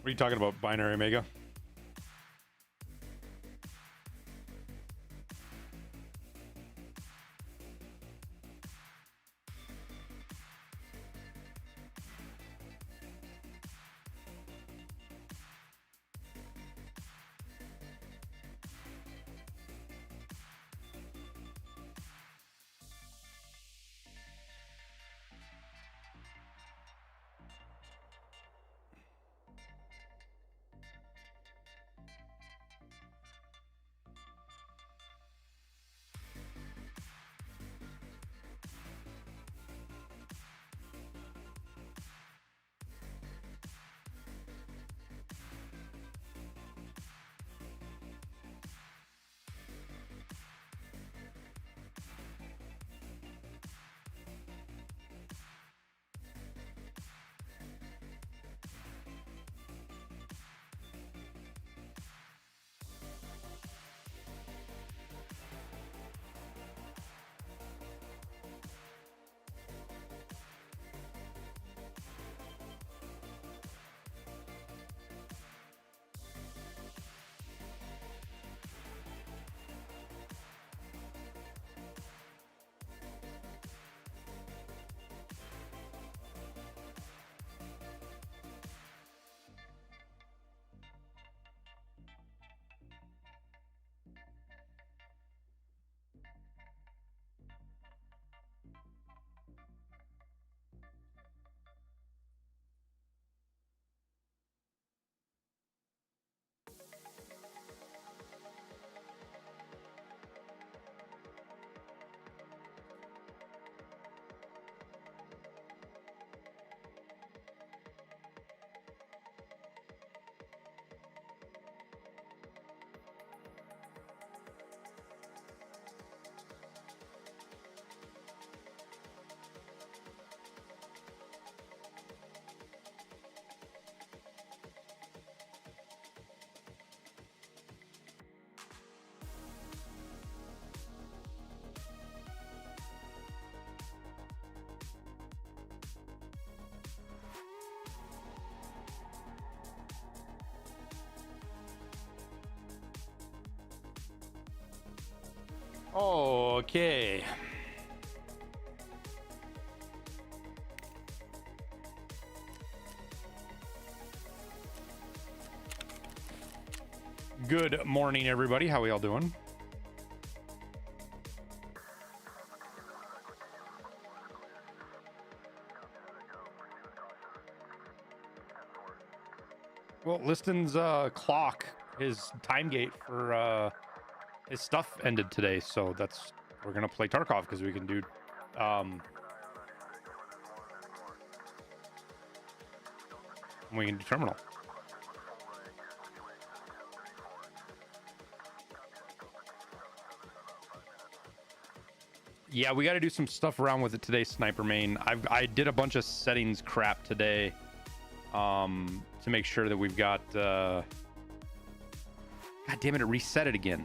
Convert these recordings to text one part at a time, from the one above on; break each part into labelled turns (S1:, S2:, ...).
S1: What are you talking about, Binary Omega? Okay. Good morning, everybody. How we all doing? Well, Liston's clock, his time gate for his stuff ended today, so that's we're gonna play Tarkov because we can do terminal. Yeah, we got to do some stuff around with it today, Sniper Main. I did a bunch of settings crap today to make sure that we've got God damn it reset it again.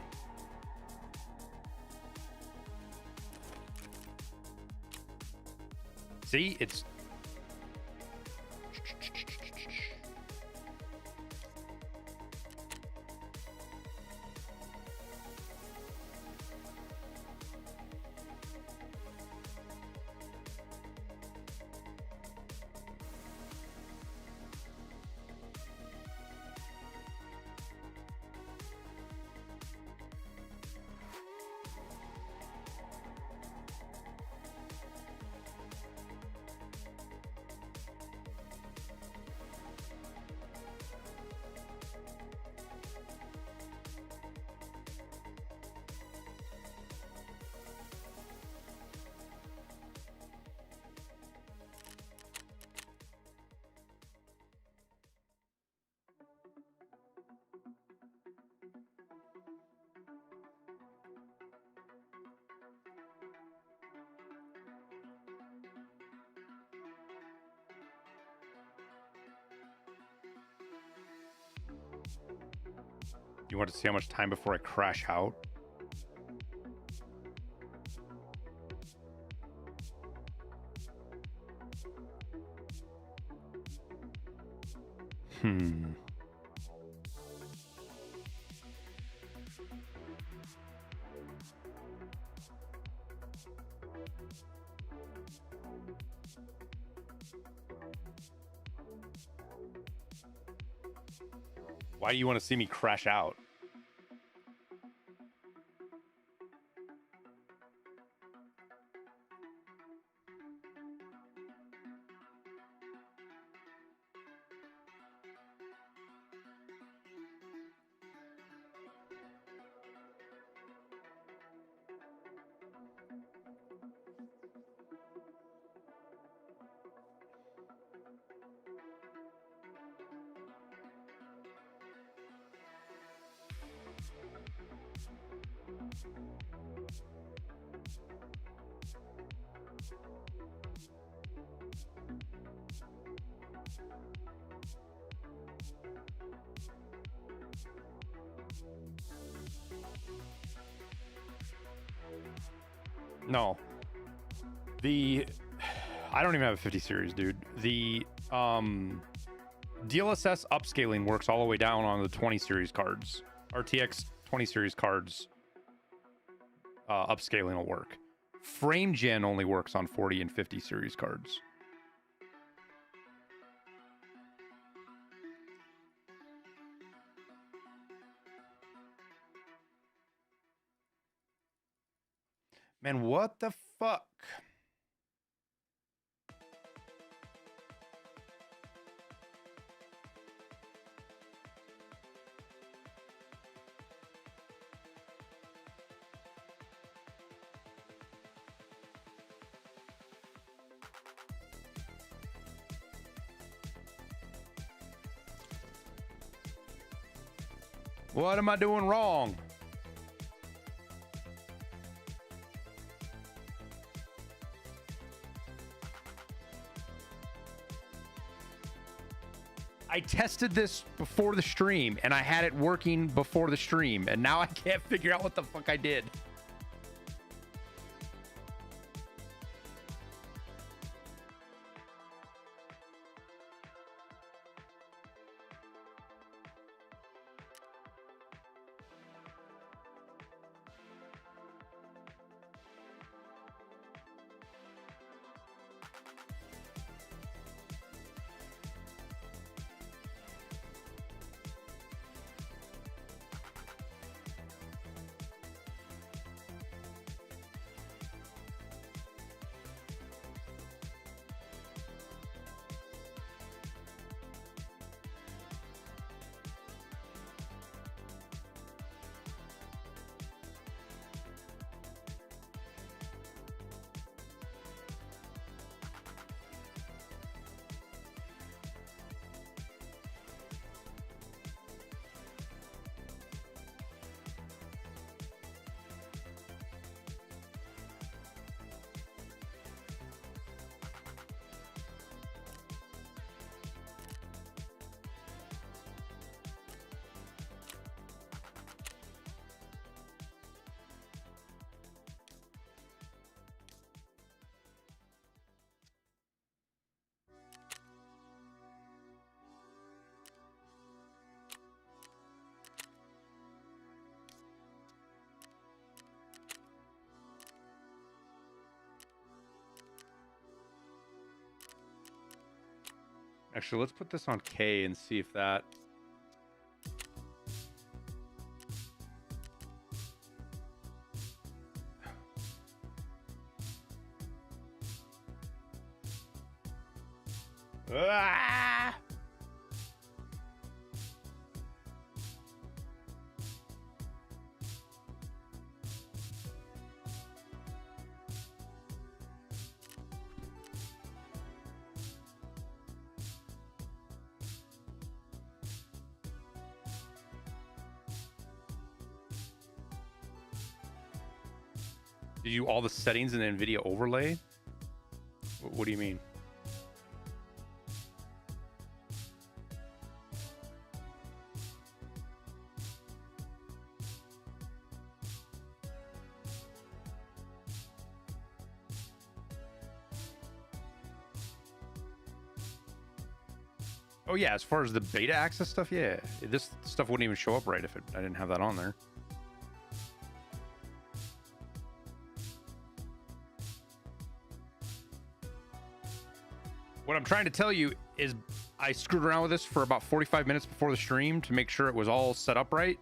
S1: See, it's You want to see how much time before I crash out? Why do you want to see me crash out? No. I don't even have a 50 series, dude. The DLSS upscaling works all the way down on the 20 series cards. RTX 20 series cards upscaling will work. Frame gen only works on 40 and 50 series cards. Man, what the fuck? What am I doing wrong? I tested this before the stream and I had it working before the stream and now I can't figure out what the fuck I did. Actually, let's put this on K and see if that... Ah! Did you all the settings in the NVIDIA overlay? What do you mean? Oh yeah, as far as the beta access stuff, yeah, this stuff wouldn't even show up right if I didn't have that on there. What I'm trying to tell you is I screwed around with this for about 45 minutes before the stream to make sure it was all set up right.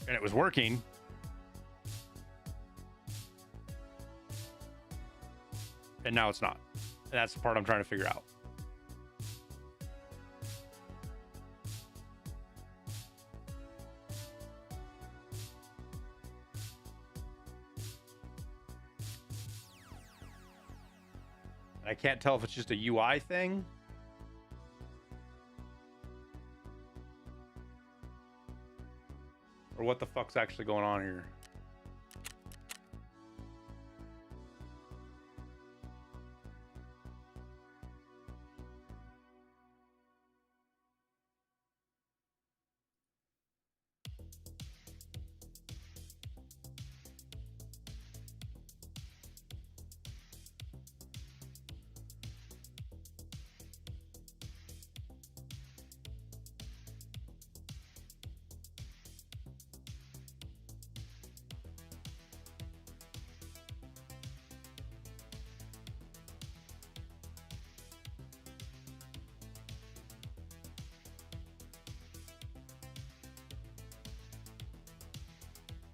S1: And it was working. And now it's not. And that's the part I'm trying to figure out. And I can't tell if it's just a UI thing. Or what the fuck's actually going on here.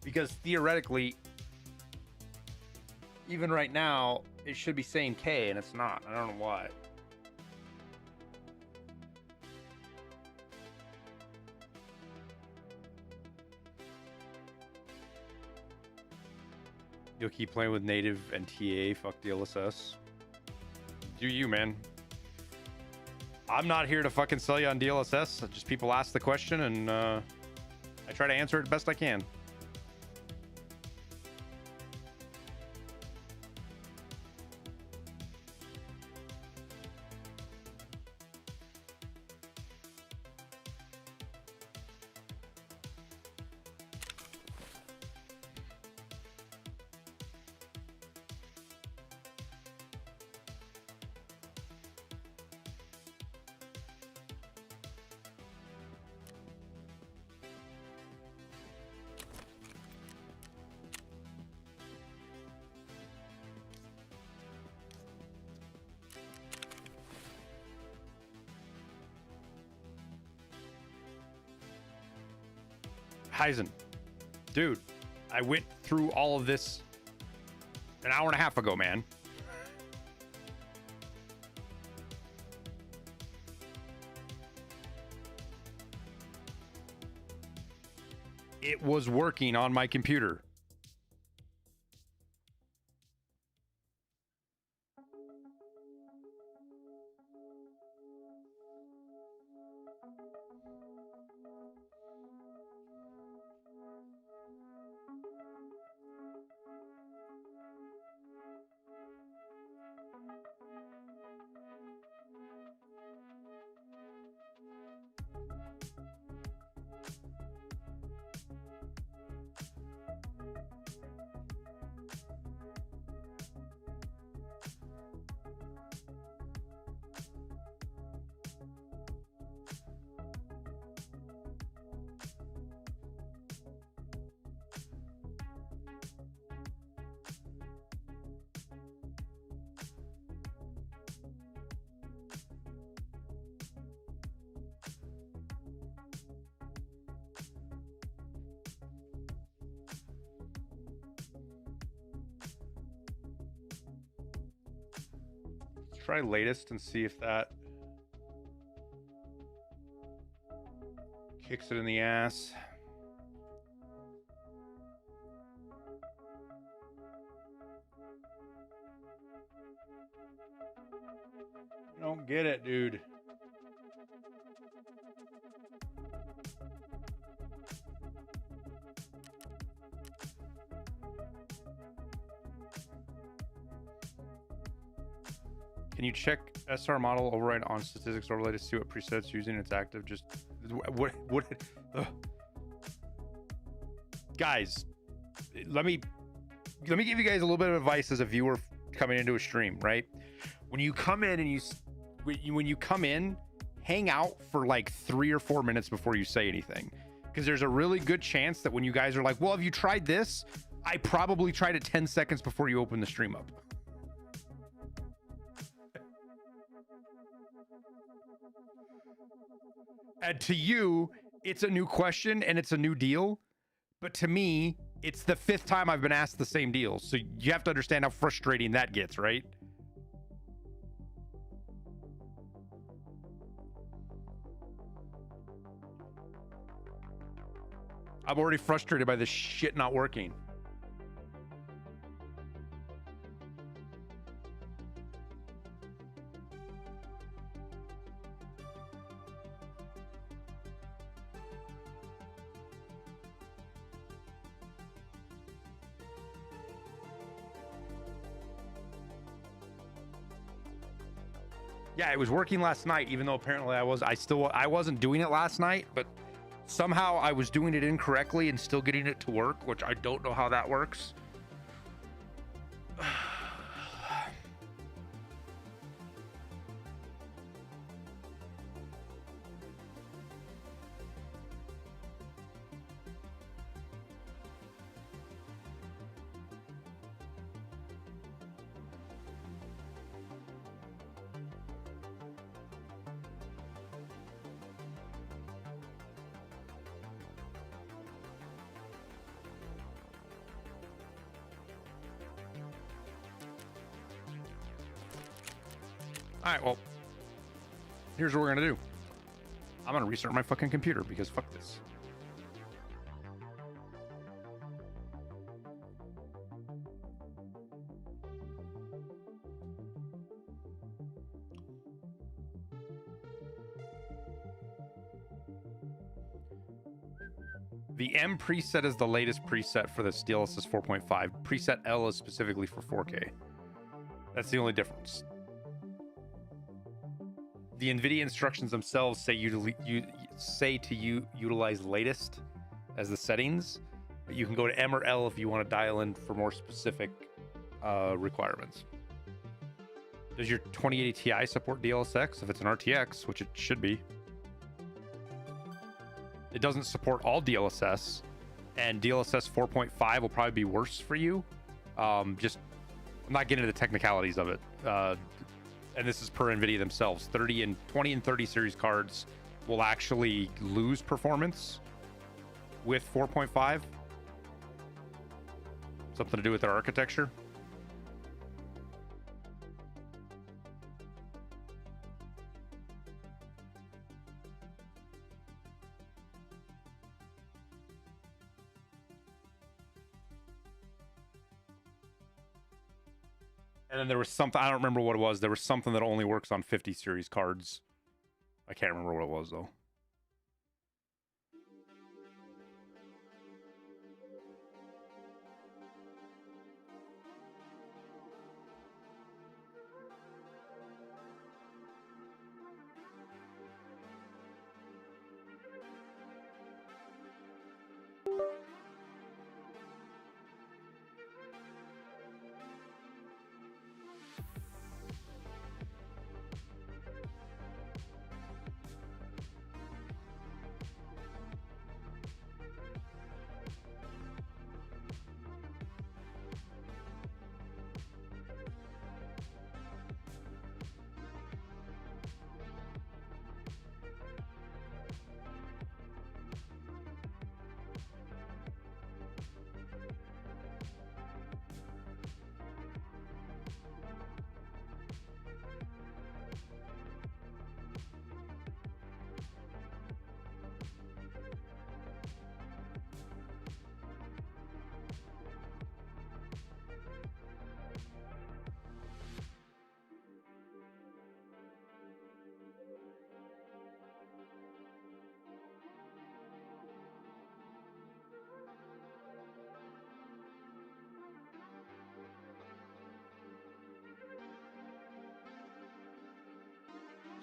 S1: Because theoretically, even right now, it should be saying K and it's not. I don't know why. You'll keep playing with native and TA, fuck DLSS. Do you, man. I'm not here to fucking sell you on DLSS. Just people ask the question and I try to answer it the best I can. Ryzen, dude, I went through all of this an hour and a half ago, man. It was working on my computer. Try latest and see if that kicks it in the ass. I don't get it, dude. Can you check SR model override on statistics overlay to see what presets using it's active? Just what guys, let me give you guys a little bit of advice as a viewer coming into a stream, right? When you come in and when you come in, hang out for like 3 or 4 minutes before you say anything, because there's a really good chance that when you guys are like, well, have you tried this? I probably tried it 10 seconds before you open the stream up. And to you, it's a new question and it's a new deal. But to me, it's the 5th time I've been asked the same deal. So you have to understand how frustrating that gets, right? I'm already frustrated by this shit not working. Yeah, it was working last night, even though apparently I wasn't doing it last night, but somehow I was doing it incorrectly and still getting it to work, which I don't know how that works. All right, well, here's what we're gonna do. I'm gonna restart my fucking computer because fuck this. The M preset is the latest preset for this DLSS 4.5. Preset L is specifically for 4K. That's the only difference. The NVIDIA instructions themselves say to utilize latest as the settings, but you can go to M or L if you want to dial in for more specific requirements. Does your 2080 Ti support DLSS? If it's an RTX, which it should be. It doesn't support all DLSS, and DLSS 4.5 will probably be worse for you. I'm not getting into the technicalities of it. And this is per NVIDIA themselves. 20 and 30 series cards will actually lose performance with 4.5. Something to do with their architecture. And then there was something, I don't remember what it was. There was something that only works on 50 series cards. I can't remember what it was, though.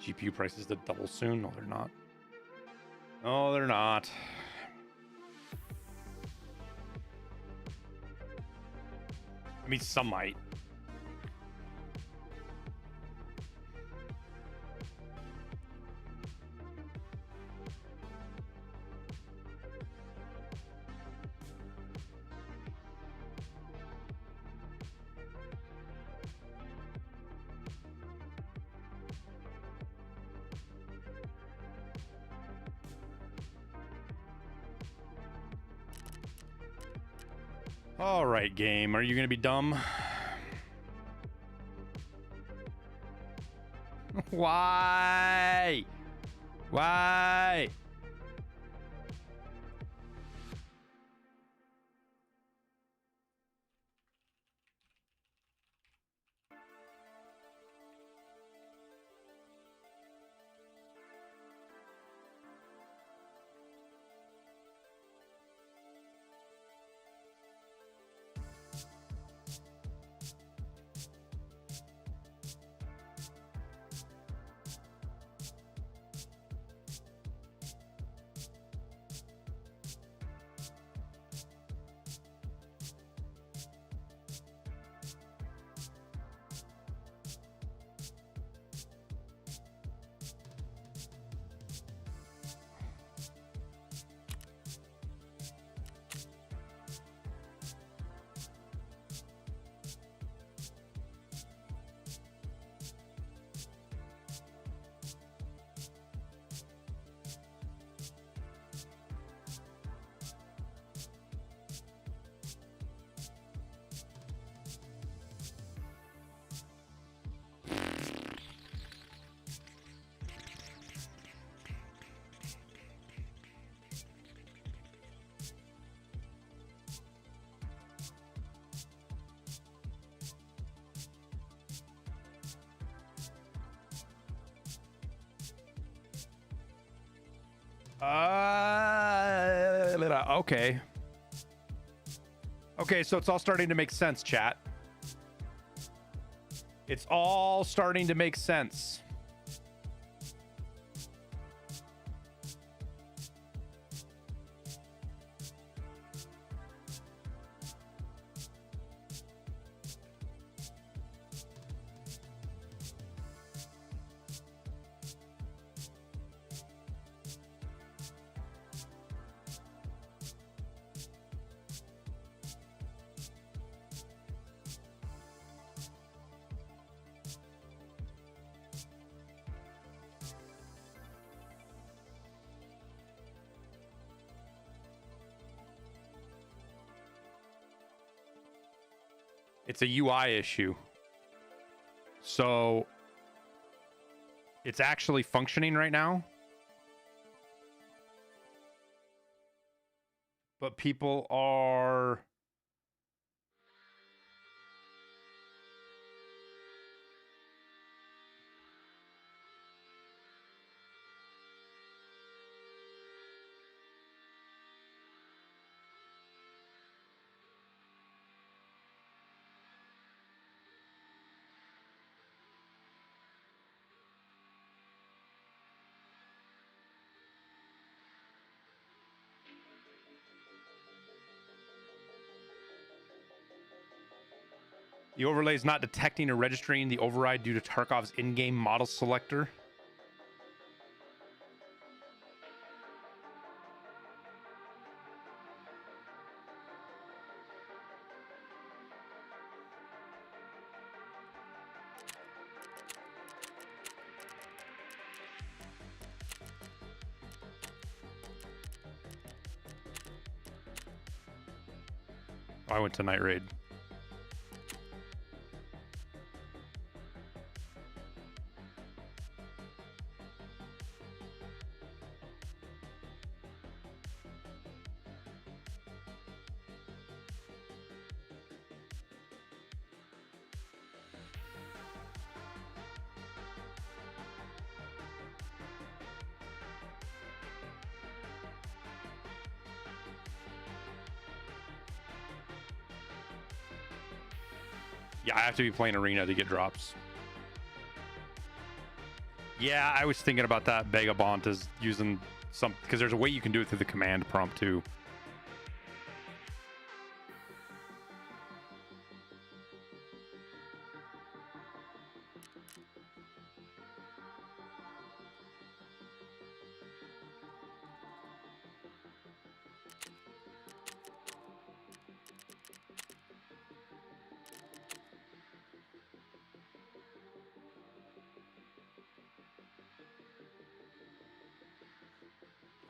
S1: GPU prices to double soon? No, they're not. No, they're not. I mean, some might. All right, game. Are you going to be dumb? Why? Why? Okay. Okay, so it's all starting to make sense, chat. It's all starting to make sense. It's a UI issue. So it's actually functioning right now. But people are the overlay is not detecting or registering the override due to Tarkov's in-game model selector. I went to Night Raid. Yeah, I have to be playing Arena to get drops. Yeah, I was thinking about that. Vagabond is using some, because there's a way you can do it through the command prompt too.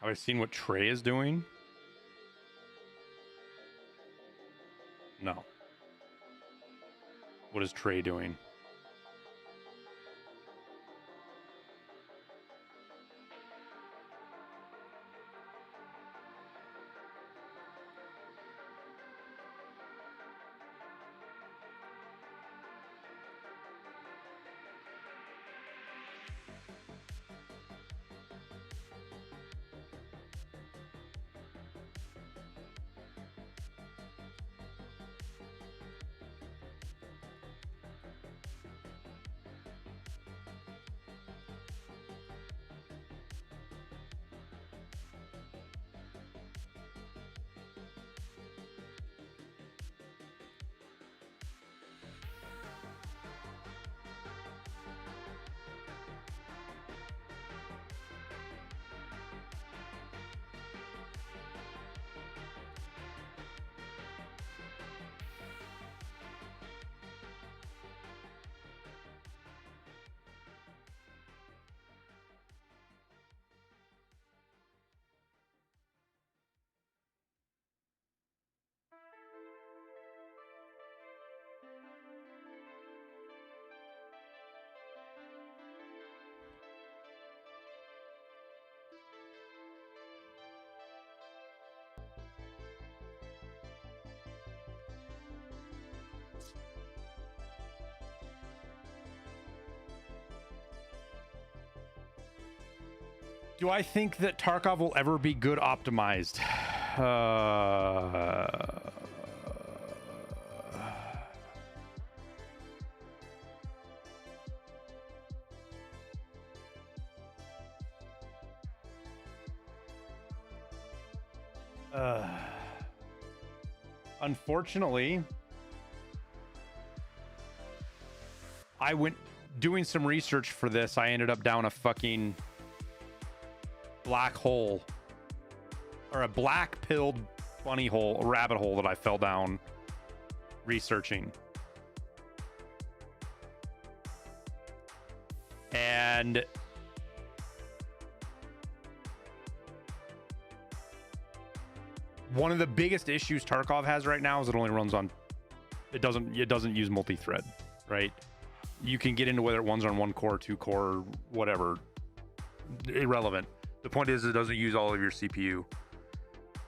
S1: Have I seen what Trey is doing? No. What is Trey doing? Do I think that Tarkov will ever be good optimized? Unfortunately, I went doing some research for this. I ended up down a fucking black hole, or a black pilled bunny hole, a rabbit hole that I fell down researching. And one of the biggest issues Tarkov has right now is it only runs on, it doesn't use multi-thread, right? You can get into whether it runs on 1 core, 2 core, whatever, irrelevant. The point is it doesn't use all of your CPU.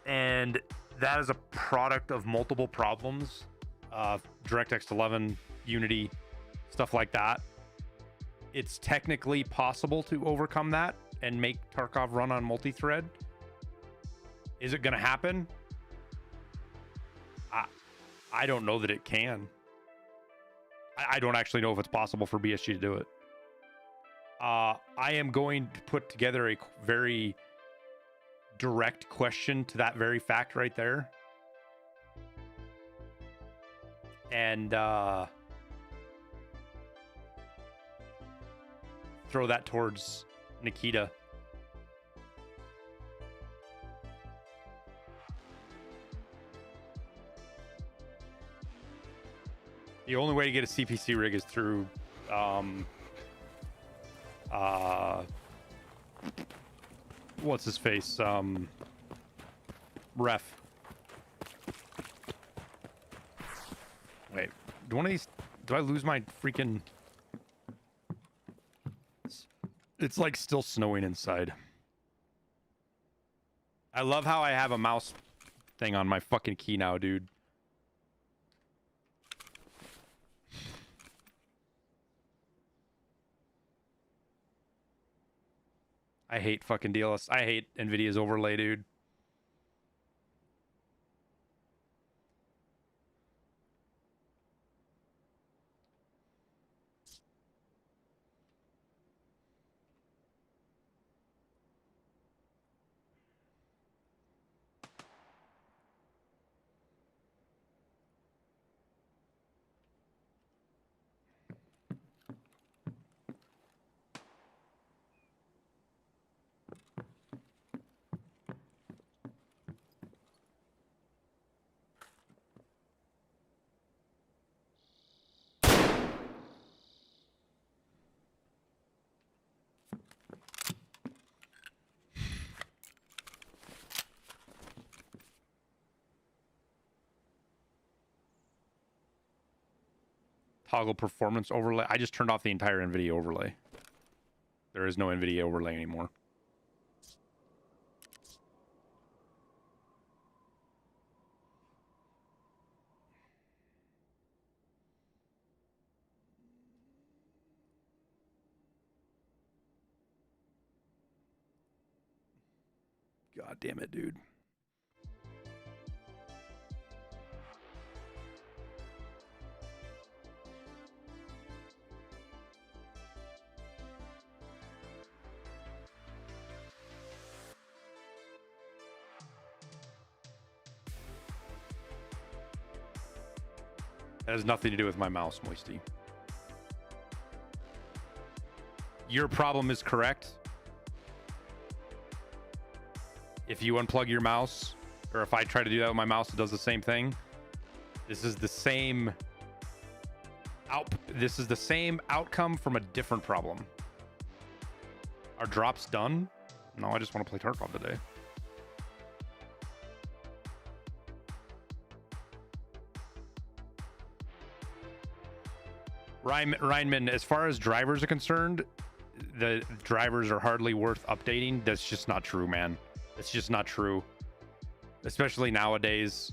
S1: And that is a product of multiple problems. DirectX 11, Unity, stuff like that. It's technically possible to overcome that and make Tarkov run on multi-thread. Is it going to happen? I don't know that it can. I don't actually know if it's possible for BSG to do it. I am going to put together a very direct question to that very fact right there. And throw that towards Nikita. The only way to get a CPC rig is through what's his face? Ref. Wait, do I lose my freaking... It's like still snowing inside. I love how I have a mouse thing on my fucking key now, dude. I hate fucking DLSS. I hate NVIDIA's overlay, dude. Toggle performance overlay. I just turned off the entire NVIDIA overlay. There is no NVIDIA overlay anymore. God damn it, dude. That has nothing to do with my mouse, Moisty. Your problem is correct. If you unplug your mouse, or if I try to do that with my mouse, it does the same thing. This is the same outcome from a different problem. Are drops done? No, I just want to play Tarkov today. Ryanman, as far as drivers are concerned, the drivers are hardly worth updating. That's just not true, man. It's just not true. Especially nowadays.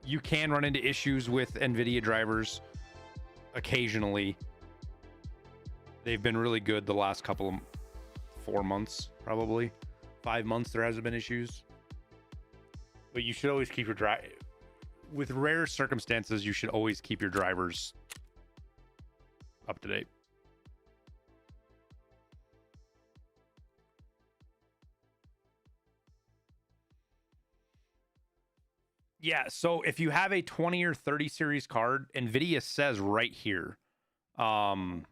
S1: You can run into issues with NVIDIA drivers occasionally. They've been really good the last couple of 4 months, probably. 5 months, there hasn't been issues. But you should always keep your drive. With rare circumstances, you should always keep your drivers up to date. Yeah, so if you have a 20 or 30 series card, NVIDIA says right here. Where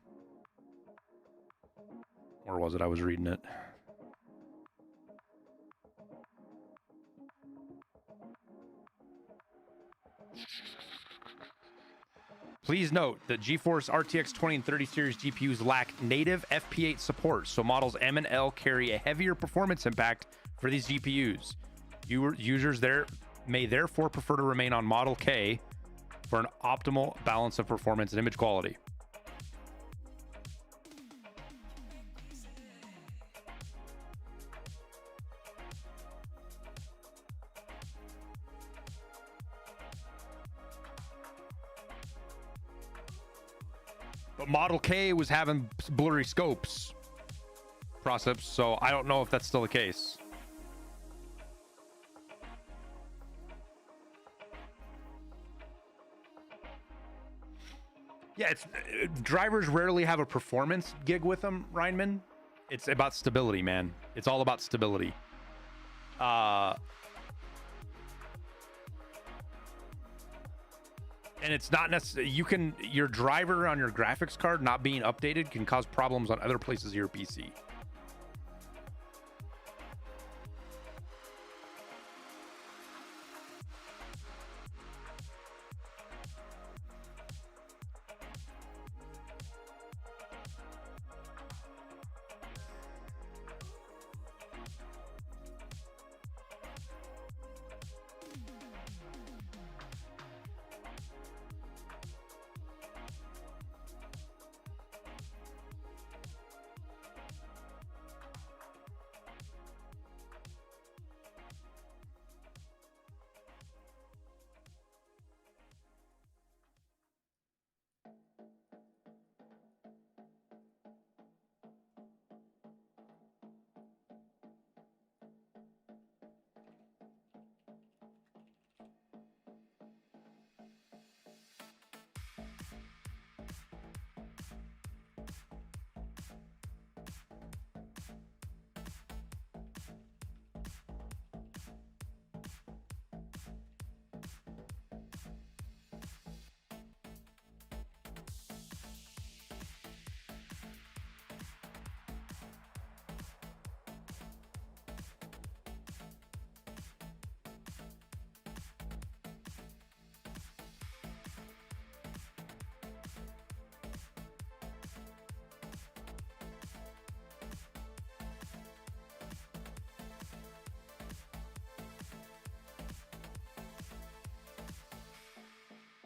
S1: was it? I was reading it. Please note that GeForce RTX 20 and 30 series GPUs lack native FP8 support, so models M and L carry a heavier performance impact for these GPUs. Users there may therefore prefer to remain on Model K for an optimal balance of performance and image quality. But Model K was having blurry scopes process, so I don't know if that's still the case. Yeah, drivers rarely have a performance gig with them, Reinman. It's about stability, man. It's all about stability. And it's not necessarily, your driver on your graphics card not being updated can cause problems on other places of your PC.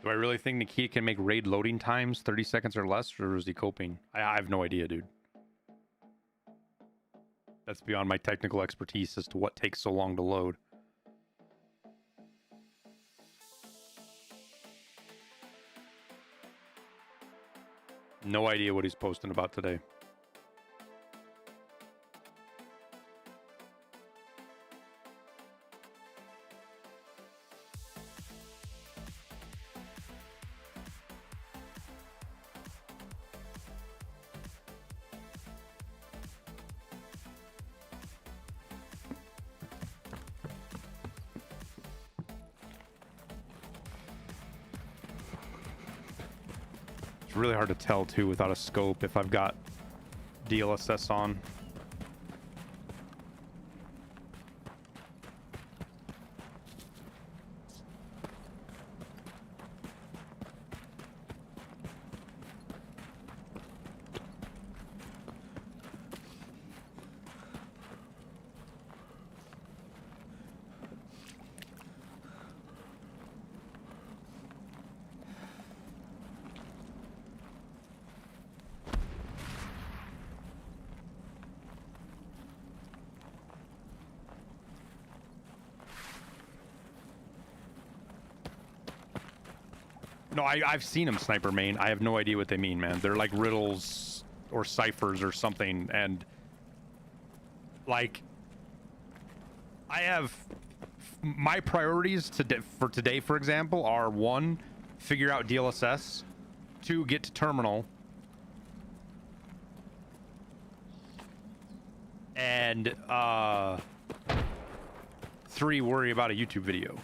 S1: Do I really think Nikita can make raid loading times 30 seconds or less, or is he coping? I have no idea, dude. That's beyond my technical expertise as to what takes so long to load. No idea what he's posting about today. It's really hard to tell too without a scope if I've got DLSS on. No, I've seen them sniper main. I have no idea what they mean, man. They're like riddles or ciphers or something, and like I have my priorities for today, for example, are 1, figure out DLSS, 2, get to terminal, and 3, worry about a YouTube video.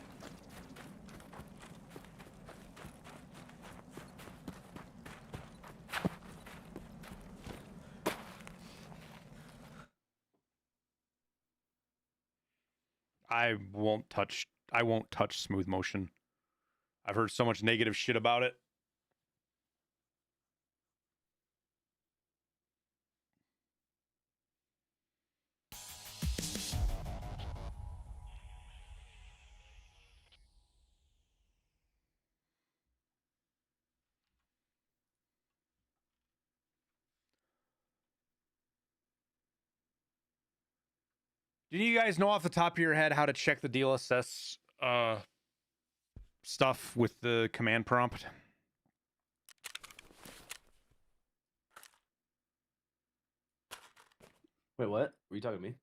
S1: I won't touch smooth motion. I've heard so much negative shit about it. Do you guys know off the top of your head how to check the DLSS stuff with the command prompt?
S2: Wait, what? Were you talking to me?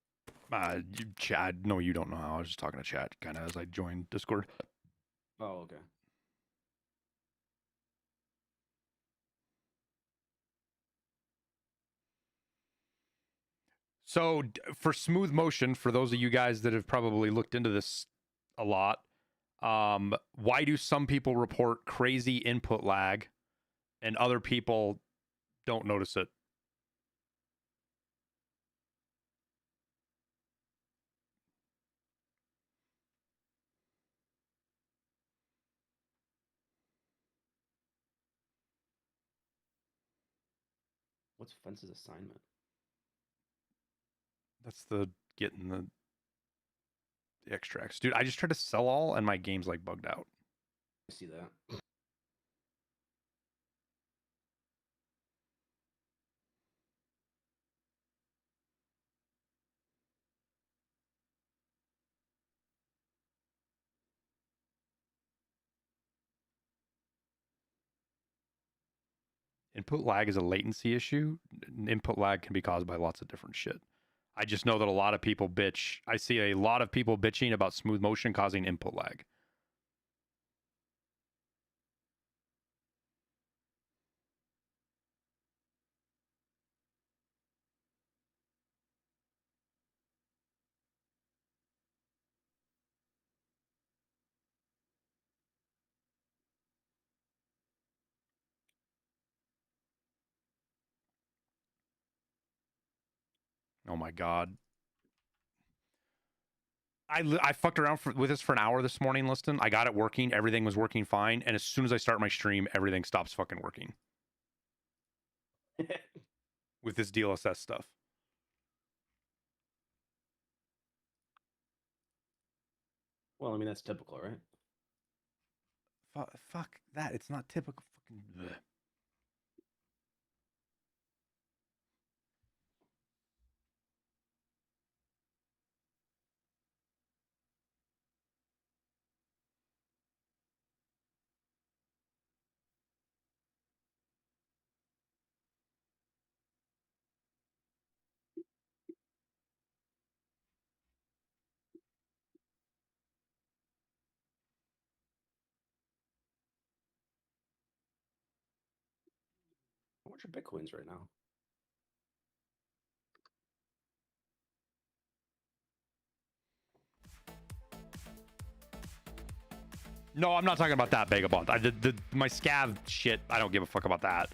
S1: Chad, no, you don't know how. I was just talking to Chad kind of as I joined Discord.
S2: Oh, okay.
S1: So for smooth motion, for those of you guys that have probably looked into this a lot, why do some people report crazy input lag and other people don't notice it?
S2: What's Fence's assignment?
S1: That's the getting the extracts. Dude, I just tried to sell all and my game's like bugged out.
S2: I see that.
S1: Input lag is a latency issue. Input lag can be caused by lots of different shit. I just know that a lot of people bitch. I see a lot of people bitching about smooth motion causing input lag. Oh my god. I fucked around with this for an hour this morning, Liston. I got it working. Everything was working fine. And as soon as I start my stream, everything stops fucking working. With this DLSS stuff.
S2: Well, I mean, that's typical, right?
S1: fuck that. It's not typical fucking. Bleh.
S2: What's your Bitcoins right now?
S1: No, I'm not talking about that vagabond. My scav shit. I don't give a fuck about that.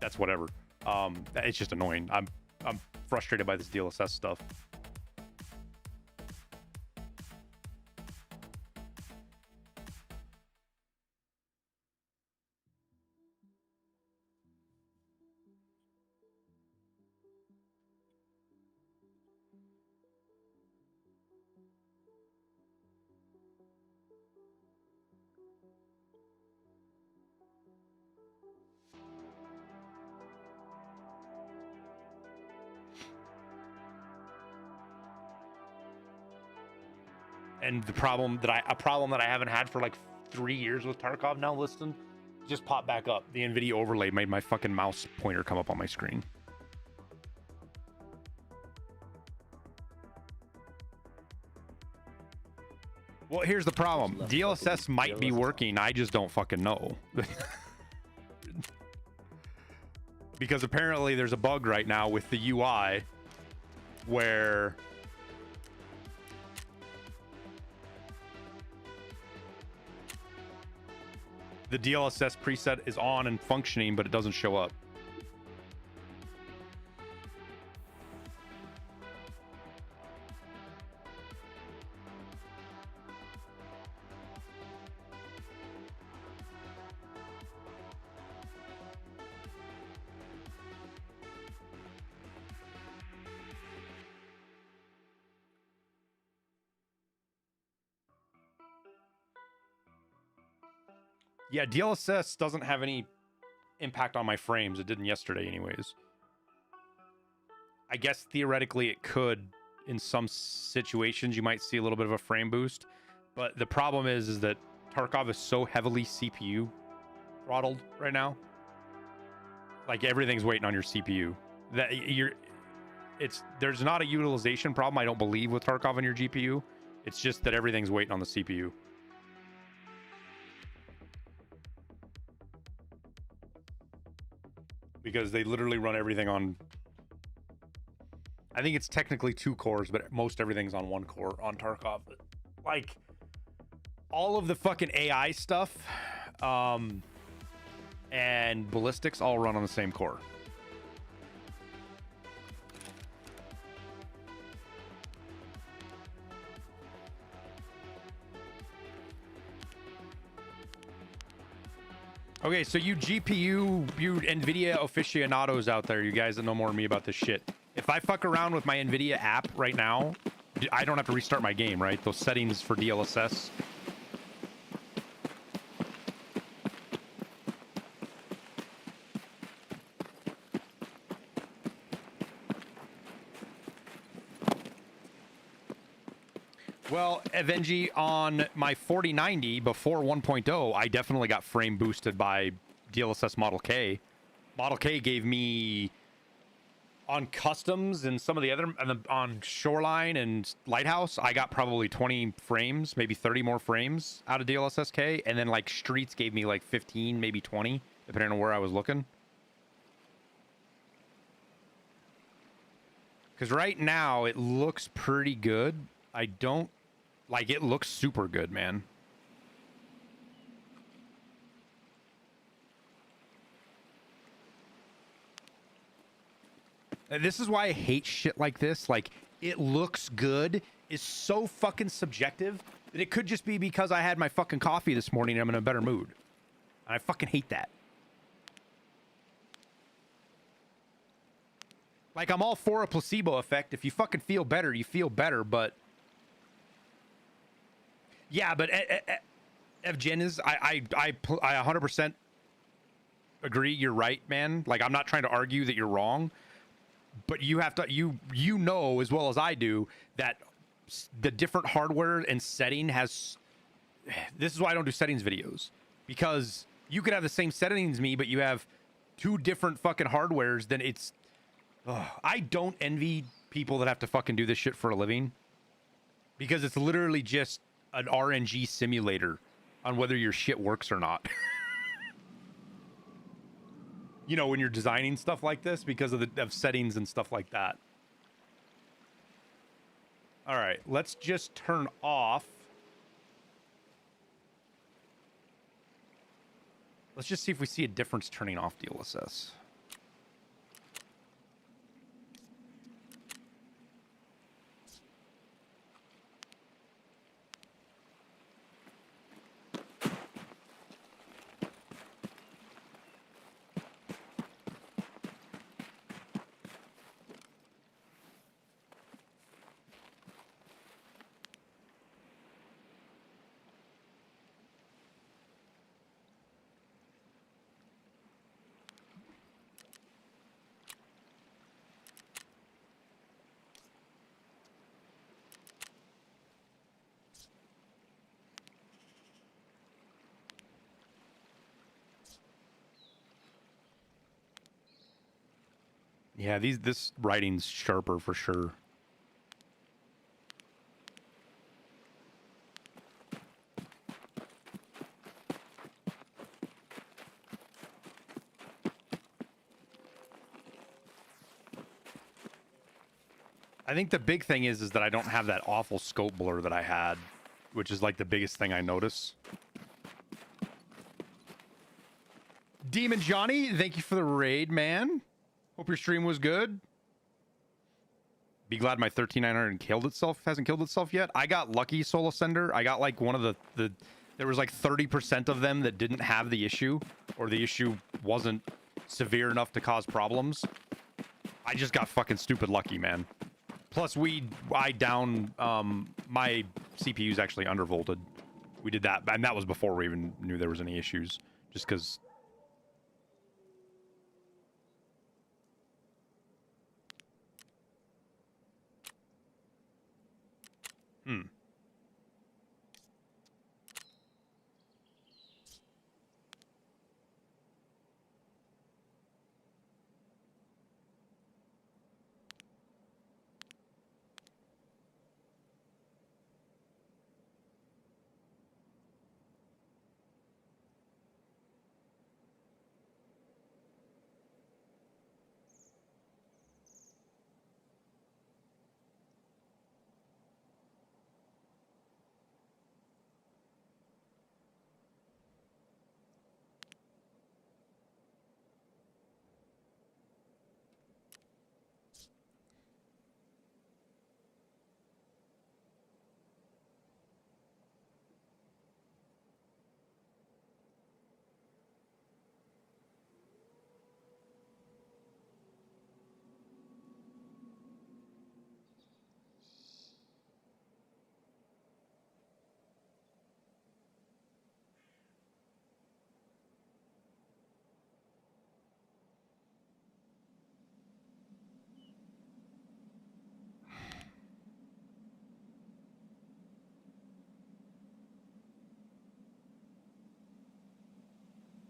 S1: That's whatever. It's just annoying. I'm frustrated by this DLSS stuff. And a problem that I haven't had for like 3 years with Tarkov now, listen, just popped back up. The NVIDIA overlay made my fucking mouse pointer come up on my screen. Well, here's the problem. DLSS might be working. I just don't fucking know. Because apparently there's a bug right now with the UI where the DLSS preset is on and functioning, but it doesn't show up. Yeah, DLSS doesn't have any impact on my frames. It didn't yesterday anyways. I guess theoretically it could. In some situations, you might see a little bit of a frame boost. But the problem is that Tarkov is so heavily CPU throttled right now. Like everything's waiting on your CPU. There's not a utilization problem, I don't believe, with Tarkov on your GPU. It's just that everything's waiting on the CPU. Because they literally run everything on, I think it's technically 2 cores, but most everything's on 1 core on Tarkov. Like all of the fucking AI stuff and ballistics all run on the same core. Okay, so you NVIDIA aficionados out there, you guys that know more than me about this shit. If I fuck around with my NVIDIA app right now, I don't have to restart my game, right? Those settings for DLSS. Well, Avengi, on my 4090 before 1.0, I definitely got frame boosted by DLSS Model K. Model K gave me, on customs and some of the other, on Shoreline and Lighthouse, I got probably 20 frames, maybe 30 more frames out of DLSS K. And then like Streets gave me like 15, maybe 20, depending on where I was looking. Because right now it looks pretty good. I don't, like, it looks super good, man. And this is why I hate shit like this. Like, it looks good is so fucking subjective that it could just be because I had my fucking coffee this morning and I'm in a better mood. And I fucking hate that. Like, I'm all for a placebo effect. If you fucking feel better, you feel better, but... Yeah, but Evgen is I 100% agree. You're right, man. Like, I'm not trying to argue that you're wrong, but you have to you know as well as I do that the different hardware and setting has. This is why I don't do settings videos, because you could have the same settings as me, but you have two different fucking hardwares. Then it's. I don't envy people that have to fucking do this shit for a living, because it's literally just an RNG simulator on whether your shit works or not. You know, when you're designing stuff like this, because of the settings and stuff like that. All right, let's just turn off. Let's just see if we see a difference turning off DLSS. Yeah, this writing's sharper for sure. I think the big thing is that I don't have that awful scope blur that I had, which is like the biggest thing I notice. Demon Johnny, thank you for the raid, man. Hope your stream was good. Be glad my 13900 hasn't killed itself yet. I got lucky, Soul Ascender. I got like one of the there was like 30% of them that didn't have the issue, or the issue wasn't severe enough to cause problems. I just got fucking stupid lucky, man. Plus I down my CPU's actually undervolted. We did that, and that was before we even knew there was any issues, just because.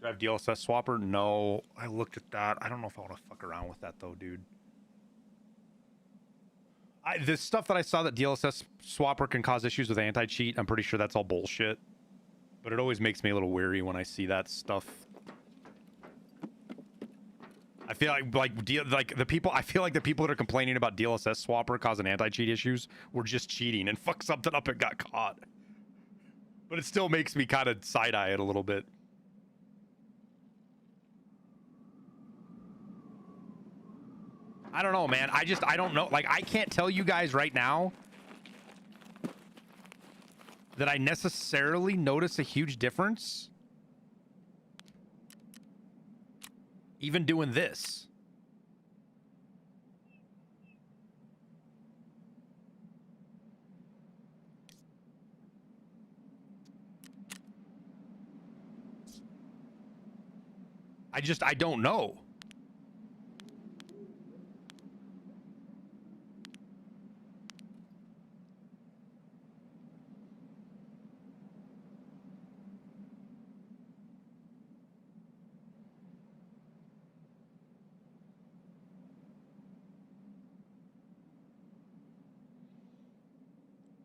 S1: Do I have DLSS swapper? No. I looked at that. I don't know if I want to fuck around with that though, dude. The stuff that I saw that DLSS swapper can cause issues with anti-cheat, I'm pretty sure that's all bullshit. But it always makes me a little weary when I see that stuff. I feel like the people that are complaining about DLSS swapper causing anti-cheat issues were just cheating and fucked something up and got caught. But it still makes me kind of side-eye it a little bit. I don't know, man. I don't know. Like, I can't tell you guys right now that I necessarily notice a huge difference. Even doing this. I don't know.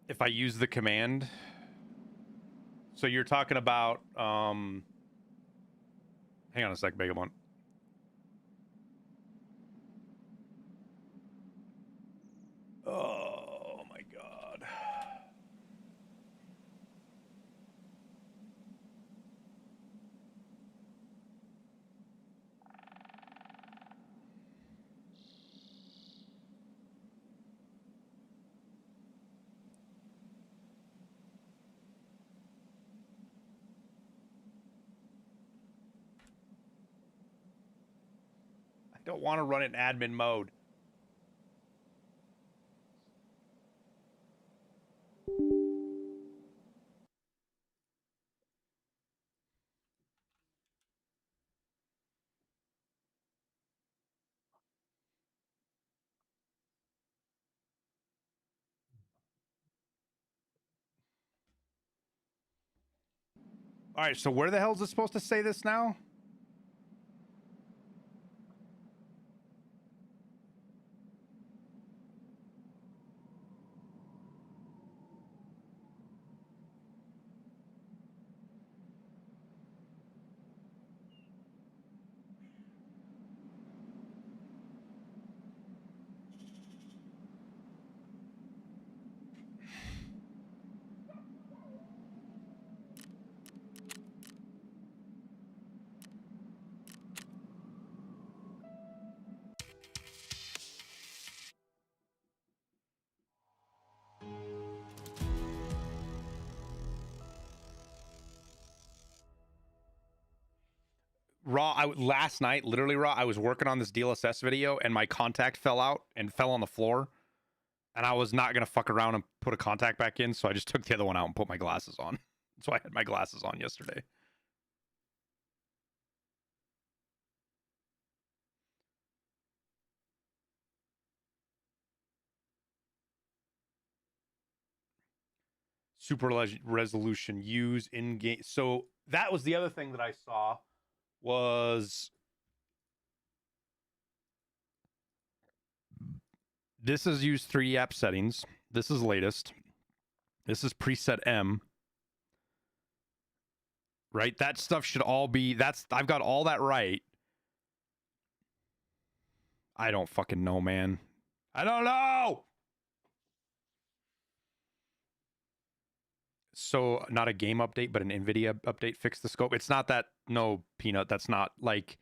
S1: If I use the command. So you're talking about, hang on a sec, Megamon. Oh my God. I don't want to run it in admin mode. All right, so where the hell is it supposed to say this now? Last night, literally Raw, I was working on this DLSS video and my contact fell out and fell on the floor. And I was not going to fuck around and put a contact back in. So I just took the other one out and put my glasses on. So I had my glasses on yesterday. Super resolution use in game. So that was the other thing that I saw was this is use 3D app settings. This is latest. This is preset M. Right? That stuff should all be, I've got all that right. I don't fucking know, man. I don't know. So not a game update, but an NVIDIA update fixed the scope. It's not that, no, Peanut, that's not like,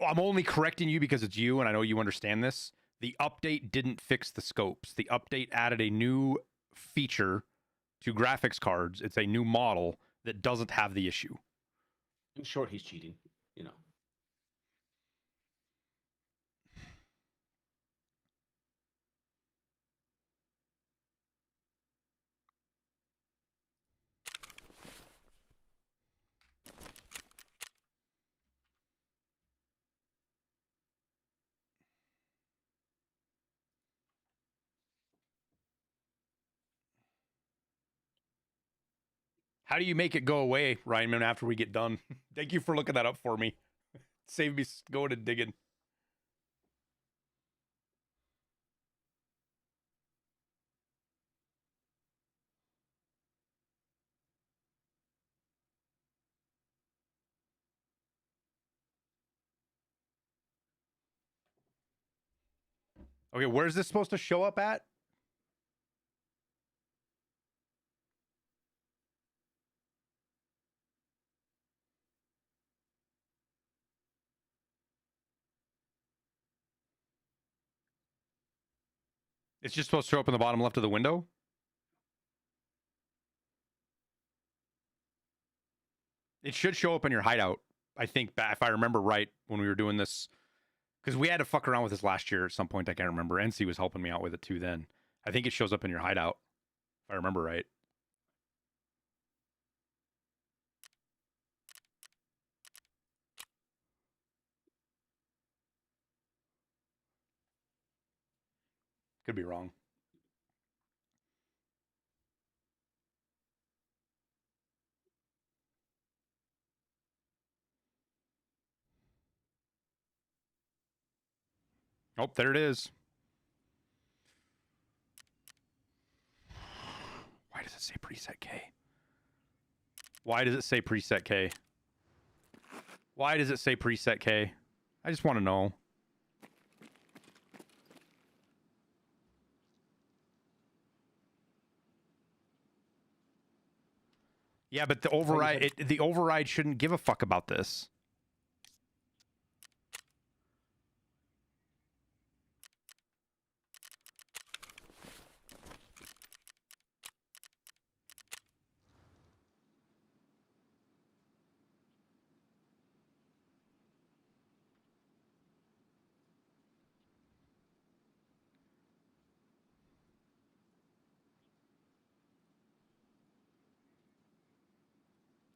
S1: I'm only correcting you because it's you and I know you understand this. The update didn't fix the scopes. The update added a new feature to graphics cards. It's a new model that doesn't have the issue.
S2: In short, he's cheating, you know.
S1: How do you make it go away, Ryan, after we get done? Thank you for looking that up for me. Save me going and digging. Okay, where's this supposed to show up at? It's just supposed to show up in the bottom left of the window? It should show up in your hideout. I think, if I remember right, when we were doing this, because we had to fuck around with this last year at some point. I can't remember. NC was helping me out with it too then. I think it shows up in your hideout, if I remember right. Could be wrong. Oh, there it is. Why does it say preset K? Why does it say preset K? Why does it say preset K? I just want to know. Yeah, but the override the override shouldn't give a fuck about this.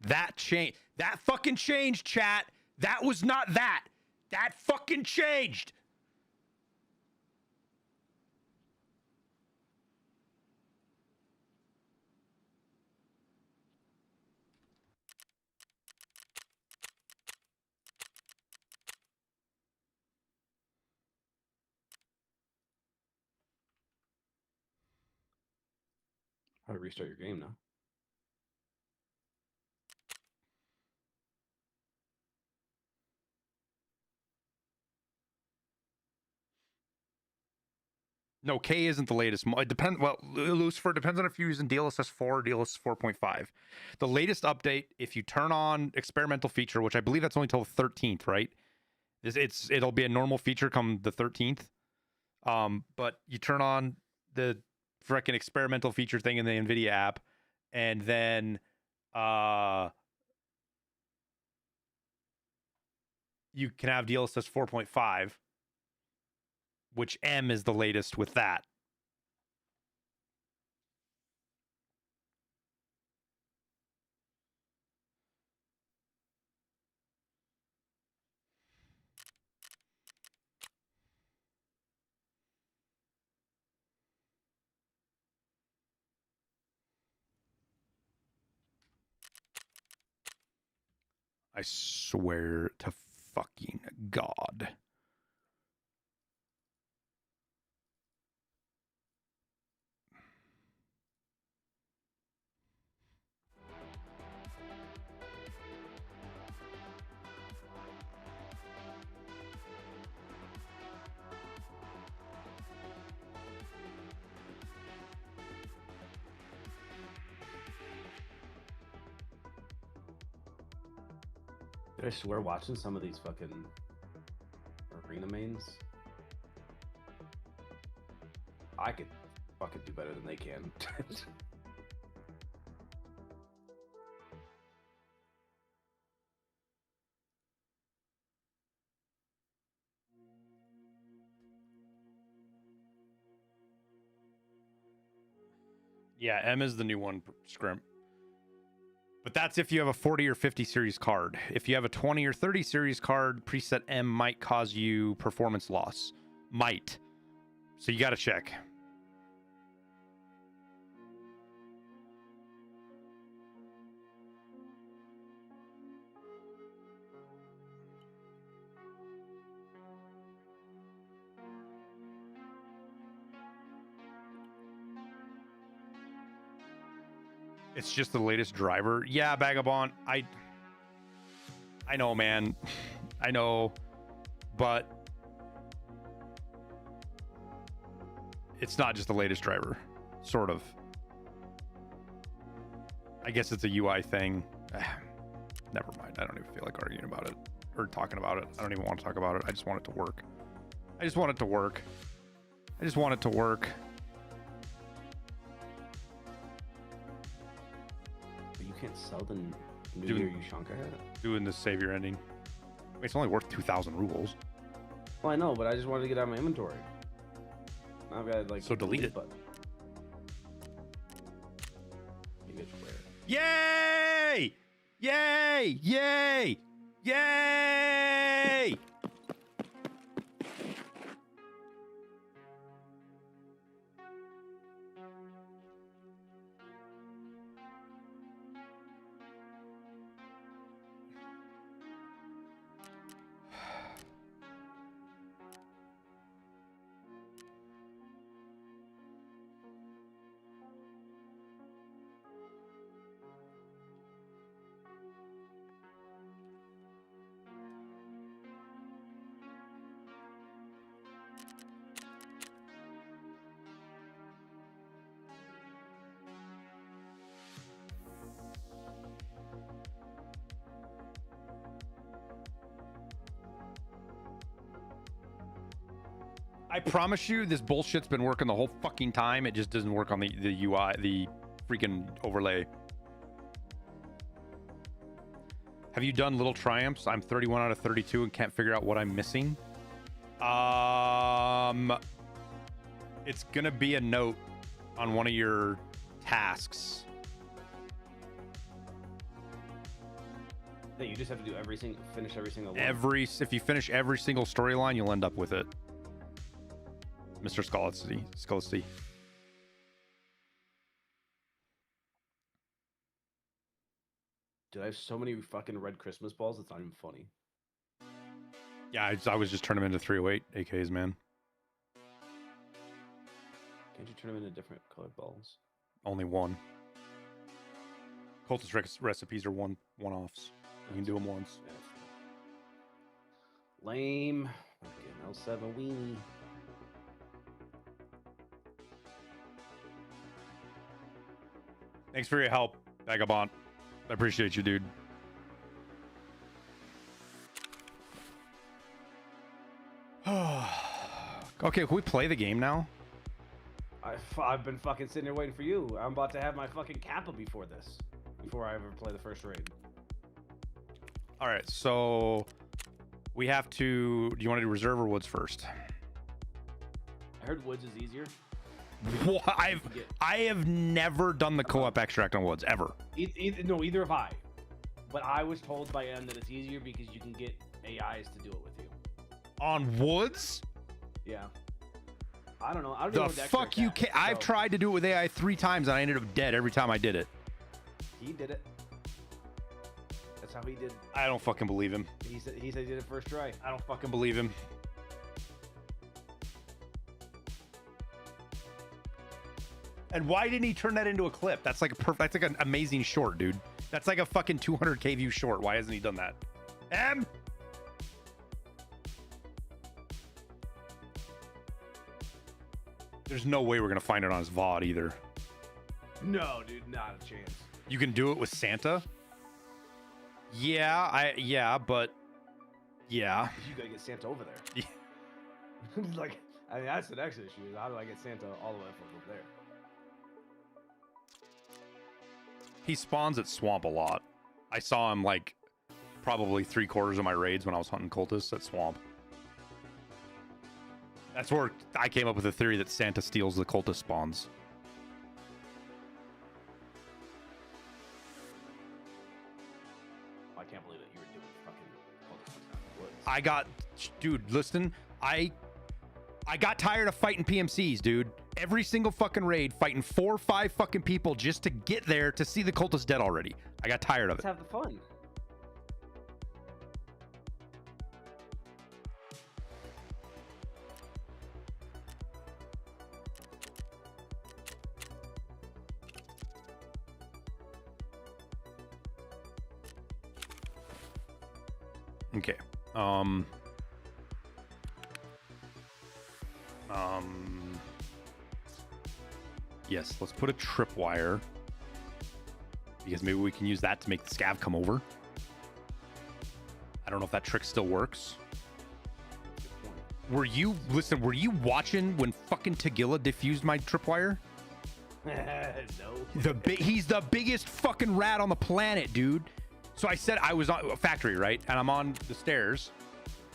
S1: That changed. That fucking changed, chat. That was not that. That fucking changed.
S2: How to restart your game now?
S1: No, K isn't the latest. It depends. Well, Lucifer, depends on if you're using DLSS 4 or DLSS 4.5. The latest update, if you turn on experimental feature, which I believe that's only till the 13th, right? It'll be a normal feature come the 13th. But you turn on the freaking experimental feature thing in the NVIDIA app, and then you can have DLSS 4.5, which M is the latest with that. I swear to fucking God.
S2: Did I swear watching some of these fucking arena mains? I could fucking do better than they can.
S1: Yeah, M is the new one, Scrimp. But that's if you have a 40 or 50 series card. If you have a 20 or 30 series card, preset M might cause you performance loss. Might. So you got to check. It's just the latest driver. Yeah, Vagabond. I know, man. I know. But it's not just the latest driver. Sort of. I guess it's a UI thing. Never mind. I don't even feel like arguing about it or talking about it. I don't even want to talk about it. I just want it to work. I just want it to work. I just want it to work.
S2: But you can't sell the New Year Yushanka head?
S1: Doing the savior ending. I mean, it's only worth 2,000 rubles.
S2: Well, I know, but I just wanted to get out of my inventory. Now I've got like
S1: So delete it.
S2: Button. Maybe it's rare.
S1: Yay! Yay! Yay! Yay! I promise you, this bullshit's been working the whole fucking time. It just doesn't work on the UI, the freaking overlay. Have you done Little Triumphs? I'm 31 out of 32 and can't figure out what I'm missing. It's gonna be a note on one of your tasks.
S2: That you just have to do finish every single one.
S1: If you finish every single storyline, you'll end up with it. Mr. Scolasty.
S2: Dude, I have so many fucking red Christmas balls, it's not even funny.
S1: Yeah, I was just turning them into 308 AKs, man.
S2: Can't you turn them into different colored balls?
S1: Only one. Cultist recipes are one-offs. You can do them once.
S2: Yeah, lame. Fucking L7 weenie.
S1: Thanks for your help, Vagabond. I appreciate you, dude. Okay, can we play the game now?
S2: I've been fucking sitting here waiting for you. I'm about to have my fucking Kappa before this. Before I ever play the first raid.
S1: All right, so we have to... Do you want to do reserve or woods first?
S2: I heard woods is easier.
S1: What? I have never done the co-op extract on woods, ever.
S2: Either have I. But I was told by M that it's easier because you can get AIs to do it with you.
S1: On woods?
S2: Yeah. I don't know. I don't know
S1: the fuck you can't. I've tried to do it with AI 3 times and I ended up dead every time I did it.
S2: He did it. That's how he did.
S1: I don't fucking believe him.
S2: He said he did it first try.
S1: I don't fucking believe him. And why didn't he turn that into a clip? That's like that's like an amazing short, dude. That's like a fucking 200K view short. Why hasn't he done that? M. There's no way we're gonna find it on his VOD either.
S2: No, dude, not a chance.
S1: You can do it with Santa? Yeah, but yeah.
S2: You gotta get Santa over there.
S1: Yeah.
S2: Like, I mean, that's the next issue. Is how do I get Santa all the way from over there?
S1: He spawns at Swamp a lot. I saw him like probably 3/4 of my raids when I was hunting cultists at Swamp. That's where I came up with the theory that Santa steals the cultist spawns.
S2: I can't believe that you were doing fucking cultist woods.
S1: I got, dude, listen, I got tired of fighting PMCs, dude. Every single fucking raid, fighting 4 or 5 fucking people just to get there to see the cultist dead already. I got tired of it.
S2: Let's have the fun.
S1: Okay. Yes, let's put a tripwire because maybe we can use that to make the scav come over. I don't know if that trick still works. Were you watching when fucking Tagilla diffused my tripwire?
S2: No.
S1: He's the biggest fucking rat on the planet, dude. So I said I was on a factory, right? And I'm on the stairs,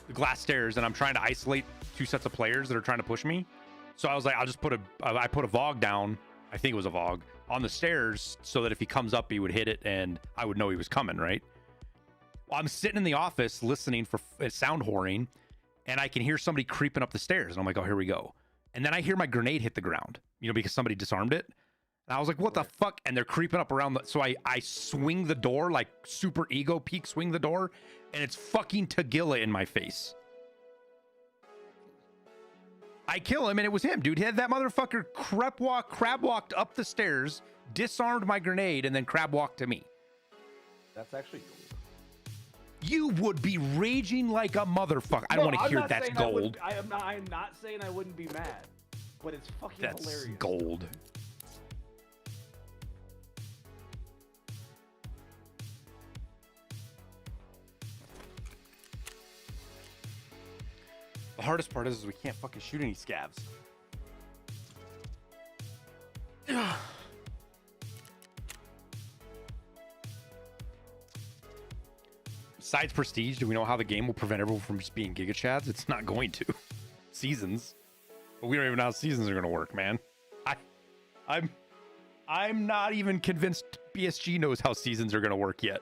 S1: the glass stairs, and I'm trying to isolate 2 sets of players that are trying to push me. So I was like, I'll just I put a VOG down. I think it was a VOG on the stairs so that if he comes up, he would hit it and I would know he was coming, right? Well, I'm sitting in the office listening for sound whoring and I can hear somebody creeping up the stairs. And I'm like, oh, here we go. And then I hear my grenade hit the ground, because somebody disarmed it. And I was like, what the fuck? And they're creeping up around. So I swing the door, like super ego peak swing the door. And it's fucking Tagilla in my face. I kill him and it was him, dude. He had that motherfucker crab walked up the stairs, disarmed my grenade, and then crab walked to me.
S2: That's actually gold.
S1: You would be raging like a motherfucker. I don't want to hear that's gold.
S2: I'm not saying I wouldn't be mad, but it's fucking
S1: that's
S2: hilarious.
S1: That's gold. The hardest part is we can't fucking shoot any scavs. Besides prestige, do we know how the game will prevent everyone from just being Giga Chads? It's not going to. Seasons. But we don't even know how seasons are going to work, man. I'm not even convinced BSG knows how seasons are going to work yet.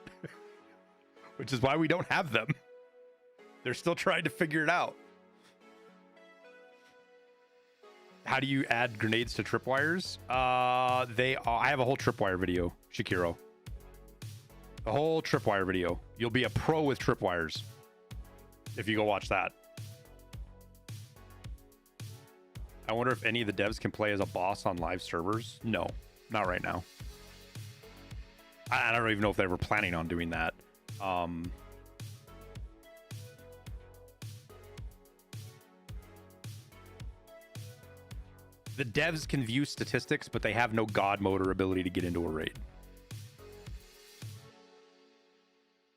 S1: Which is why we don't have them. They're still trying to figure it out. How do you add grenades to tripwires? I have a whole tripwire video, Shakiro. A whole tripwire video. You'll be a pro with tripwires if you go watch that. I wonder if any of the devs can play as a boss on live servers. No, not right now. I don't even know if they were planning on doing that. The devs can view statistics, but they have no god mode or ability to get into a raid.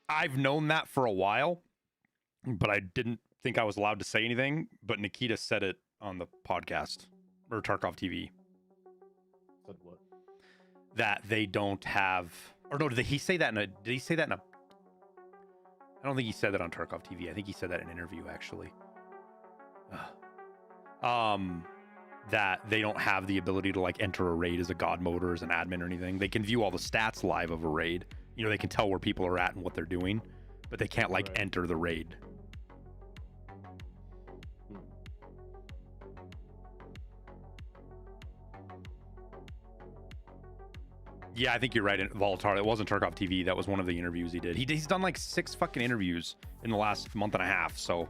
S1: I've known that for a while, but I didn't think I was allowed to say anything. But Nikita said it on the podcast or Tarkov TV.
S2: Said what?
S1: That they don't have, or no, did he say that in a? Did he say that in a? I don't think he said that on Tarkov TV. I think he said that in an interview actually. That they don't have the ability to like enter a raid as a god mode or as an admin or anything. They can view all the stats live of a raid. You know, they can tell where people are at and what they're doing, but they can't like enter the raid. Yeah, I think you're right. In Voltar, it wasn't Tarkov TV. That was one of the interviews he did. He's done like 6 fucking interviews in the last month and a half. So,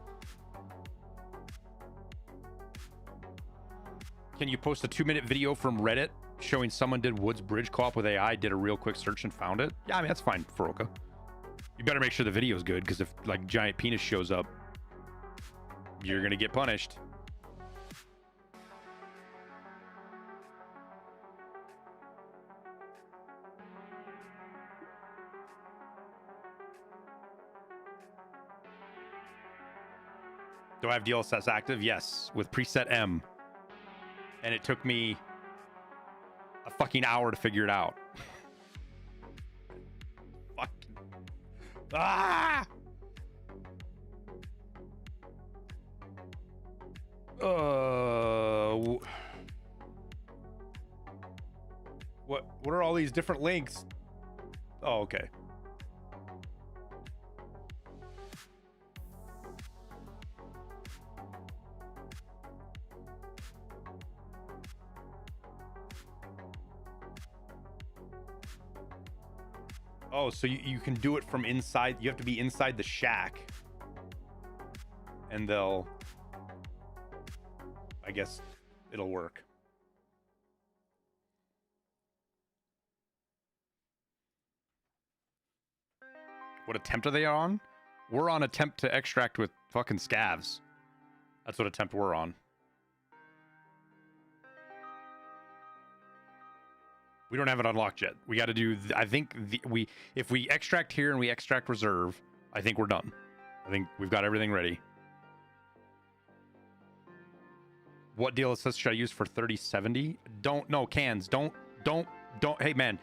S1: can you post a 2-minute video from Reddit showing someone did Woods Bridge co-op with AI, did a real quick search and found it? Yeah, I mean that's fine, Faroka. You better make sure the video's good, because if like giant penis shows up, you're gonna get punished. Do I have DLSS active? Yes, with preset M. And it took me a fucking hour to figure it out. Fucking. Ah! What are all these different links? Oh, okay. Oh, so you can do it from inside. You have to be inside the shack. And they'll... I guess it'll work. What attempt are they on? We're on attempt to extract with fucking scavs. That's what attempt we're on. We don't have it unlocked yet. We got to do. I think if we extract here and we extract reserve, I think we're done. I think we've got everything ready. What DLSS should I use for 3070? Don't know. Cans. Don't. Hey man,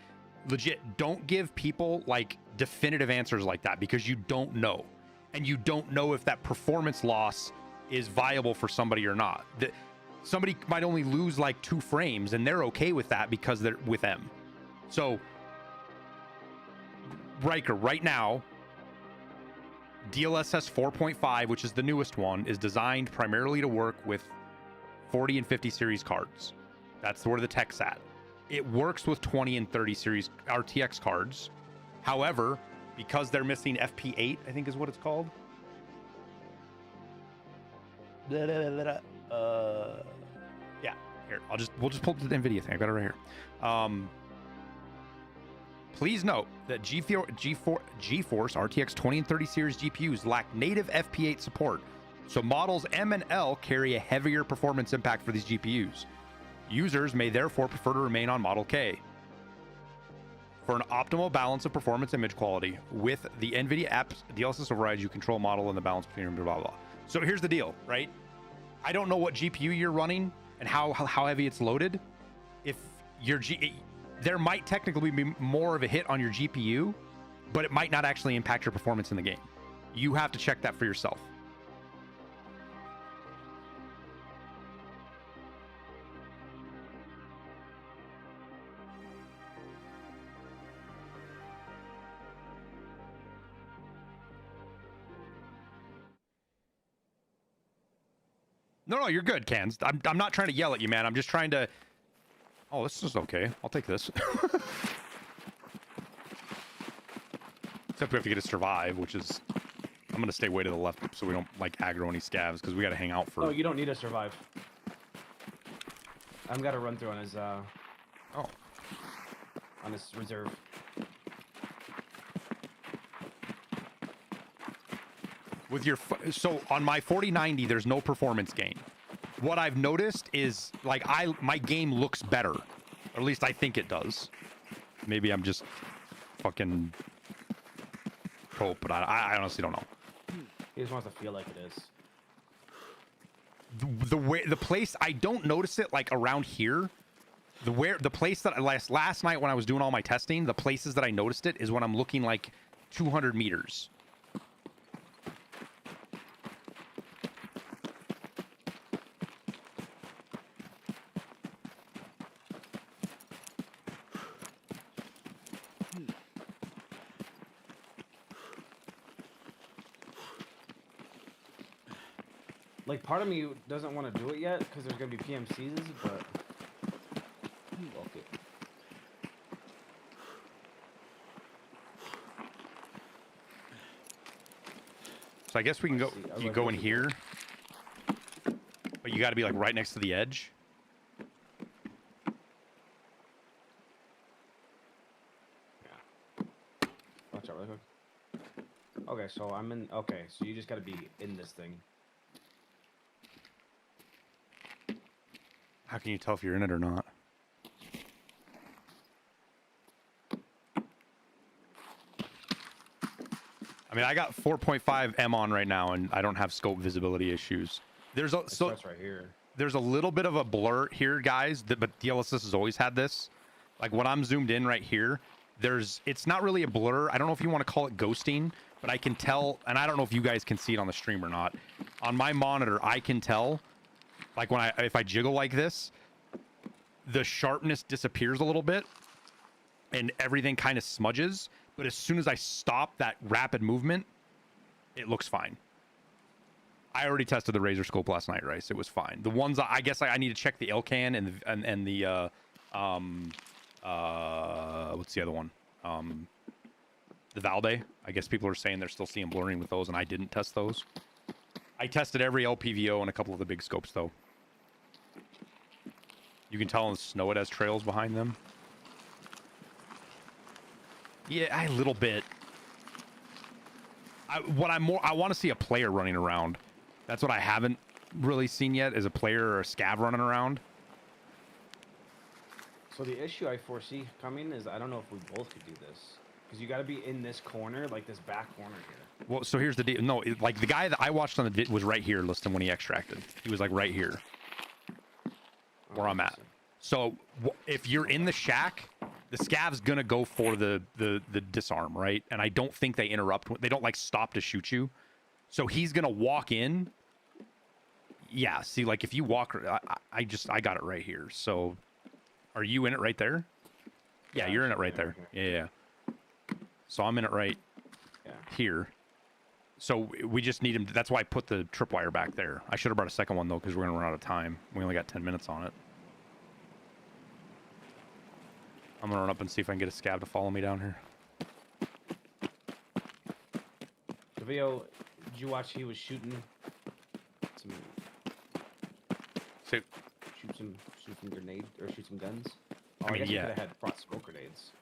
S1: legit. Don't give people like definitive answers like that, because you don't know, and you don't know if that performance loss is viable for somebody or not. Somebody might only lose like 2 frames and they're okay with that because they're with M. So, Riker, right now, DLSS 4.5, which is the newest one, is designed primarily to work with 40 and 50 series cards. That's where the tech's at. It works with 20 and 30 series RTX cards. However, because they're missing FP8, I think is what it's called. Yeah, here, we'll just pull up the NVIDIA thing. I got it right here. Please note that GeForce RTX 20 and 30 series GPUs lack native FP8 support, so models M and L carry a heavier performance impact for these GPUs. Users may therefore prefer to remain on Model K. For an optimal balance of performance and image quality, with the NVIDIA apps DLSS overrides, you control model and the balance between them, blah, blah, blah. So here's the deal, right? I don't know what GPU you're running and how heavy it's loaded. If your there might technically be more of a hit on your GPU, but it might not actually impact your performance in the game. You have to check that for yourself. No, you're good, Cans. I'm not trying to yell at you, man. I'm just trying to... Oh, this is okay. I'll take this. Except we have to get a survive, which is... I'm going to stay way to the left so we don't, like, aggro any scavs, because we got to hang out for...
S2: No, you don't need to survive. I've got to run through on his,
S1: Oh.
S2: on his reserve.
S1: With your... So, on my 4090, there's no performance gain. What I've noticed is, like, my game looks better. Or at least I think it does. Maybe I'm just fucking... Hope, but I honestly don't know.
S2: He just wants to feel like it is.
S1: The place I don't notice it like around here. The place that last night when I was doing all my testing, the places that I noticed it is when I'm looking like 200 meters.
S2: Like, part of me doesn't want to do it yet because there's going to be PMCs, but... Okay.
S1: So I guess we can go... You go in here. But you got to be, like, right next to the edge.
S2: Yeah. Watch out really quick. Okay, so I'm in... Okay, so you just got to be in this thing.
S1: How can you tell if you're in it or not? I mean, I got 4.5 M on right now, and I don't have scope visibility issues. There's a so
S2: right here.
S1: There's a little bit of a blur here, guys. But DLSS has always had this. Like when I'm zoomed in right here, it's not really a blur. I don't know if you want to call it ghosting, but I can tell, and I don't know if you guys can see it on the stream or not. On my monitor, I can tell. Like if I jiggle like this, the sharpness disappears a little bit and everything kind of smudges. But as soon as I stop that rapid movement, it looks fine. I already tested the Razer scope last night, Rice. It was fine. The ones I guess I need to check the Ilcan and the what's the other one? The Valde. I guess people are saying they're still seeing blurring with those, and I didn't test those. I tested every LPVO and a couple of the big scopes, though. You can tell in the snow it has trails behind them. Yeah, a little bit. I want to see a player running around. That's what I haven't really seen yet, is a player or a scav running around.
S2: So the issue I foresee coming is I don't know if we both could do this. Because you got to be in this corner, like this back corner here.
S1: Well, so here's the deal. No, like the guy that I watched on the vid was right here, listing when he extracted. He was like right here, where I'm at. So if you're in the shack, the scav's gonna go for the disarm, right? And I don't think they interrupt. They don't like stop to shoot you. So he's gonna walk in. Yeah. See, like if you walk, I got it right here. So, are you in it right there? Yeah, you're in it right there. Yeah. So I'm in it right here. So we just need him. That's why I put the tripwire back there. I should have brought a second one though, because we're gonna run out of time. We only got 10 minutes on it. I'm gonna run up and see if I can get a scav to follow me down here.
S2: The video, did you watch? He was shooting some.
S1: So,
S2: shoot some grenade or shoot some guns. Oh,
S1: I mean,
S2: guess
S1: yeah.
S2: We could have had brought smoke grenades.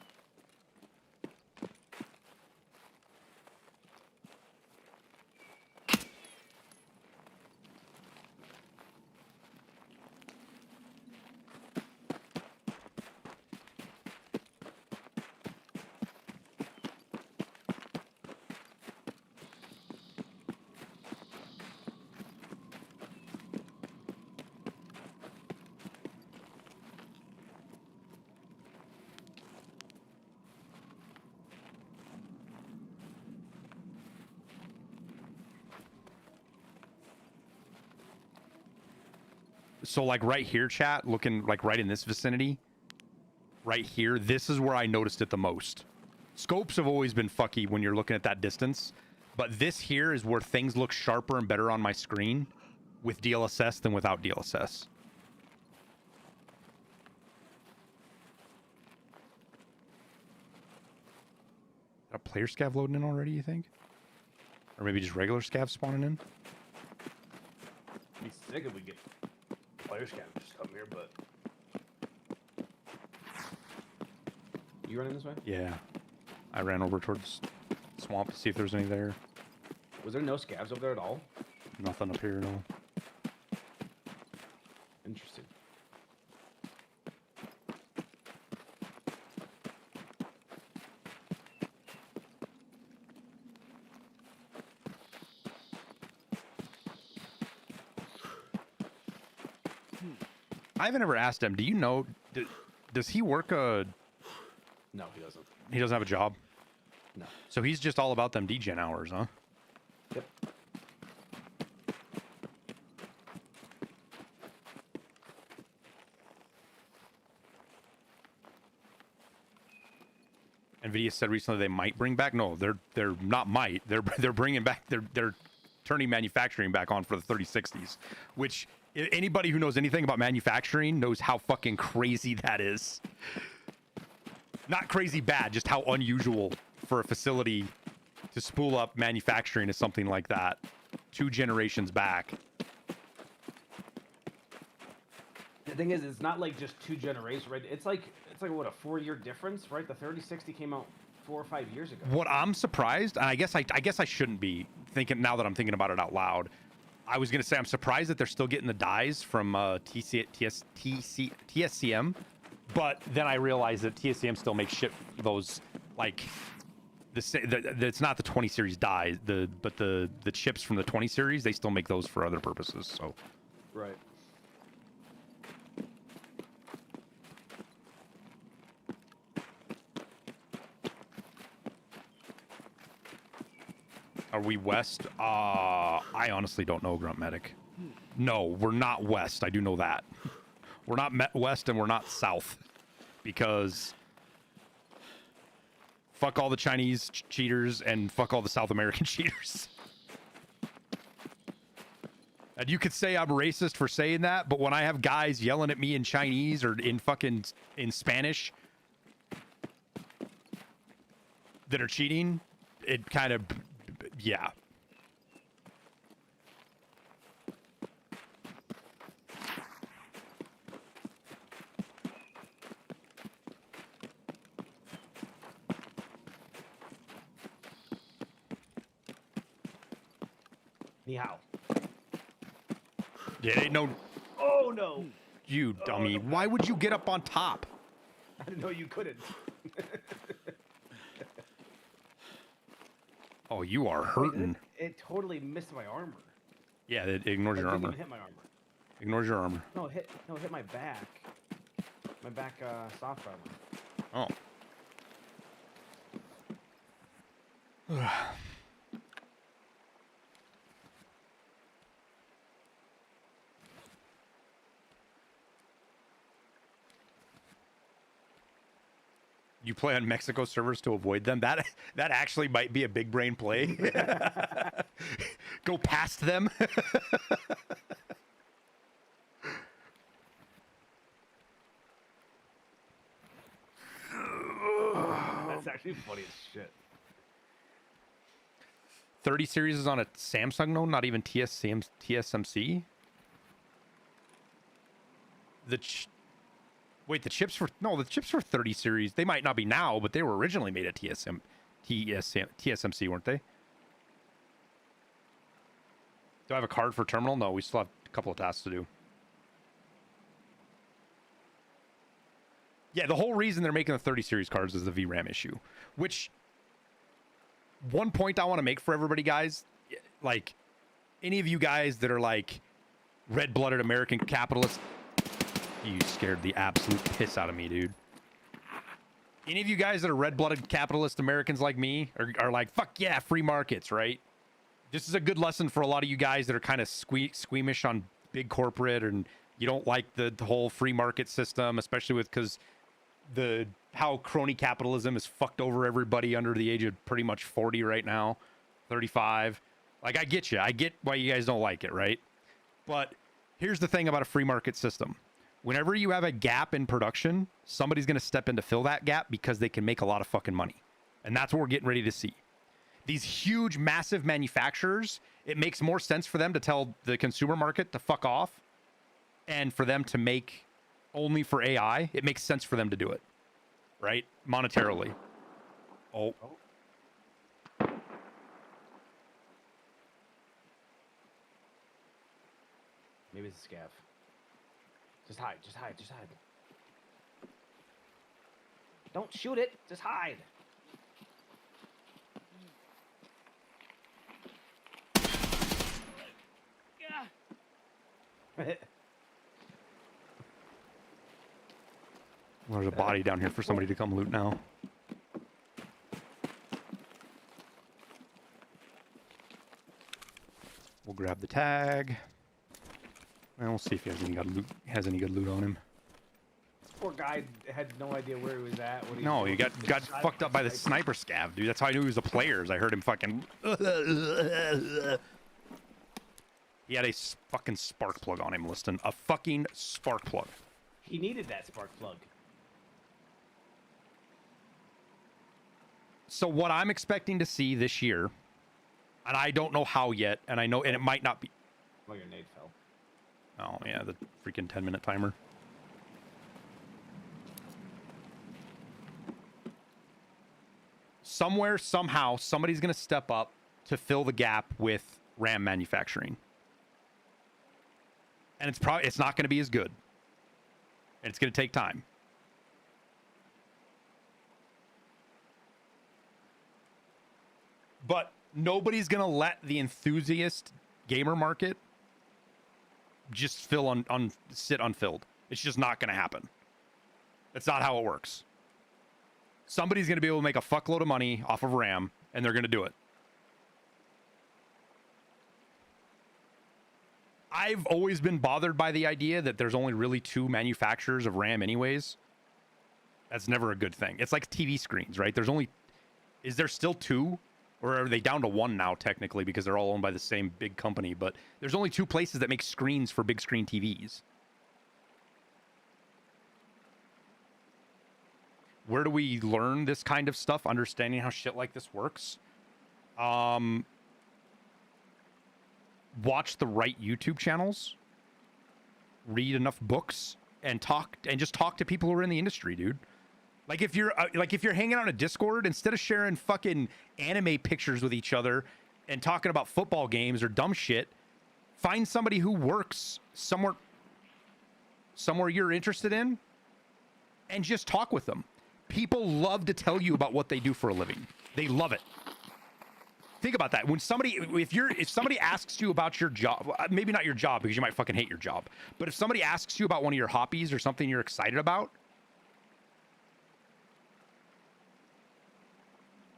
S1: So like right here, chat, looking like right in this vicinity, right here, this is where I noticed it the most. Scopes have always been fucky when you're looking at that distance, but this here is where things look sharper and better on my screen with DLSS than without DLSS. A player scav loading in already, you think? Or maybe just regular scav spawning in?
S2: Be sick if we get players can just come here, but you running this way?
S1: Yeah. I ran over towards swamp to see if there's any there.
S2: Was there no scavs over there at all?
S1: Nothing up here, no.
S2: Interesting.
S1: I haven't ever asked him, do you know, does he work
S2: No, he doesn't.
S1: he doesn't have a job?
S2: No.
S1: So he's just all about them DGen hours, huh?
S2: Yep.
S1: NVIDIA said recently they might bring back. No, they're not might. They're bringing back. They're turning manufacturing back on for the 3060s, which anybody who knows anything about manufacturing knows how fucking crazy that is. Not crazy bad, just how unusual for a facility to spool up manufacturing is something like that 2 generations back.
S2: The thing is, it's not like just 2 generations, right? It's like what, a 4-year difference, right? The 3060 came out 4 or 5 years ago.
S1: What I'm surprised, and I guess I shouldn't be thinking now that I'm thinking about it out loud. I was gonna say I'm surprised that they're still getting the dies from TSCM, but then I realized that TSCM still makes shit those like it's not the 20 series dies, but the chips from the 20 series, they still make those for other purposes. So
S2: right.
S1: are we west? I honestly don't know, Grunt Medic. No, we're not west. I do know that. We're not west and we're not south, because fuck all the Chinese cheaters and fuck all the South American cheaters. And you could say I'm racist for saying that, but when I have guys yelling at me in Chinese or in Spanish that are cheating, it kind of, yeah.
S2: Ni hao.
S1: Yeah, ain't no.
S2: Oh no!
S1: You dummy. Why would you get up on top?
S2: I didn't know you couldn't.
S1: Oh, you are hurting.
S2: It totally missed my armor.
S1: Yeah, it ignores your
S2: It didn't
S1: armor.
S2: even hit my armor.
S1: Ignores your armor.
S2: No, it hit my back. My back soft armor.
S1: Oh. You play on Mexico servers to avoid them. That actually might be a big brain play. Go past them.
S2: That's actually funny as shit.
S1: 30 series is on a Samsung, no, not even TSMC. Wait, the chips for 30 series. They might not be now, but they were originally made at TSMC, weren't they? Do I have a card for terminal? No, we still have a couple of tasks to do. Yeah, the whole reason they're making the 30 series cards is the VRAM issue, which one point I want to make for everybody, guys, like any of you guys that are like red-blooded American capitalists, you scared the absolute piss out of me, dude. Any of you guys that are red-blooded capitalist Americans like me are like, fuck yeah, free markets, right? This is a good lesson for a lot of you guys that are kind of squeamish on big corporate and You don't like the whole free market system, especially with because how crony capitalism has fucked over everybody under the age of pretty much 40 right now, 35. Like, I get you. I get why you guys don't like it, right? But here's the thing about a free market system. Whenever you have a gap in production, somebody's going to step in to fill that gap because they can make a lot of fucking money. And that's what we're getting ready to see. These huge, massive manufacturers, it makes more sense for them to tell the consumer market to fuck off and for them to make only for AI. It makes sense for them to do it, right? Monetarily. Oh.
S2: Maybe it's a scav. Just hide, just hide, just hide. Don't shoot it, just hide.
S1: There's a body down here for somebody to come loot now. We'll grab the tag. And we'll see if he has any good loot on him.
S2: This poor guy had no idea where he was at. What
S1: No, he got fucked up by the sniper scav, dude. That's how I knew he was a player. I heard him fucking. He had a fucking spark plug on him, Liston. A fucking spark plug.
S2: He needed that spark plug.
S1: So what I'm expecting to see this year, and I don't know how yet, and I know, and it might not be.
S2: Oh, your nade fell.
S1: Oh yeah, the freaking 10-minute timer. Somewhere, somehow, somebody's gonna step up to fill the gap with RAM manufacturing. And it's not gonna be as good. And it's gonna take time. But nobody's gonna let the enthusiast gamer market just sit unfilled. It's just not gonna happen. That's not how it works. Somebody's gonna be able to make a fuckload of money off of RAM, and they're gonna do it. I've always been bothered by the idea that there's only really 2 manufacturers of RAM anyways. That's never a good thing. It's like TV screens, right? Is there still 2? Or are they down to 1 now, technically, because they're all owned by the same big company? But there's only 2 places that make screens for big screen TVs. Where do we learn this kind of stuff? Understanding how shit like this works? Watch the right YouTube channels. Read enough books. And just talk to people who are in the industry, dude. Like if you're hanging out on a Discord, instead of sharing fucking anime pictures with each other and talking about football games or dumb shit, find somebody who works somewhere you're interested in and just talk with them. People love to tell you about what they do for a living. They love it. Think about that. If somebody asks you about your job, maybe not your job because you might fucking hate your job, but if somebody asks you about one of your hobbies or something you're excited about,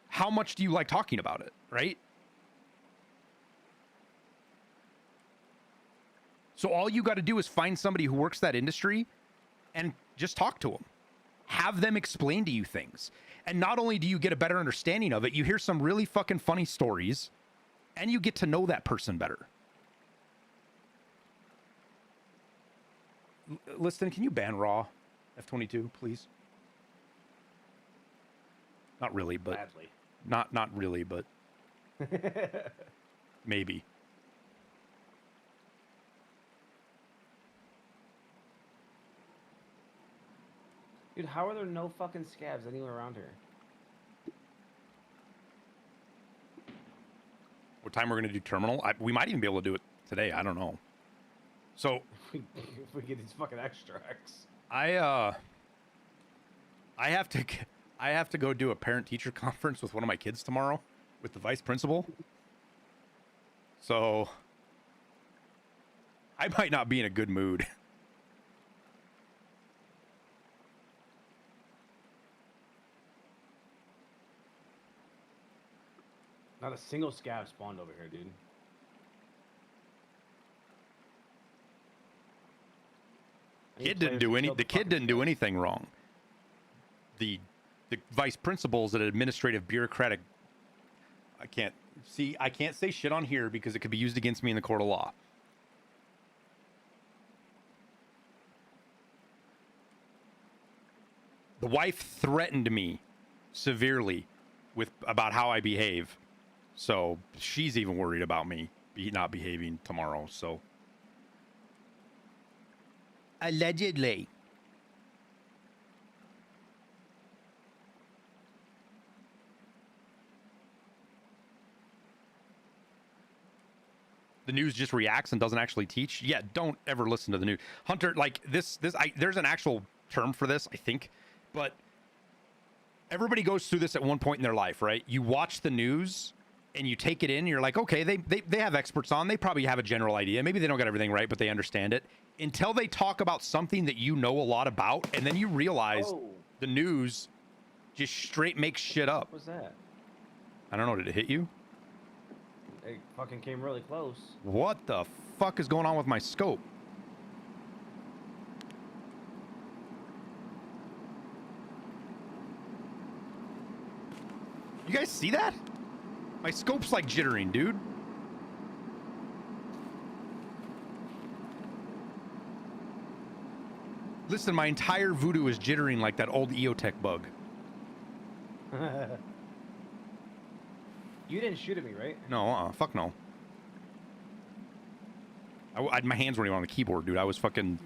S1: how much do you like talking about it, right? So all you got to do is find somebody who works that industry and just talk to them. Have them explain to you things. And not only do you get a better understanding of it, you hear some really fucking funny stories and you get to know that person better. Liston, can you ban Raw F22, please? Not really, but...
S2: Badly.
S1: Not really, but maybe.
S2: Dude, how are there no fucking scabs anywhere around here?
S1: What time we're gonna do terminal? We might even be able to do it today. I don't know. So
S2: if we get these fucking extracts.
S1: I have to go do a parent-teacher conference with one of my kids tomorrow with the vice principal. So I might not be in a good mood.
S2: Not a single scab spawned over here, dude.
S1: Kid didn't do any. The kid didn't do anything wrong. The vice principal's an administrative bureaucratic. I can't say shit on here because it could be used against me in the court of law. The wife threatened me severely about how I behave. So she's even worried about me not behaving tomorrow. So allegedly. The news just reacts and doesn't actually teach. Yeah, don't ever listen to the news. Hunter, like there's an actual term for this, I think. But everybody goes through this at one point in their life, right? You watch the news and you take it in. And you're like, okay, they have experts on. They probably have a general idea. Maybe they don't get everything right, but they understand it. Until they talk about something that you know a lot about, and then you realize the news just straight makes shit up.
S2: What was that?
S1: I don't know. Did it hit you?
S2: It fucking came really close.
S1: What the fuck is going on with my scope? You guys see that? My scope's like jittering, dude. Listen, my entire voodoo is jittering like that old EOTech bug.
S2: You didn't shoot at me, right?
S1: No, fuck no. My hands weren't even on the keyboard, dude. I was fucking...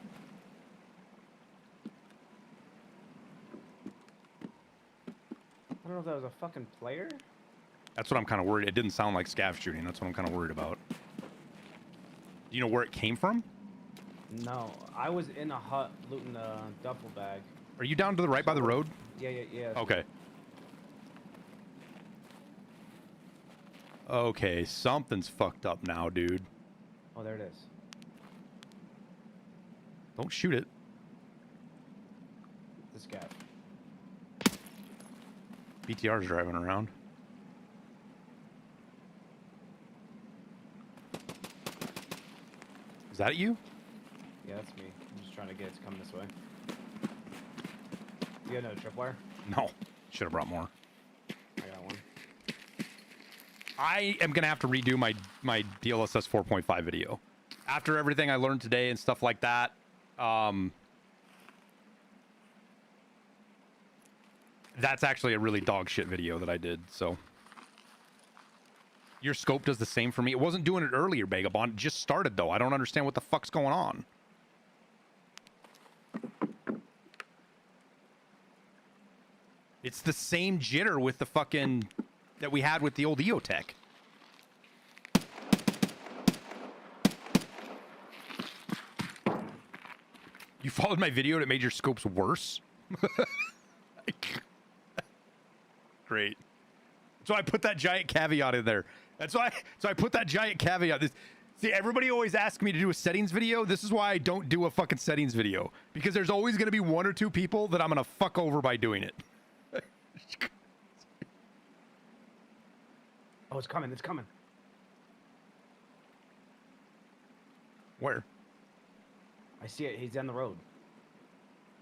S2: I don't know if that was a fucking player.
S1: That's what I'm kind of worried. It didn't sound like scav shooting. That's what I'm kind of worried about. Do you know where it came from?
S2: No, I was in a hut looting a duffel bag.
S1: Are you down to the right by the road?
S2: Yeah.
S1: Okay. Okay, something's fucked up now, dude.
S2: Oh, there it is.
S1: Don't shoot it.
S2: This guy.
S1: BTR's driving around. Is that you?
S2: Yeah, that's me. I'm just trying to get it to come this way. You got another tripwire?
S1: No. Should have brought more.
S2: I got one.
S1: I am going to have to redo my DLSS 4.5 video. After everything I learned today and stuff like that, that's actually a really dog shit video that I did, so. Your scope does the same for me. It wasn't doing it earlier, Vagabond. It just started, though. I don't understand what the fuck's going on. It's the same jitter with the fucking... that we had with the old EOTech. You followed my video and it made your scopes worse? Great. So I put that giant caveat in there. So I put that giant caveat. See, everybody always asks me to do a settings video. This is why I don't do a fucking settings video. Because there's always going to be one or two people that I'm going to fuck over by doing it.
S2: Oh, it's coming. It's coming.
S1: Where?
S2: I see it. He's down the road.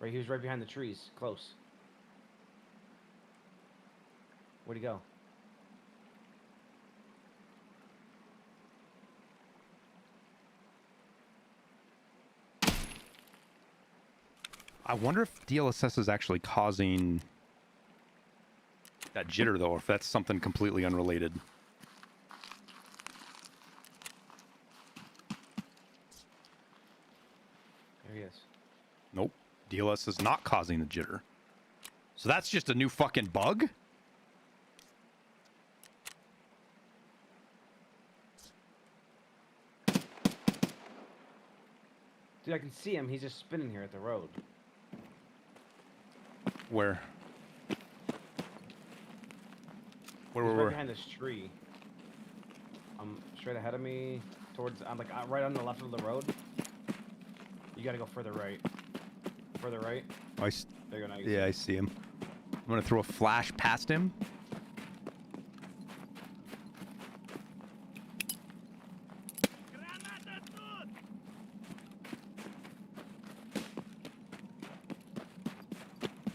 S2: Right, he was right behind the trees. Close. Where'd he go?
S1: I wonder if DLSS is actually causing that jitter, though, or if that's something completely unrelated.
S2: There he is.
S1: Nope. DLSS is not causing the jitter. So that's just a new fucking bug?
S2: Dude, I can see him. He's just spinning here at the road.
S1: Where?
S2: He's right behind this tree. Straight ahead of me, towards, I'm like right on the left of the road. You gotta go further right. Further right.
S1: Oh,
S2: There you go. Now
S1: yeah, I see him. I'm gonna throw a flash past him.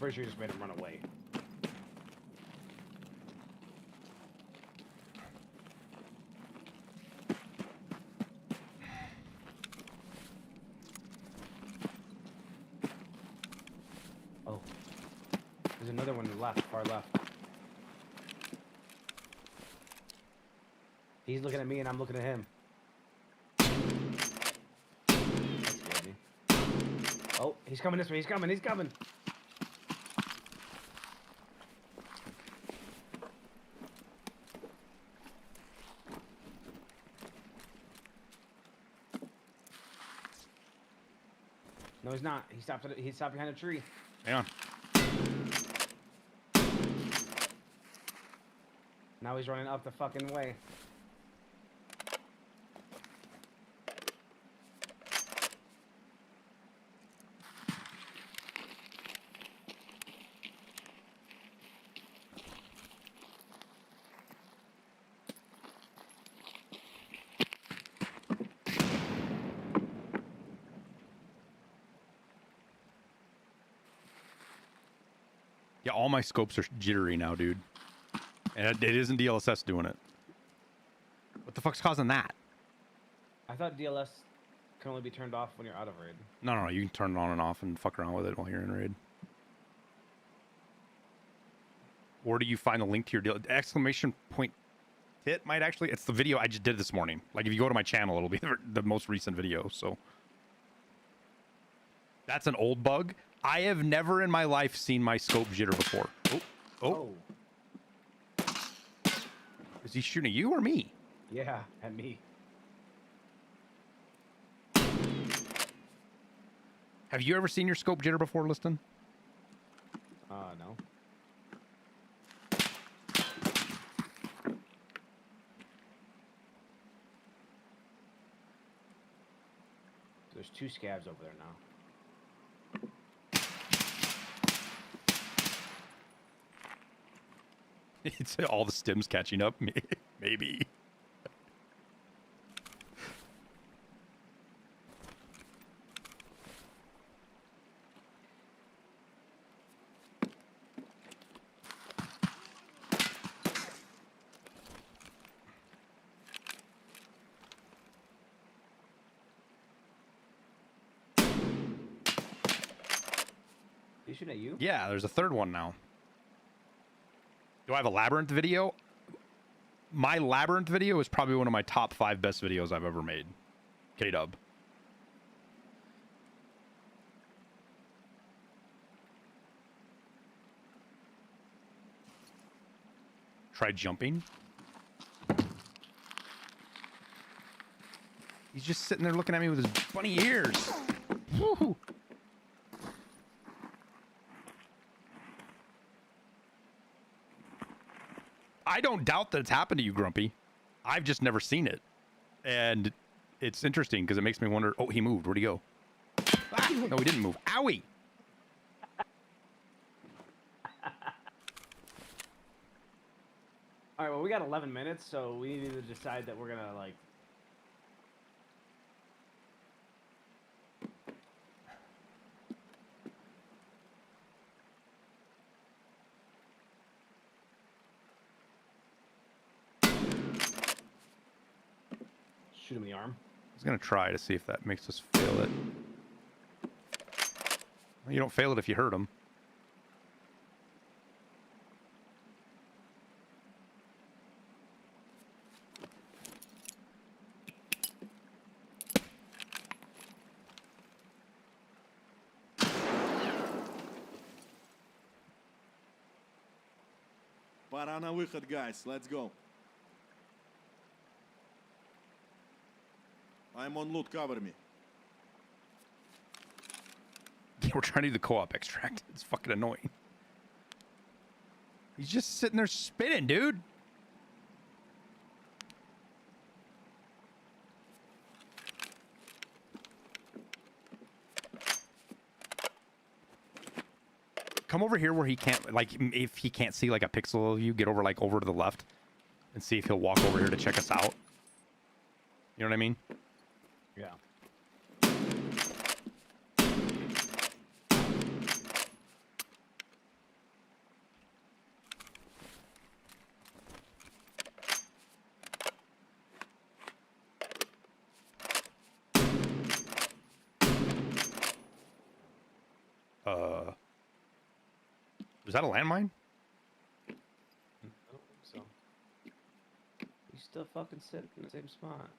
S2: pretty sure you just made him run away. Oh. There's another one left, far left. He's looking at me and I'm looking at him. That scared me. Oh, he's coming this way. He's coming. He's coming. No, he's not. He stopped behind a tree.
S1: Hang on.
S2: Now he's running up the fucking way.
S1: Yeah, all my scopes are jittery now, dude. And it isn't DLSS doing it. What the fuck's causing that?
S2: I thought DLS can only be turned off when you're out of raid.
S1: No, you can turn it on and off and fuck around with it while you're in raid. Or do you find the link to your deal? Exclamation point hit might actually. It's the video I just did this morning. Like if you go to my channel, it'll be the most recent video. So that's an old bug. I have never in my life seen my scope jitter before. Oh. Is he shooting at you or me?
S2: Yeah, at me.
S1: Have you ever seen your scope jitter before, Liston?
S2: No. There's 2 scabs over there now.
S1: It's all the stims catching up. Maybe.
S2: Is he shooting at you?
S1: Yeah, there's a third one now. Do I have a labyrinth video? My labyrinth video is probably one of my top 5 best videos I've ever made. K-Dub. Try jumping. He's just sitting there looking at me with his bunny ears. Woo-hoo. I don't doubt that it's happened to you, Grumpy. I've just never seen it. And it's interesting because it makes me wonder, oh, he moved. Where'd he go? Ah, no, he didn't move. Owie!
S2: All right, well, we got 11 minutes, so we need to decide that we're going to, like... shoot him in the arm.
S1: I was going to try to see if that makes us fail it. Well, you don't fail it if you hurt him.
S3: Пора на выход, guys. Let's go. I'm on loot. Cover me.
S1: Yeah, we're trying to do the co-op extract. It's fucking annoying. He's just sitting there spinning, dude. Come over here where he can't, like, if he can't see like a pixel of you, get over like over to the left and see if he'll walk over here to check us out. You know what I mean?
S2: Yeah.
S1: Was that a landmine?
S2: I don't think so. You still fucking sitting in the same spot.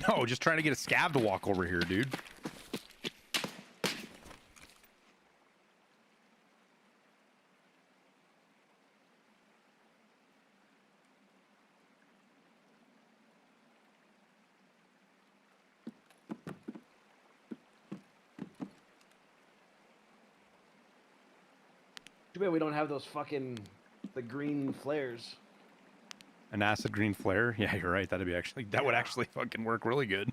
S1: No, just trying to get a scav to walk over here, dude.
S2: Too bad we don't have those fucking the green flares.
S1: An acid green flare? Yeah, you're right. That'd be actually that would actually fucking work really good.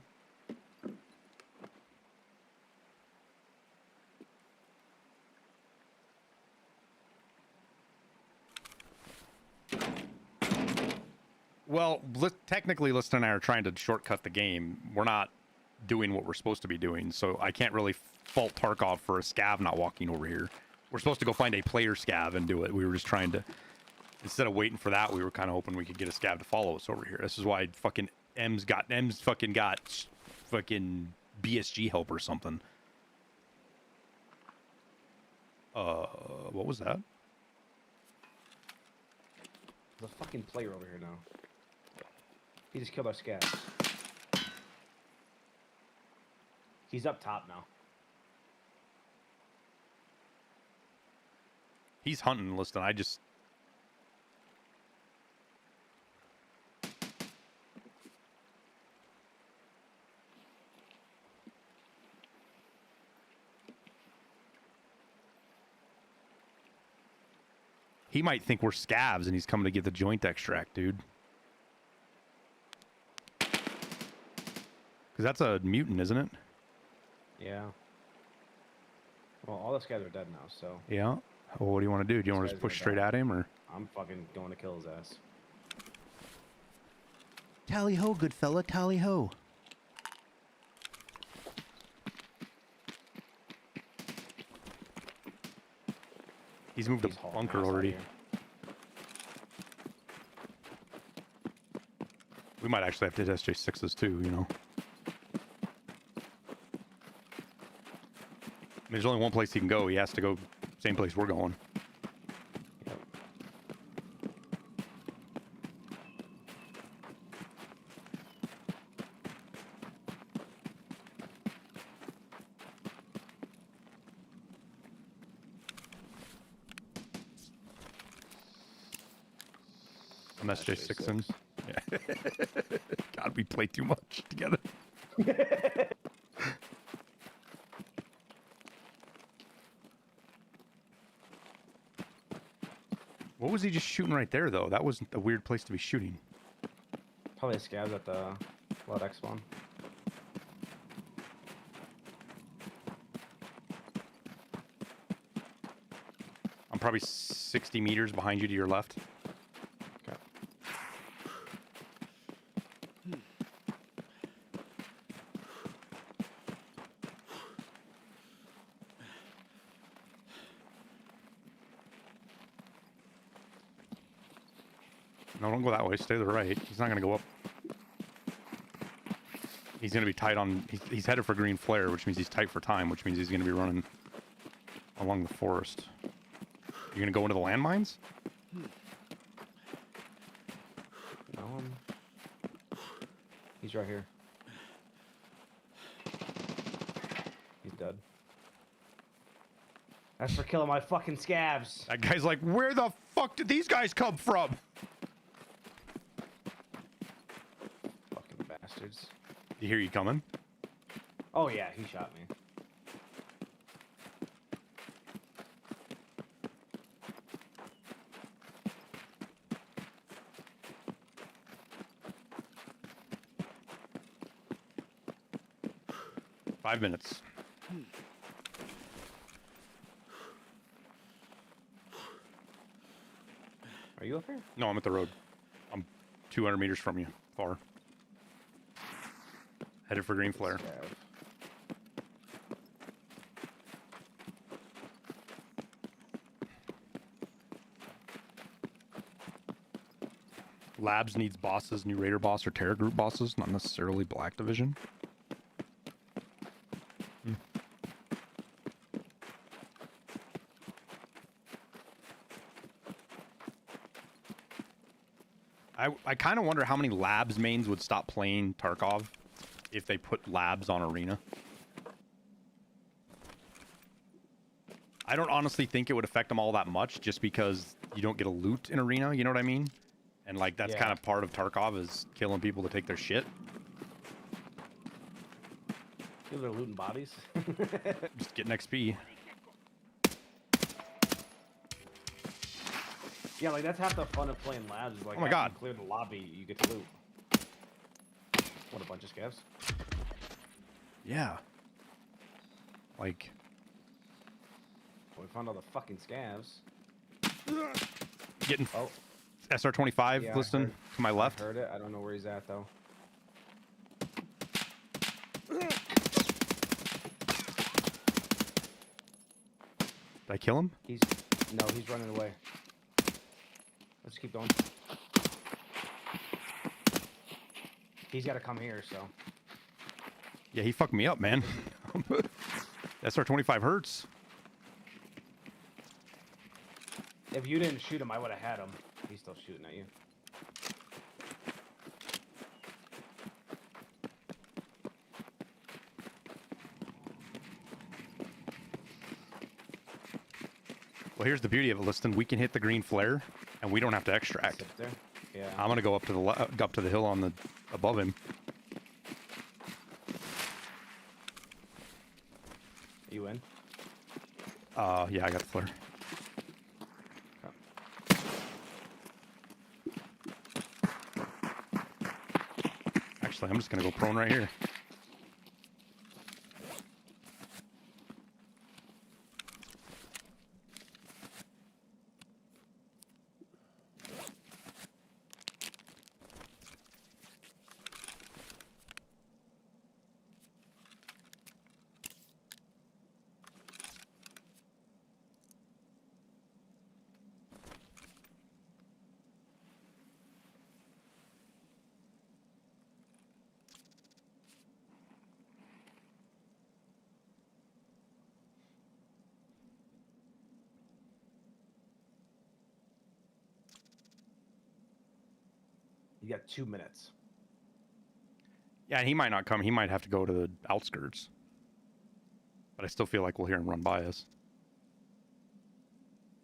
S1: Well, technically, Liston and I are trying to shortcut the game. We're not doing what we're supposed to be doing, so I can't really fault Tarkov for a scav not walking over here. We're supposed to go find a player scav and do it. We were just trying to, instead of waiting for that, we were kind of hoping we could get a scav to follow us over here. This is why fucking M's fucking got fucking BSG help or something. What was that?
S2: There's a fucking player over here now. He just killed our scabs. He's up top now.
S1: He's hunting, Liston. I just... He might think we're scavs and he's coming to get the joint extract, dude. Because that's a mutant, isn't it?
S2: Yeah. Well, all the scabs are dead now, so...
S1: Yeah. Well, what do you want to do? Do you want to just push straight at him, or...?
S2: I'm fucking going to kill his ass.
S1: Tally ho, good fella, tally ho. He's moved a bunker already. We might actually have to hit SJ6s too, you know. I mean, there's only one place he can go. He has to go same place we're going.
S2: Yep.
S1: I'm SJ6 in. Yeah. God, we play too much together. What was he just shooting right there, though? That wasn't a weird place to be shooting.
S2: Probably scabs at the Blood X spawn.
S1: I'm probably 60 meters behind you to your left.
S2: Okay.
S1: No, don't go that way. Stay to the right. He's not going to go up. He's going to be tight on... He's headed for green flare, which means he's tight for time, which means he's going to be running along the forest. You're going to go into the landmines?
S2: No, he's right here. He's dead. That's for killing my fucking scabs.
S1: That guy's like, where the fuck did these guys come from?
S2: Fucking bastards.
S1: You hear you coming?
S2: Oh yeah, he shot me.
S1: Five minutes.
S2: Are you up here?
S1: No, I'm at the road. I'm 200 meters from you. Far. Headed for green flare.
S2: Scav.
S1: Labs needs bosses, new Raider boss or Terra group bosses, not necessarily Black Division. I kind of wonder how many Labs mains would stop playing Tarkov if they put Labs on Arena. I don't honestly think it would affect them all that much, just because you don't get a loot in Arena, you know what I mean? And like that's kind of part of Tarkov is killing people to take their shit.
S2: People are looting bodies.
S1: Just getting XP.
S2: Yeah, like that's half the fun of playing labs. Is like,
S1: oh my god,
S2: you clear the lobby, you get to loot. What a bunch of scavs.
S1: Yeah. Like.
S2: Well, we found all the fucking scavs.
S1: Getting SR25 listing to my left.
S2: I heard it. I don't know where he's at though.
S1: Did I kill him?
S2: He's running away. Let's keep going. He's got to come here, so.
S1: Yeah, he fucked me up, man. SR25 hurts.
S2: If you didn't shoot him, I would have had him. He's still shooting at you.
S1: Well, here's the beauty of it, Liston. We can hit the green flare, and we don't have to extract.
S2: There. Yeah.
S1: I'm gonna go up to the hill on the above him.
S2: You in?
S1: Yeah, I got the flare. Actually, I'm just gonna go prone right here.
S2: You got 2 minutes.
S1: Yeah, and he might not come. He might have to go to the outskirts. But I still feel like we'll hear him run by us.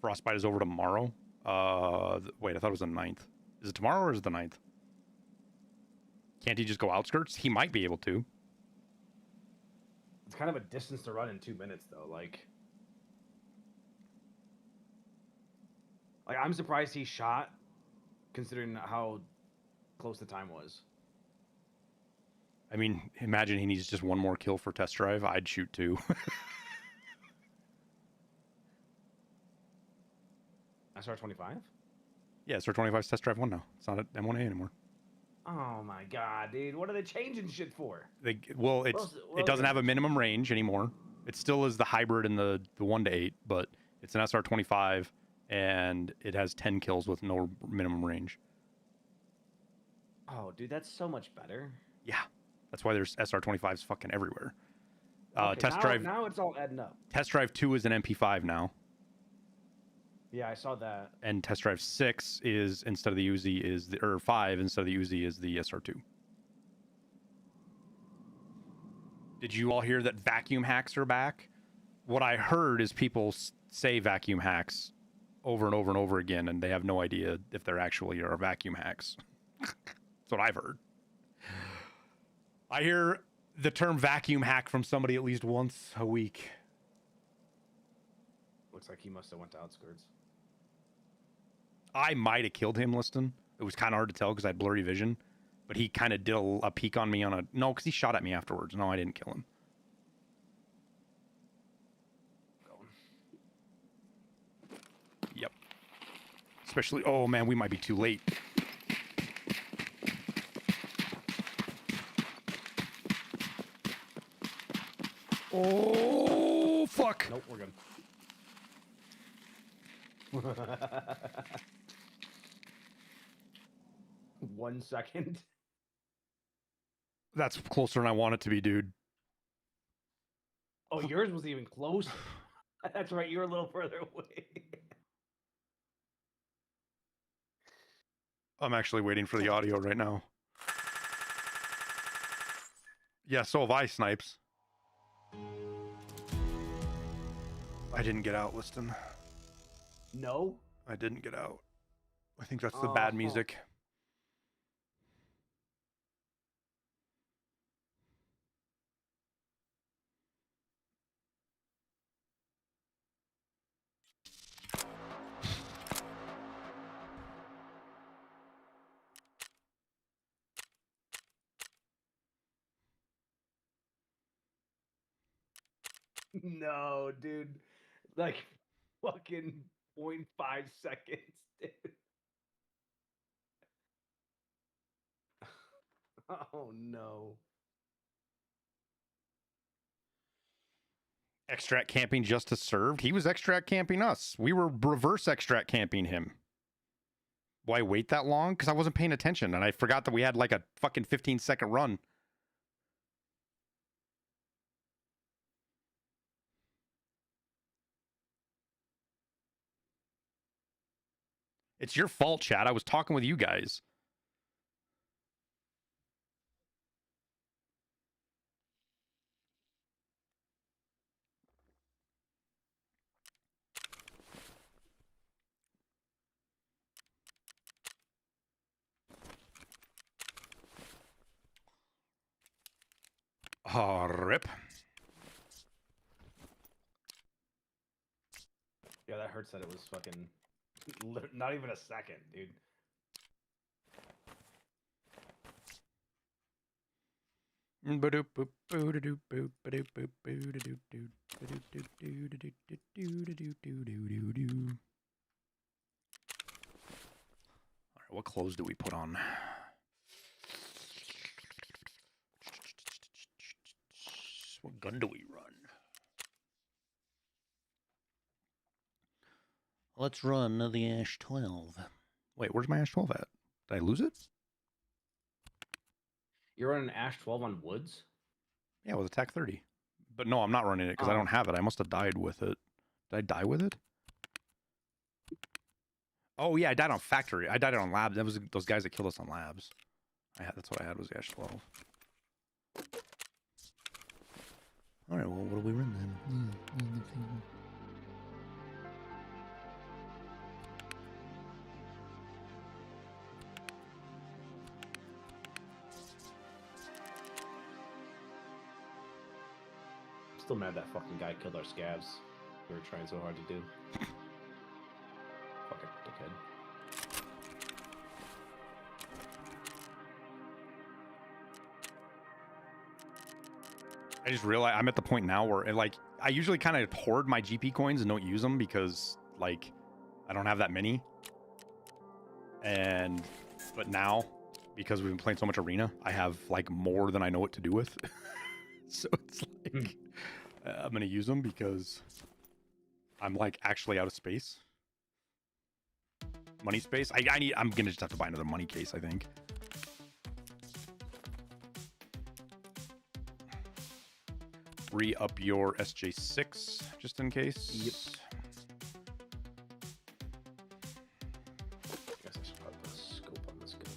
S1: Frostbite is over tomorrow. Wait, I thought it was the 9th. Is it tomorrow or is it the 9th? Can't he just go outskirts? He might be able to.
S2: It's kind of a distance to run in 2 minutes, though. Like I'm surprised he shot, considering how close the time was.
S1: I mean, imagine he needs just one more kill for test drive. I'd shoot too.
S2: SR25?
S1: Yeah, SR25's test drive 1 now. It's not an M1A anymore.
S2: Oh my god, dude. What are they changing shit for?
S1: It doesn't have a minimum range anymore. It still is the hybrid in the 1 to 8, but it's an SR25 and it has 10 kills with no minimum range.
S2: Oh, dude, that's so much better.
S1: Yeah. That's why there's SR25s fucking everywhere.
S2: Okay,
S1: test drive.
S2: Now it's all adding up.
S1: Test drive 2 is an MP5 now.
S2: Yeah, I saw that.
S1: And test drive 6 is instead of the Uzi is the, or 5 instead of the Uzi is the SR2. Did you all hear that vacuum hacks are back? What I heard is people say vacuum hacks over and over and over again, and they have no idea if they're actually are vacuum hacks. That's what I've heard. I hear the term vacuum hack from somebody at least once a week.
S2: Looks like he must have went to outskirts.
S1: I might have killed him, Liston. It was kind of hard to tell because I had blurry vision. But he kind of did a peek on me on a... No, because he shot at me afterwards. No, I didn't kill him. Yep. Especially... Oh, man, we might be too late. Oh, fuck.
S2: Nope, we're good. 1 second.
S1: That's closer than I want it to be, dude.
S2: Oh, yours was even closer. That's right, you're a little further away.
S1: I'm actually waiting for the audio right now. Yeah, so have I, Snipes. I didn't get out, Liston.
S2: No?
S1: I didn't get out. I think that's the bad music.
S2: No, dude. Like, fucking 0.5 seconds, dude. Oh, no.
S1: Extract camping Justice served. He was extract camping us. We were reverse extract camping him. Why wait that long? Because I wasn't paying attention and I forgot that we had like a fucking 15-second run. It's your fault, Chad. I was talking with you guys. Oh, rip.
S2: Yeah, that hurts that it was fucking not even a second, dude.
S1: All right, what clothes do we put on? What gun do we run? Let's run the Ash 12. Wait, where's my Ash 12 at? Did I lose it?
S2: You're running Ash 12 on Woods?
S1: Yeah, with attack 30. But no, I'm not running it because I don't have it. I must have died with it. Did I die with it? Oh, yeah, I died on factory. I died on labs. That was those guys that killed us on labs. That's what I had was the Ash 12. All right, well, what do we run then?
S2: Still mad that fucking guy killed our scabs. We were trying so hard to do. Fucking dickhead.
S1: I just realized I'm at the point now where, like, I usually kind of hoard my GP coins and don't use them because, like, I don't have that many. But now, because we've been playing so much arena, I have, like, more than I know what to do with. So it's like, I'm going to use them because I'm, like, actually out of space. Money space. I'm going to just have to buy another money case, I think. Re-up your SJ6, just in case.
S2: Yep. Guess I should put the scope on this gun.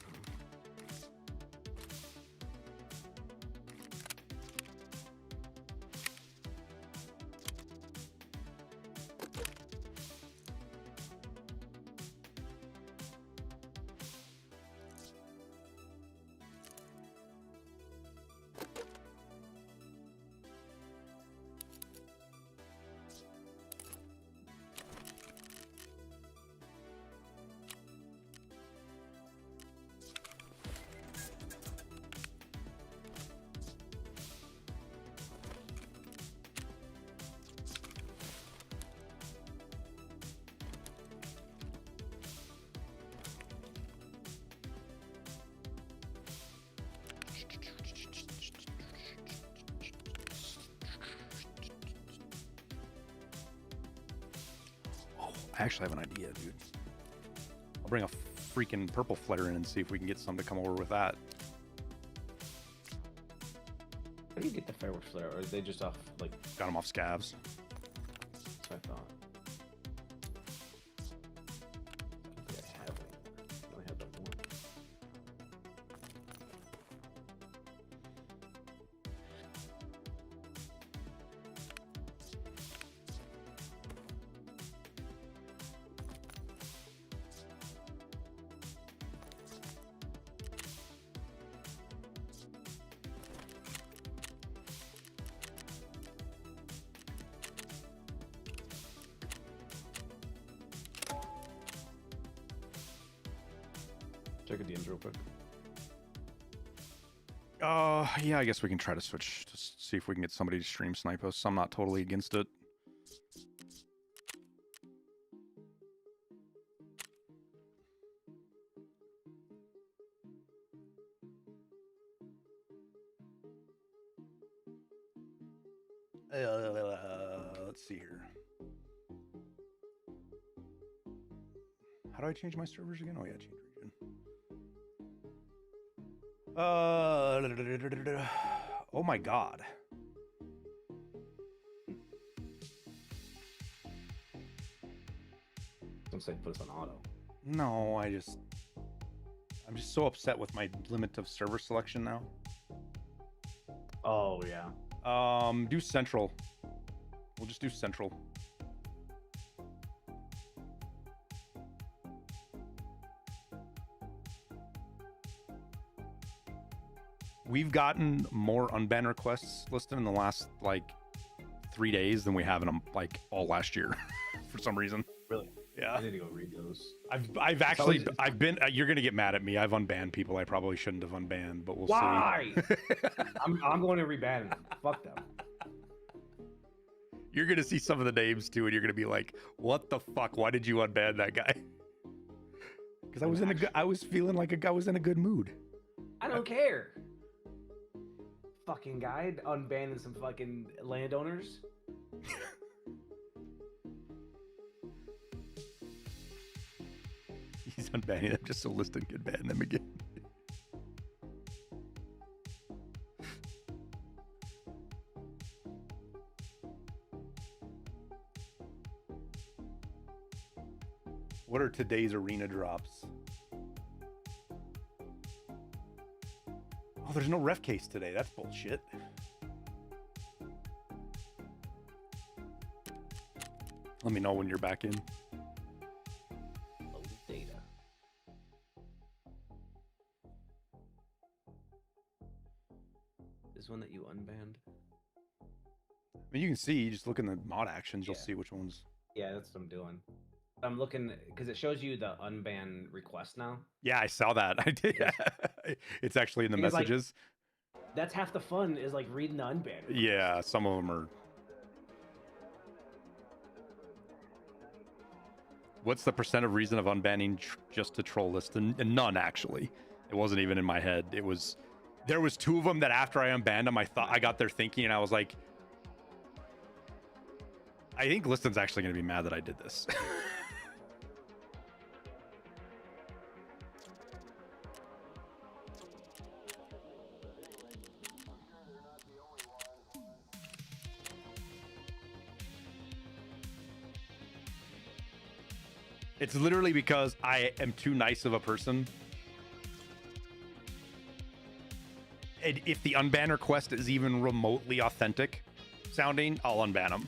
S1: I actually have an idea, dude. I'll bring a freaking purple flitter in and see if we can get some to come over with that.
S2: How do you get the fireworks flare? Or are they just off, like...
S1: Got them off scavs.
S2: That's what I thought. I think I have it. I only have that one. Check the DMs real quick.
S1: Yeah, I guess we can try to switch to see if we can get somebody to stream snipe us. I'm not totally against it. Let's see here. How do I change my servers again? Oh yeah, change region. Oh my god.
S2: Don't say put us on auto.
S1: No, I'm just so upset with my limit of server selection now.
S2: Oh yeah.
S1: Do central. We'll just do central. We've gotten more unban requests listed in the last like 3 days than we have in them like all last year for some reason.
S2: Really?
S1: Yeah.
S2: I need to go read those.
S1: I've been. You're gonna get mad at me. I've unbanned people I probably shouldn't have unbanned, but we'll
S2: Why?
S1: see.
S2: I'm going to reban them. Fuck them.
S1: You're gonna see some of the names too, and you're gonna be like, "What the fuck? Why did you unban that guy?" Because I was feeling like a guy was in a good mood.
S2: I don't care. Fucking guy unbanning some fucking landowners.
S1: He's unbanning them just so Liston can ban them again. What are today's arena drops? Oh, there's no ref case today. That's bullshit. Let me know when you're back in.
S2: Load data. This one that you unbanned?
S1: I mean, you can see, you just look in the mod actions, you'll
S2: Yeah.
S1: see which ones.
S2: Yeah, that's what I'm doing. I'm looking because it shows you the unban request now.
S1: Yeah, I saw that. I did.
S2: Yes.
S1: It's actually in the
S2: Because, like,
S1: messages.
S2: That's half the fun is like reading the unban.
S1: Yeah, some of them are. What's the percent of reason of unbanning just to troll list? And none, actually. It wasn't even in my head. It was. There was 2 of them that after I unbanned them, I got there thinking, and I was like, I think Liston's actually going to be mad that I did this. It's literally because I am too nice of a person. And if the unban request is even remotely authentic sounding, I'll unban them.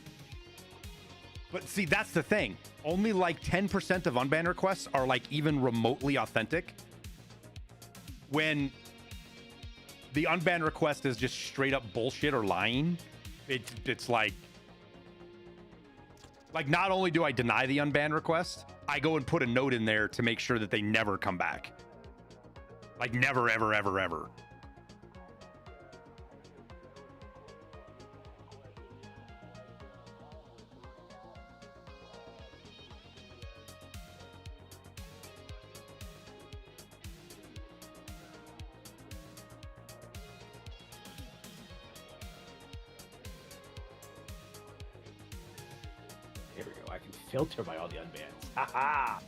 S1: But see, that's the thing. Only like 10% of unban requests are like even remotely authentic. When the unban request is just straight up bullshit or lying, it's like not only do I deny the unban request, I go and put a note in there to make sure that they never come back. Like never, ever, ever, ever.
S2: Here we go. I can filter by all the unbans. Ha ha!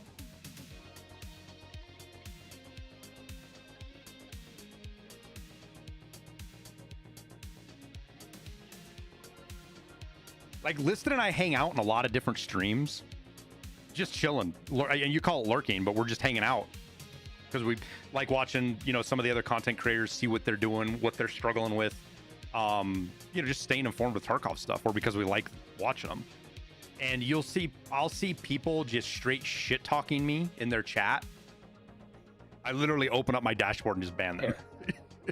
S1: Like, Liston and I hang out in a lot of different streams, just chilling. And you call it lurking, but we're just hanging out because we like watching, you know, some of the other content creators, see what they're doing, what they're struggling with. You know, just staying informed with Tarkov stuff, or because we like watching them. And I'll see people just straight shit talking me in their chat. I literally open up my dashboard and just ban them.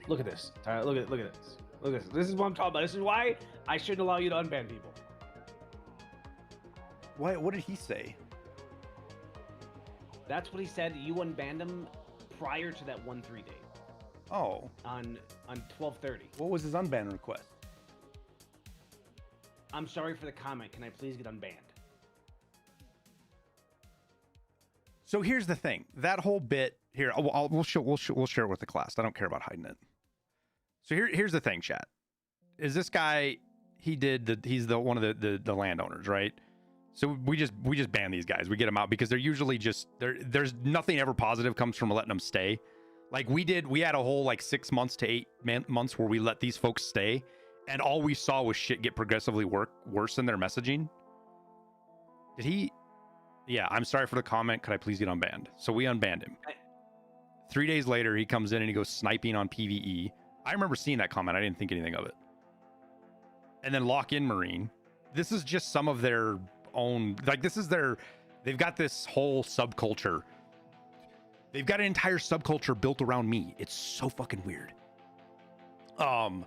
S2: Look at this. Tyler, look at this. Look at this. This is what I'm talking about. This is why I shouldn't allow you to unban people.
S1: What did he say?
S2: That's what he said. You unbanned him prior to that 1-3 date.
S1: Oh.
S2: On 12/30.
S1: What was his unban request?
S2: I'm sorry for the comment. Can I please get unbanned?
S1: So here's the thing. That whole bit here, we'll share it with the class. I don't care about hiding it. So here's the thing, chat. Is this guy? He's one of the landowners, right? So we just ban these guys. We get them out because they're usually just there's nothing ever positive comes from letting them stay. Like we had a whole like 6 months to 8 months where we let these folks stay, and all we saw was shit get progressively worse in their messaging. Did he? Yeah, I'm sorry for the comment. Could I please get unbanned? So we unbanned him. 3 days later, he comes in and he goes sniping on PvE. I remember seeing that comment. I didn't think anything of it. And then Marine. This is just some of their own, like they've got this whole subculture. They've got an entire subculture built around me. It's so fucking weird. And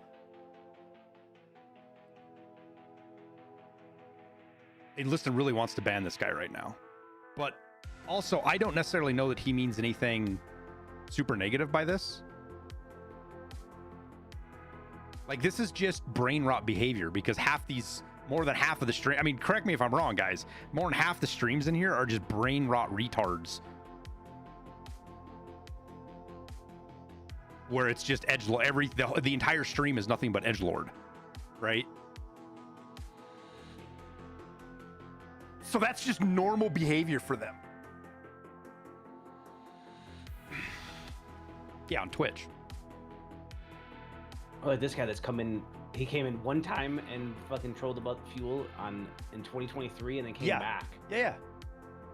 S1: Liston really wants to ban this guy right now. But also, I don't necessarily know that he means anything super negative by this. Like, this is just brain rot behavior because more than half of the stream, I mean, correct me if I'm wrong, guys. More than half the streams in here are just brain rot retards. Where it's just edgelord. The entire stream is nothing but edgelord, right? So that's just normal behavior for them. Yeah, on Twitch.
S2: Oh, this guy that's come in, he came in one time and fucking trolled about fuel in 2023 and then came back.
S1: Yeah.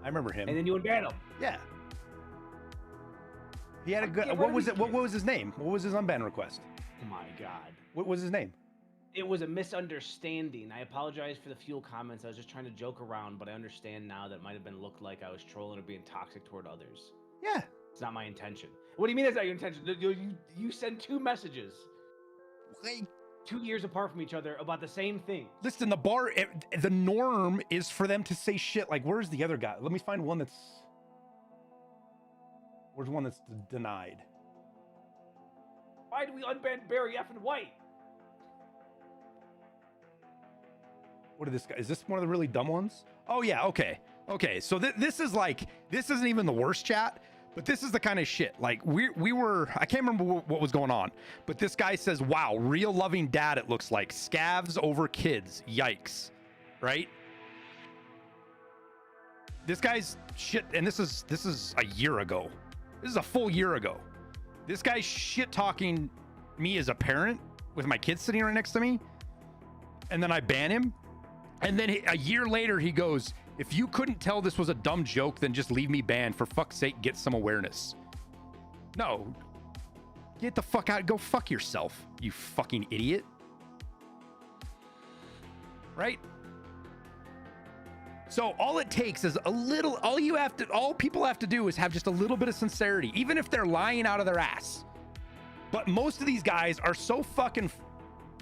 S1: I remember him.
S2: And then you unbanned him.
S1: Yeah. He had a good. What was it? What was his name? What was his unban request?
S2: Oh my god.
S1: What was his name?
S2: It was a misunderstanding. I apologize for the fuel comments. I was just trying to joke around, but I understand now that it might have been looked like I was trolling or being toxic toward others.
S1: Yeah.
S2: It's not my intention. What do you mean that's not your intention? You send 2 messages.
S1: Like,
S2: 2 years apart from each other about the same thing.
S1: Listen, the norm is for them to say shit like, where's the other guy? Let me find one that's... Where's one that's denied?
S2: Why do we unban Barry effing White?
S1: What are this guy? Is this one of the really dumb ones? Oh yeah, okay. So this isn't even the worst chat, but this is the kind of shit. Like we were, I can't remember what was going on, but this guy says, wow, real loving dad it looks like. Scavs over kids. Yikes. Right? This guy's shit, and this is a year ago. This is a full year ago. This guy's shit talking me as a parent with my kids sitting right next to me. And then I ban him. And then a year later, he goes, if you couldn't tell this was a dumb joke, then just leave me banned. For fuck's sake, get some awareness. No. Get the fuck out. Go fuck yourself, you fucking idiot. Right? So all it takes is a little, all people have to do is have just a little bit of sincerity, even if they're lying out of their ass. But most of these guys are so fucking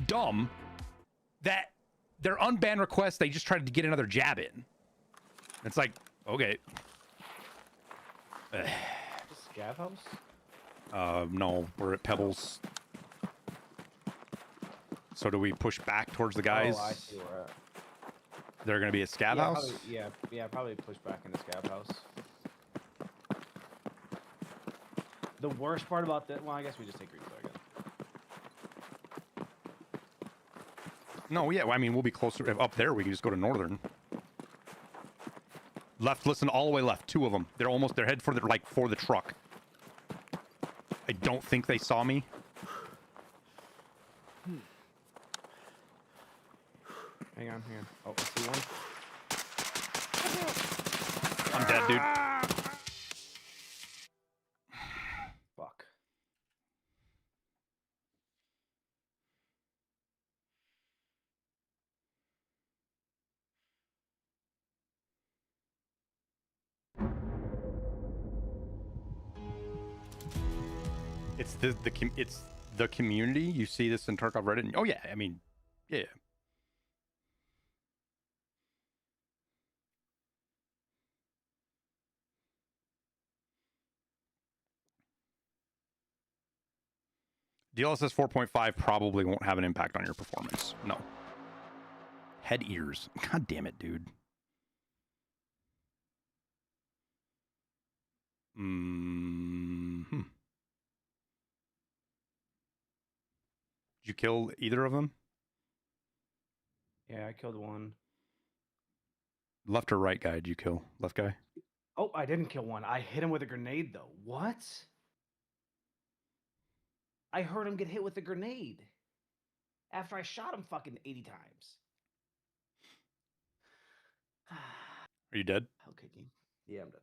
S1: dumb that their unban requests, they just try to get another jab in. It's like, okay.
S2: Scav house?
S1: No, we're at Pebbles. So do we push back towards the guys?
S2: Oh, I see where we're at.
S1: They're going to be a scav house?
S2: Probably, probably push back in the scav house. The worst part about that, well, I guess we just take replay again.
S1: No, yeah, I mean, we'll be closer. Up there, we can just go to northern. Left, listen, all the way left. 2 of them. They're head for the truck. I don't think they saw me.
S2: Hang on. Hang on. Oh, I see one.
S1: I'm dead, dude.
S2: Fuck.
S1: It's the community. You see this in Tarkov Reddit. Oh yeah, I mean, yeah. DLSS 4.5 probably won't have an impact on your performance. No. Head ears. God damn it, dude. Mm-hmm. Did you kill either of them?
S2: Yeah, I killed one.
S1: Left or right guy did you kill? Left guy?
S2: Oh, I didn't kill one. I hit him with a grenade, though. What? I heard him get hit with a grenade after I shot him fucking 80 times.
S1: Are you dead?
S2: Okay, game. Yeah, I'm done.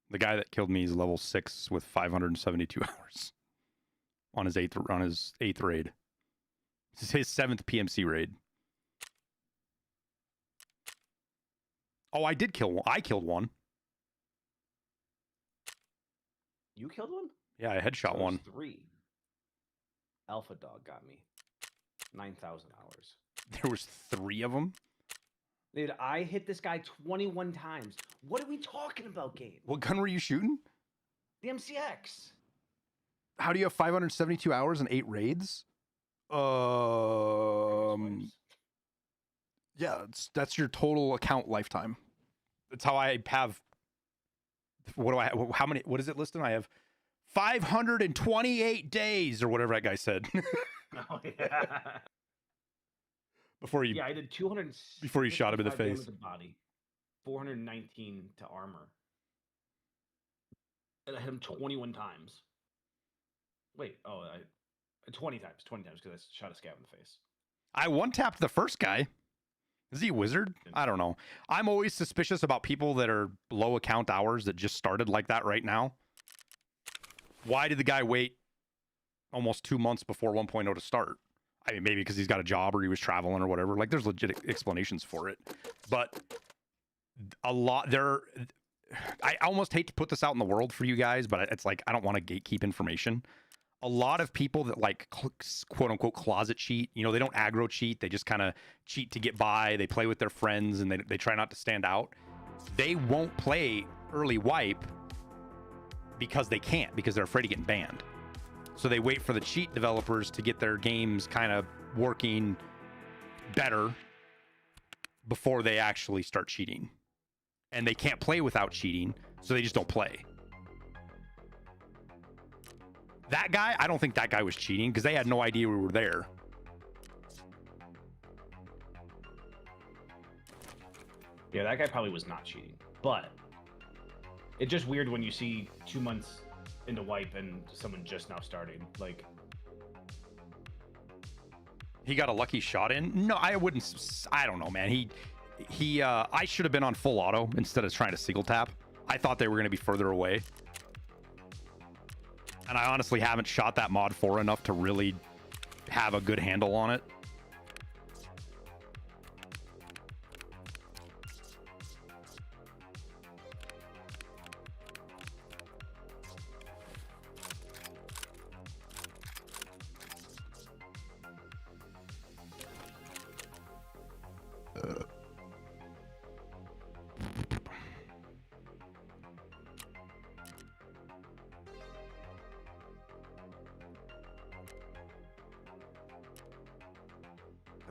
S1: The guy that killed me is level 6 with 572 hours on his eighth raid. This is his 7th PMC raid. Oh, I did kill one. I killed one.
S2: You killed one?
S1: Yeah, I headshot
S2: So
S1: one.
S2: 3. Alpha Dog got me. 9,000 hours.
S1: There was 3 of them?
S2: Dude, I hit this guy 21 times. What are we talking about, Gabe?
S1: What gun were you shooting?
S2: The MCX.
S1: How do you have 572 hours and 8 raids? Yeah, that's your total account lifetime. That's how I have. What do I have? How many? What is it listed? I have 528 days or whatever that guy said.
S2: Oh yeah.
S1: Before you,
S2: Yeah, I did 200.
S1: before you shot him in the face.
S2: To body, 419 to armor, and I hit him 21 times. Wait, 20 times because I shot a scout in the face.
S1: I one-tapped the first guy. Is he a wizard? I don't know. I'm always suspicious about people that are low account hours that just started like that right now. Why did the guy wait almost 2 months before 1.0 to start? I mean, maybe because he's got a job or he was traveling or whatever. Like, there's legit explanations for it. But a lot there. I almost hate to put this out in the world for you guys, but it's like I don't want to gatekeep information. A lot of people that like quote unquote closet cheat, you know, they don't aggro cheat. They just kind of cheat to get by. They play with their friends and they try not to stand out. They won't play early wipe because they can't, because they're afraid of getting banned. So they wait for the cheat developers to get their games kind of working better before they actually start cheating. And they can't play without cheating, so they just don't play. That guy, I don't think that guy was cheating because they had no idea we were there.
S2: Yeah, that guy probably was not cheating. But it's just weird when you see 2 months into wipe and someone just now starting. Like,
S1: he got a lucky shot in. No, I wouldn't. I don't know, man. I should have been on full auto instead of trying to single tap. I thought they were going to be further away. And I honestly haven't shot that mod 4 enough to really have a good handle on it.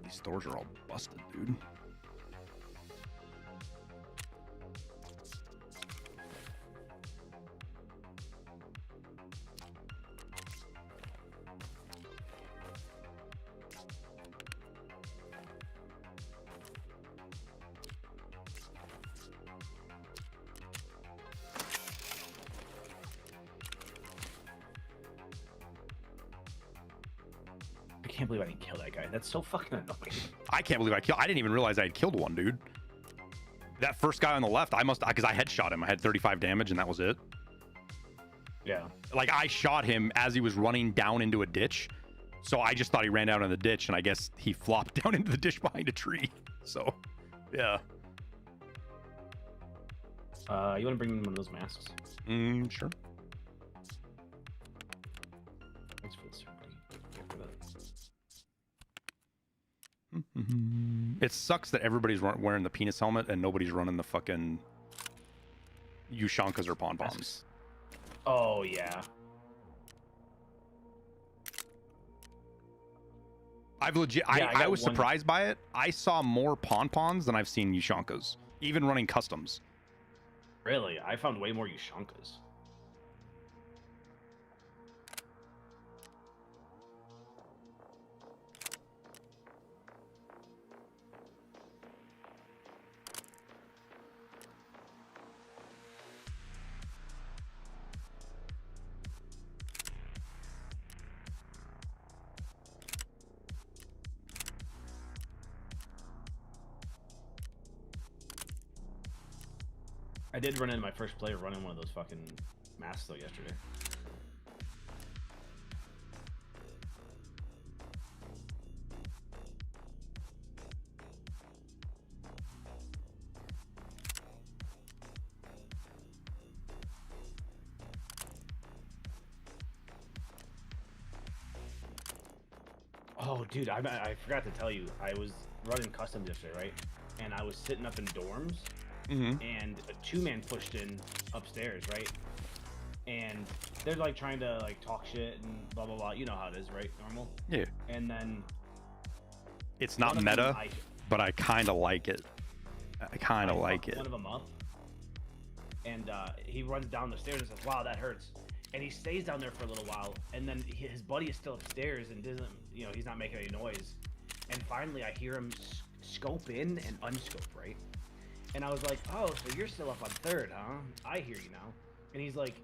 S1: These stores are all busted, dude.
S2: can't believe I didn't kill that guy. That's so fucking annoying.
S1: I can't believe I didn't even realize I had killed one, dude. That first guy on the left, because I headshot him. I had 35 damage and that was it.
S2: Yeah.
S1: Like, I shot him as he was running down into a ditch. So I just thought he ran down in the ditch, and I guess he flopped down into the ditch behind a tree. So, yeah.
S2: You want to bring me one of those masks?
S1: Sure.
S2: Thanks for this.
S1: It sucks that everybody's wearing the penis helmet and nobody's running the fucking Ushankas or pom-poms.
S2: Oh, yeah.
S1: I was surprised by it. I saw more pom-poms than I've seen Ushankas, even running customs.
S2: Really? I found way more Ushankas. I did run into my first player running one of those fucking masks though yesterday. Oh, dude, I forgot to tell you. I was running customs yesterday, right? And I was sitting up in dorms. And a 2-man pushed in upstairs, right? And they're like trying to like talk shit and blah blah blah. You know how it is, right? Normal.
S1: Yeah.
S2: And then
S1: it's not meta, but I kind of like it. I kind of like it.
S2: One of them up, and he runs down the stairs and says, "Wow, that hurts." And he stays down there for a little while, and then his buddy is still upstairs and doesn't, you know, he's not making any noise. And finally, I hear him scope in and unscope, right? And I was like, oh, so you're still up on third, huh? I hear you now. And he's like,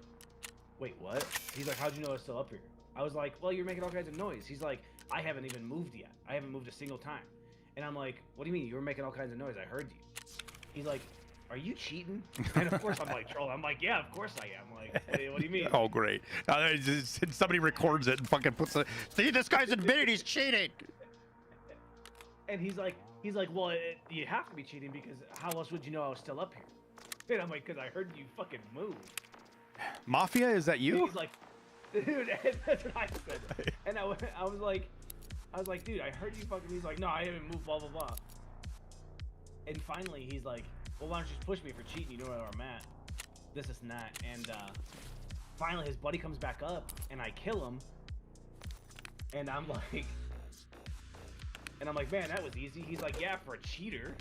S2: wait, what? He's like, how'd you know I was still up here? I was like, well, you're making all kinds of noise. He's like, I haven't even moved yet. I haven't moved a single time. And I'm like, what do you mean? You were making all kinds of noise. I heard you. He's like, are you cheating? And of course I'm like trolling. I'm like, yeah, of course I am. Like, what do you mean?
S1: Oh, great. Somebody records it and fucking puts it. See, this guy's admitted he's cheating.
S2: And he's like, well, you have to be cheating because how else would you know I was still up here? And I'm like, because I heard you fucking move.
S1: Mafia, is that you?
S2: And he's like, dude, that's what I said. And I was like, dude, I heard you fucking. He's like, no, I haven't moved, blah blah blah. And finally, he's like, well, why don't you just push me for cheating? You know where I'm at. This and that. And finally, his buddy comes back up, and I kill him. And I'm like, man, that was easy. He's like, yeah, for a cheater.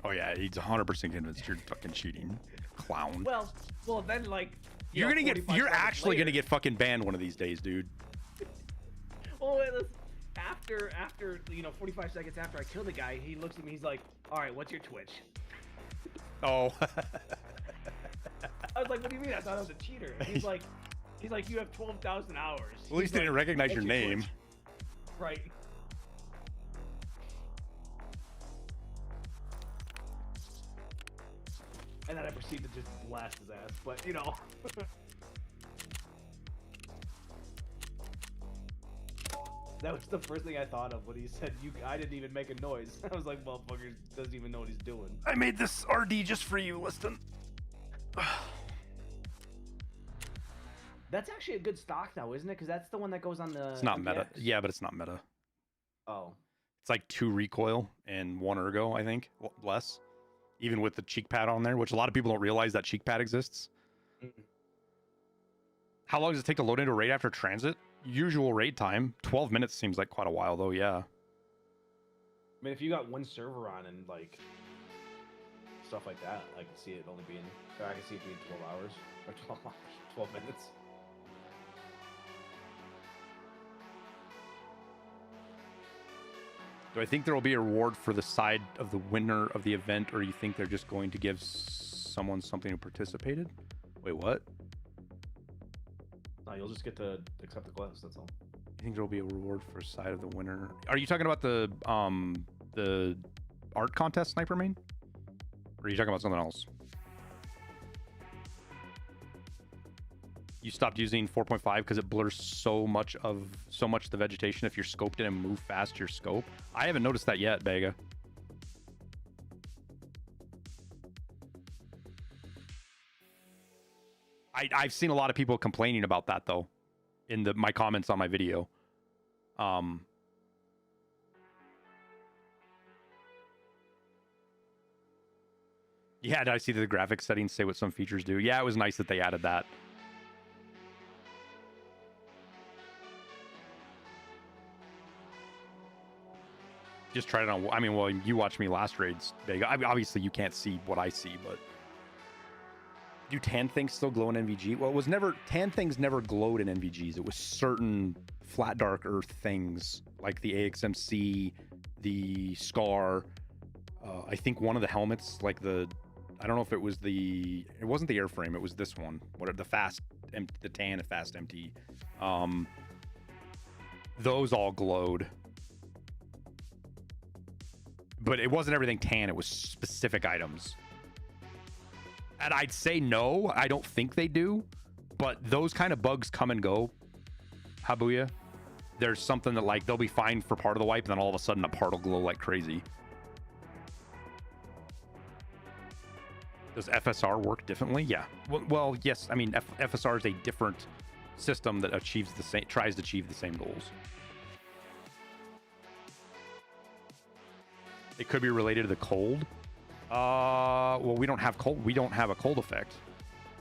S1: Oh yeah, he's 100% convinced you're fucking cheating, clown.
S2: Well, then like
S1: you're actually gonna get fucking banned one of these days, dude.
S2: Well, listen, after 45 seconds after I kill the guy, he looks at me. He's like, all right, what's your Twitch?
S1: Oh.
S2: I was like, what do you mean? I thought I was a cheater. And he's like, you have 12,000 hours.
S1: At least they didn't recognize your name.
S2: Twitch? Right. And then I proceed to just blast his ass, but you know. That was the first thing I thought of when he said, I didn't even make a noise. I was like, motherfucker doesn't even know what he's doing.
S1: I made this RD just for you, listen.
S2: That's actually a good stock now, isn't it? Because that's the one that goes on the...
S1: It's not
S2: MPX.
S1: meta. Yeah, but it's not meta.
S2: Oh.
S1: It's like 2 recoil and 1 ergo, I think. Less. Even with the cheek pad on there, which a lot of people don't realize that cheek pad exists.
S2: Mm-mm.
S1: How long does it take to load into a raid after transit? Usual raid time. 12 minutes seems like quite a while, though, yeah.
S2: I mean, if you got one server on and, like, stuff like that, I can see it only being... I can see it being 12 hours. Or 12 minutes.
S1: Do I think there will be a reward for the side of the winner of the event, or you think they're just going to give someone something who participated? Wait, what?
S2: No, you'll just get to accept the quest, that's all.
S1: You think there will be a reward for side of the winner? Are you talking about the art contest, Sniper Main? Or are you talking about something else? You stopped using 4.5 because it blurs so much of the vegetation. If you're scoped in and move fast your scope, I haven't noticed that yet, Bega. I've seen a lot of people complaining about that though, in my comments on my video. Yeah, did I see the graphics settings say what some features do? Yeah, it was nice that they added that. Just tried it on. I mean, well, you watched me last raids, Bega. I mean, obviously, you can't see what I see, but do tan things still glow in NVG? Well, it was never tan things never glowed in NVGs. It was certain flat dark earth things like the AXMC, the Scar. I think one of the helmets, like I don't know if it was it wasn't the airframe. It was this one. What the tan fast MT. Those all glowed. But it wasn't everything tan. It was specific items. And I'd say no. I don't think they do. But those kind of bugs come and go. Habuya. There's something that like they'll be fine for part of the wipe, and then all of a sudden a part will glow like crazy. Does FSR work differently? Yeah. Well, yes. I mean, FSR is a different system that tries to achieve the same goals. It could be related to the cold. Well, we don't have cold. We don't have a cold effect,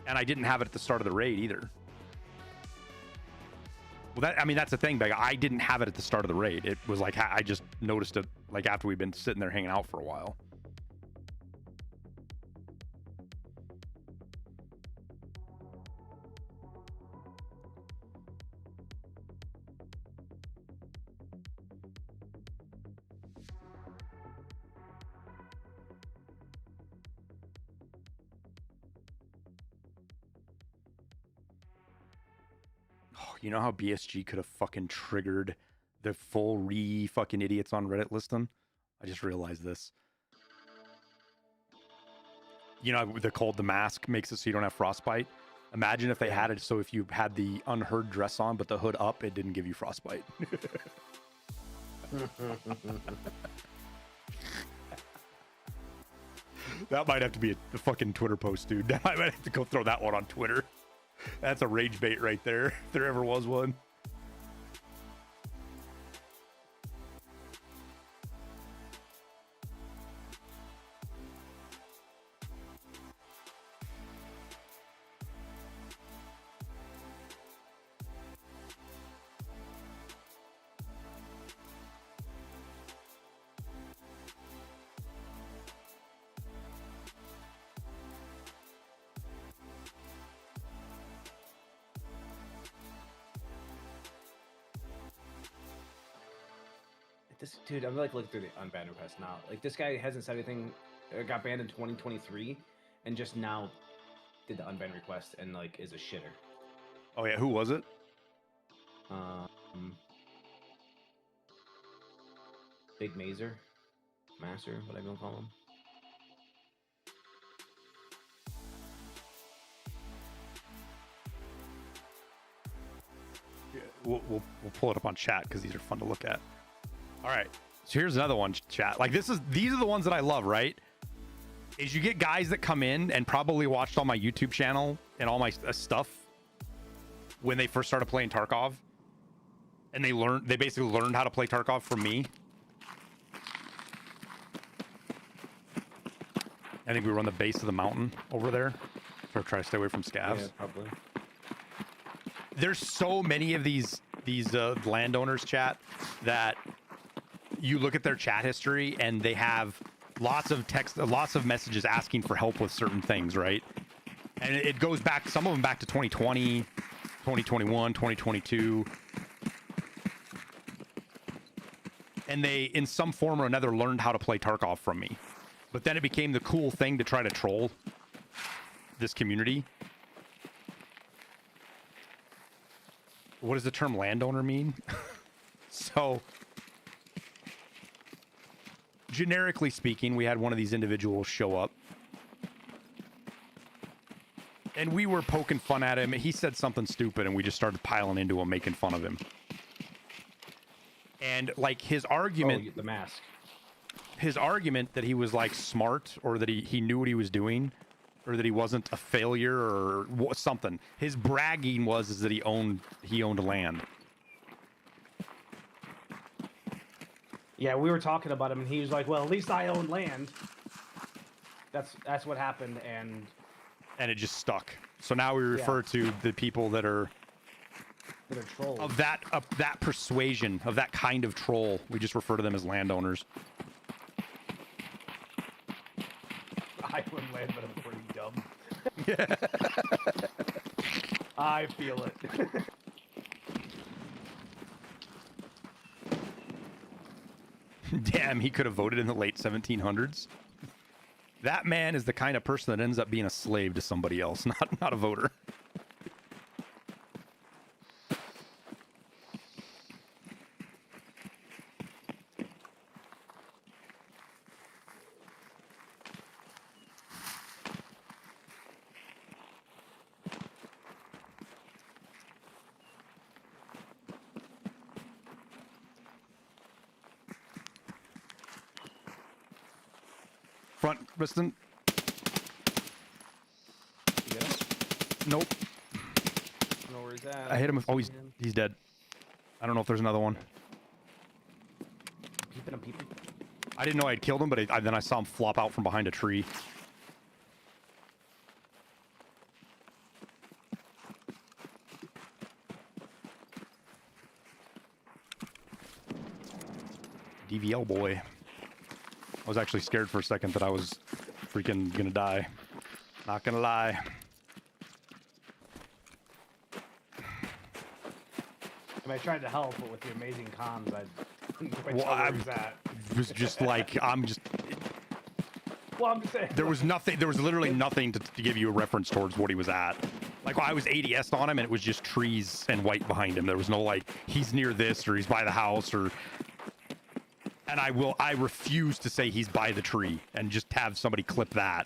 S1: and I didn't have it at the start of the raid either. Well, that's the thing, Beg. I didn't have it at the start of the raid. It was like I just noticed it like after we've been sitting there hanging out for a while. You know how BSG could have fucking triggered the full fucking idiots on Reddit listing? I just realized this. You know, the mask makes it so you don't have frostbite. Imagine if they had it so if you had the unheard dress on but the hood up, it didn't give you frostbite. That might have to be a fucking Twitter post, dude. I might have to go throw that one on Twitter. That's a rage bait right there, if there ever was one.
S2: Dude, I'm like looking through the unbanned requests now. Like this guy hasn't said anything. Got banned in 2023, and just now did the unbanned request and like is a shitter.
S1: Oh yeah, who was it?
S2: Big Mazer, Master, whatever you want to call him.
S1: Yeah, we'll pull it up on chat because these are fun to look at. All right, so here's another one, chat. Like these are the ones that I love, right? Is you get guys that come in and probably watched all my YouTube channel and all my stuff when they first started playing Tarkov, and they basically learned how to play Tarkov from me. I think we were on the base of the mountain over there, so try to stay away from scavs.
S2: Yeah, probably.
S1: There's so many of these landowners, chat, that you look at their chat history and they have lots of text, lots of messages asking for help with certain things, right? And it goes back, some of them back to 2020, 2021, 2022. And they, in some form or another, learned how to play Tarkov from me. But then it became the cool thing to try to troll this community. what does the term landowner mean? So, generically speaking, we had one of these individuals show up. And we were poking fun at him. He said something stupid, and we just started piling into him, making fun of him. And, like, his argument...
S2: Oh, the mask.
S1: His argument that he was, like, smart, or that he knew what he was doing, or that he wasn't a failure, or something. His bragging is that he owned land.
S2: Yeah, we were talking about him, and he was like, well, at least I own land. That's what happened, and
S1: it just stuck. So now we refer to the people that are
S2: trolls.
S1: of that persuasion, of that kind of troll. We just refer to them as landowners.
S2: I wouldn't land, but I'm pretty dumb. Yeah. I feel it.
S1: Damn, he could have voted in the late 1700s. That man is the kind of person that ends up being a slave to somebody else, not a voter. Front, Riston.
S2: You get him?
S1: Nope.
S2: I don't know where he's at.
S1: I hit him. Oh, he's dead. I don't know if there's another one.
S2: Peeping him.
S1: I didn't know I'd killed him, but then I saw him flop out from behind a tree. DVL boy. I was actually scared for a second that I was freaking gonna die. Not gonna lie.
S2: I mean, I tried to help, but with the amazing comms, I didn't quite tell where he's at.
S1: Was just like, I'm just...
S2: Well, I'm just saying.
S1: There was literally nothing to give you a reference towards what he was at. Like, I was ADS'd on him, and it was just trees and white behind him. There was no, like, he's near this, or he's by the house, or... And I refuse to say he's by the tree and just have somebody clip that.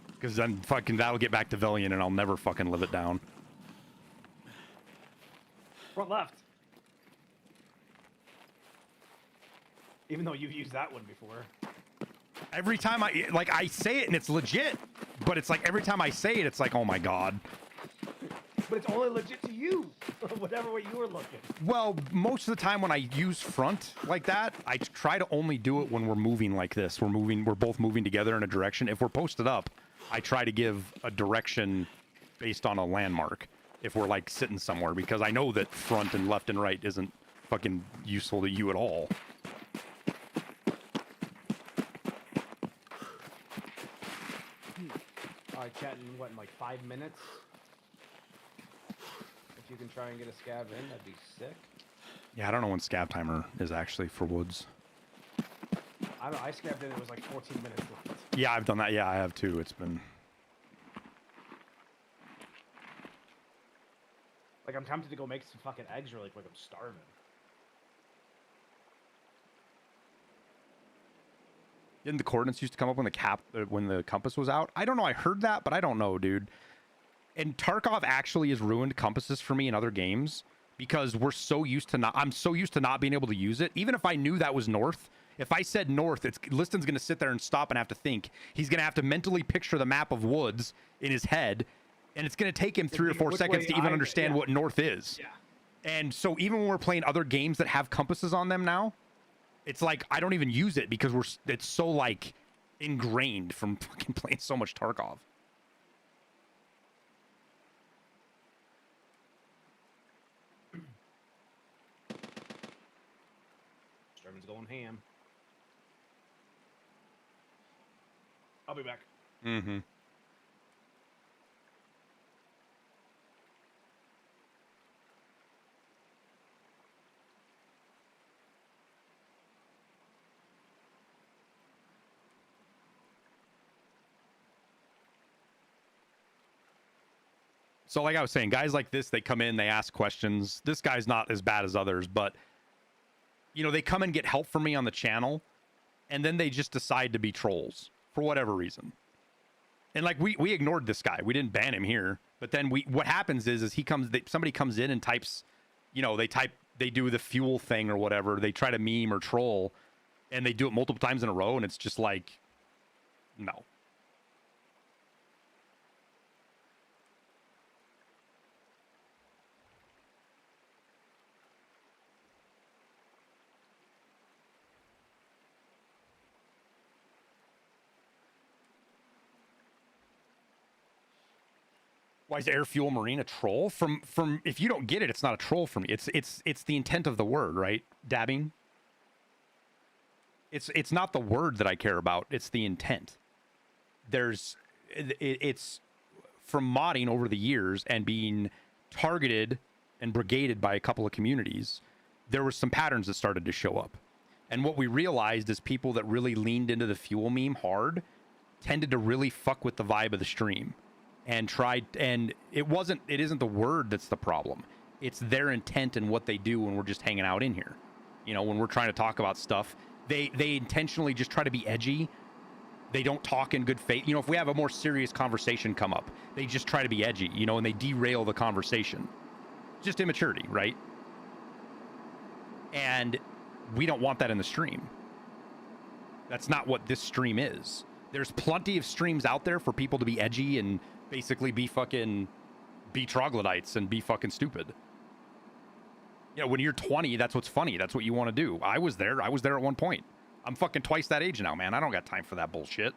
S1: Because then fucking that'll get back to Villian and I'll never fucking live it down.
S2: Front left. Even though you've used that one before.
S1: Every time I say it and it's legit, but it's like every time I say it, it's like, oh my God.
S2: But it's only legit to you, whatever way you were looking.
S1: Well, most of the time when I use front like that, I try to only do it when we're moving like this. We're both moving together in a direction. If we're posted up, I try to give a direction based on a landmark. If we're like sitting somewhere, because I know that front and left and right isn't fucking useful to you at all.
S2: All right, chatting, what, in like 5 minutes? If you can try and get a scab in, that'd be sick.
S1: Yeah, I don't know when scab timer is actually for woods.
S2: I scabbed in, it was like 14 minutes left.
S1: Yeah, I've done that. Yeah, I have too. It's been...
S2: Like, I'm tempted to go make some fucking eggs really quick. I'm starving.
S1: Didn't the coordinates used to come up when the compass was out? I don't know. I heard that, but I don't know, dude. And Tarkov actually has ruined compasses for me in other games because I'm so used to not being able to use it. Even if I knew that was north, if I said north, Liston's going to sit there and stop and have to think. He's going to have to mentally picture the map of woods in his head, and it's going to take him 3 or 4 seconds to even understand what north is.
S2: Yeah.
S1: And so even when we're playing other games that have compasses on them now, it's like I don't even use it because it's so like ingrained from fucking playing so much Tarkov.
S2: Sherman's going ham. I'll be back.
S1: Mm-hmm. So like I was saying, guys like this, they come in, they ask questions. This guy's not as bad as others, but you know, they come and get help from me on the channel, and then they just decide to be trolls for whatever reason. And like we ignored this guy. We didn't ban him here. But then what happens is somebody comes in and types, you know, they do the fuel thing or whatever. They try to meme or troll, and they do it multiple times in a row, and it's just like, no. Why is Airwingmarine a troll? From if you don't get it, it's not a troll for me. It's the intent of the word, right? Dabbing. It's not the word that I care about. It's the intent. It's from modding over the years and being targeted and brigaded by a couple of communities. There were some patterns that started to show up, and what we realized is people that really leaned into the fuel meme hard tended to really fuck with the vibe of the stream. And it isn't the word that's the problem. It's their intent and what they do when we're just hanging out in here. You know, when we're trying to talk about stuff, they intentionally just try to be edgy. They don't talk in good faith. You know, if we have a more serious conversation come up, they just try to be edgy, you know, and they derail the conversation. Just immaturity, right? And we don't want that in the stream. That's not what this stream is. There's plenty of streams out there for people to be edgy and basically be troglodytes and be fucking stupid. You know, when you're 20, that's what's funny. That's what you want to do. I was there at one point. I'm fucking twice that age now, man. I don't got time for that bullshit.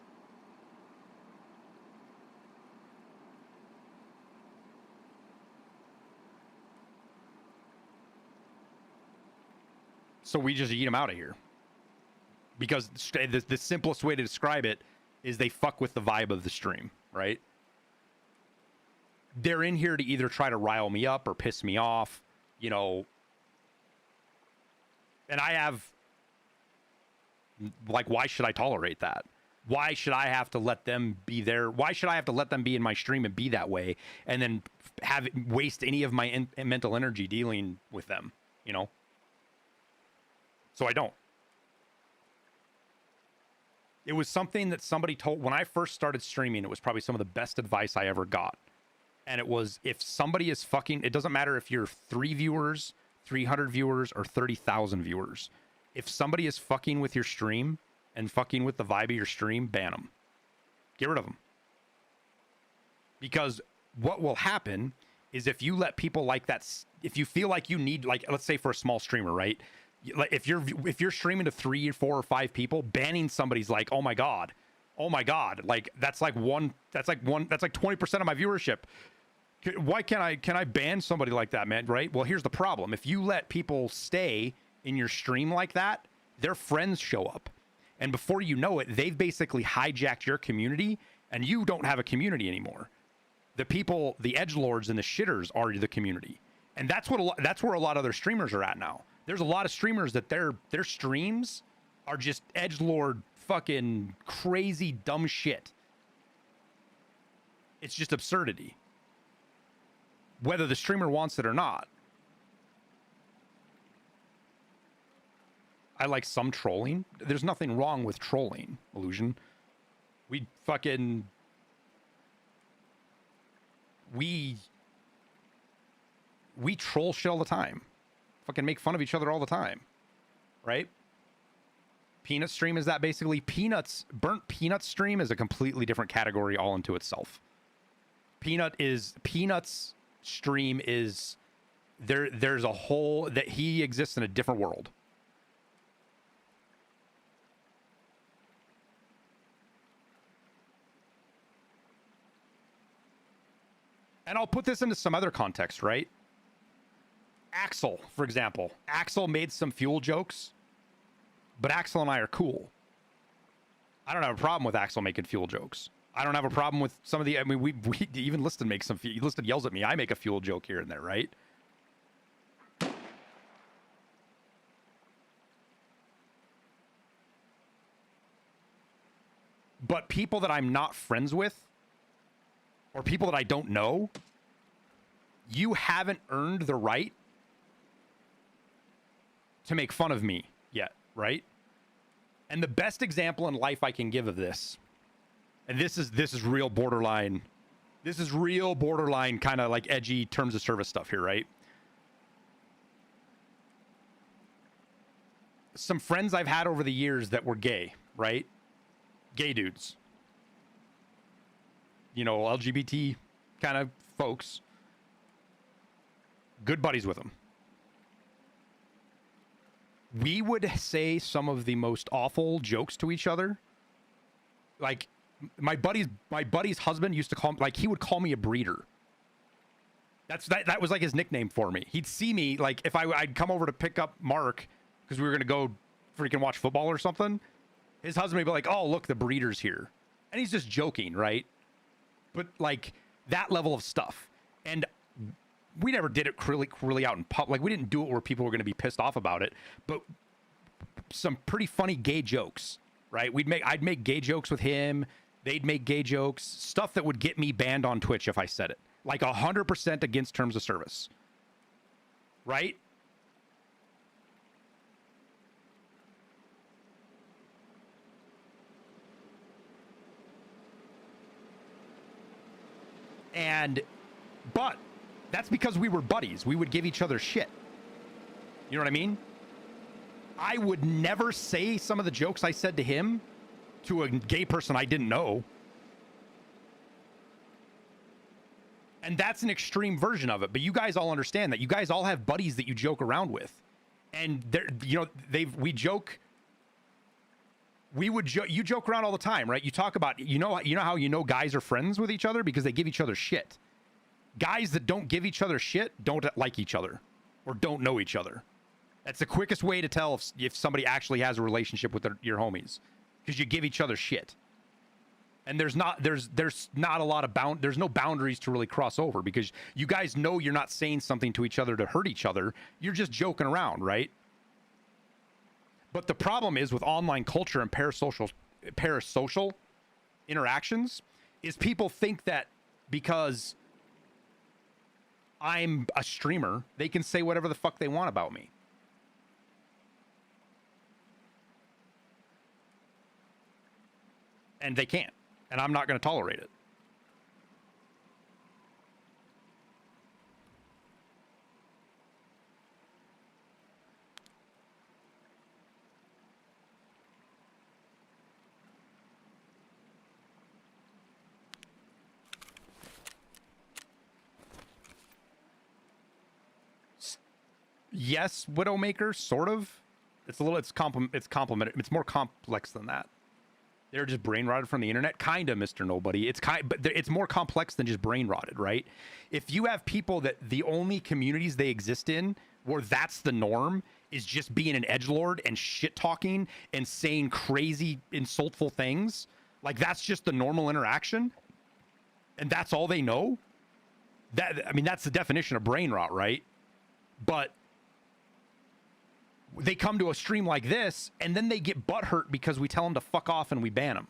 S1: So we just eat them out of here. Because the simplest way to describe it is they fuck with the vibe of the stream, right? They're in here to either try to rile me up or piss me off, you know. And I have, like, why should I tolerate that? Why should I have to let them be there? Why should I have to let them be in my stream and be that way and then waste any of my mental energy dealing with them, you know? So I don't. It was something that somebody told when I first started streaming. It was probably some of the best advice I ever got. And it was, if somebody is fucking, it doesn't matter if you're 3 viewers, 300 viewers, or 30,000 viewers. If somebody is fucking with your stream and fucking with the vibe of your stream, ban them. Get rid of them. Because what will happen is if you let people like that, if you feel like you need, like, let's say for a small streamer, right? If you're streaming to 3 or 4 or 5 people, banning somebody's like, oh my god, like that's like 20% of my viewership. Why can I ban somebody like that, man? Right? Well, here's the problem: if you let people stay in your stream like that, their friends show up, and before you know it, they've basically hijacked your community, and you don't have a community anymore. The people, the edgelords and the shitters are the community, and that's where a lot of other streamers are at now. There's a lot of streamers that their streams are just edgelord fucking crazy dumb shit. It's just absurdity. Whether the streamer wants it or not. I like some trolling. There's nothing wrong with trolling, Illusion. We troll shit all the time. Fucking make fun of each other all the time, right? Peanut stream is that basically burnt peanut stream is a completely different category all into itself. Peanuts stream is there's a whole that he exists in a different world. And I'll put this into some other context, right? Axel, for example. Axel made some fuel jokes, but Axel and I are cool. I don't have a problem with Axel making fuel jokes. I don't have a problem with some of the, I mean, we even Liston makes some, Liston yells at me. I make a fuel joke here and there, right? But people that I'm not friends with, or people that I don't know, you haven't earned the right to make fun of me yet, right? And the best example in life I can give of this, and this is real borderline. This is real borderline kind of like edgy terms of service stuff here, right? Some friends I've had over the years that were gay, right? Gay dudes. You know, LGBT kind of folks. Good buddies with them. We would say some of the most awful jokes to each other. Like, my buddy's husband used to call me, like, he would call me a breeder. That was like his nickname for me. He'd see me, like, if I'd come over to pick up Mark because we were gonna go freaking watch football or something. His husband would be like, "Oh, look, the breeder's here," and he's just joking, right? But like that level of stuff, and we never did it really out in public. Like, we didn't do it where people were going to be pissed off about it, but some pretty funny gay jokes, right? I'd make gay jokes with him. They'd make gay jokes, stuff that would get me banned on Twitch if I said it. Like 100% against terms of service, right? But that's because we were buddies. We would give each other shit. You know what I mean? I would never say some of the jokes I said to him to a gay person I didn't know. And that's an extreme version of it. But you guys all understand that. You guys all have buddies that you joke around with. And they're, you know, you joke around all the time, right? You talk about, you know how guys are friends with each other because they give each other shit. Guys that don't give each other shit don't like each other or don't know each other. That's the quickest way to tell if somebody actually has a relationship with your homies, because you give each other shit. And there's not a lot of there's no boundaries to really cross over, because you guys know you're not saying something to each other to hurt each other. You're just joking around, right? But the problem is with online culture and parasocial interactions is people think that because I'm a streamer, they can say whatever the fuck they want about me. And they can't. And I'm not going to tolerate it. Yes, Widowmaker, sort of. It's complimentary. It's more complex than that. They're just brain rotted from the internet, kind of, Mr. Nobody. But it's more complex than just brain rotted, right? If you have people that the only communities they exist in, where that's the norm, is just being an edgelord and shit talking and saying crazy, insultful things, like that's just the normal interaction, and that's all they know. That's the definition of brain rot, right? But they come to a stream like this, and then they get butthurt because we tell them to fuck off and we ban them.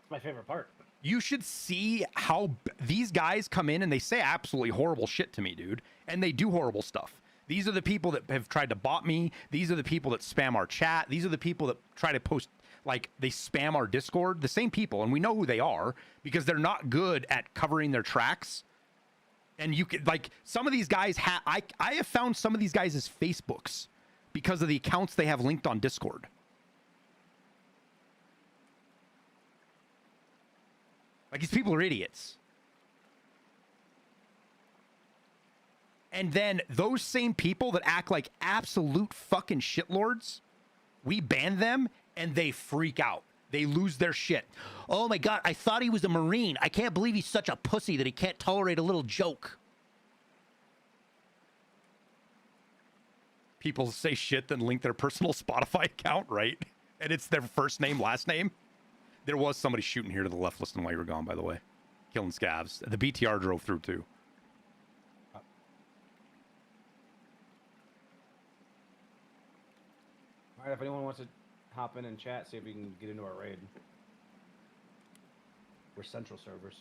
S2: It's my favorite part.
S1: You should see how these guys come in and they say absolutely horrible shit to me, dude. And they do horrible stuff. These are the people that have tried to bot me. These are the people that spam our chat. These are the people that try to post, like, they spam our Discord. The same people, and we know who they are because they're not good at covering their tracks. And you could, like, some of these guys I have found some of these guys as Facebooks because of the accounts they have linked on Discord. Like, these people are idiots. And then those same people that act like absolute fucking shitlords, we ban them and they freak out. They lose their shit. Oh my God, I thought he was a Marine. I can't believe he's such a pussy that he can't tolerate a little joke. People say shit, then link their personal Spotify account, right? And it's their first name, last name. There was somebody shooting here to the left, listening while you were gone, by the way. Killing scavs. The BTR drove through, too.
S2: All right, if anyone wants to hop in and chat, see if we can get into our raid. We're central servers.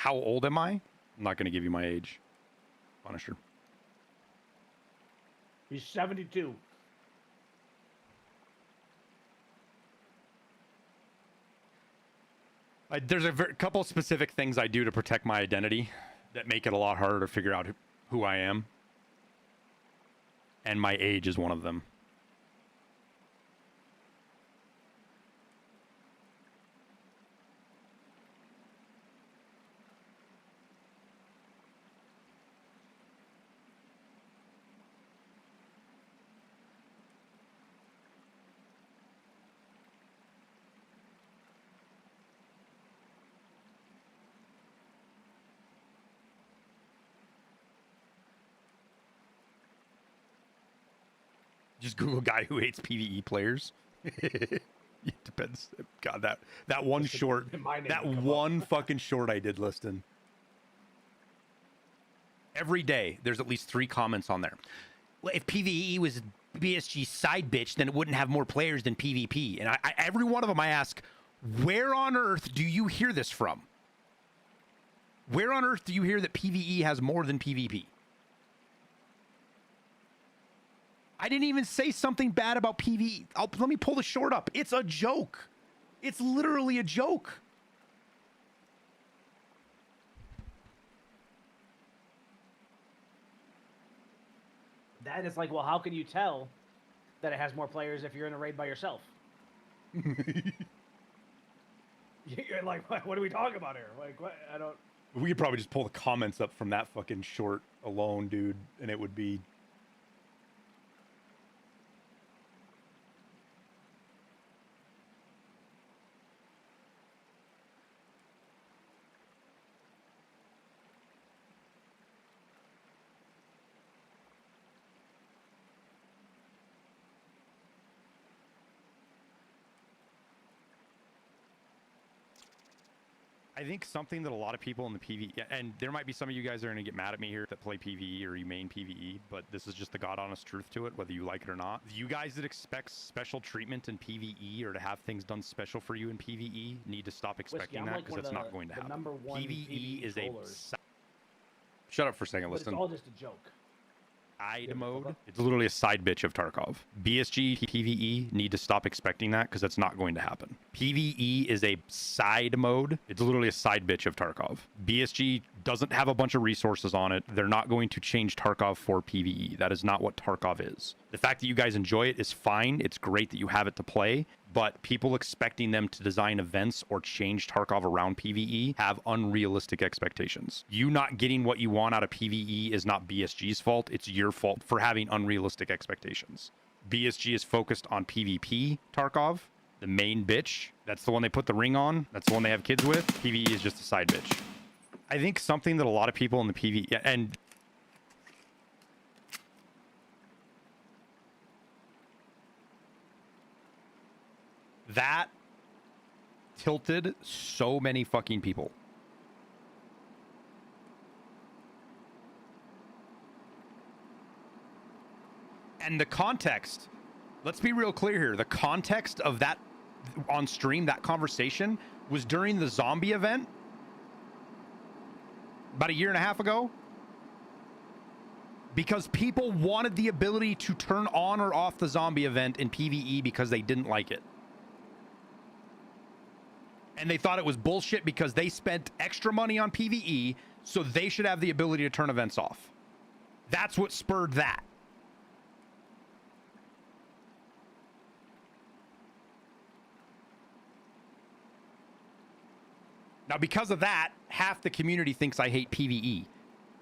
S1: how old am I? I'm not going to give you my age. Punisher.
S2: He's 72.
S1: There's a couple specific things I do to protect my identity that make it a lot harder to figure out who I am. And my age is one of them. Just Google guy who hates PvE players. It depends. God, that one short, that one fucking short I did listen. Every day, there's at least 3 comments on there. Well, if PvE was BSG's side bitch, then it wouldn't have more players than PvP. And every one of them I ask, where on earth do you hear this from? Where on earth do you hear that PvE has more than PvP? I didn't even say something bad about PvE. Let me pull the short up. It's a joke. It's literally a joke.
S2: That is like, well, how can you tell that it has more players if you're in a raid by yourself? You're like, what are we talking about here? Like, what? I don't.
S1: We could probably just pull the comments up from that fucking short alone, dude, and it would be. I think something that a lot of people in the PvE, and there might be some of you guys that are going to get mad at me here that play PvE or you main PvE, but this is just the God honest truth to it, whether you like it or not. You guys that expect special treatment in PvE or to have things done special for you in PvE need to stop expecting that because it's not going to happen. PvE is a... Shut up for a second, listen.
S2: It's all just a joke.
S1: Side mode. It's literally a side bitch of Tarkov. BSG PvE need to stop expecting that because that's not going to happen. PvE is a side mode. It's literally a side bitch of Tarkov. BSG doesn't have a bunch of resources on it. They're not going to change Tarkov for PvE. That is not what Tarkov is. The fact that you guys enjoy it is fine. It's great that you have it to play, but people expecting them to design events or change Tarkov around PvE have unrealistic expectations. You not getting what you want out of PvE is not BSG's fault. It's your fault for having unrealistic expectations. BSG is focused on PvP Tarkov, the main bitch. That's the one they put the ring on. That's the one they have kids with. PvE is just a side bitch. I think something that a lot of people in the PvE... and that tilted so many fucking people. And the context, let's be real clear here. The context of that on stream, that conversation was during the zombie event about 1.5 years ago. Because people wanted the ability to turn on or off the zombie event in PvE because they didn't like it. And they thought it was bullshit because they spent extra money on PvE, so they should have the ability to turn events off. That's what spurred that. Now, because of that, half the community thinks I hate PvE.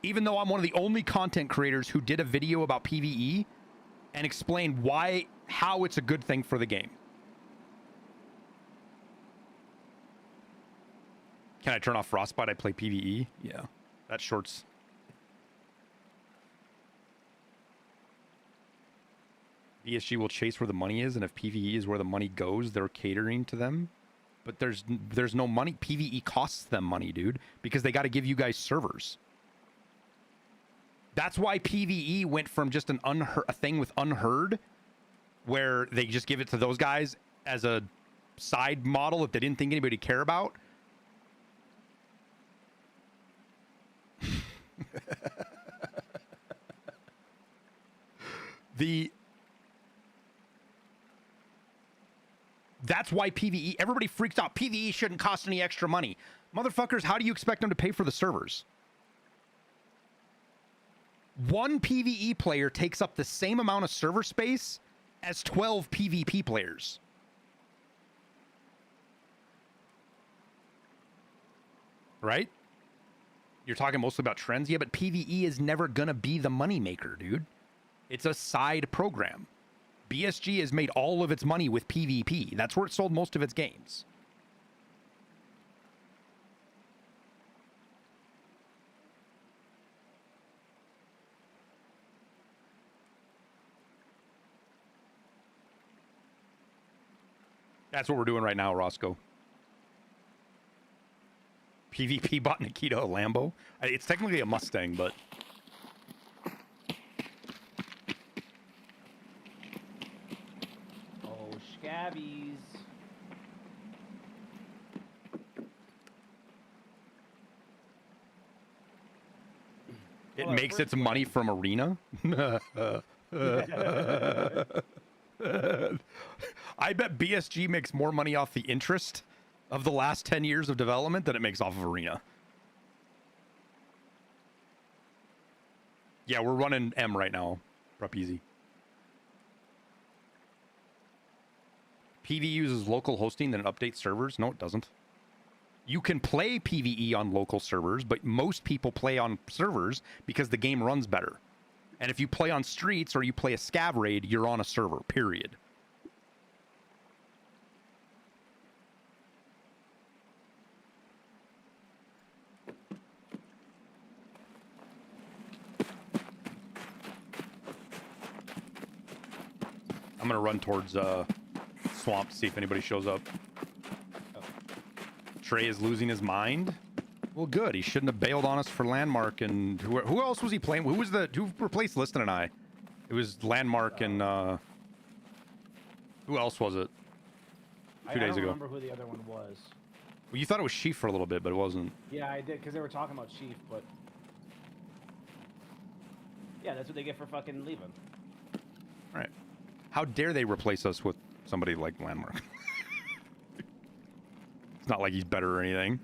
S1: Even though I'm one of the only content creators who did a video about PvE and explained how it's a good thing for the game. Can I turn off Frostbite? I play PvE. Yeah, that short's... BSG will chase where the money is, and if PvE is where the money goes, they're catering to them. But there's no money. PvE costs them money, dude, because they got to give you guys servers. That's why PvE went from just a thing with unheard, where they just give it to those guys as a side model that they didn't think anybody cared about. That's why PvE, everybody freaks out. PvE shouldn't cost any extra money. Motherfuckers, how do you expect them to pay for the servers? One PvE player takes up the same amount of server space as 12 PvP players. Right? You're talking mostly about trends? Yeah, but PvE is never gonna be the moneymaker, dude. It's a side program. BSG has made all of its money with PvP. That's where it sold most of its games. That's what we're doing right now, Roscoe. PvP bought Nikita a Lambo. It's technically a Mustang, but...
S2: Oh, scabbies.
S1: It makes its money from Arena? I bet BSG makes more money off the interest of the last 10 years of development than it makes off of Arena. Yeah, we're running M right now. Prep easy. PV uses local hosting, then it updates servers. No, it doesn't. You can play PvE on local servers, but most people play on servers because the game runs better. And if you play on streets or you play a scav raid, you're on a server, period. I'm gonna run towards swamp to see if anybody shows up. Oh. Trey is losing his mind. Well, good. He shouldn't have bailed on us for Landmark. And who else was he playing? Who replaced Liston and I? It was Landmark and who else was it? 2 days ago.
S2: I don't remember who the other one was.
S1: Well, you thought it was Sheaf for a little bit, but it wasn't.
S2: Yeah, I did because they were talking about Sheaf, but yeah, that's what they get for fucking leaving.
S1: All right. How dare they replace us with somebody like Landmark? It's not like he's better or anything.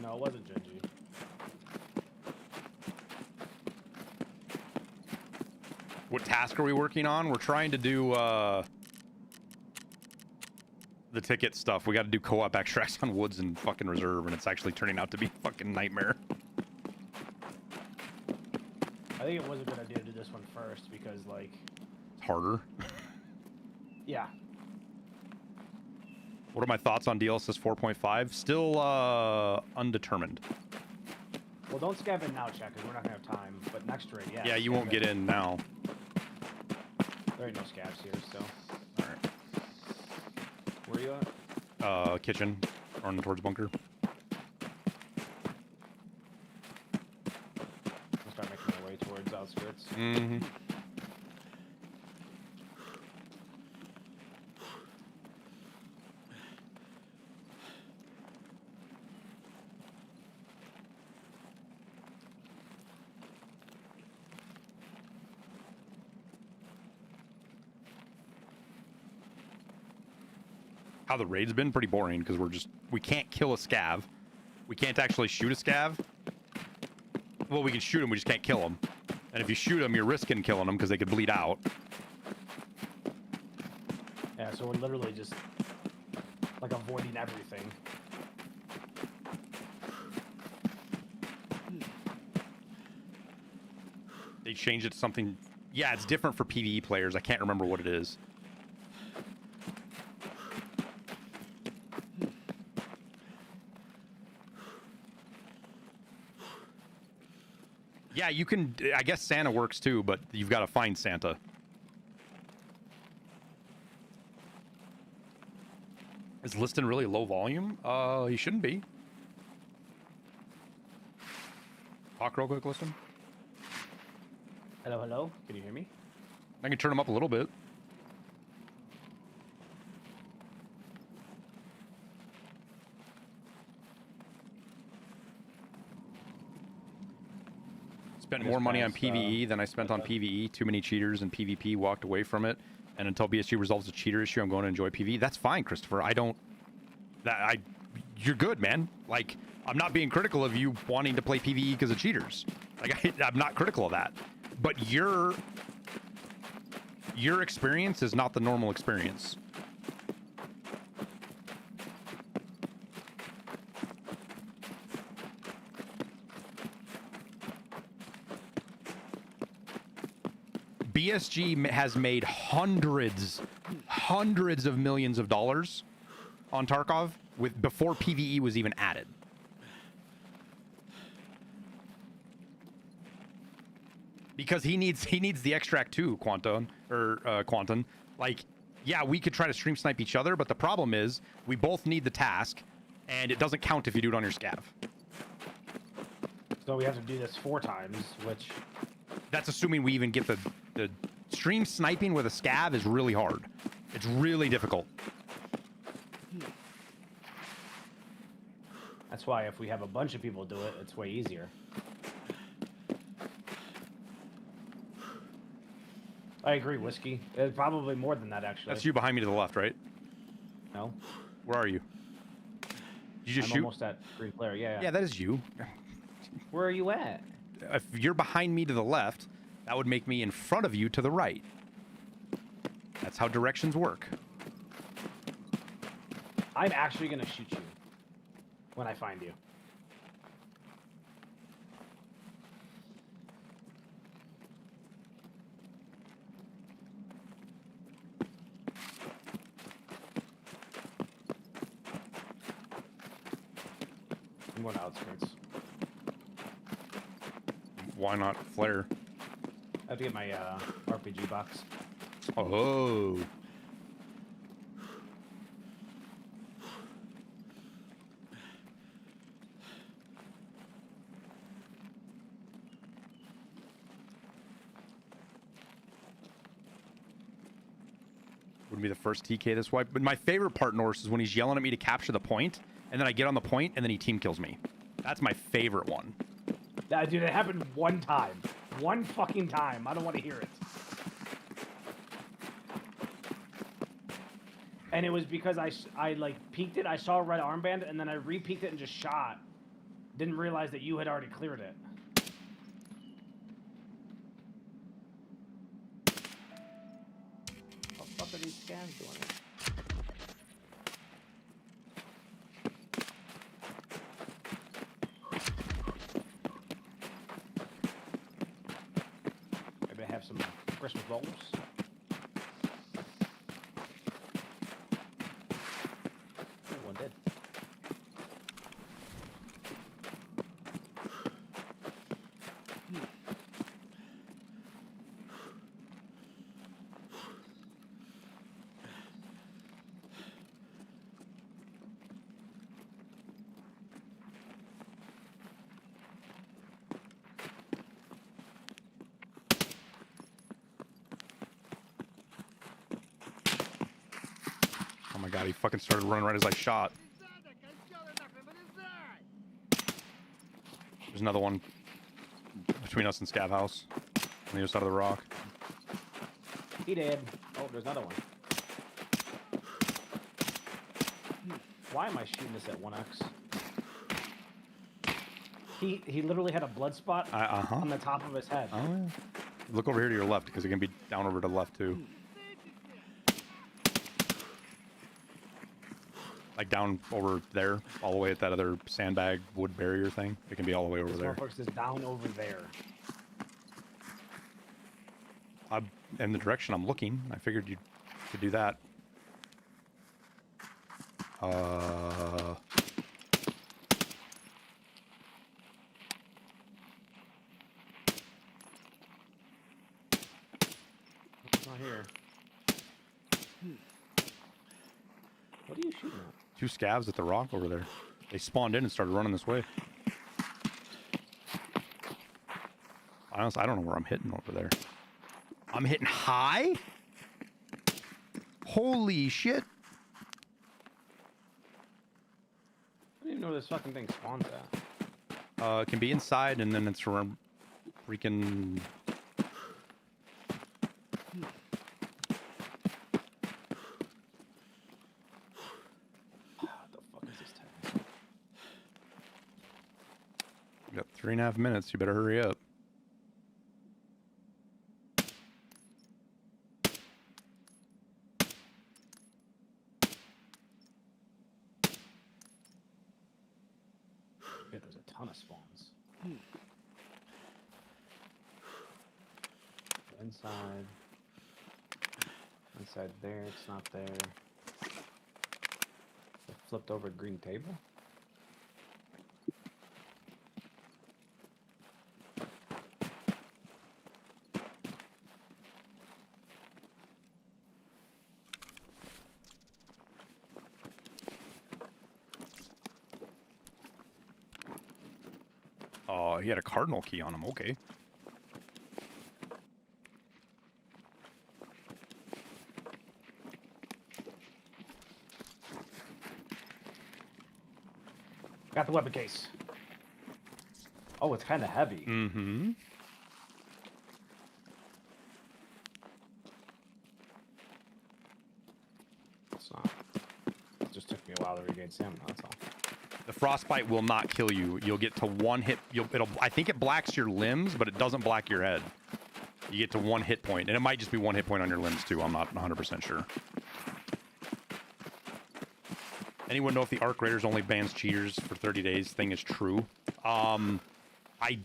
S2: No, it wasn't Genji.
S1: What task are we working on? We're trying to do the ticket stuff. We got to do co-op extracts on Woods and fucking Reserve, and it's actually turning out to be a fucking nightmare.
S2: I think it was a good idea to do this one first because, like...
S1: It's harder.
S2: Yeah.
S1: What are my thoughts on DLSS 4.5? Still undetermined.
S2: Well, don't scav in now, chat, because we're not going to have time. But next raid, yeah.
S1: Yeah, you won't get in now.
S2: There ain't no scavs here, so...
S1: Alright.
S2: Where are you at?
S1: Kitchen. Running towards bunker.
S2: I'll start making my way towards outskirts.
S1: Mm-hmm. How the raid's been pretty boring because we can't kill a scav. We can't actually shoot a scav. Well, we can shoot him, we just can't kill him. And if you shoot him, you're risking killing them because they could bleed out.
S2: Yeah, so we're literally just like avoiding everything.
S1: They changed it to something. Yeah, it's different for PvE players. I can't remember what it is. Yeah, you can. I guess Santa works too, but you've got to find Santa. Is Liston really low volume? He shouldn't be. Talk real quick, Liston.
S2: Hello, hello. Can you hear me?
S1: I can turn him up a little bit. Spent more money on PvE than I spent on PvE. Too many cheaters in PvP. Walked away from it. And until BSG resolves the cheater issue, I'm going to enjoy PvE. That's fine, Christopher. You're good, man. Like, I'm not being critical of you wanting to play PvE because of cheaters. Like, I'm not critical of that. But your experience is not the normal experience. BSG has made hundreds of millions of dollars on Tarkov before PvE was even added. Because he needs the extract too, Quantum. Like, yeah, we could try to stream snipe each other, but the problem is we both need the task, and it doesn't count if you do it on your scav.
S2: So we have to do this 4 times, which...
S1: That's assuming we even get the stream sniping with a scav is really hard. It's really difficult.
S2: That's why if we have a bunch of people do it, it's way easier. I agree, Whiskey. It's probably more than that, actually.
S1: That's you behind me to the left, right?
S2: No.
S1: Where are you? You just shoot?
S2: I'm almost at green flare. Yeah.
S1: Yeah, that is you.
S2: Where are you at?
S1: If you're behind me to the left, that would make me in front of you to the right. That's how directions work.
S2: I'm actually going to shoot you when I find you. I'm going to outskirts.
S1: Why not flare?
S2: I have to get my RPG box.
S1: Oh. Wouldn't be the first TK this wipe. But my favorite part, Norse, is when he's yelling at me to capture the point, and then I get on the point, and then he team kills me. That's my favorite one.
S2: Dude, it happened one time. One fucking time. I don't want to hear it. And it was because I like peeked it. I saw a red armband, and then I re-peeked it and just shot. Didn't realize that you had already cleared it. What the fuck are these scavs doing? Maybe I have some Christmas rolls. One did.
S1: Oh my god, he fucking started running right as I shot. There's another one between us and Scav House on the other side of the rock.
S2: He did. Oh, there's another one. Why am I shooting this at 1x? He literally had a blood spot on the top of his head.
S1: Oh, yeah. Look over here to your left, because it can be down over to the left, too. Like down over there, all the way at that other sandbag wood barrier thing. It can be all the way over there.
S2: This motherfucker's just down over there.
S1: I'm in the direction I'm looking. I figured you could do that.
S2: It's not here. What are you shooting at?
S1: 2 scavs at the rock over there. They spawned in and started running this way. Honestly, I don't know where I'm hitting over there. I'm hitting high? Holy shit.
S2: I don't even know where this fucking thing spawns at.
S1: It can be inside, and then it's freaking...
S2: What the fuck is this time?
S1: You got 3.5 minutes. You better hurry up.
S2: Yeah, there's a ton of spawns. Inside. Inside there, it's not there. I flipped over a green table.
S1: Oh, he had a cardinal key on him. Okay.
S2: Got the weapon case. Oh, it's kind of heavy.
S1: Mm-hmm.
S2: It's not. It just took me a while to regain stamina, that's all.
S1: The frostbite will not kill you. You'll get to 1 hit. I think it blacks your limbs, but it doesn't black your head. You get to 1 hit point, and it might just be 1 hit point on your limbs too. I'm not 100% sure. Anyone know if the Arc Raiders only bans cheaters for 30 days thing is true? I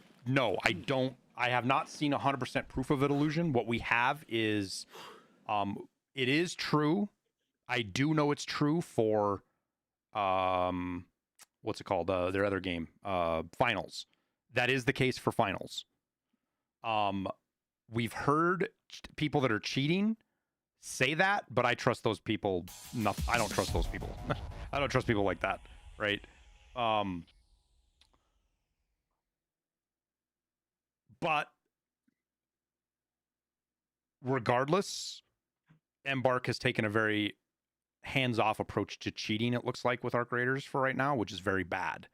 S1: don't. I have not seen 100% proof of it, Illusion. What we have is, it is true. I do know it's true for, what's it called? Their other game, Finals. That is the case for Finals. We've heard people that are cheating say that, but I trust those people. I don't trust those people. I don't trust people like that, right? But regardless, Embark has taken a very hands-off approach to cheating, it looks like, with Arc Raiders for right now, which is very bad.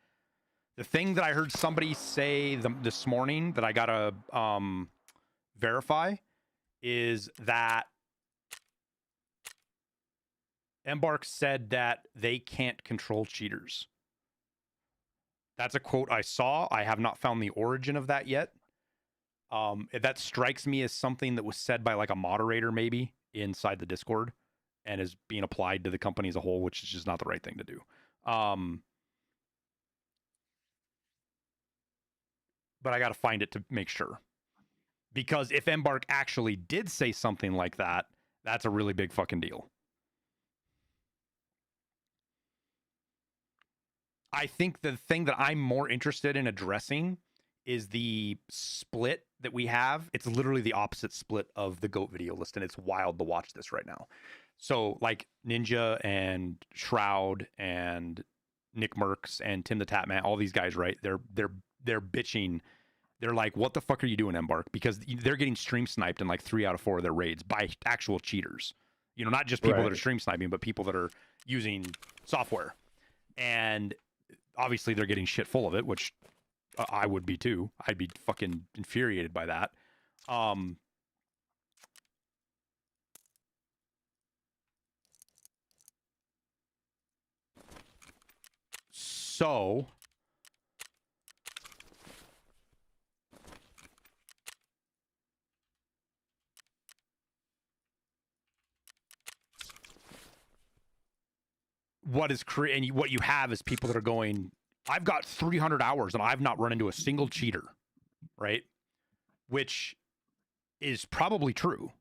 S1: The thing that I heard somebody say this morning that I gotta verify is that Embark said that they can't control cheaters. That's a quote I saw. I have not found the origin of that yet. That strikes me as something that was said by like a moderator maybe inside the Discord and is being applied to the company as a whole, which is just not the right thing to do. But I got to find it to make sure. Because if Embark actually did say something like that, that's a really big fucking deal. I think the thing that I'm more interested in addressing is the split that we have. It's literally the opposite split of the GOAT video list, and it's wild to watch this right now. So, like Ninja and Shroud and Nick Merckx and Tim the Tatman, all these guys, right? They're bitching. They're like, "What the fuck are you doing, Embark?" Because they're getting stream sniped in like 3 out of 4 of their raids by actual cheaters. You know, not just people that are stream sniping, but people that are using software. And obviously they're getting shit full of it, which I would be too. I'd be fucking infuriated by that. So what you have is people that are going, I've got 300 hours and I've not run into a single cheater, right? Which is probably true.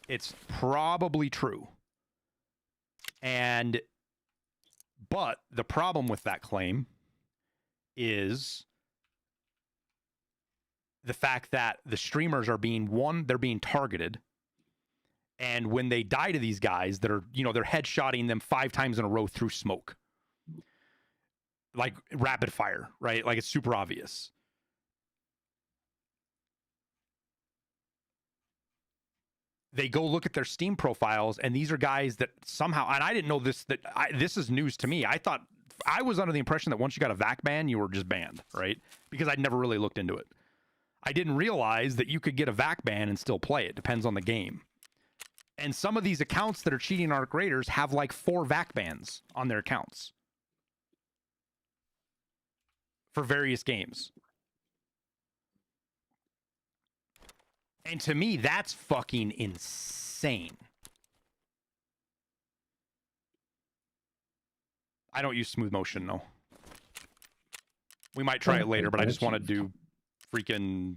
S1: It's probably true. But the problem with that claim is the fact that the streamers are they're being targeted. And when they die to these guys that are, they're headshotting them 5 times in a row through smoke. Like rapid fire, right? Like it's super obvious. They go look at their Steam profiles, and these are guys that somehow, and I didn't know this, this is news to me. I thought I was under the impression that once you got a VAC ban, you were just banned, right? Because I'd never really looked into it. I didn't realize that you could get a VAC ban and still play it. Depends on the game. And some of these accounts that are cheating Arc Raiders have like 4 VAC bans on their accounts for various games. And to me, that's fucking insane. I don't use smooth motion, no. We might try it later, but I just want to do freaking...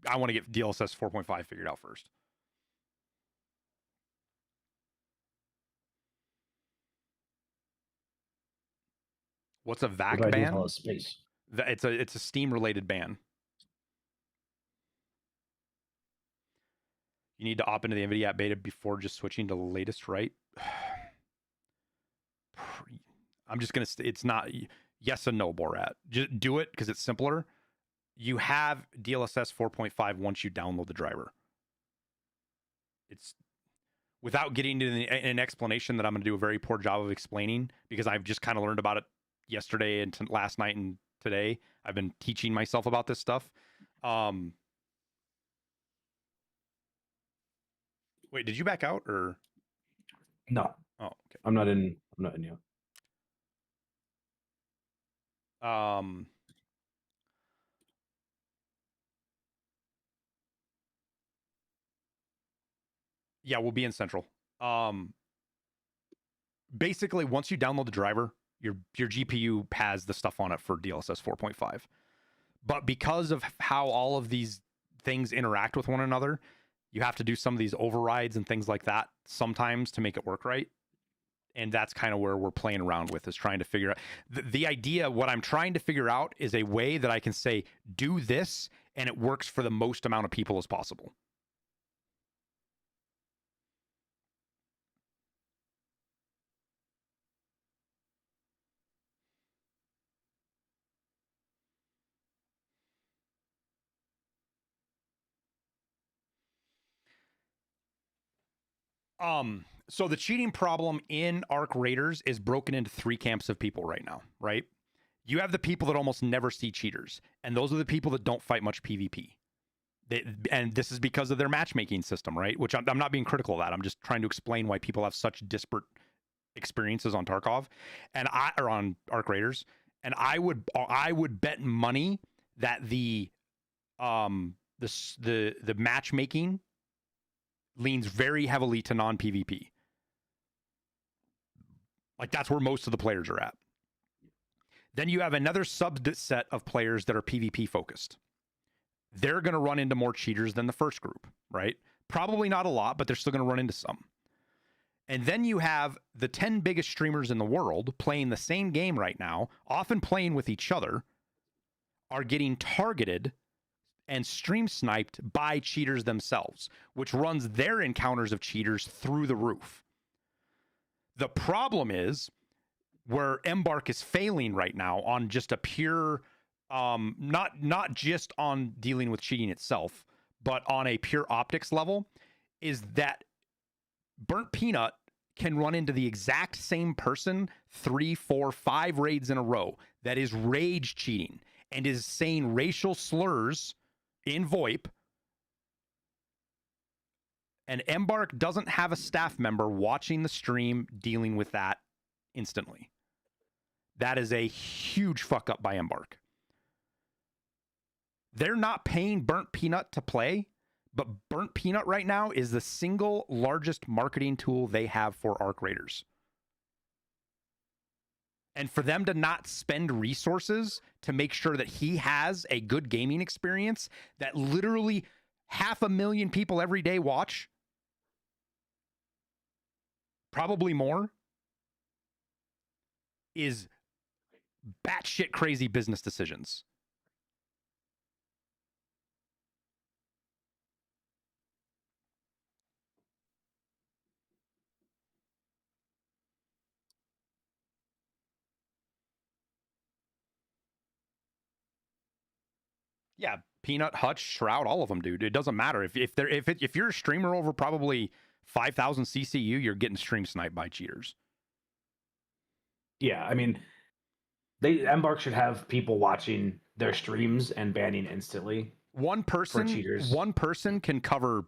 S1: I want to get DLSS 4.5 figured out first. What's a VAC ban?
S4: Space.
S1: It's a Steam-related ban. You need to opt into the NVIDIA app beta before just switching to the latest, right? I'm just going to... It's not... Yes and no, Borat. Just do it because it's simpler. You have DLSS 4.5 once you download the driver. It's... Without getting into an explanation that I'm going to do a very poor job of explaining, because I've just kind of learned about it yesterday and last night and today. I've been teaching myself about this stuff. Wait, did you back out or?
S4: No.
S1: Oh, okay.
S4: I'm not in yet.
S1: Yeah, we'll be in Central. Basically, once you download the driver, your GPU has the stuff on it for DLSS 4.5. But because of how all of these things interact with one another, you have to do some of these overrides and things like that sometimes to make it work right. And that's kind of where we're playing around with, is trying to figure out the idea. What I'm trying to figure out is a way that I can say, do this, and it works for the most amount of people as possible. So the cheating problem in Arc Raiders is broken into 3 camps of people right now, right? You have the people that almost never see cheaters, and those are the people that don't fight much PvP. And this is because of their matchmaking system, right? Which I'm not being critical of that. I'm just trying to explain why people have such disparate experiences on Tarkov or on Arc Raiders. And I would bet money that the matchmaking leans very heavily to non-PvP. Like, that's where most of the players are at. Then you have another subset of players that are PvP focused. They're going to run into more cheaters than the first group, right? Probably not a lot, but they're still going to run into some. And then you have the 10 biggest streamers in the world playing the same game right now, often playing with each other, are getting targeted and stream sniped by cheaters themselves, which runs their encounters of cheaters through the roof. The problem is where Embark is failing right now on just a pure, not just on dealing with cheating itself, but on a pure optics level, is that Burnt Peanut can run into the exact same person 3, 4, 5 raids in a row that is rage cheating and is saying racial slurs in VoIP, and Embark doesn't have a staff member watching the stream dealing with that instantly. That is a huge fuck up by Embark. They're not paying Burnt Peanut to play, but Burnt Peanut right now is the single largest marketing tool they have for Arc Raiders. And for them to not spend resources to make sure that he has a good gaming experience that literally 500,000 people every day watch, probably more, is batshit crazy business decisions. Yeah, Peanut, Hutch, Shroud, all of them, dude. It doesn't matter if you're a streamer over probably 5,000 CCU, you're getting stream sniped by cheaters.
S4: Yeah, I mean, Embark should have people watching their streams and banning instantly.
S1: One
S4: cheaters.
S1: person can cover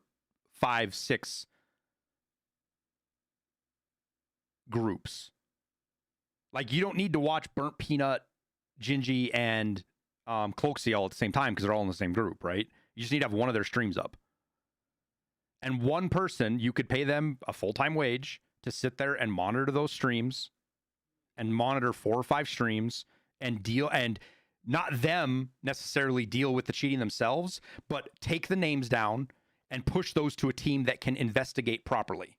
S1: 5, 6 groups. Like, you don't need to watch Burnt Peanut, Gingy, and Cloaksy all at the same time because they're all in the same group, right? You just need to have one of their streams up. And one person, you could pay them a full-time wage to sit there and monitor those streams and monitor 4 or 5 streams and deal, and not them necessarily deal with the cheating themselves, but take the names down and push those to a team that can investigate properly.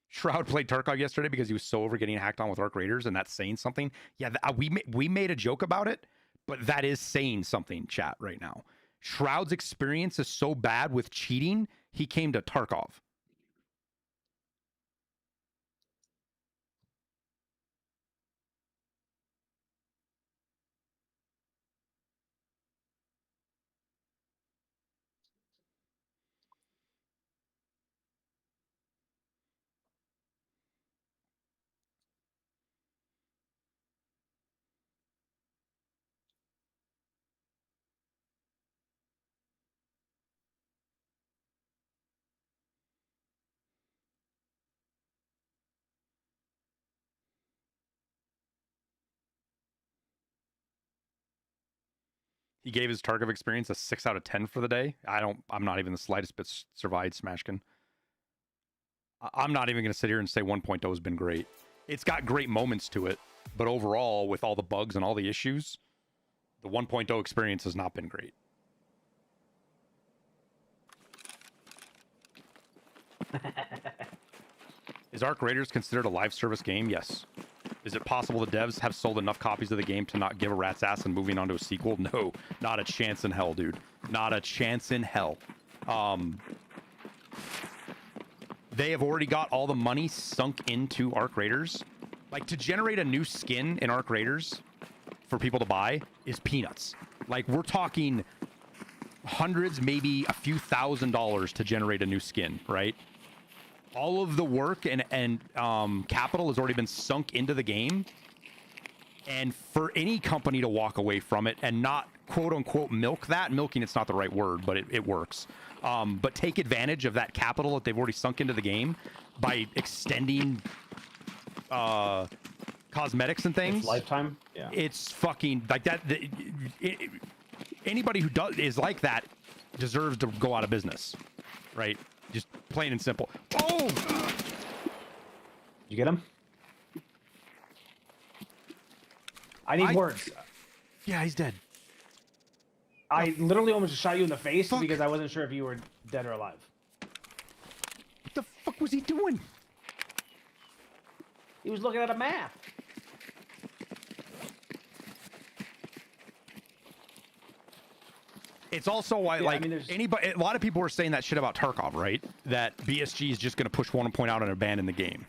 S1: Shroud played Tarkov yesterday because he was so over getting hacked on with Arc Raiders, and that's saying something. Yeah, we made a joke about it, but that is saying something, chat, right now. Shroud's experience is so bad with cheating, he came to Tarkov. He gave his Tarkov experience a 6 out of 10 for the day. I'm not even the slightest bit survived Smashkin. I'm not even going to sit here and say 1.0 has been great. It's got great moments to it, but overall, with all the bugs and all the issues, the 1.0 experience has not been great. Is Arc Raiders considered a live service game? Yes. Is it possible the devs have sold enough copies of the game to not give a rat's ass and moving on to a sequel? No, not a chance in hell, dude. Not a chance in hell. They have already got all the money sunk into Arc Raiders. Like, to generate a new skin in Arc Raiders for people to buy is peanuts. Like, we're talking hundreds, maybe a few $1,000s to generate a new skin, right? All of the work and capital has already been sunk into the game. And for any company to walk away from it and not, quote unquote, milking it's not the right word, but it works. But take advantage of that capital that they've already sunk into the game by extending cosmetics and things.
S4: It's lifetime? Yeah.
S1: It's fucking like that. Anybody who is like that deserves to go out of business, right? Just plain and simple. Oh!
S4: You get him? I need words.
S1: Yeah, he's dead.
S4: I literally almost shot you in the face
S1: Fuck.
S4: because I wasn't sure if you were dead or alive.
S1: What the fuck was he doing?
S2: He was looking at a map.
S1: It's also why,
S2: Yeah, I mean,
S1: anybody, a lot of people were saying that shit about Tarkov, right? That BSG is just going to push 1.0 out and abandon the game.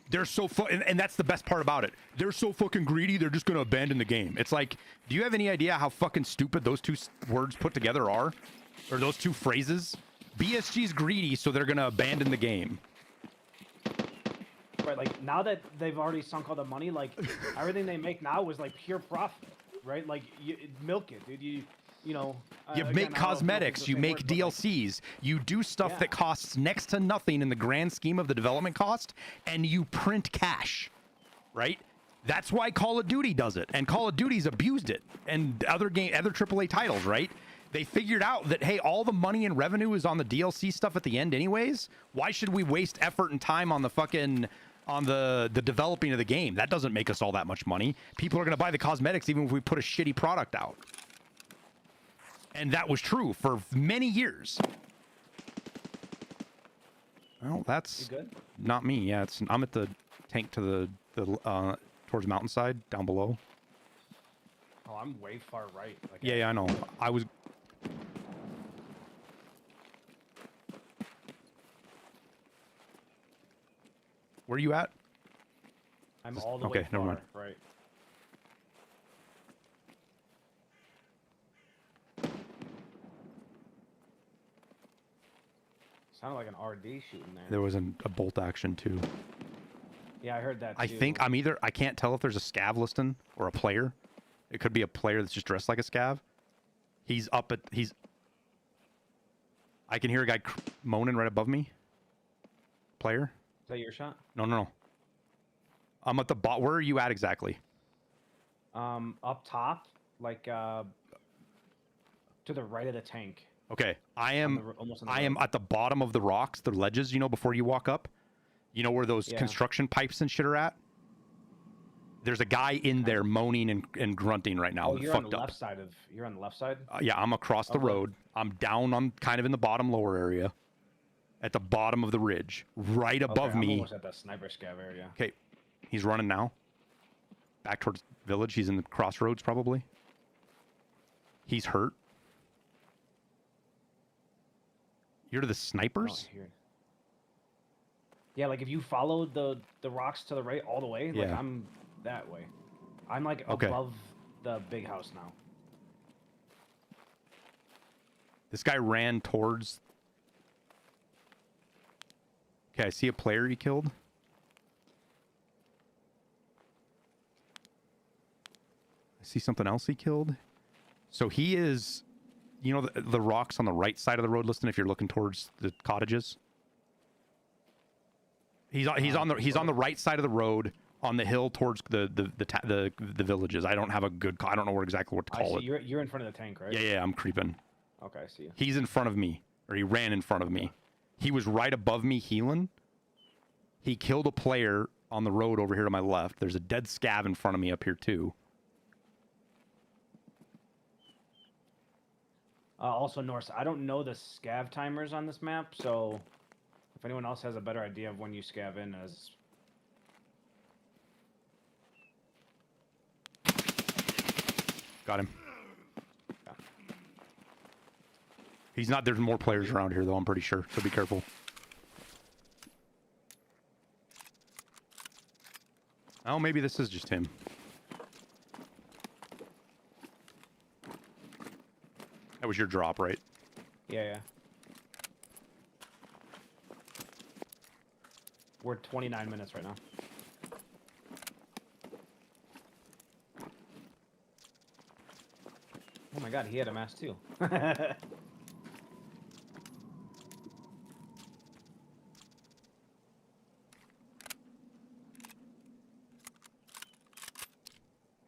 S1: They're so and that's the best part about it. They're so fucking greedy, they're just going to abandon the game. It's like, do you have any idea how fucking stupid those two words put together are? Or those two phrases? BSG's greedy, so they're going to abandon the game.
S2: Right, like, now that they've already sunk all the money, like, everything they make now was, like, pure profit, right? Like, you milk it, dude. You know...
S1: You make cosmetics, you make DLCs, you do stuff that costs next to nothing in the grand scheme of the development cost, and you print cash, right? That's why Call of Duty does it, and Call of Duty's abused it, and other AAA titles, right? They figured out that, hey, all the money and revenue is on the DLC stuff at the end anyways. Why should we waste effort and time on the fucking... on the developing of the game? That doesn't make us all that much money. People are going to buy the cosmetics even if we put a shitty product out. And that was true for many years. Well, that's not me. Yeah, I'm at the tank to the towards mountainside down below.
S2: Oh, I'm way far right. Like,
S1: Yeah, I know. I was. Where are you at?
S2: I'm all the way far.
S1: Never mind.
S2: Right. Sounded like an RD shooting there.
S1: There was a bolt action too.
S2: Yeah, I heard that too.
S1: I think I can't tell if there's a scav listing or a player. It could be a player that's just dressed like a scav. I can hear a guy moaning right above me. Player?
S2: Is that your shot?
S1: No. I'm at the bot. Where are you at exactly?
S2: Up top, like to the right of the tank.
S1: Okay, I am
S2: Almost on the
S1: I am
S2: road.
S1: at the bottom of the rocks, the ledges, you know, before you walk up. You know where those
S2: Yeah.
S1: construction pipes and shit are at? There's a guy in there moaning and grunting right now.
S2: Oh, you're on the left side of. You're on the left side.
S1: Yeah, I'm across the
S2: Okay.
S1: road. I'm down on kind of in the bottom lower area, at the bottom of the ridge, right above
S2: I'm
S1: me.
S2: almost at that sniper scav area.
S1: Okay, he's running now. Back towards village. He's in the crossroads probably. He's hurt. You're to the snipers?
S2: Oh, here. Yeah, like if you follow the rocks to the right all the way, like
S1: Yeah.
S2: I'm that way. I'm like
S1: Okay.
S2: above the big house now.
S1: This guy ran towards... Okay, I see a player he killed. I see something else he killed. So he is... You know the rocks on the right side of the road, listen, if you're looking towards the cottages? He's on the right side of the road on the hill towards the villages. I don't have a good... I don't know exactly what to call it.
S2: You're in front of the tank, right?
S1: Yeah, I'm creeping.
S2: Okay, I see you.
S1: He's in front of me, or he ran in front of me. He was right above me healing. He killed a player on the road over here to my left. There's a dead scav in front of me up here too.
S2: Also, Norse, I don't know the scav timers on this map, so if anyone else has a better idea of when you scav in as...
S1: Got him. He's not... There's more players around here, though, I'm pretty sure. So be careful. Oh, maybe this is just him. That was your drop, right?
S2: Yeah. We're 29 minutes right now. Oh my god, he had a mask too.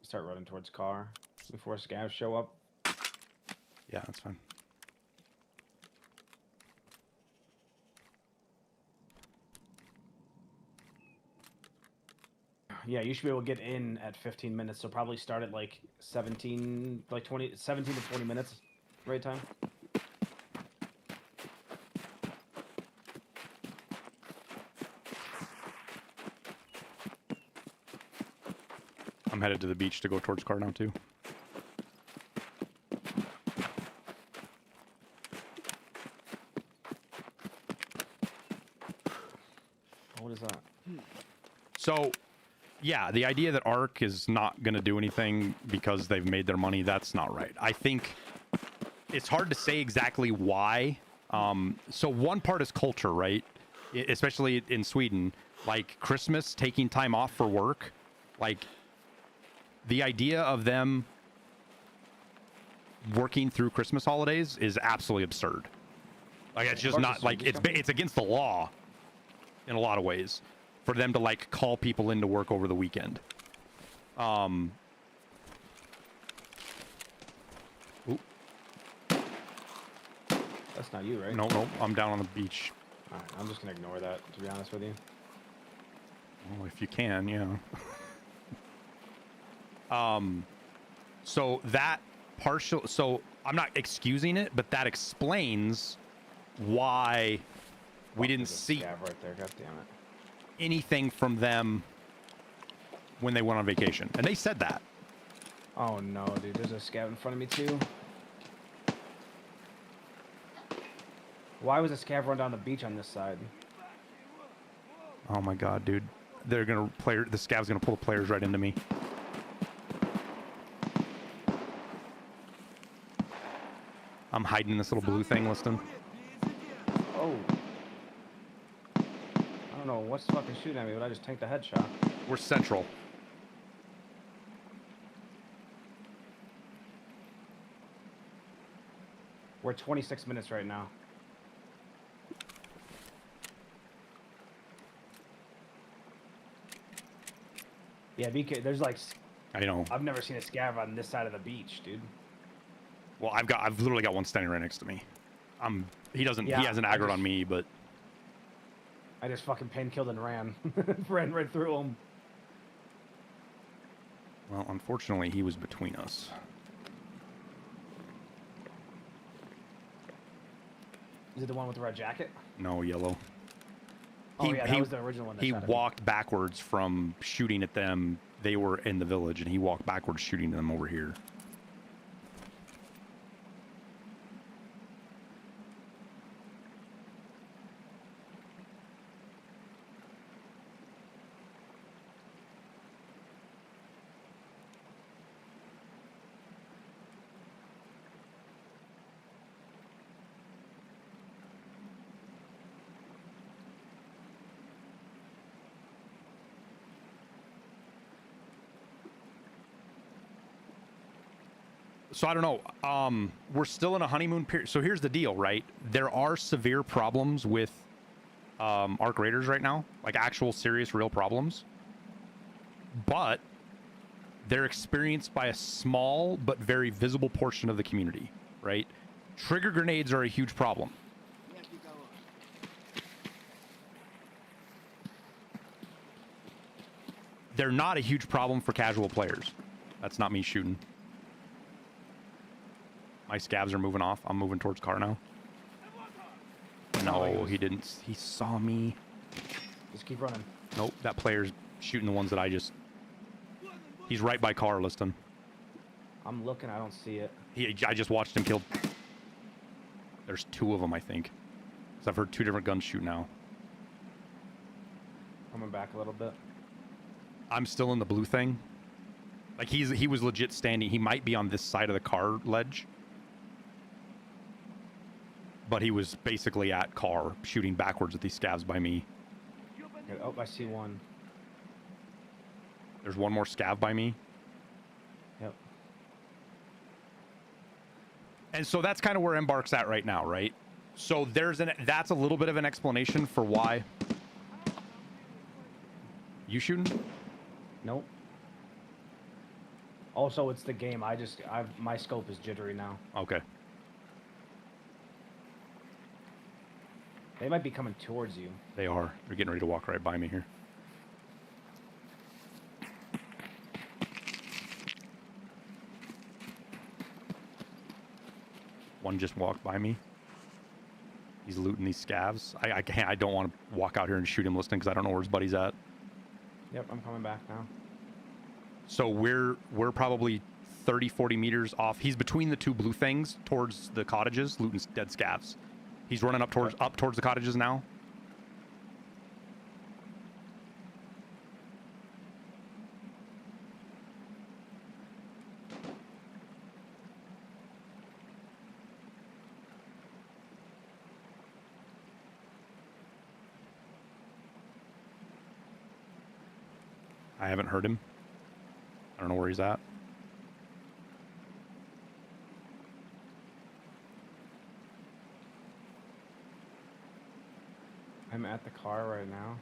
S2: Start running towards car before scavs show up.
S1: Yeah, that's fine.
S2: Yeah, you should be able to get in at 15 minutes, so probably start at like 17 to 20 minutes right time.
S1: I'm headed to the beach to go towards car now, too.
S2: What is that?
S1: So, yeah, the idea that ARC is not going to do anything because they've made their money, that's not right. I think it's hard to say exactly why. So one part is culture, right? Especially in Sweden. Like Christmas, taking time off for work. Like, the idea of them working through Christmas holidays is absolutely absurd. Like, it's just not, like, it's against the law in a lot of ways for them to, like, call people into work over the weekend. Ooh.
S2: That's not you, right?
S1: No, I'm down on the beach.
S2: Alright, I'm just gonna ignore that, to be honest with you.
S1: Well, if you can, yeah. So that partial... So I'm not excusing it, but that explains why we didn't see
S2: Scav right there, god damn it.
S1: anything from them when they went on vacation. And they said that.
S2: Oh no, dude, there's a scav in front of me too. Why was a scav run down the beach on this side?
S1: Oh my god, dude. They're gonna the scav's gonna pull the players right into me. I'm hiding this little blue thing, listen.
S2: Oh, don't know what's fucking shooting at me, but I just tanked a headshot.
S1: We're central.
S2: We're 26 minutes right now. Yeah, BK, there's like...
S1: I know.
S2: I've never seen a scav on this side of the beach, dude.
S1: Well, I've literally got one standing right next to me. He hasn't aggroed on me, but
S2: I just fucking pain-killed and ran. Ran right through him.
S1: well, unfortunately, he was between us.
S2: Is it the one with the red jacket?
S1: No, yellow.
S2: Oh, yeah, that was the original one.
S1: He walked backwards from shooting at them. They were in the village, and he walked backwards shooting them over here. So I don't know. We're still in a honeymoon period. So here's the deal, right? There are severe problems with arc raiders right now, like actual serious real problems. But they're experienced by a small but very visible portion of the community, right? Trigger grenades are a huge problem. They're not a huge problem for casual players. That's not me shooting. My scavs are moving off. I'm moving towards car now. No, he didn't. He saw me.
S2: Just keep running.
S1: Nope, that player's shooting the ones that I just... He's right by car, Liston.
S2: I'm looking. I don't see it.
S1: I just watched him kill... There's two of them, I think. Because I've heard two different guns shoot now.
S2: Coming back a little bit.
S1: I'm still in the blue thing. Like, he was legit standing. He might be on this side of the car ledge. But he was basically at car, shooting backwards at these scavs by me.
S2: Oh, I see one.
S1: There's one more scav by me.
S2: Yep.
S1: And so that's kind of where Embark's at right now, right? So that's a little bit of an explanation for why. You shooting?
S2: Nope. Also, it's the game. My scope is jittery now.
S1: Okay.
S2: They might be coming towards you.
S1: They are. They're getting ready to walk right by me here. One just walked by me. He's looting these scavs. I don't want to walk out here and shoot him listening because I don't know where his buddy's at.
S2: Yep, I'm coming back now.
S1: So we're probably 30, 40 meters off. He's between the two blue things towards the cottages, looting dead scavs. He's running up towards the cottages now. I haven't heard him. I don't know where he's at.
S2: I'm at the car right now.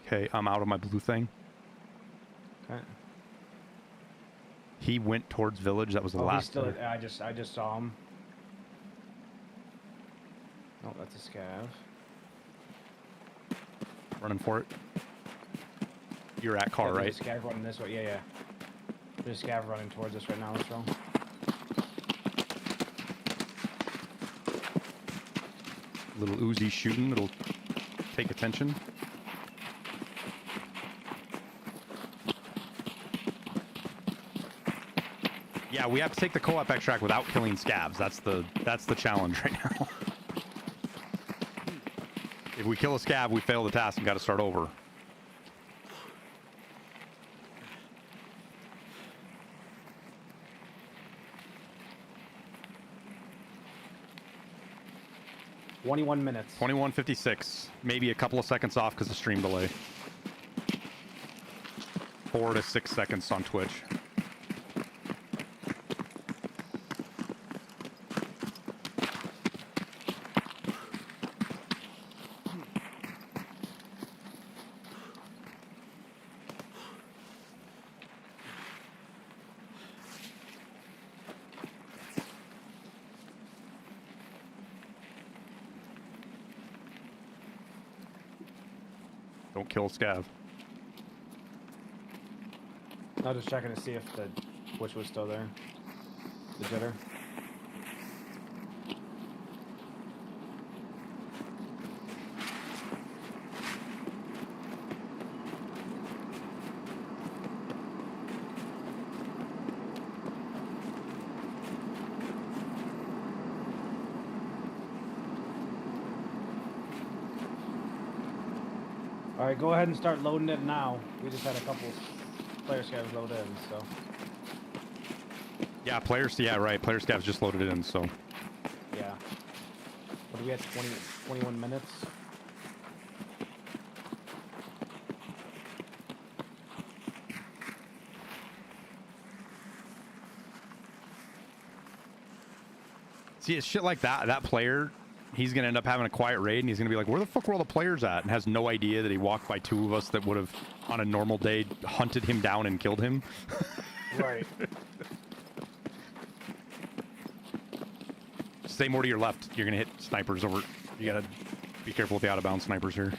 S1: Okay, I'm out of my blue thing.
S2: Okay.
S1: He went towards village. That was the last.
S2: He's still. I just saw him. Oh, that's a scav.
S1: Running for it. You're at car, right?
S2: There's a scav running this way. Yeah. There's a scav running towards us right now. Let's go.
S1: Little Uzi shooting. It'll take attention. Yeah, we have to take the co-op extract without killing scavs. That's the challenge right now. If we kill a scav, we fail the task and got to start over.
S2: 21 minutes.
S1: 21:56. Maybe a couple of seconds off because of stream delay. 4 to 6 seconds on Twitch. Don't kill Scav.
S2: I was just checking to see if the Twitch was still there. The jitter. All right, go ahead and start loading it now. We just had a couple player scavs load in, so.
S1: Yeah, right. Player Scav's just loaded in, so.
S2: Yeah. What do we have, 21 minutes?
S1: See, it's shit like that. That player, he's going to end up having a quiet raid, and he's going to be like, where the fuck were all the players at? And has no idea that he walked by 2 of us that would have, on a normal day, hunted him down and killed him.
S2: Right.
S1: Stay more to your left. You're going to hit snipers over. You got to be careful with the out-of-bounds snipers here.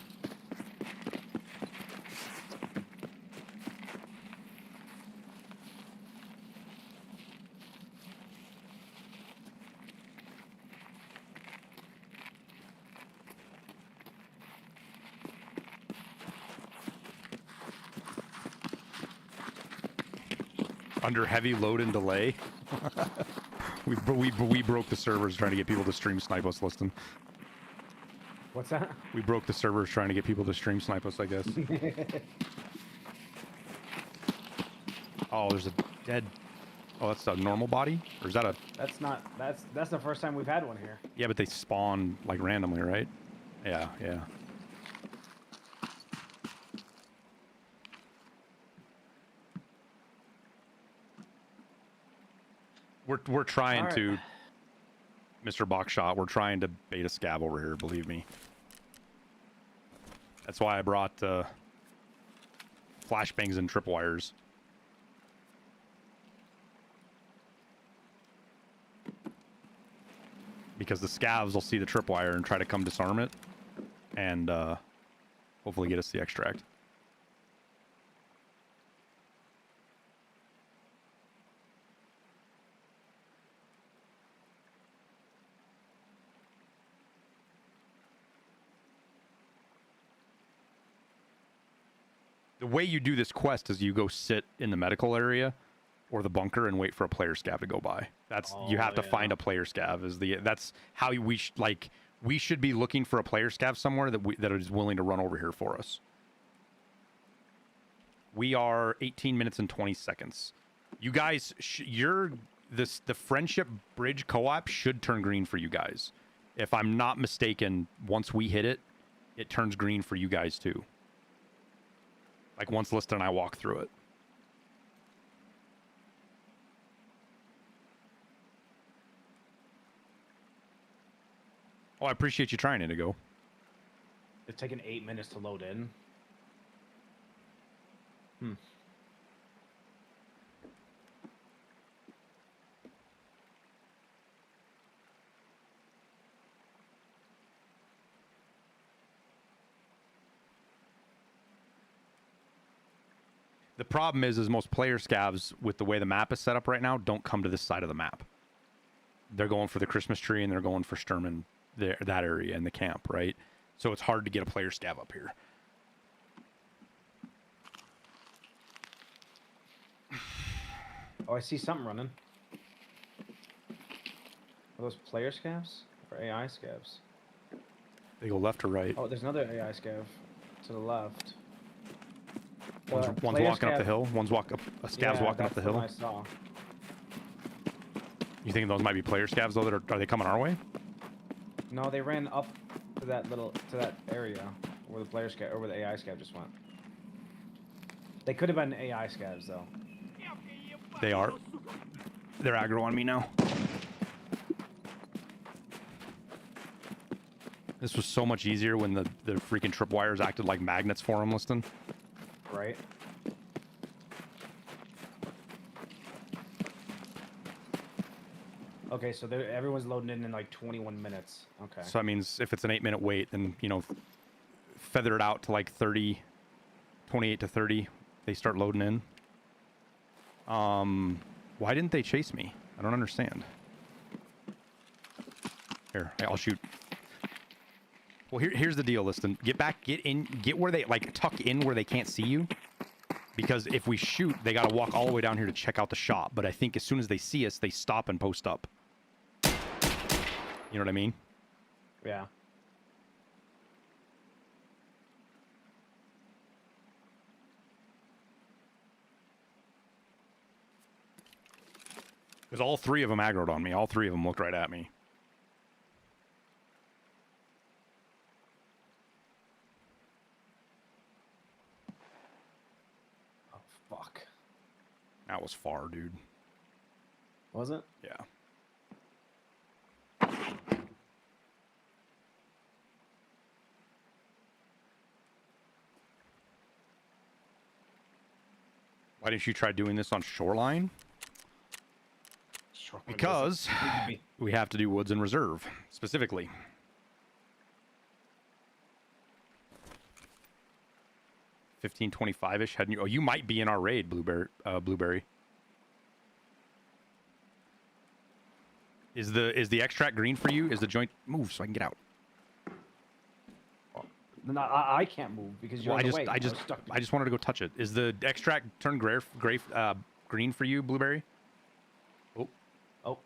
S1: Under heavy load and delay. we broke the servers trying to get people to stream snipe us, Liston.
S2: What's that?
S1: We broke the servers trying to get people to stream snipe us, I guess. Oh, there's a dead... Oh, that's a normal body? Or is that a...
S2: That's not... That's the first time we've had one here.
S1: Yeah, but they spawn, like, randomly, right? Yeah, yeah. We're trying
S2: right.
S1: to, Mr. Boxshot, we're trying to bait a scav over here, believe me. That's why I brought flashbangs and tripwires. Because the scavs will see the tripwire and try to come disarm it, and hopefully get us the extract. The way you do this quest is you go sit in the medical area or the bunker and wait for a player scav to go by. That's you have to find a player scav. That's how we we should be looking for a player scav somewhere that is willing to run over here for us. We are 18 minutes and 20 seconds. You guys, the Friendship Bridge co-op should turn green for you guys. If I'm not mistaken, once we hit it, it turns green for you guys too. Like once Liston and I walk through it. Oh, I appreciate you trying, Indigo.
S2: It's taken 8 minutes to load in.
S1: The problem is most player scavs, with the way the map is set up right now, don't come to this side of the map. They're going for the Christmas tree and they're going for Sturman, that area in the camp, right? So it's hard to get a player scav up here.
S2: Oh, I see something running. Are those player scavs or AI scavs?
S1: They go left or right.
S2: Oh, there's another AI scav to the left.
S1: One's walking up the hill. One's a scav's walking up the hill.
S2: I saw.
S1: You think those might be player scavs though? Are they coming our way?
S2: No, they ran up to that area where the player scav or where the AI scav just went. They could have been AI scavs though.
S1: They are. They're aggro on me now. This was so much easier when the freaking tripwires acted like magnets for him, Liston.
S2: Right. Okay, so everyone's loading in like 21 minutes. Okay.
S1: So that means if it's an 8-minute wait, then, you know, feather it out to like 30, 28 to 30. They start loading in. Why didn't they chase me? I don't understand. Here, I'll shoot. Well, here's the deal, Liston. Get back, get where they, like, tuck in where they can't see you. Because if we shoot, they gotta walk all the way down here to check out the shop. But I think as soon as they see us, they stop and post up. You know what I mean?
S2: Yeah.
S1: Because all three of them aggroed on me. All three of them looked right at me.
S2: Oh, fuck.
S1: That was far, dude.
S2: Was it?
S1: Yeah. Why didn't you try doing this on Shoreline? Because we have to do Woods and Reserve, specifically. $15.25-ish. Hadn't you? Oh, you might be in our raid, Blueberry. Is the extract green for you? Is the joint move so I can get out?
S2: No, I can't move because you're on the way.
S1: I just wanted to go touch it. Is the extract turned green for you, Blueberry?
S2: Oh.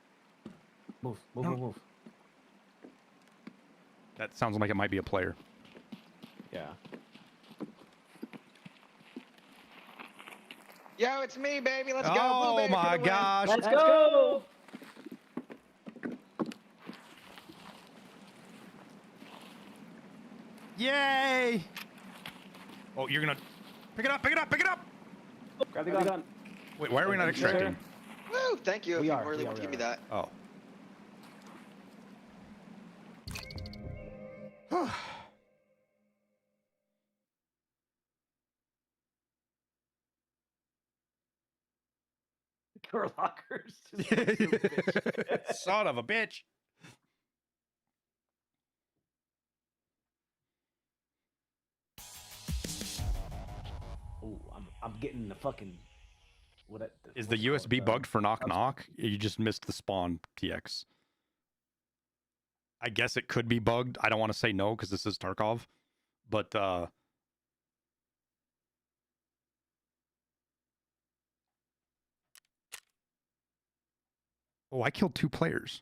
S2: Move.
S1: That sounds like it might be a player.
S2: Yeah.
S5: Yo, it's me, baby. Let's go.
S1: Oh
S5: Blueberry
S1: my
S5: for the win.
S1: gosh.
S2: Let's go.
S1: Yay! Oh, you're gonna pick it up!
S2: Grab the gun.
S1: Wait, why are we not extracting?
S5: Woo, thank you. If you
S2: are,
S5: really
S2: we
S5: want to
S2: are,
S5: give me
S2: we
S5: that.
S1: Oh.
S2: Door lockers.
S1: Son of a bitch.
S2: Oh, I'm getting the fucking.
S1: Is the USB bugged for knock knock? You just missed the spawn, TX. I guess it could be bugged. I don't want to say no because this is Tarkov, but oh, I killed 2 players.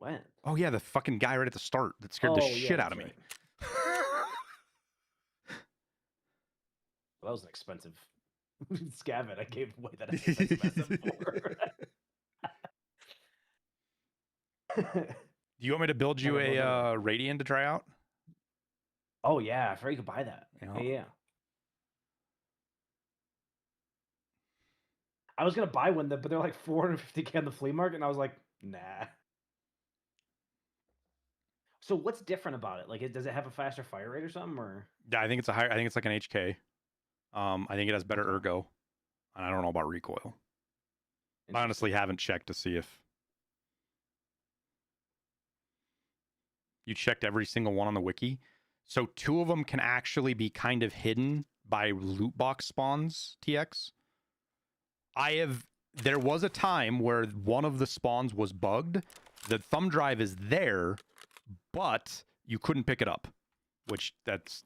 S2: When?
S1: Oh yeah, the fucking guy right at the start that scared the shit out of me.
S2: Right. Well, that was an expensive scabbing. I gave away that expensive SM4.
S1: Do you want me to build you a Radian to try out?
S2: Oh yeah, I forgot you could buy that.
S1: Yeah.
S2: Yeah. I was gonna buy one, but they're like $450K on the flea market, and I was like, nah. So what's different about it? Like, does it have a faster fire rate or something? Or
S1: Yeah, I think it's I think it's like an HK. I think it has better ergo, and I don't know about recoil. I honestly haven't checked to see if you checked every single one on the wiki. So 2 of them can actually be kind of hidden by loot box spawns, TX. There was a time where one of the spawns was bugged. The thumb drive is there, but you couldn't pick it up, which that's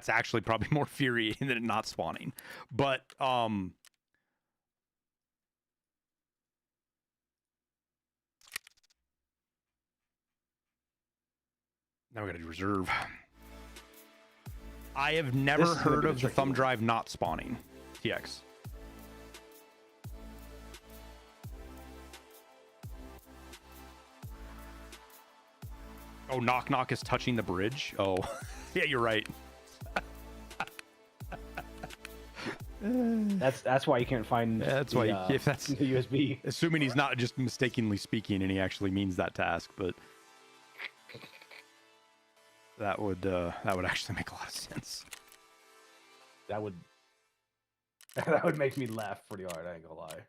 S1: actually probably more infuriating than it not spawning. But now we gotta do reserve. I have never heard of the thumb drive not spawning, TX. Oh, knock knock is touching the bridge. Oh, yeah, you're right.
S2: That's why you can't find.
S1: That's
S2: the,
S1: why if that's
S2: the USB.
S1: Assuming he's not just mistakenly speaking and he actually means that task, but that would actually make a lot of sense.
S2: That would that would make me laugh pretty hard. I ain't gonna lie.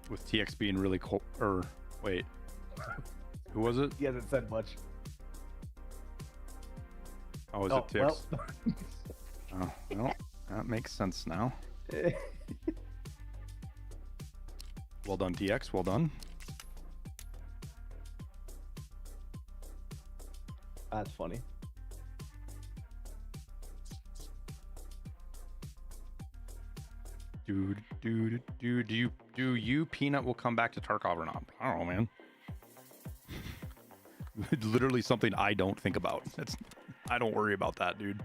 S1: With TX being really cold, or wait, who was it?
S2: He hasn't said much.
S1: Oh, is it TX? Oh, well, that makes sense now. Well done, TX. Well done.
S2: That's funny.
S1: Do you Peanut will come back to Tarkov or not? I don't know, man. Literally something I don't think about. I don't worry about that, dude.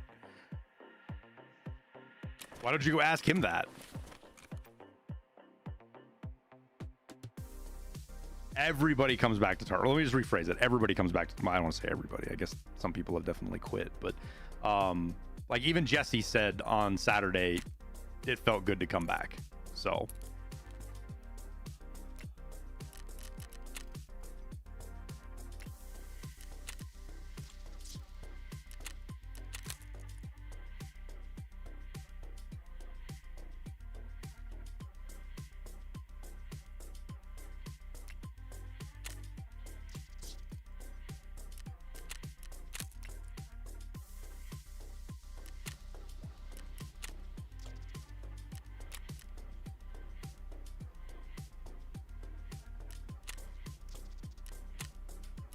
S1: Why don't you go ask him that? Everybody comes back to Tarkov. Let me just rephrase it. Everybody comes back to. I don't want to say everybody. I guess some people have definitely quit, but like even Jesse said on Saturday, it felt good to come back. So.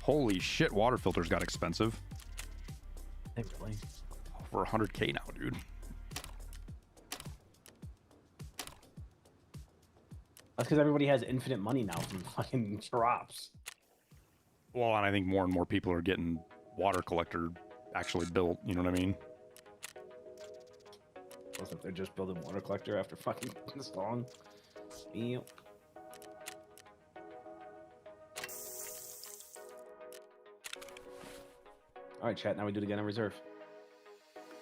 S1: Holy shit, water filters got expensive.
S2: Really?
S1: Over 100K now, dude.
S2: That's because everybody has infinite money now from fucking drops.
S1: Well, and I think more and more people are getting water collector actually built, you know what I mean?
S2: Listen, if they're just building water collector after fucking this long. Yep. All right, chat. Now we do it again on reserve.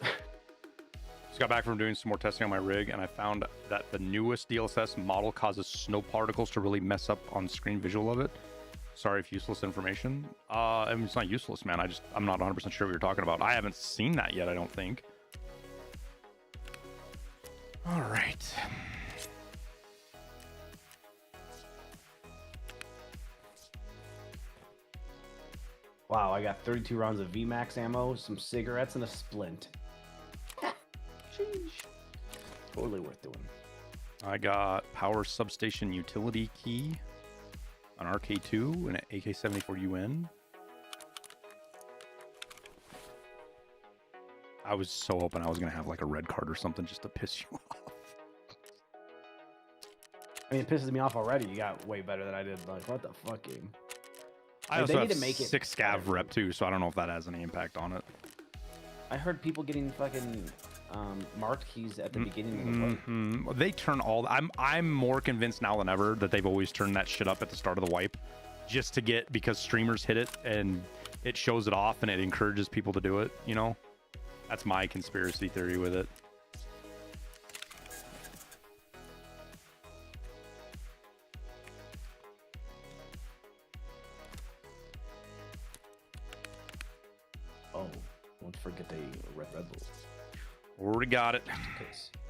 S1: Just got back from doing some more testing on my rig, and I found that the newest DLSS model causes snow particles to really mess up on screen visual of it. Sorry if useless information. I mean, it's not useless, man. I'm not 100% sure what you're talking about. I haven't seen that yet, I don't think. All right.
S2: Wow, I got 32 rounds of VMAX ammo, some cigarettes, and a splint. Sheesh. Totally worth doing.
S1: I got power substation utility key, an RK2, and an AK-74UN. I was so hoping I was going to have like a red card or something just to piss you off.
S2: I mean, it pisses me off already. You got way better than I did. Like, what the fuck, game?
S1: I also have 6 scav rep too, so I don't know if that has any impact on it.
S2: I heard people getting fucking marked keys at the beginning of the wipe.
S1: They turn all. I'm more convinced now than ever that they've always turned that shit up at the start of the wipe, just to get, because streamers hit it and it shows it off and it encourages people to do it. You know, that's my conspiracy theory with it.
S2: Oh, don't forget the Red Bull.
S1: Already got it.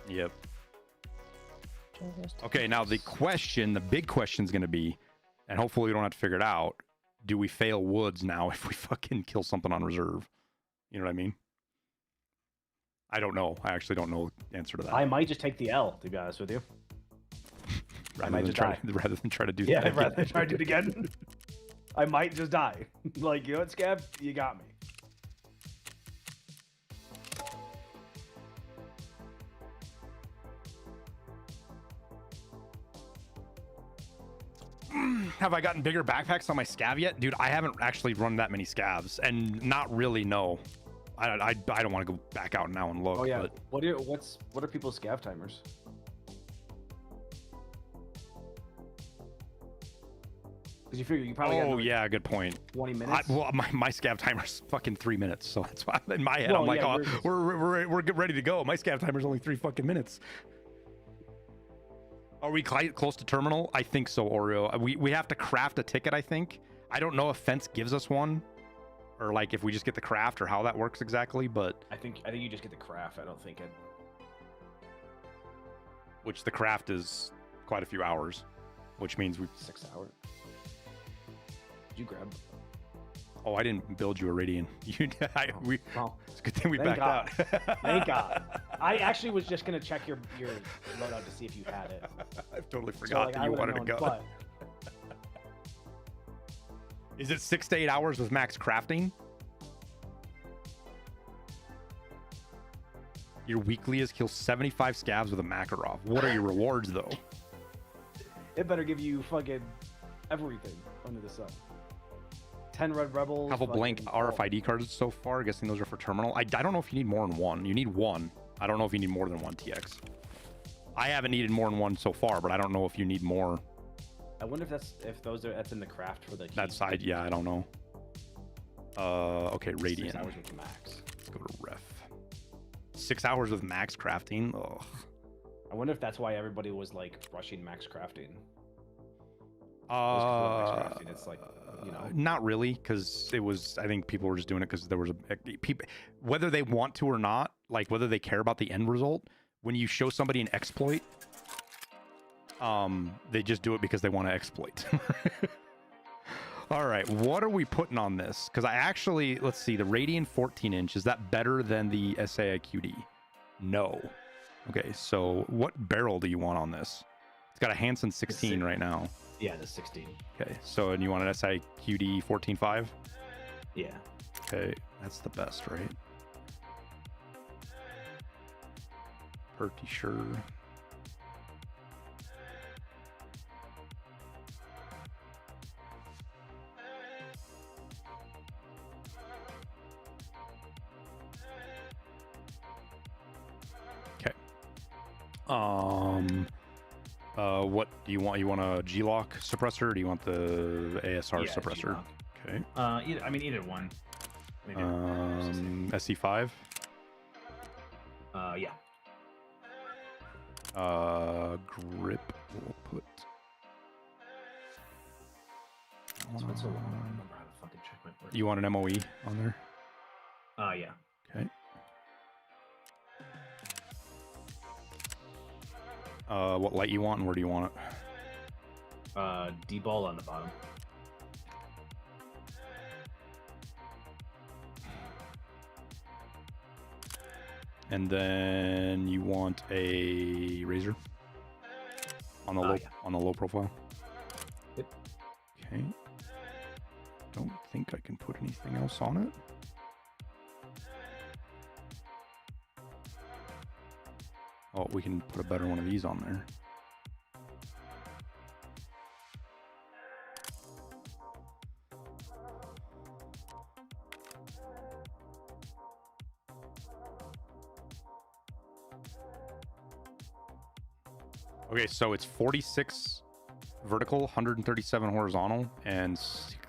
S1: Yep. Okay, now the big question is going to be, and hopefully we don't have to figure it out, do we fail woods now if we fucking kill something on reserve? You know what I mean? I don't know. I actually don't know the answer to that.
S2: I might just take the L, to be honest with you. might just die.
S1: Rather than try to do
S2: Yeah,
S1: that.
S2: rather than try to do it again. I might just die. Like, you know what, Scab? You got me.
S1: Have I gotten bigger backpacks on my scav yet? Dude, I haven't actually run that many scavs, and not really, no. I don't want to go back out now and look.
S2: Oh, yeah.
S1: But...
S2: What are people's scav timers? Because you figure you probably got
S1: yeah, good point.
S2: 20 minutes.
S1: Well, my scav timer's fucking 3 minutes, so that's why in my head
S2: Well,
S1: I'm like,
S2: yeah,
S1: oh, we're ready to go. My scav timer's only 3 fucking minutes. Are we close to terminal? I think so, Oreo. We have to craft a ticket, I think. I don't know if Fence gives us one, or like if we just get the craft, or how that works exactly. But
S2: I think you just get the craft. I don't think it.
S1: Which the craft is quite a few hours, which means we
S2: 6 hours. Did you grab?
S1: Oh, I didn't build you a Radian.
S2: Well,
S1: it's a good thing we
S2: thank
S1: backed
S2: God.
S1: out.
S2: Thank God. I actually was just gonna check your loadout to see if you had it.
S1: I've totally forgot that you wanted to go.
S2: But...
S1: Is it 6 to 8 hours with max crafting? Your weekly is kill 75 scavs with a Makarov. What are your rewards though?
S2: It better give you fucking everything under the sun. 10 red rebels.
S1: Couple blank RFID cards so far. Guessing those are for terminal. I don't know if you need more than one. You need one. I don't know if you need more than one TX. I haven't needed more than one so far, but I don't know if you need more.
S2: I wonder if that's in the craft for the key.
S1: That side, yeah, I don't know. Okay, Radiant.
S2: 6 hours with max.
S1: Let's go to ref. 6 hours with max crafting. Ugh.
S2: I wonder if that's why everybody was like rushing max crafting. It's like, you know,
S1: not really, because it was. I think people were just doing it because there was people, whether they want to or not, like whether they care about the end result. When you show somebody an exploit, they just do it because they want to exploit. All right, what are we putting on this? Because I actually, let's see, the Radiant 14-inch, is that better than the SAIQD? No. Okay, so what barrel do you want on this? It's got a Hansen 16 right now.
S2: Yeah, the 16.
S1: Okay, so and you want an SIQD 14.5?
S2: Yeah.
S1: Okay, that's the best, right? Pretty sure. Okay. What do you want? You want a G-Lock suppressor, or do you want the ASR suppressor?
S2: G-Lock.
S1: Okay.
S4: Either one. Maybe
S1: SC5.
S4: Yeah.
S1: Grip. We'll put.
S4: It's been so long. I don't remember how to fucking check my work.
S1: You want an MOE on there?
S4: Yeah.
S1: Okay. What light you want and where do you want it?
S4: D-ball on the bottom.
S1: And then you want a razor on the low profile.
S4: Yep.
S1: Okay. Don't think I can put anything else on it. Oh, we can put a better one of these on there. Okay, so it's 46 vertical, 137 horizontal, and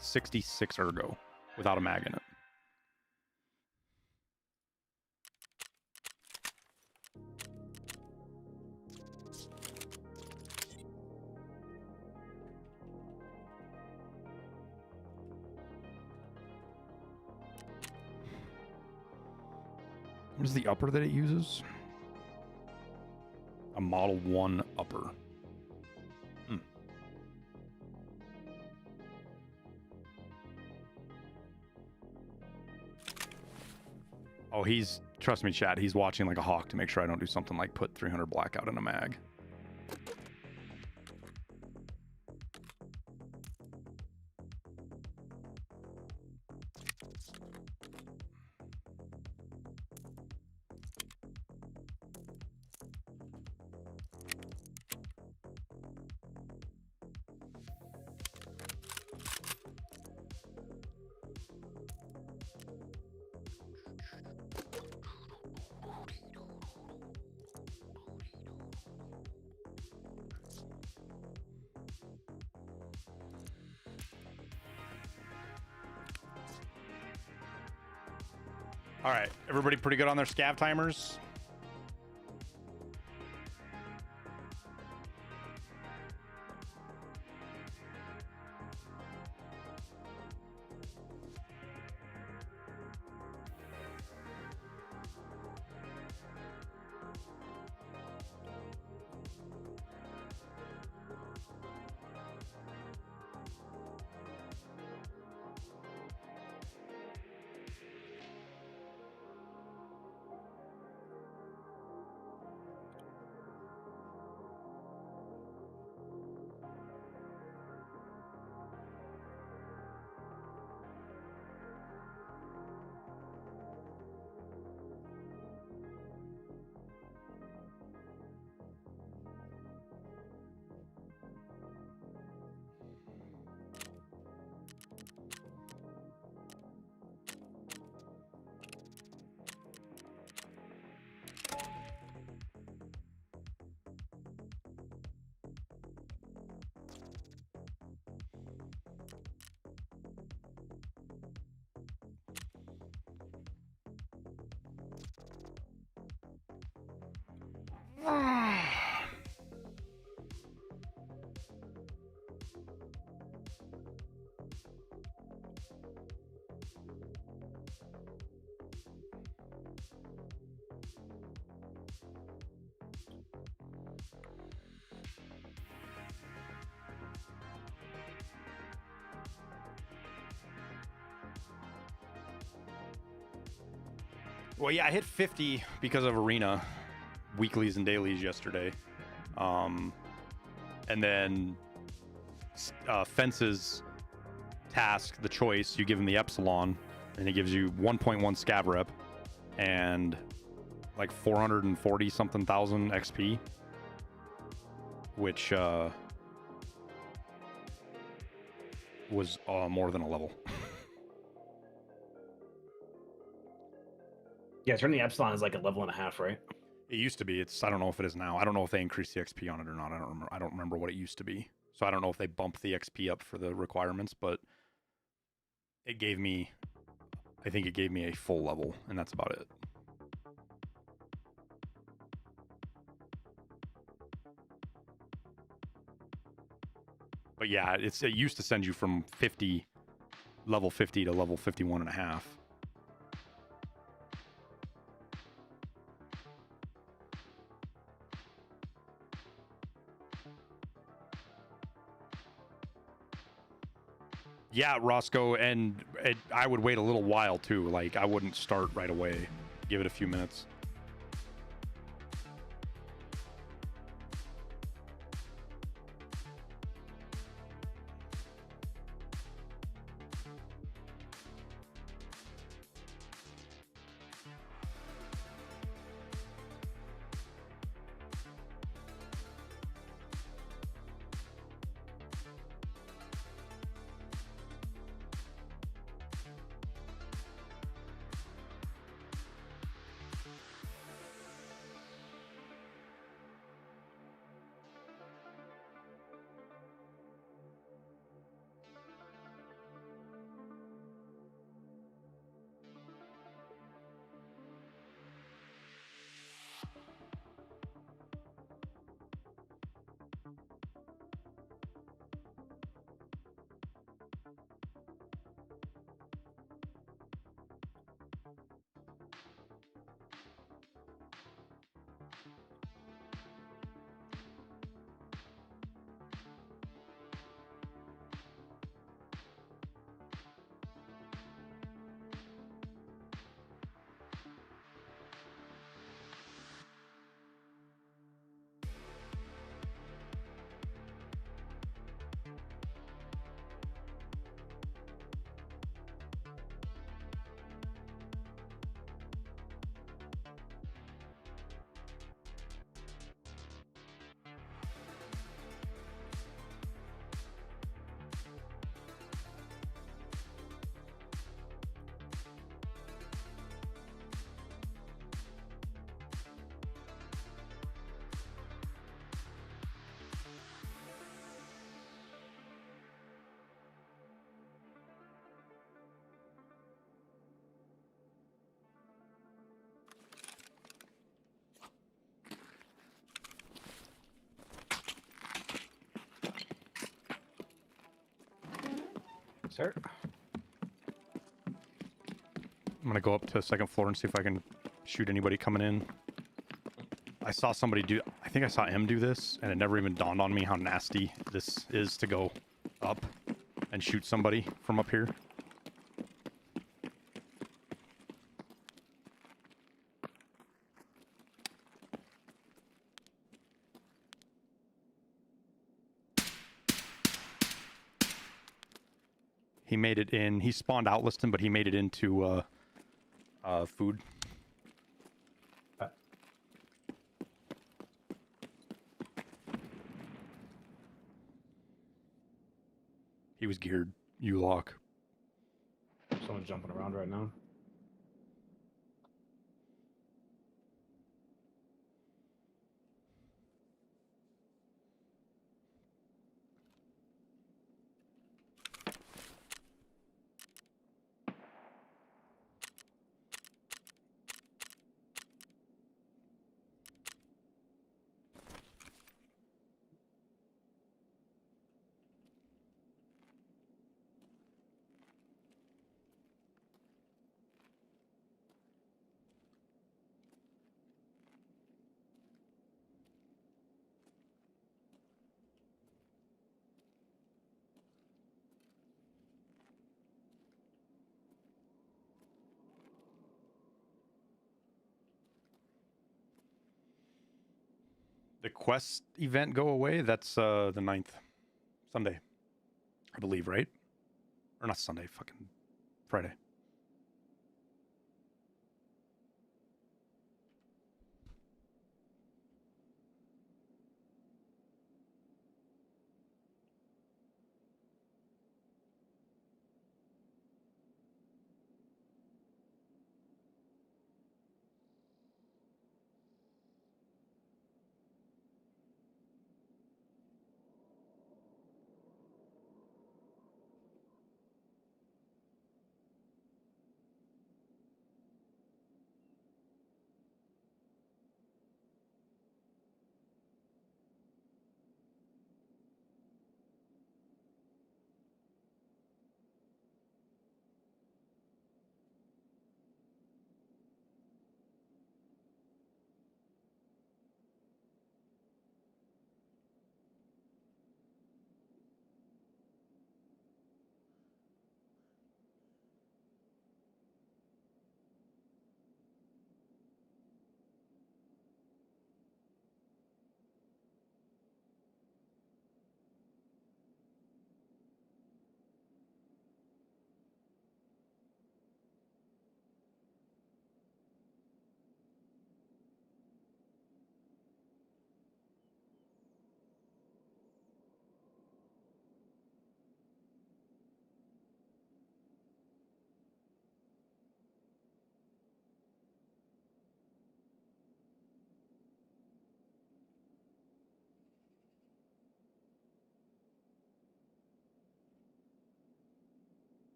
S1: 66 ergo without a mag in it. What is the upper that it uses? A Model 1 upper. Oh, trust me, chat, he's watching like a hawk to make sure I don't do something like put 300 blackout in a mag. All right, everybody pretty good on their scav timers? Well, yeah, I hit 50 because of Arena weeklies and dailies yesterday. And then Fence's task, the choice, you give him the Epsilon, and it gives you 1.1 scav rep and like 440 something thousand XP, which was more than a level.
S4: Yeah, turning the Epsilon is like a level and a half, right?
S1: It used to be. I don't know if it is now. I don't know if they increased the XP on it or not. I don't remember what it used to be. So I don't know if they bumped the XP up for the requirements, but it gave me, I think it gave me a full level, and that's about it. But yeah, it used to send you from level 50 to level 51 and a half. Yeah, Roscoe, and I would wait a little while too. Like, I wouldn't start right away. Give it a few minutes.
S2: sir.
S1: I'm gonna go up to the second floor and see if I can shoot anybody coming in. I saw somebody do, I think I saw M do this, and it never even dawned on me how nasty this is to go up and shoot somebody from up here. He made it in, he spawned outlisted, but he made it into food. He was geared. U-lock.
S2: Someone's jumping around right now.
S1: The quest event go away? That's the 9th. Sunday. I believe, right? Or not Sunday, fucking Friday.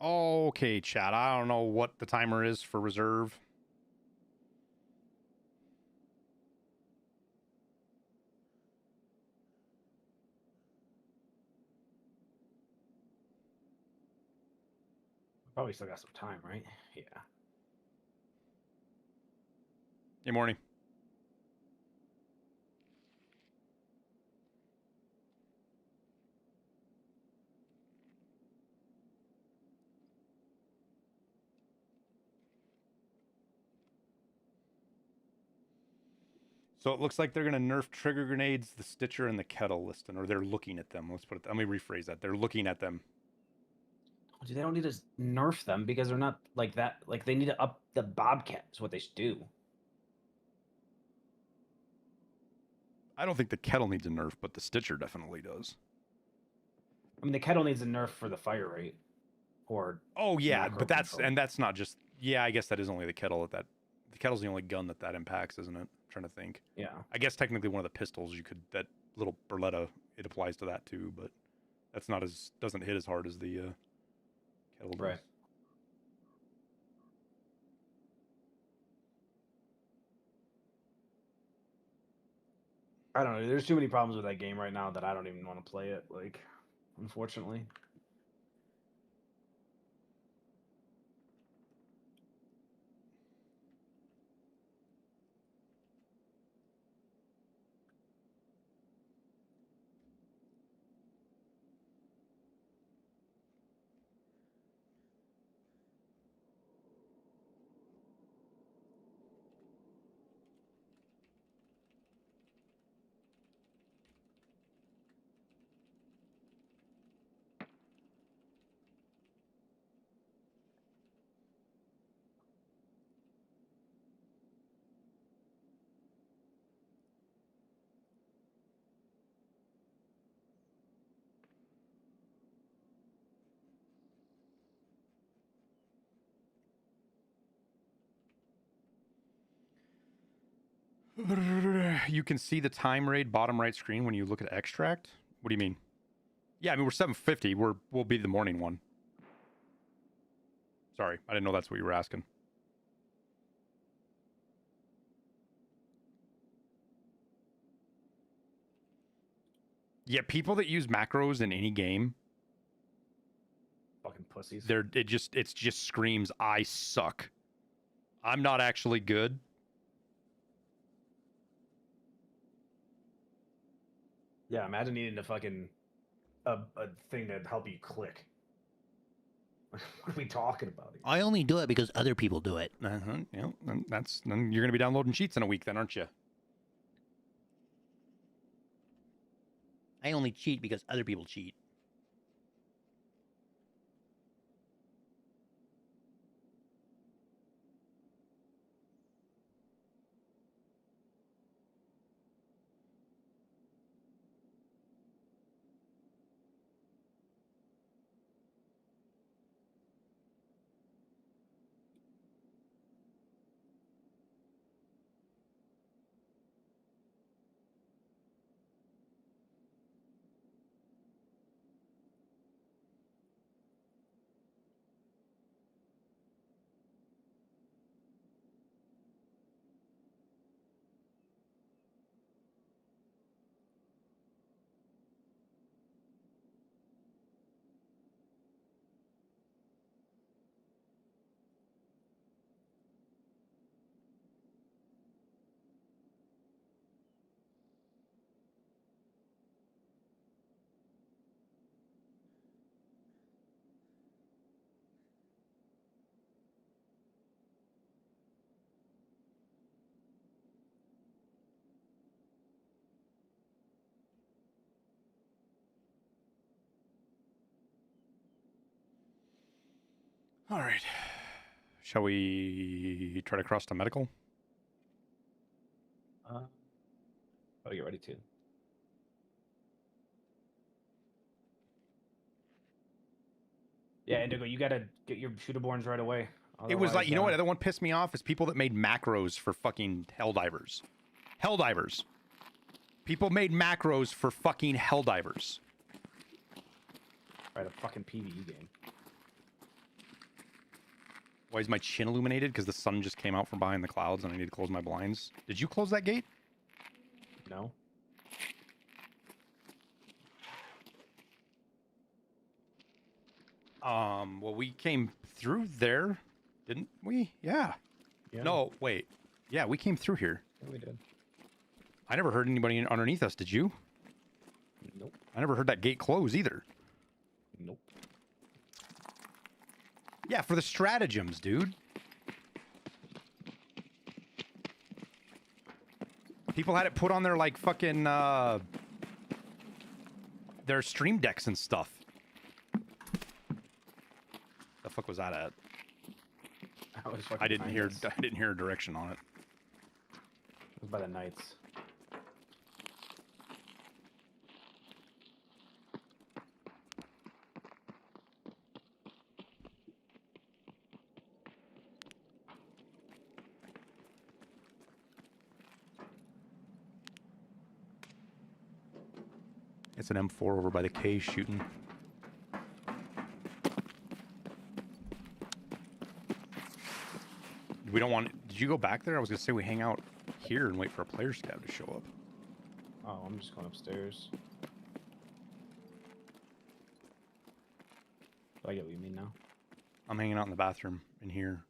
S1: Okay, chat. I don't know what the timer is for reserve.
S2: Probably still got some time, right? Yeah.
S1: Good morning. So it looks like they're going to nerf trigger grenades, the Stitcher, and the kettle listing, or they're looking at them. Let's put it. Let me rephrase that. They're looking at them.
S2: They don't need to nerf them because they're not like that. Like they need to up the Bobcat is what they should do.
S1: I don't think the kettle needs a nerf, but the Stitcher definitely does.
S2: I mean, the kettle needs a nerf for the fire rate, or
S1: oh yeah, but that's
S2: control.
S1: and that's not just. Yeah, I guess that is only the kettle that the kettle's the only gun that impacts, isn't it? I'm trying to think.
S2: Yeah.
S1: I guess technically one of the pistols you could, that little Beretta it applies to that too, but that's not as doesn't hit as hard as the kettle does.
S2: Right. I don't know. There's too many problems with that game right now that I don't even want to play it. Like, unfortunately.
S1: You can see the time rate bottom right screen when you look at extract. What do you mean? Yeah, I mean we're 7:50. We'll be the morning one. Sorry, I didn't know that's what you were asking. Yeah, people that use macros in any game,
S2: Fucking pussies.
S1: it just screams I suck. I'm not actually good.
S2: Yeah, imagine needing to fucking a thing to help you click. What are we talking about here?
S6: I only do it because other people do it.
S1: Yeah, then you're gonna be downloading cheats in a week, then, aren't you?
S6: I only cheat because other people cheat.
S1: All right. Shall we try to cross to medical?
S2: I'll get ready to. Yeah, Indigo, you gotta get your shooterborns right away.
S1: It was like, you know what?
S2: Otherwise,
S1: Other one pissed me off is people that made macros for fucking Helldivers. Helldivers. People made macros for fucking Helldivers.
S2: right, a fucking PvE game.
S1: Why is my chin illuminated? Because the sun just came out from behind the clouds and I need to close my blinds. Did you close that gate?
S2: No.
S1: Well, we came through there, didn't we? Yeah. No, wait. Yeah, we came through here.
S2: Yeah, we did.
S1: I never heard anybody underneath us, did you?
S2: Nope.
S1: I never heard that gate close either.
S2: Nope.
S1: Yeah, for the stratagems, dude. People had it put on their, like, fucking, their stream decks and stuff. The fuck was that at? I didn't hear a direction on it.
S2: It was by the Knights.
S1: It's an M4 over by the K shooting. We don't want... Did you go back there? I was going to say we hang out here and wait for a player scav to show up.
S2: Oh, I'm just going upstairs. I get what you mean now.
S1: I'm hanging out in the bathroom in here.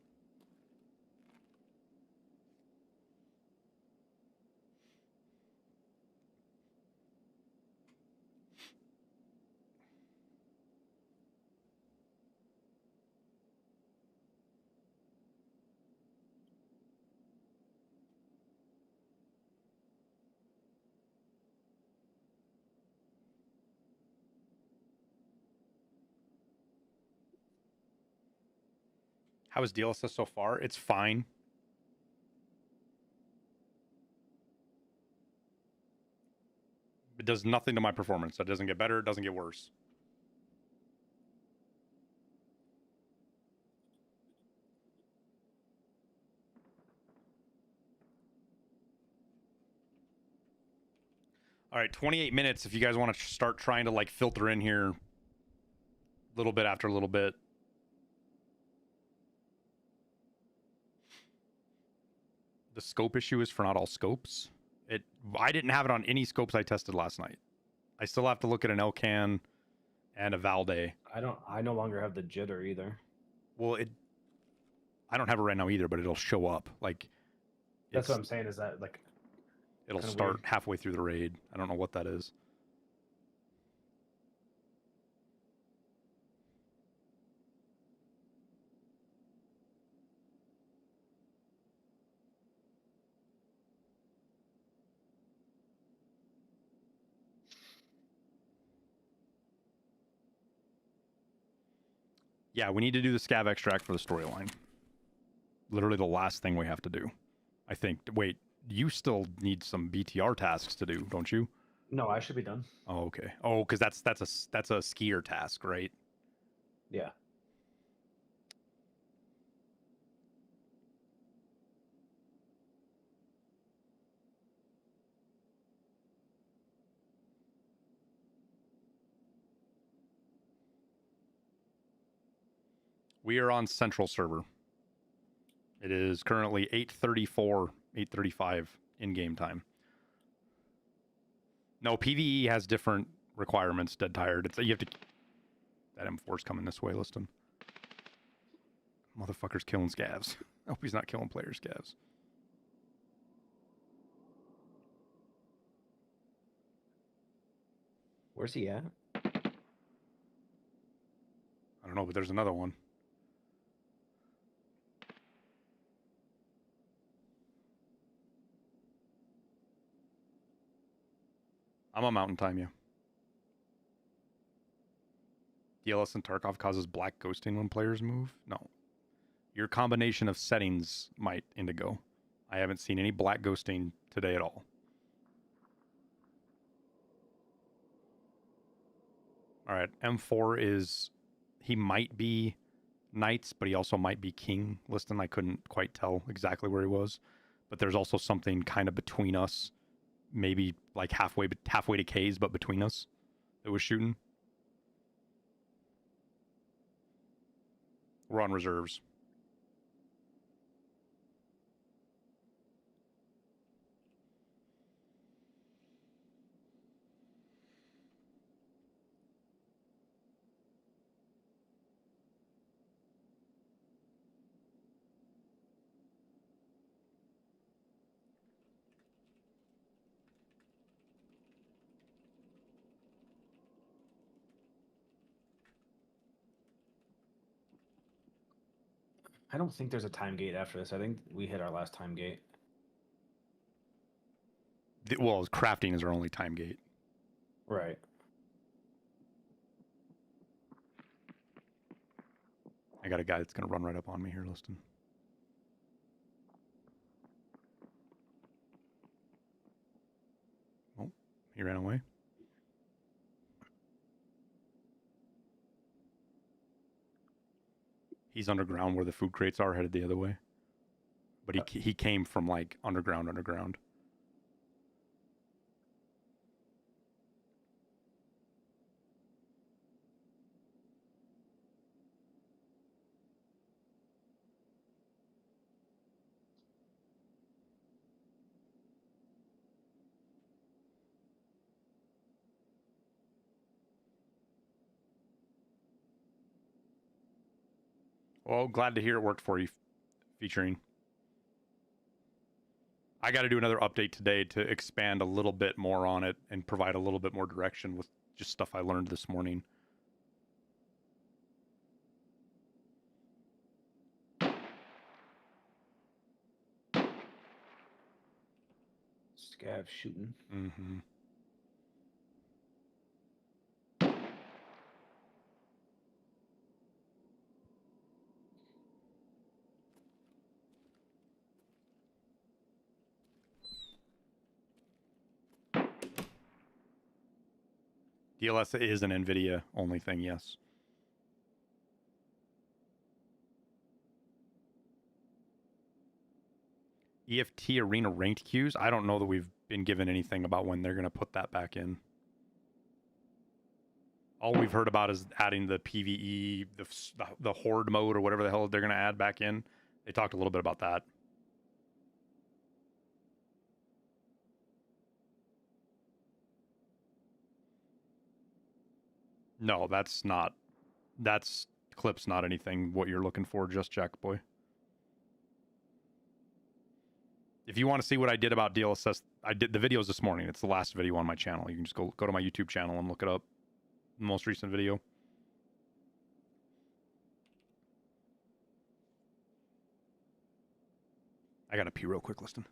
S1: How is DLSS so far? It's fine. It does nothing to my performance. It doesn't get better. It doesn't get worse. All right, 28 minutes if you guys want to start trying to like filter in here a little bit after a little bit. The scope issue is for not all scopes. I didn't have it on any scopes I tested last night. I still have to look at an Elcan and a Valde.
S2: I no longer have the jitter either.
S1: Well, I don't have it right now either, but it'll show up. Like
S2: that's what I'm saying is that like
S1: it'll start halfway through the raid. I don't know what that is. Yeah, we need to do the scav extract for the storyline. Literally the last thing we have to do. I think. Wait, you still need some BTR tasks to do, don't you?
S2: No, I should be done.
S1: Oh, okay. Oh, because that's a skier task, right?
S2: Yeah.
S1: We are on Central server. It is currently 8:34, 8:35 in-game time. No, PvE has different requirements, Dead Tired. You have to... That M4's coming this way, Liston. Motherfucker's killing scavs. I hope he's not killing player scavs.
S2: Where's he at?
S1: I don't know, but there's another one. I'm on Mountain Time, yeah. DLS and Tarkov causes black ghosting when players move? No. Your combination of settings might, Indigo. I haven't seen any black ghosting today at all. Alright, M4 is... He might be Knights, but he also might be King. Liston, I couldn't quite tell exactly where he was. But there's also something kind of between us. Maybe like halfway to K's, but between us that was shooting. We're on reserves.
S2: I don't think there's a time gate after this. I think we hit our last time gate.
S1: Well, crafting is our only time gate.
S2: Right.
S1: I got a guy that's going to run right up on me here, Liston. Oh, he ran away. He's underground where the food crates are, headed the other way. But he came from like underground. Well, glad to hear it worked for you, featuring. I got to do another update today to expand a little bit more on it and provide a little bit more direction with just stuff I learned this morning.
S4: Scav shooting.
S1: Mm-hmm. DLSS is an NVIDIA only thing, yes. EFT Arena ranked queues. I don't know that we've been given anything about when they're going to put that back in. All we've heard about is adding the PvE, the Horde mode or whatever the hell they're going to add back in. They talked a little bit about that. No, that's clip's not anything what you're looking for, just Jack Boy. If you want to see what I did about DLSS, I did the videos this morning. It's the last video on my channel. You can just go to my YouTube channel and look it up. The most recent video. I gotta pee real quick, listen.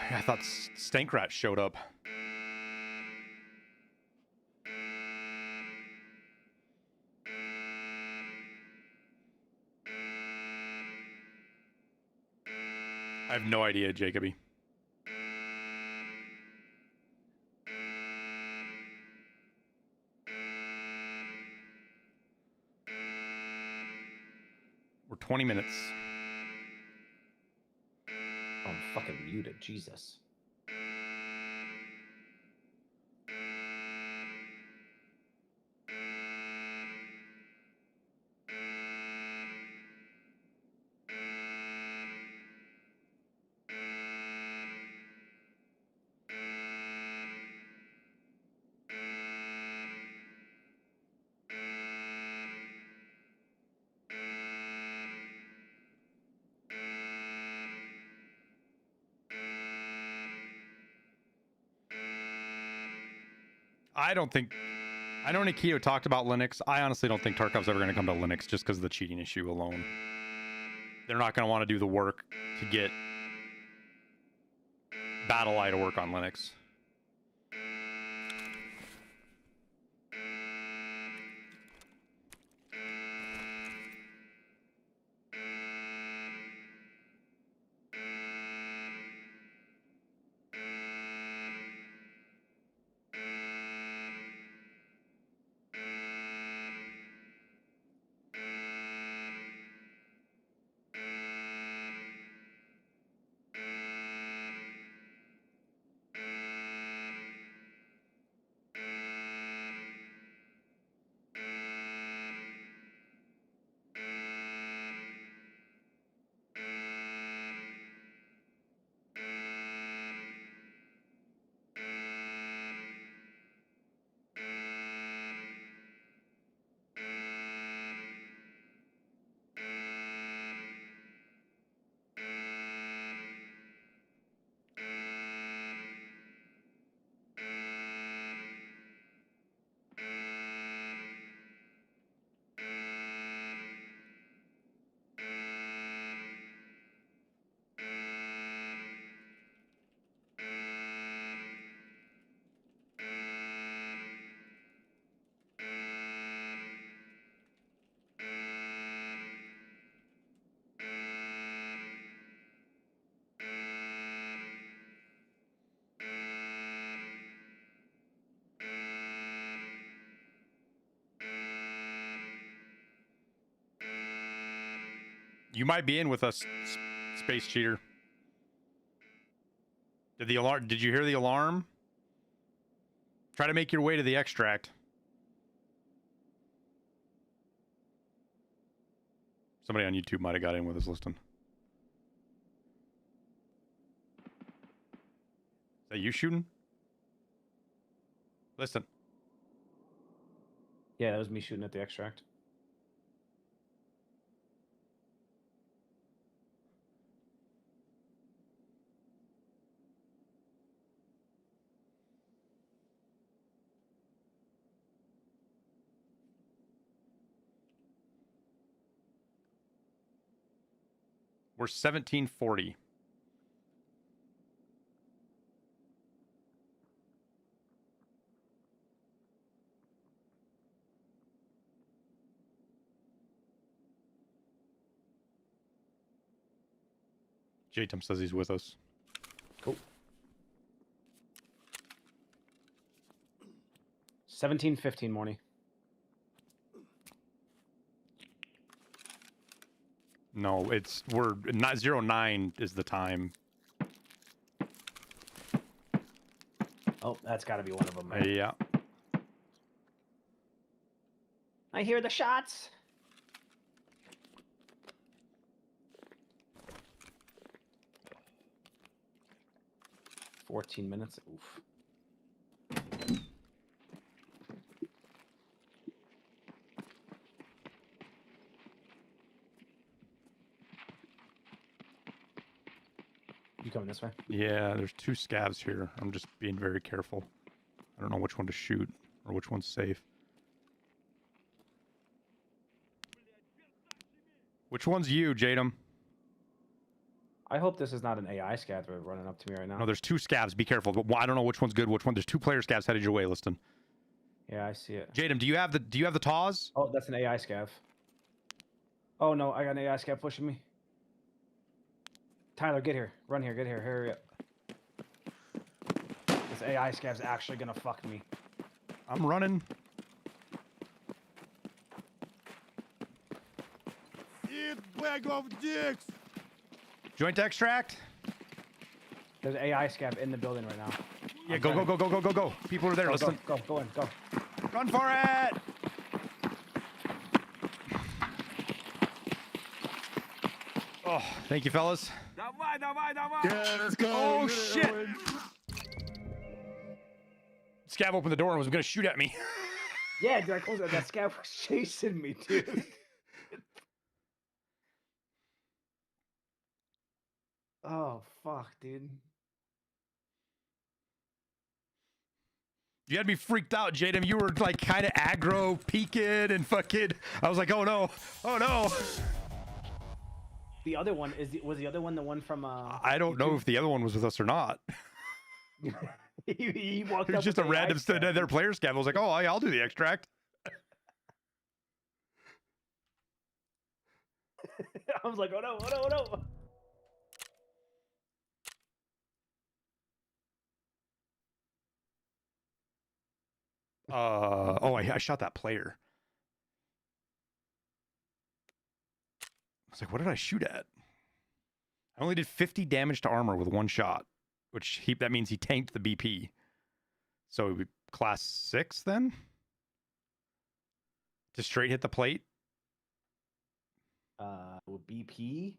S1: I thought Stankrat showed up. I have no idea, Jacoby. We're 20 minutes.
S4: Oh, I'm fucking muted. Jesus.
S1: I know Nikito talked about Linux. I honestly don't think Tarkov's ever going to come to Linux just because of the cheating issue alone. They're not going to want to do the work to get BattleEye to work on Linux. You might be in with us, space cheater. Did the alarm? Did you hear the alarm? Try to make your way to the extract. Somebody on YouTube might have got in with us listening. Is that you shooting? Listen.
S2: Yeah, that was me shooting at the extract.
S1: We're 1740. J-Tum says he's with us.
S2: Cool. 17:15 morning.
S1: No, we're not 09 is the time.
S2: Oh, that's got to be one of them. Man.
S1: Yeah.
S2: I hear the shots. $14 minutes. Oof. You coming this way?
S1: Yeah, there's two scavs here. I'm just being very careful. I don't know which one to shoot or which one's safe. Which one's you, Jadam?
S2: I hope this is not an AI scav running up to me right now.
S1: No, there's two scavs. Be careful. But I don't know which one's good. Which one? There's two player scavs headed your way, Liston.
S2: Yeah, I see it.
S1: Jadam, do you have the TAWS?
S2: Oh, that's an AI scav. Oh no, I got an AI scav pushing me. Tyler, get here. Run here. Get here. Hurry up. This AI scav's actually gonna fuck me.
S1: I'm running.
S3: Eat bag of dicks!
S1: Joint extract?
S2: There's an AI scav in the building right now.
S1: Yeah, go. People are there. Listen.
S2: Go in, go.
S1: Run for it! Oh, thank you, fellas.
S3: Yeah, let's go!
S1: Oh, shit! Scav opened the door and was going to shoot at me.
S2: Yeah, dude, I told you that scav was chasing me, dude. Oh, fuck, dude.
S1: You had me freaked out, Jadam. You were like kind of aggro, peeking, and fucking. I was like, oh no, oh no.
S2: The other one was the other one the one from
S1: I don't know if the other one was with us or not.
S2: he walked
S1: It
S2: up
S1: was just
S2: with
S1: a
S2: the AI
S1: random
S2: scav.
S1: their player scav. I was like, oh, yeah, I'll do the extract.
S2: I was like, oh no, oh no, oh no.
S1: I shot that player. I was like, what did I shoot at? I only did 50 damage to armor with one shot, which that means he tanked the BP. So it would be class 6 then? To straight hit the plate?
S2: With BP.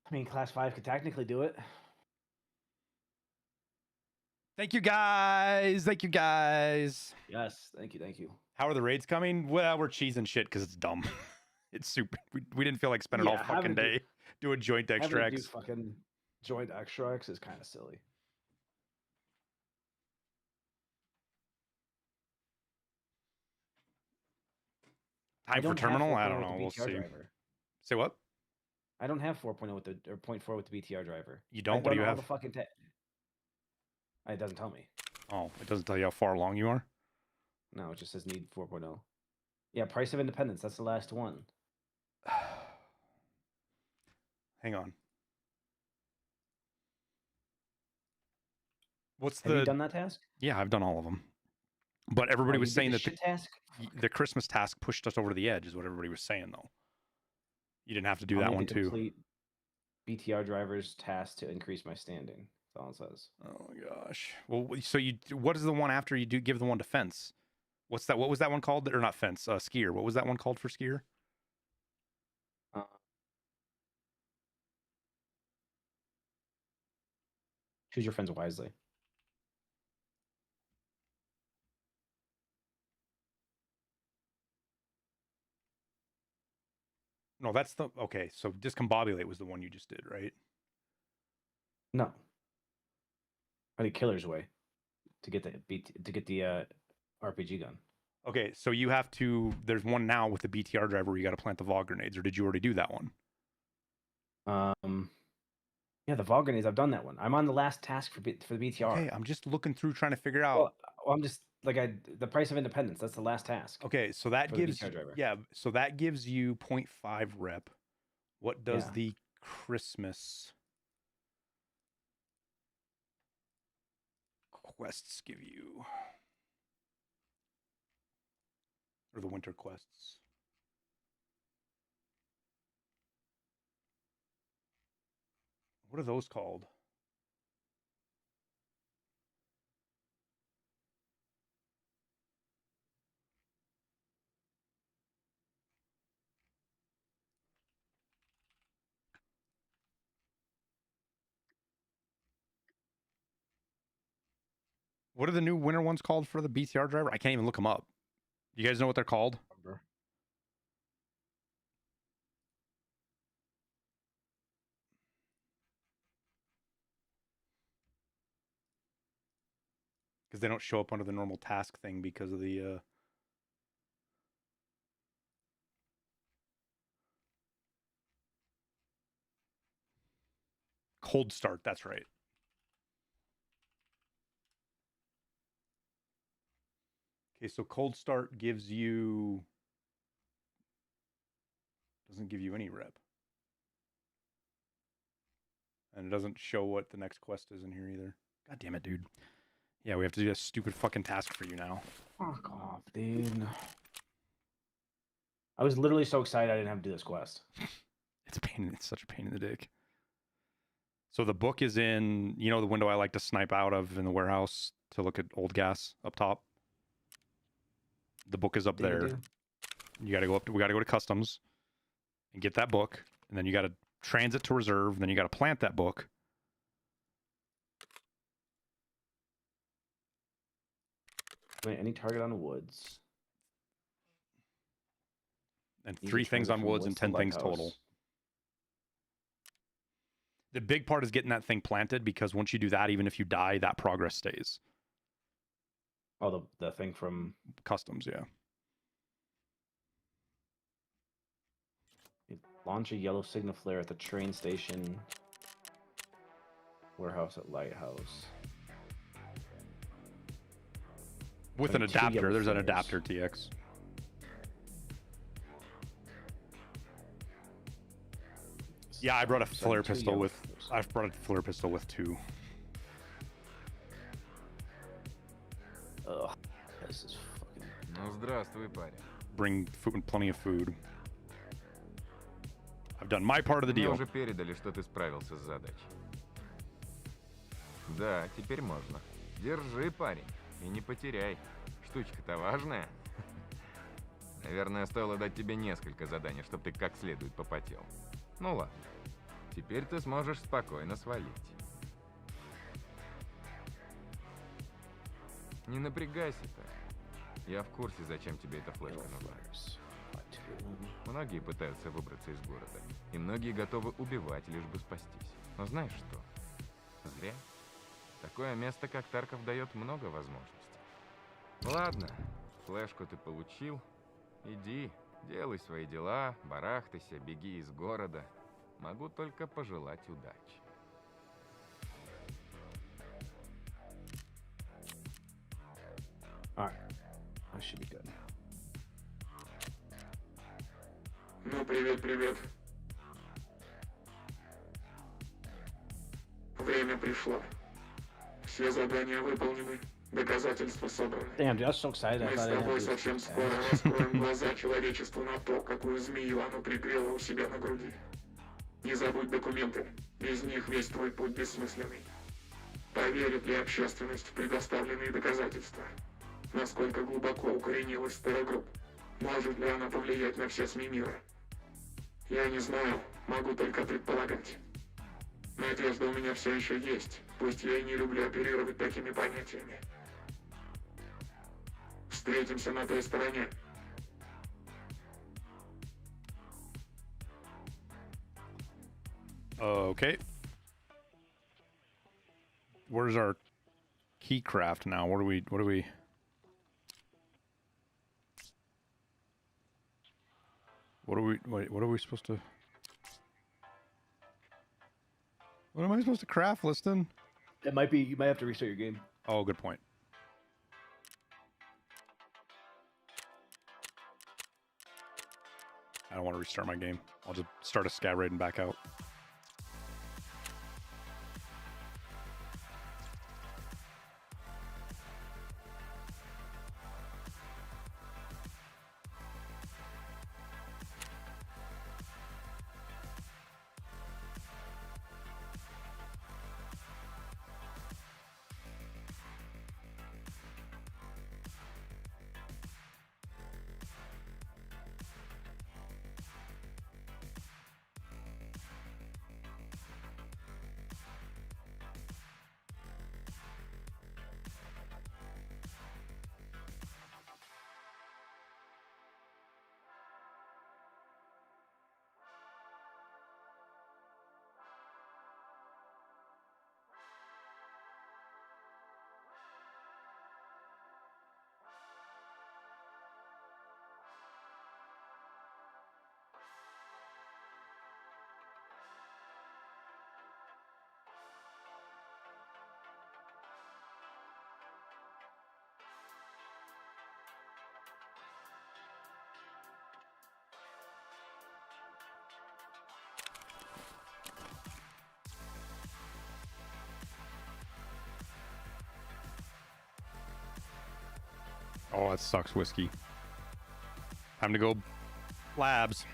S2: I mean, class 5 could technically do it.
S1: Thank you guys. Thank you guys.
S2: Yes, thank you.
S1: How are the raids coming? Well, we're cheesing shit because it's dumb. It's super. We didn't feel like spending all fucking day doing joint extracts.
S2: Having to do fucking joint extracts is kind of silly.
S1: Time for terminal? I don't know. We'll see.
S2: Driver.
S1: Say what?
S2: I don't have 4.0 with the or 0.4 with the BTR driver.
S1: You don't? What do you have?
S2: The fucking it doesn't tell me.
S1: Oh, it doesn't tell you how far along you are?
S2: No, it just says need 4.0. Yeah, Price of Independence. That's the last one.
S1: Hang on.
S2: Have you done that task?
S1: Yeah, I've done all of them. But everybody was saying that
S2: task?
S1: the Christmas task pushed us over to the edge, is what everybody was saying, though. You didn't have to do
S2: I'll
S1: that
S2: make
S1: one
S2: a
S1: too.
S2: complete BTR driver's task to increase my standing. That's all it says.
S1: Oh my gosh. Well, so what is the one after you do give the one to fence? What's that? What was that one called? Or not fence? Skier. What was that one called for skier?
S2: Choose your friends wisely.
S1: No, that's the okay. So discombobulate was the one you just did, right?
S2: No. I did Killer's Way to get the RPG gun.
S1: Okay, so you have to. There's one now with the BTR driver where you got to plant the VOG grenades, or did you already do that one?
S2: Yeah, the VOG grenades. I've done that one. I'm on the last task for the BTR.
S1: Okay, I'm just looking through trying to figure out.
S2: Well, I'm just like the price of independence. That's the last task.
S1: Okay, so that gives
S2: driver.
S1: yeah, so that gives you 0.5 rep. What does the Christmas quests give you? Or the winter quests? What are those called? What are the new winter ones called for the BTR driver? I can't even look them up. You guys know what they're called? Because they don't show up under the normal task thing because of the cold start. That's right. Okay, so cold start gives you doesn't give you any rep. And it doesn't show what the next quest is in here either. God damn it, dude. Yeah, we have to do a stupid fucking task for you now.
S2: Fuck off, dude. I was literally so excited I didn't have to do this quest.
S1: It's a pain. It's such a pain in the dick. So the book is in, you know, the window I like to snipe out of in the warehouse to look at old gas up top. The book is up there. You got to go up. We got to go to customs and get that book, and then you got to transit to reserve. And then you got to plant that book.
S2: Wait, any target on woods?
S1: And 3 things on woods and 10 things total. The big part is getting that thing planted, because once you do that, even if you die, that progress stays.
S2: Oh, the thing from
S1: customs, yeah.
S2: Launch a yellow signal flare at the train station. Warehouse at lighthouse.
S1: With an adapter. There's an adapter, TX. Yeah, I brought a flare pistol with... I've brought a flare pistol with 2.
S2: Ugh, this is fucking...
S7: Ну, здравствуй, парень.
S1: Bring food, plenty of food. I've done my part of the
S7: Мне
S1: deal.
S7: уже передали, что ты справился с задачей. Да, теперь можно. Держи, парень, и не потеряй. Штучка-то важная. Наверное, стоило дать тебе несколько заданий, чтобы ты как следует попотел. Ну ладно. Теперь ты сможешь спокойно свалить. Не напрягайся так. Я в курсе, зачем тебе эта флешка нужна. Многие пытаются выбраться из города, и многие готовы убивать, лишь бы спастись. Но знаешь что? Зря. Такое место, как Тарков, дает много возможностей. Ладно, флешку ты получил. Иди, делай свои дела, барахтайся, беги из города. Могу только пожелать удачи.
S2: Alright, that should be good.
S8: Ну, привет. Время пришло. Все задания выполнены. Доказательства собраны.
S2: Damn, dude, I was so excited. I
S8: Мы с
S2: thought I didn't
S8: тобой
S2: have to do
S8: совсем
S2: this
S8: скоро
S2: fast.
S8: раскроем глаза человечеству на то, какую змею оно пригрело у себя на груди. Не забудь документы. Без них весь твой путь бессмысленный. Поверит ли общественность в предоставленные доказательства? Насколько глубоко укоренилась старогрупп? Может ли она повлиять на все СМИ мира? Я не знаю, могу только предполагать. Надежда у меня все еще есть, пусть я и не люблю оперировать такими понятиями. Встретимся на той стороне.
S1: Okay. Where's our key craft now? What are we wait, what are we supposed to What am I supposed to craft, Liston?
S2: It might be. You might have to restart your game.
S1: Oh, good point. I don't want to restart my game. I'll just start a scav raid and back out. Oh, that sucks, whiskey. Time to go labs.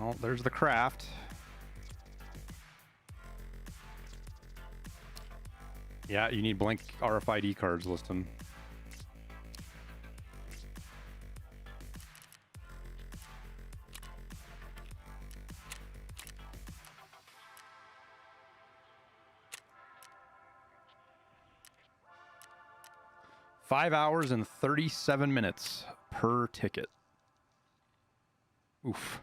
S1: Oh, there's the craft. Yeah, you need blank RFID cards, Liston. $5 hours and 37 minutes per ticket. Oof.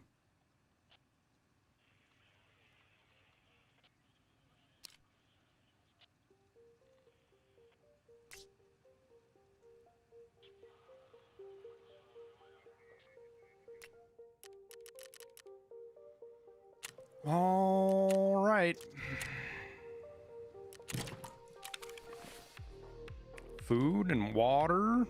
S1: All right. Food and water.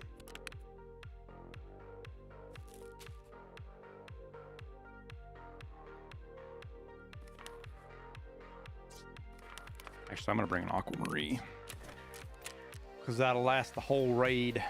S1: Actually, I'm going to bring an Aquamarine, because that'll last the whole raid.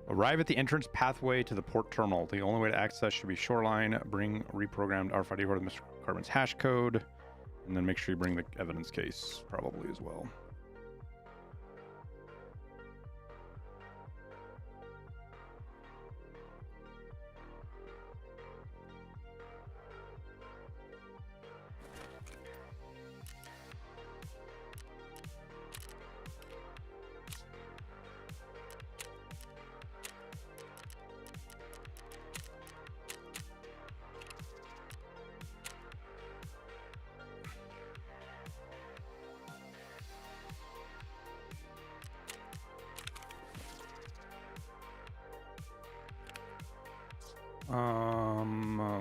S1: Arrive at the entrance pathway to the port terminal. The only way to access should be shoreline. Bring reprogrammed RFID or Mr. Carbon's hash code. And then make sure you bring the evidence case probably as well.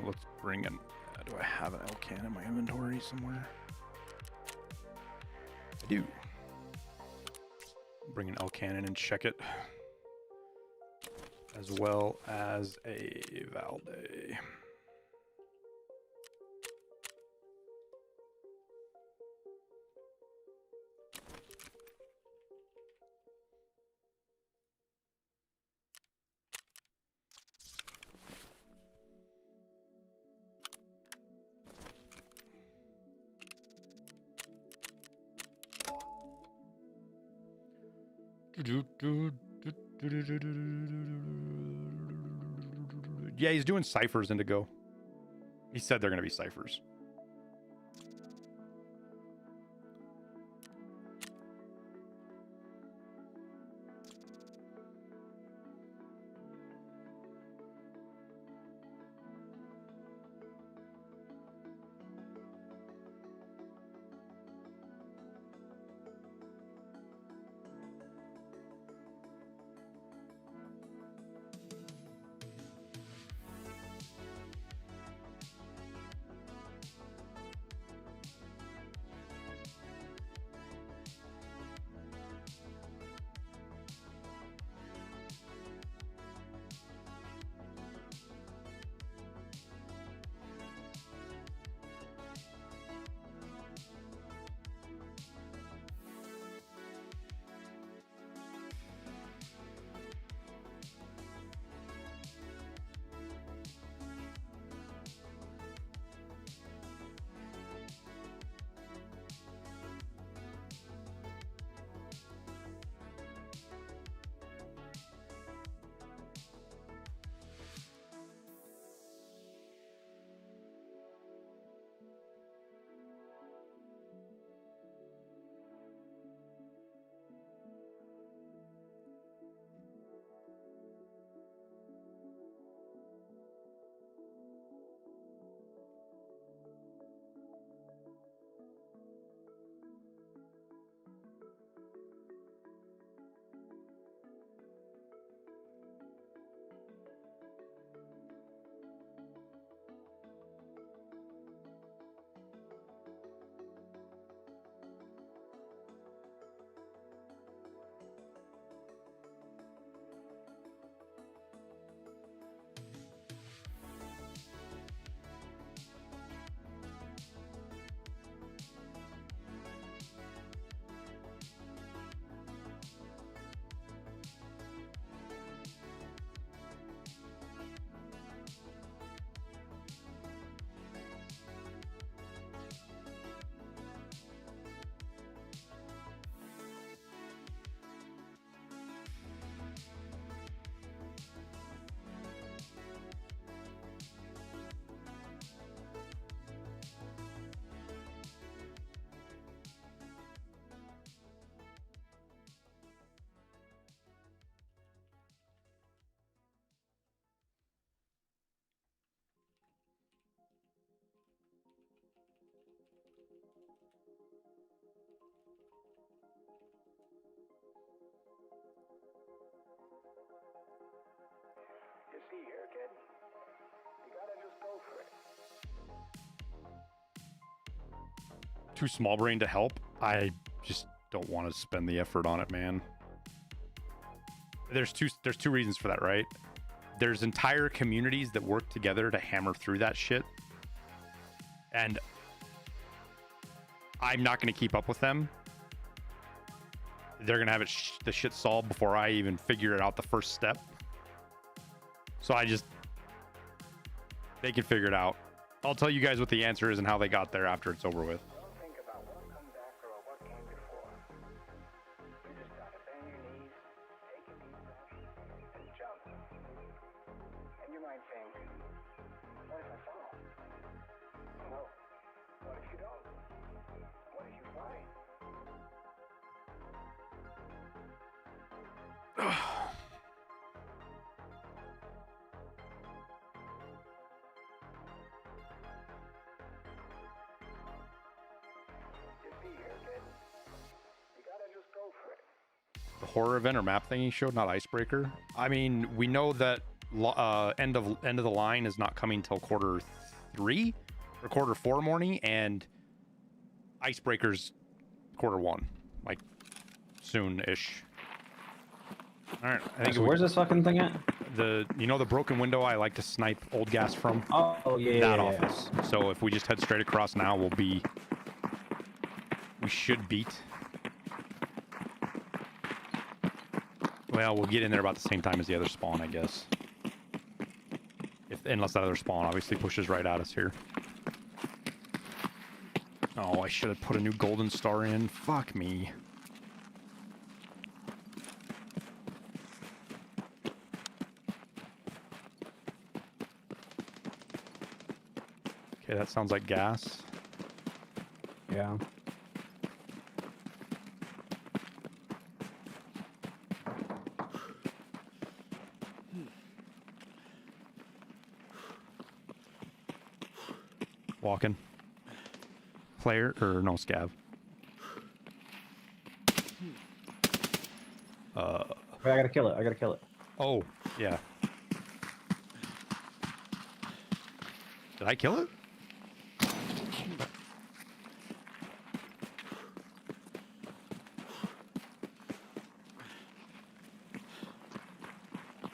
S1: Let's bring in. Do I have an LCAN in my inventory somewhere? I do. Bring an LCAN in and check it, as well as a Valde. Yeah, he's doing ciphers, Indigo. He said they're going to be ciphers.
S9: You see here, kid? You gotta just go for it.
S1: Too small brain to help. I just don't want to spend the effort on it, man. There's two reasons for that, right? There's entire communities that work together to hammer through that shit, and I'm not going to keep up with them. They're going to have the shit solved before I even figure it out the first step. So they can figure it out. I'll tell you guys what the answer is and how they got there after it's over with.
S9: Don't think about what comes after or what came before. You just gotta bend your knees, take a deep breath, and jump. And you might think, what if I fall? Well, what if you don't? What if you fly?
S1: The horror event or map thing he showed, not icebreaker. I mean, we know that end of the line is not coming till Q3 or Q4 morning, and Icebreaker's Q1, like soon-ish. All right, I think
S2: So where's this fucking thing at?
S1: the broken window I like to snipe old gas from.
S2: Oh yeah,
S1: that
S2: yeah,
S1: office. So if we just head straight across now, we should beat. Well, we'll get in there about the same time as the other spawn, I guess. Unless that other spawn obviously pushes right at us here. Oh, I should have put a new golden star in. Fuck me. Okay, that sounds like gas.
S2: Yeah.
S1: Walking. Player, or no, scav.
S2: Wait, I gotta kill it. I gotta kill it.
S1: Oh, yeah. Did I kill it?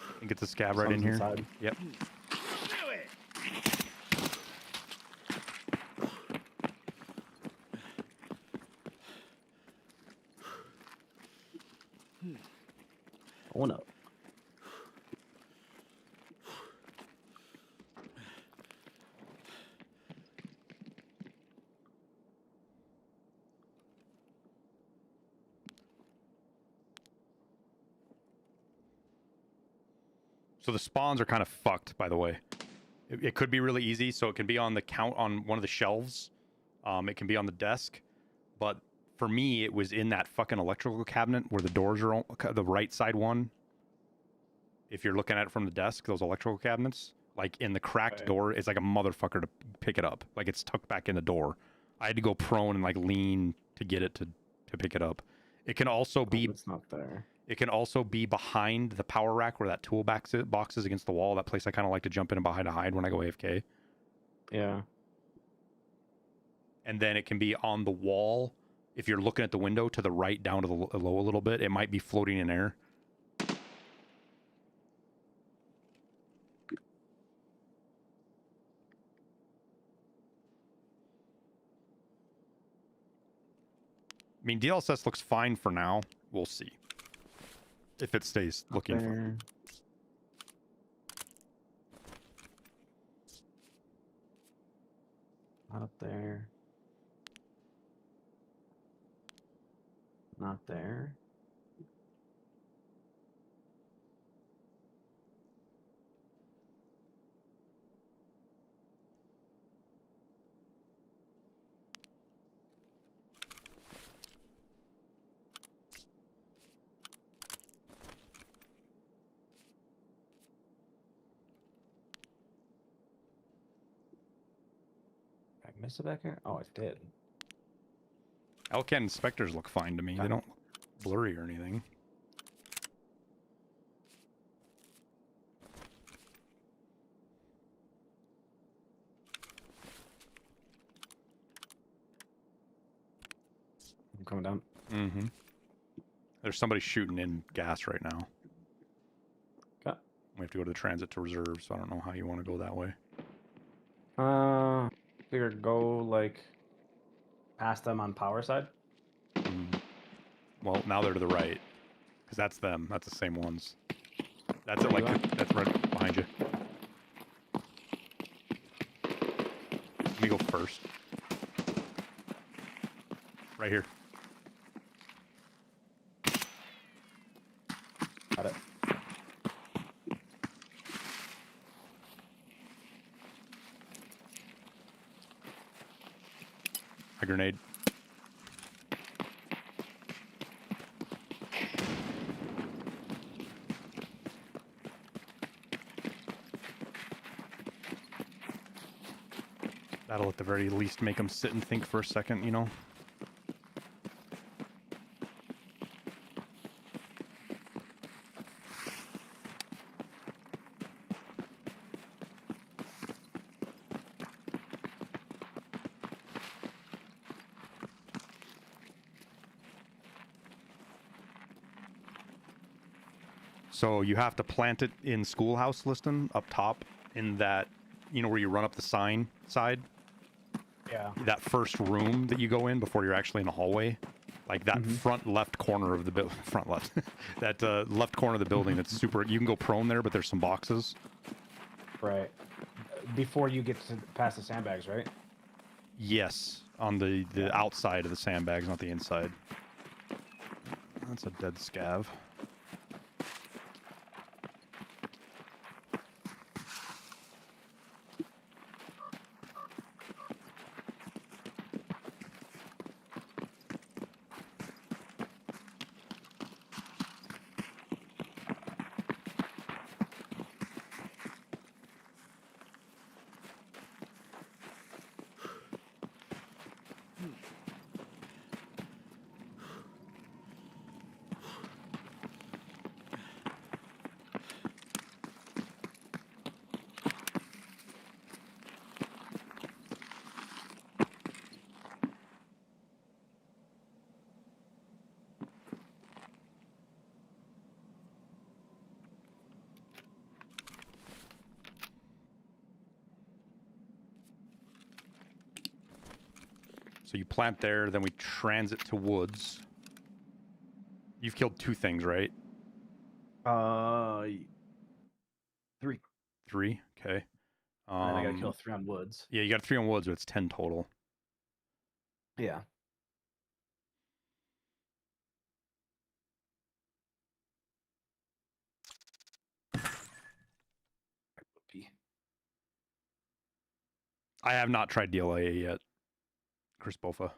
S1: I think it's a scab right in here.
S2: Inside.
S1: Yep.
S2: Oh no.
S1: So the spawns are kind of fucked, by the way. It could be really easy, so it can be on the count on one of the shelves. It can be on the desk, but for me, it was in that fucking electrical cabinet where the doors are the right side one. If you're looking at it from the desk, those electrical cabinets, like in the cracked door, it's like a motherfucker to pick it up. Like it's tucked back in the door. I had to go prone and like lean to get it to pick it up. It can also be.
S2: It's not there.
S1: It can also be behind the power rack where that tool box is against the wall. That place I kind of like to jump in and behind to hide when I go AFK.
S2: Yeah.
S1: And then it can be on the wall. If you're looking at the window to the right down to the low a little bit, it might be floating in air. I mean, DLSS looks fine for now. We'll see if it stays looking fine.
S2: Not up there. Not there. Did I miss it back here? Oh, I did.
S1: Elcan inspectors look fine to me. They don't look blurry or anything.
S2: I'm coming down.
S1: Mm-hmm. There's somebody shooting in gas right now.
S2: Okay.
S1: We have to go to the transit to reserve, so I don't know how you want to go that way.
S2: Figure go like past them on power side.
S1: Well, now they're to the right, because that's them. That's the same ones. That's it. Like that's right behind you. Let me go first. Right here.
S2: Got it.
S1: A grenade. That'll at the very least make them sit and think for a second, you know? So you have to plant it in schoolhouse listing up top in that, you know, where you run up the sign side.
S2: Yeah.
S1: That first room that you go in before you're actually in the hallway. Like that front left corner of the building. Front left. That left corner of the building. That's super. You can go prone there, but there's some boxes.
S2: Right. Before you get to past the sandbags, right?
S1: Yes. On the outside of the sandbags, not the inside. That's a dead scav. So you plant there, then we transit to woods. You've killed 2 things, right?
S4: 3.
S1: 3? Okay.
S4: And I gotta kill 3 on woods.
S1: Yeah, you got 3 on woods, but it's 10 total.
S4: Yeah.
S1: I have not tried DLA yet, Chris Bofa.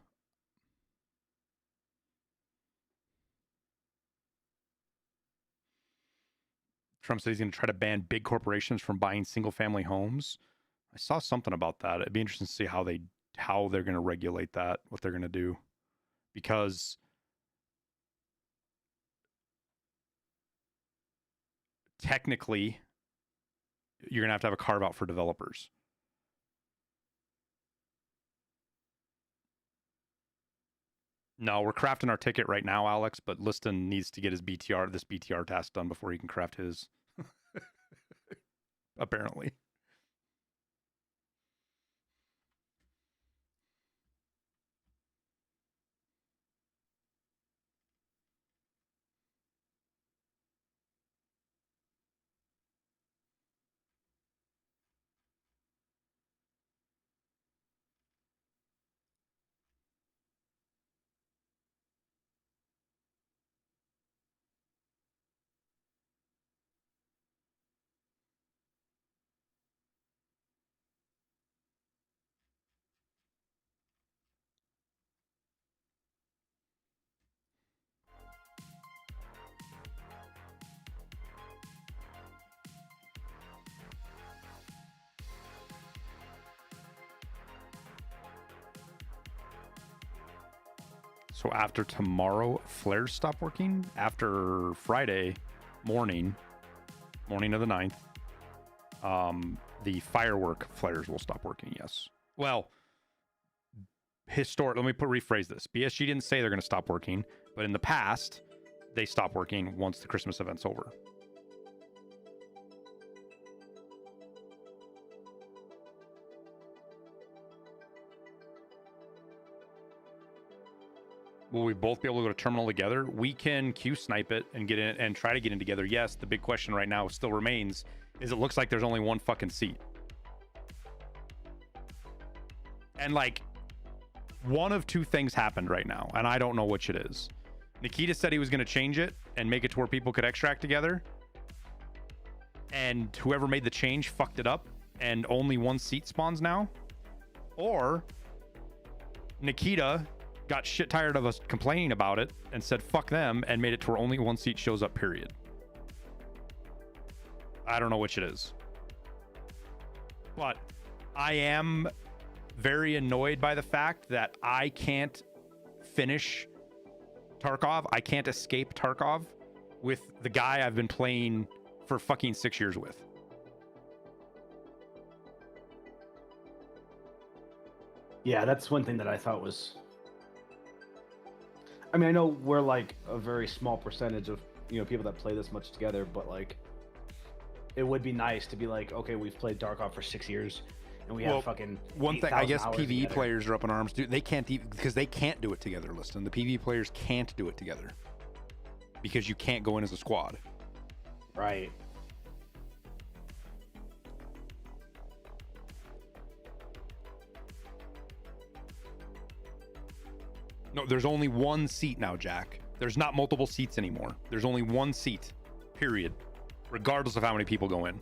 S1: Trump said he's going to try to ban big corporations from buying single-family homes. I saw something about that. It'd be interesting to see how they're going to regulate that, what they're going to do, because technically, you're going to have a carve-out for developers. No, we're crafting our ticket right now, Alex, but Liston needs to get his this BTR task done before he can craft his. Apparently. So after tomorrow, flares stop working. After Friday morning of the 9th, the firework flares will stop working, yes. Well, let me rephrase this. BSG didn't say they're going to stop working, but in the past, they stop working once the Christmas event's over. Will we both be able to go to terminal together? We can Q snipe it and get in and try to get in together. Yes, the big question right now still remains is it looks like there's only one fucking seat. And like one of 2 things happened right now, and I don't know which it is. Nikita said he was going to change it and make it to where people could extract together. And whoever made the change fucked it up and only 1 seat spawns now. Or Nikita got shit tired of us complaining about it and said fuck them and made it to where only 1 seat shows up, period. I don't know which it is. But I am very annoyed by the fact that I can't finish Tarkov. I can't escape Tarkov with the guy I've been playing for fucking 6 years with.
S4: Yeah, that's one thing that I thought was... I mean, I know we're like a very small percentage of
S2: people that play this much together, but like, it would be nice to be like, okay, we've played Tarkov for 6 years, and we have fucking
S1: one thing. I
S2: 8,000
S1: guess
S2: hours
S1: PvE
S2: together.
S1: players are up in arms, dude. They can't because they can't do it together. Listen, the PvE players can't do it together because you can't go in as a squad.
S2: Right.
S1: No, there's only one seat now, Jack. There's not multiple seats anymore. There's only one seat, period, regardless of how many people go in.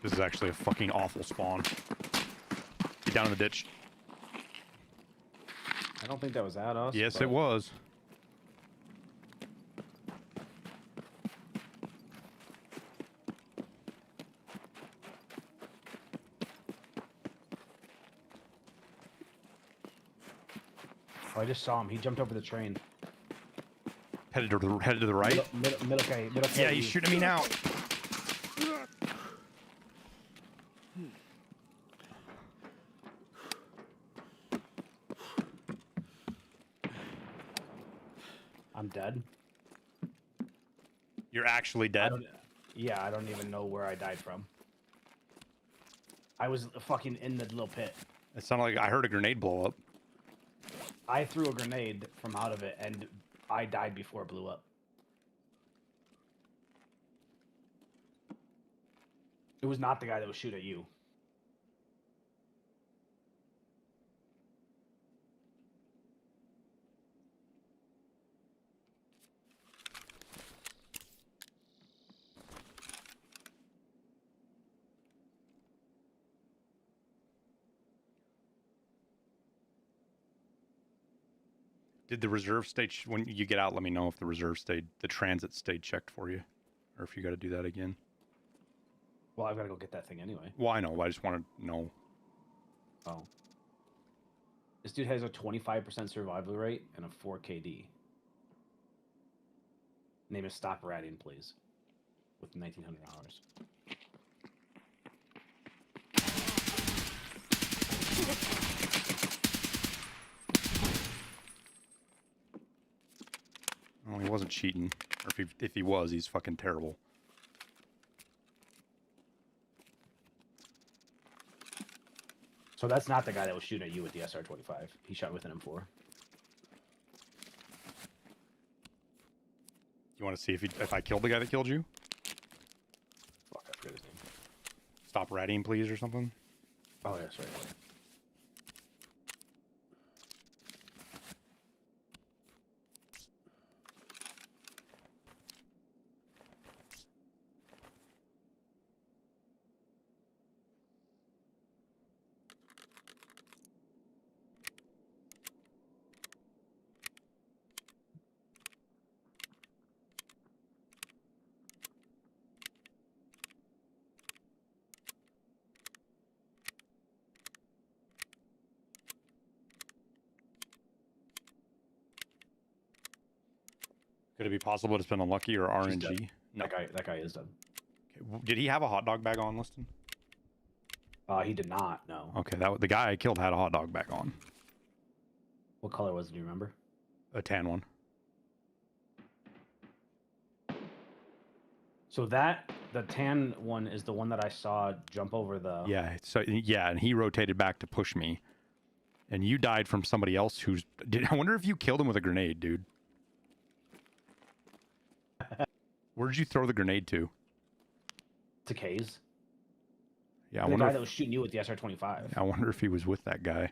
S1: This is actually a fucking awful spawn. Get down in the ditch.
S2: I don't think that was at us.
S1: Yes,
S2: but...
S1: it was.
S2: Oh, I just saw him. He jumped over the train.
S1: Headed to the right.
S2: Middle K.
S1: Yeah, he's shooting me now.
S2: I'm dead.
S1: You're actually dead?
S2: I don't even know where I died from. I was fucking in the little pit.
S1: It sounded like I heard a grenade blow up.
S2: I threw a grenade from out of it, and I died before it blew up. It was not the guy that was shooting at you.
S1: Did the reserve stage, when you get out, let me know if the reserve stayed, the transit stayed checked for you, or if you got to do that again.
S2: Well, I've got to go get that thing anyway.
S1: Well, I know. I just want to know.
S2: Oh. This dude has a 25% survival rate and a 4 KD. Name is Stop Ratting, please. With 1,900 hours.
S1: Well, he wasn't cheating. Or if he was, he's fucking terrible.
S2: So that's not the guy that was shooting at you with the SR-25. He shot with an M4.
S1: You want to see if I killed the guy that killed you?
S2: Fuck, I forget his name.
S1: Stop ratting, please, or something?
S2: Oh, yeah, sorry.
S1: Could it be possible it's been unlucky or RNG?
S2: No. That guy is dead.
S1: Okay. Did he have a hot dog bag on, Liston?
S2: He did not, no.
S1: Okay, the guy I killed had a hot dog bag on.
S2: What color was it, do you remember?
S1: A tan one.
S2: So the tan one is the one that I saw jump over the...
S1: Yeah, and he rotated back to push me. And you died from somebody else who's... I wonder if you killed him with a grenade, dude. Where did you throw the grenade to?
S2: To K's.
S1: Yeah,
S2: the guy that was shooting you with the SR-25.
S1: I wonder if he was with that guy.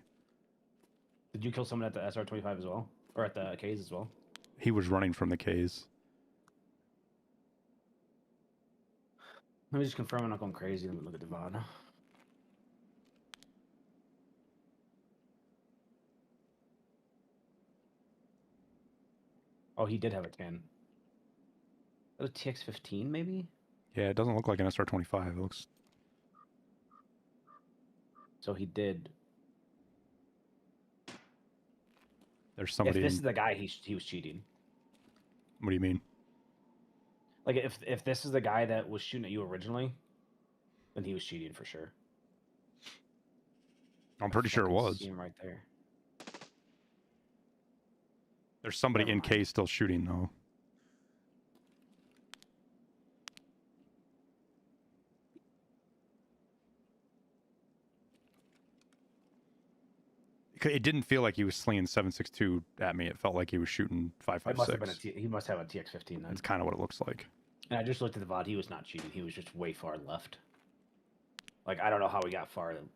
S2: Did you kill someone at the SR-25 as well? Or at the K's as well?
S1: He was running from the K's.
S2: Let me just confirm I'm not going crazy. Let me look at the VOD. Oh, he did have a 10. A TX-15, maybe?
S1: Yeah, it doesn't look like an SR-25. It looks...
S2: So he did.
S1: There's somebody...
S2: If this is the guy, he was cheating.
S1: What do you mean?
S2: Like if this is the guy that was shooting at you originally, then he was cheating for sure.
S1: I'm pretty sure it
S2: Fucking
S1: was.
S2: see him right there.
S1: There's somebody
S2: Never
S1: in
S2: mind.
S1: K still shooting though. It didn't feel like he was slinging 7.62 at me. It felt like he was shooting
S2: It must have been
S1: 5.56.
S2: he must have a TX-15 then.
S1: That's kind of what it looks like.
S2: And I just looked at the VOD. He was not cheating. He was just way far left. Like I don't know how he got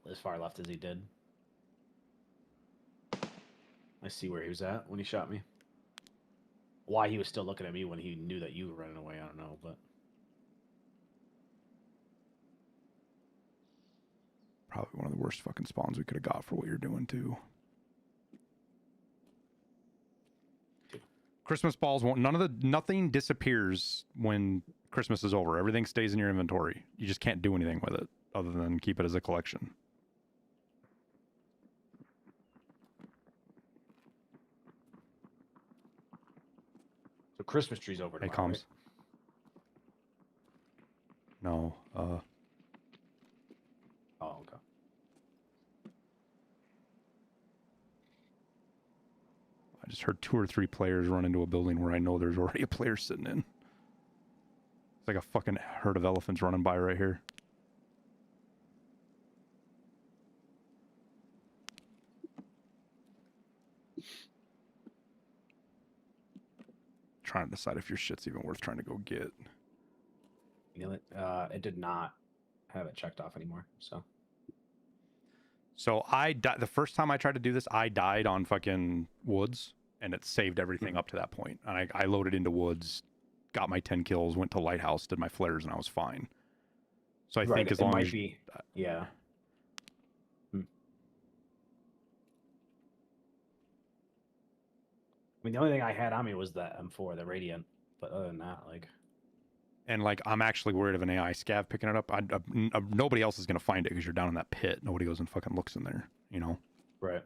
S2: as far left as he did. I see where he was at when he shot me. Why he was still looking at me when he knew that you were running away, I don't know, but
S1: Probably one of the worst fucking spawns we could have got for what you're doing too. Christmas balls won't. Nothing disappears when Christmas is over. Everything stays in your inventory. You just can't do anything with it other than keep it as a collection.
S2: so Christmas tree's over
S1: Hey,
S2: tomorrow,
S1: comms.
S2: right?
S1: No.
S2: Oh, okay.
S1: I just heard 2 or 3 players run into a building where I know there's already a player sitting in. It's like a fucking herd of elephants running by right here. Trying to decide if your shit's even worth trying to go get.
S2: You know it. It did not have it checked off anymore. So
S1: So the first time I tried to do this, I died on fucking woods, and it saved everything up to that point. And I loaded into woods, got my 10 kills, went to lighthouse, did my flares, and I was fine. So I think as long as
S2: yeah. I mean, the only thing I had on me was that M4, the Radiant. But other than that, like,
S1: and like I'm actually worried of an AI scav picking it up. Nobody else is gonna find it because you're down in that pit. Nobody goes and fucking looks in there, you know.
S2: right.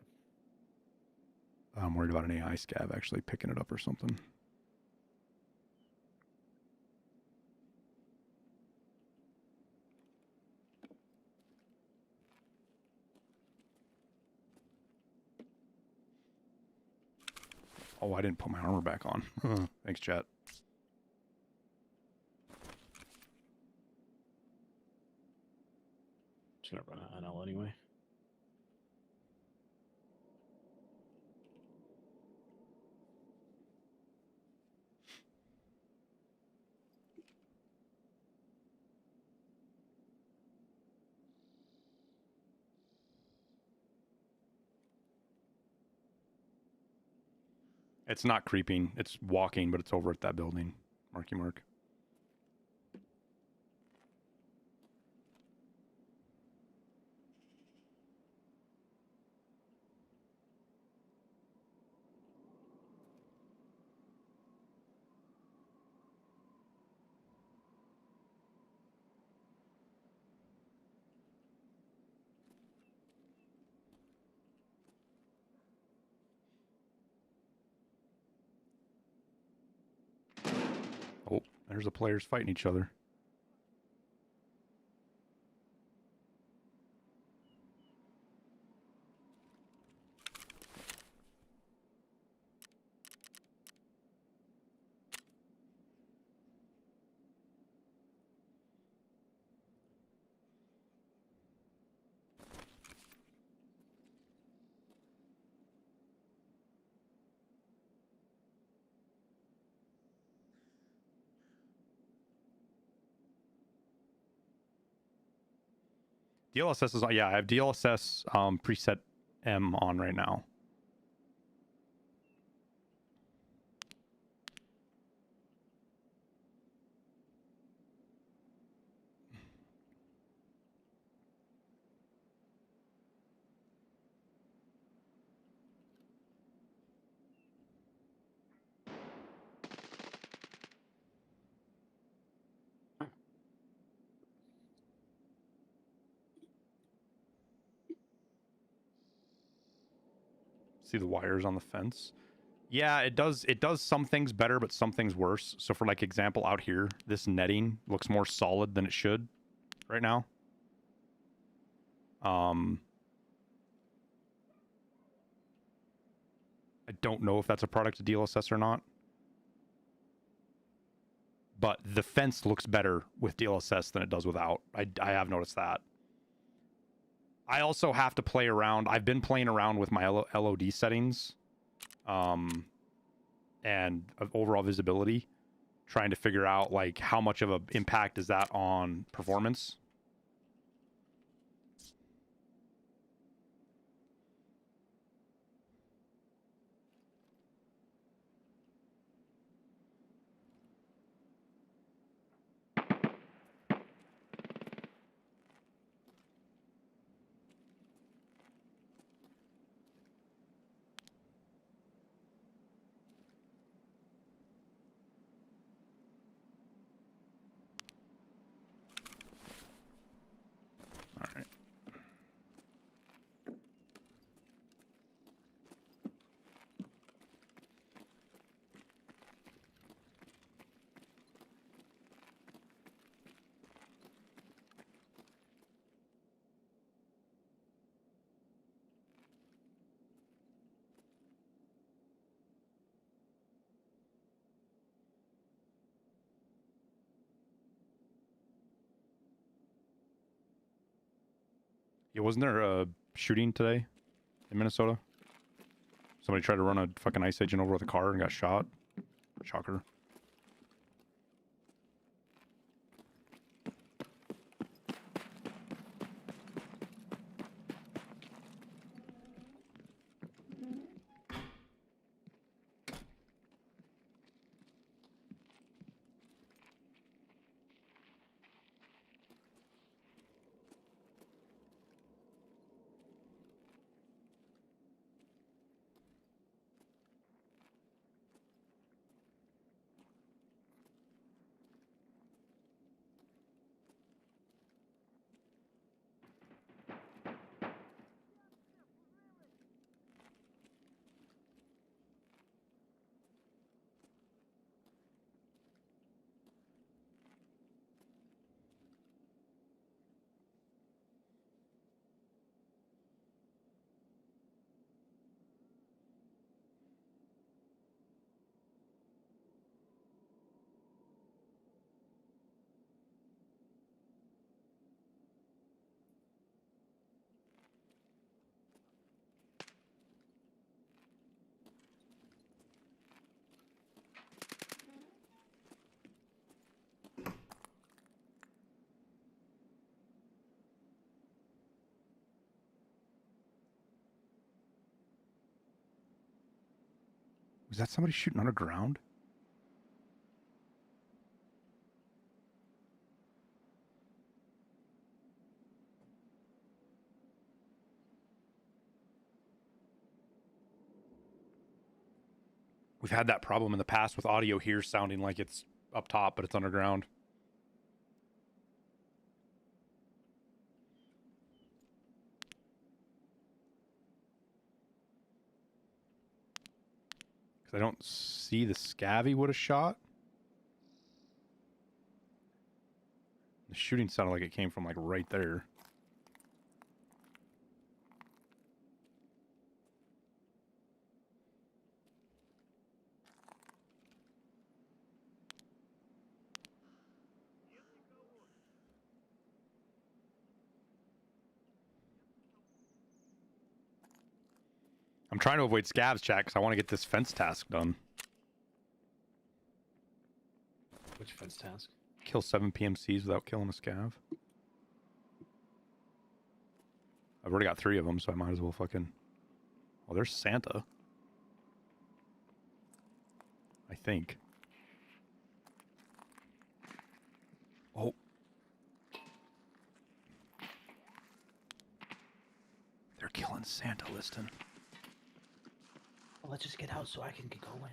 S1: I'm worried about an AI scav actually picking it up or something. Oh, I didn't put my armor back on. Thanks, chat.
S2: Just gonna run an NL anyway.
S1: It's not creeping. It's walking, but it's over at that building. Marky mark. Oh, there's the players fighting each other. DLSS is on. Yeah, I have DLSS preset M on right now. See the wires on the fence? Yeah, it does. It does some things better, but some things worse. So for like example, out here, this netting looks more solid than it should right now. I don't know if that's a product of DLSS or not. But the fence looks better with DLSS than it does without. I have noticed that. I also have to play around. I've been playing around with my LOD settings. And overall visibility, trying to figure out like how much of an impact is that on performance. All right. Yeah, wasn't there a shooting today in Minnesota? Somebody tried to run a fucking ice agent over with a car and got shot. Shocker. Was that somebody shooting underground? We've had that problem in the past with audio here sounding like it's up top, but it's underground. Because I don't see the scav he would have shot. The shooting sounded like it came from like right there. I'm trying to avoid scavs, chat, because I want to get this fence task done.
S2: Which fence task?
S1: Kill 7 PMCs without killing a scav. I've already got 3 of them, so I might as well fucking... Oh, there's Santa. I think. Oh. They're killing Santa, Liston.
S4: Well, let's just get out so I can get going.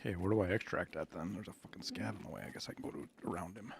S1: Okay, where do I extract that then? There's a fucking scav in the way. I guess I can go to around him.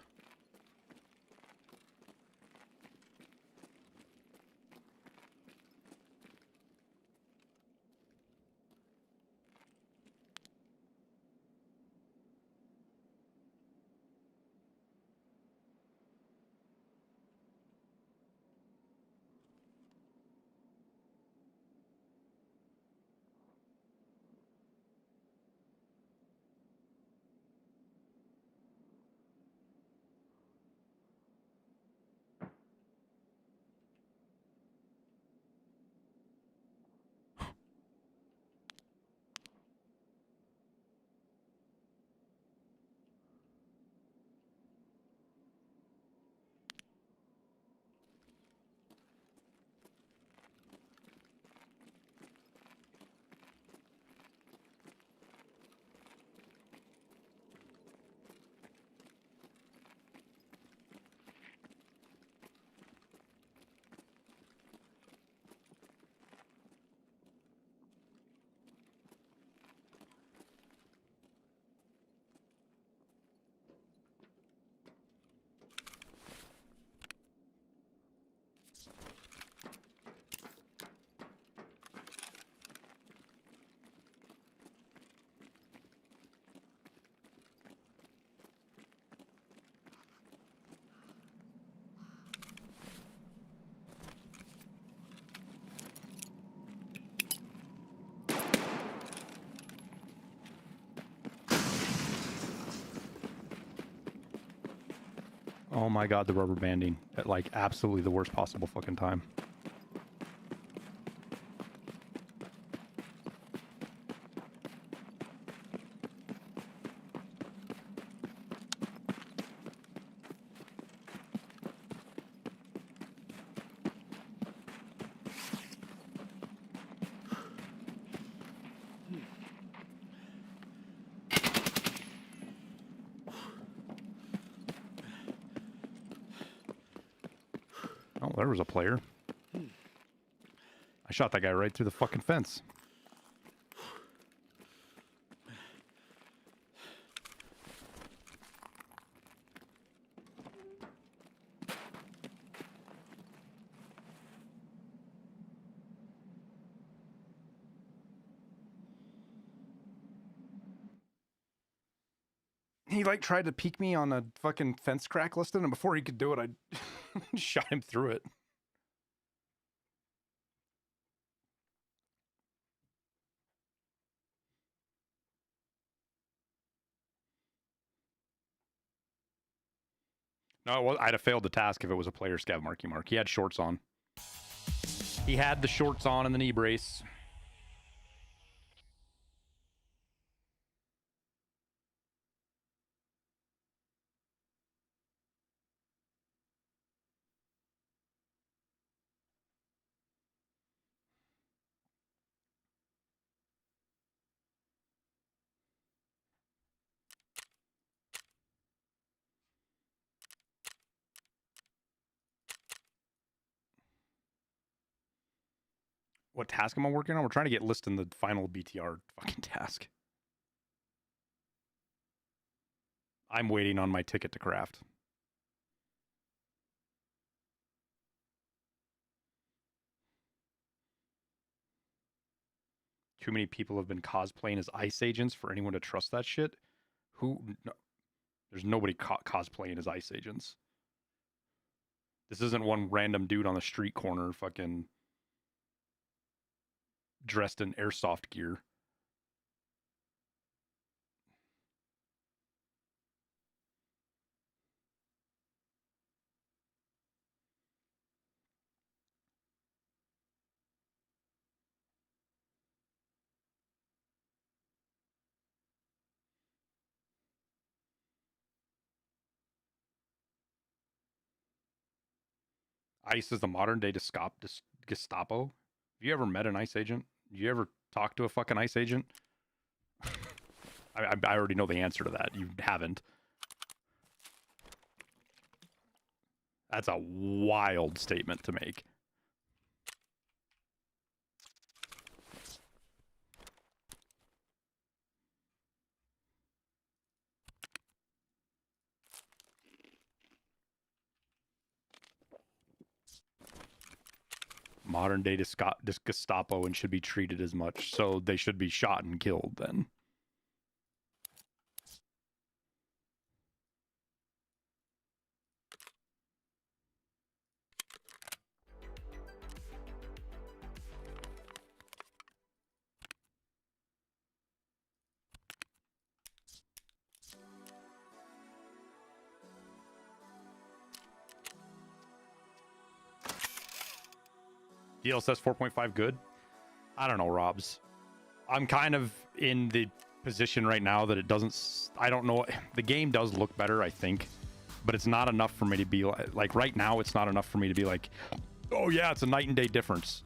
S1: Oh my god, the rubber banding at like absolutely the worst possible fucking time. Oh, there was a player. I shot that guy right through the fucking fence. He like tried to peek me on a fucking fence crack listed, and before he could do it, I shot him through it. No, well, I'd have failed the task if it was a player scav marky mark. He had shorts on. He had the shorts on and the knee brace. What task am I working on? We're trying to get listed in the final BTR fucking task. I'm waiting on my ticket to craft. Too many people have been cosplaying as ICE agents for anyone to trust that shit. Who? No, there's nobody cosplaying as ICE agents. This isn't one random dude on the street corner fucking dressed in airsoft gear. ICE is the modern day Gestapo. Have you ever met an ICE agent? You ever talk to a fucking ICE agent? I already know the answer to that. You haven't. That's a wild statement to make. modern day Gestapo and should be treated as much. So they should be shot and killed then. DLSS 4.5 good? I don't know, Robs. I'm kind of in the position right now that it doesn't... I don't know. The game does look better, I think. But it's not enough for me to be like... Right now, it's not enough for me to be like, oh yeah, it's a night and day difference.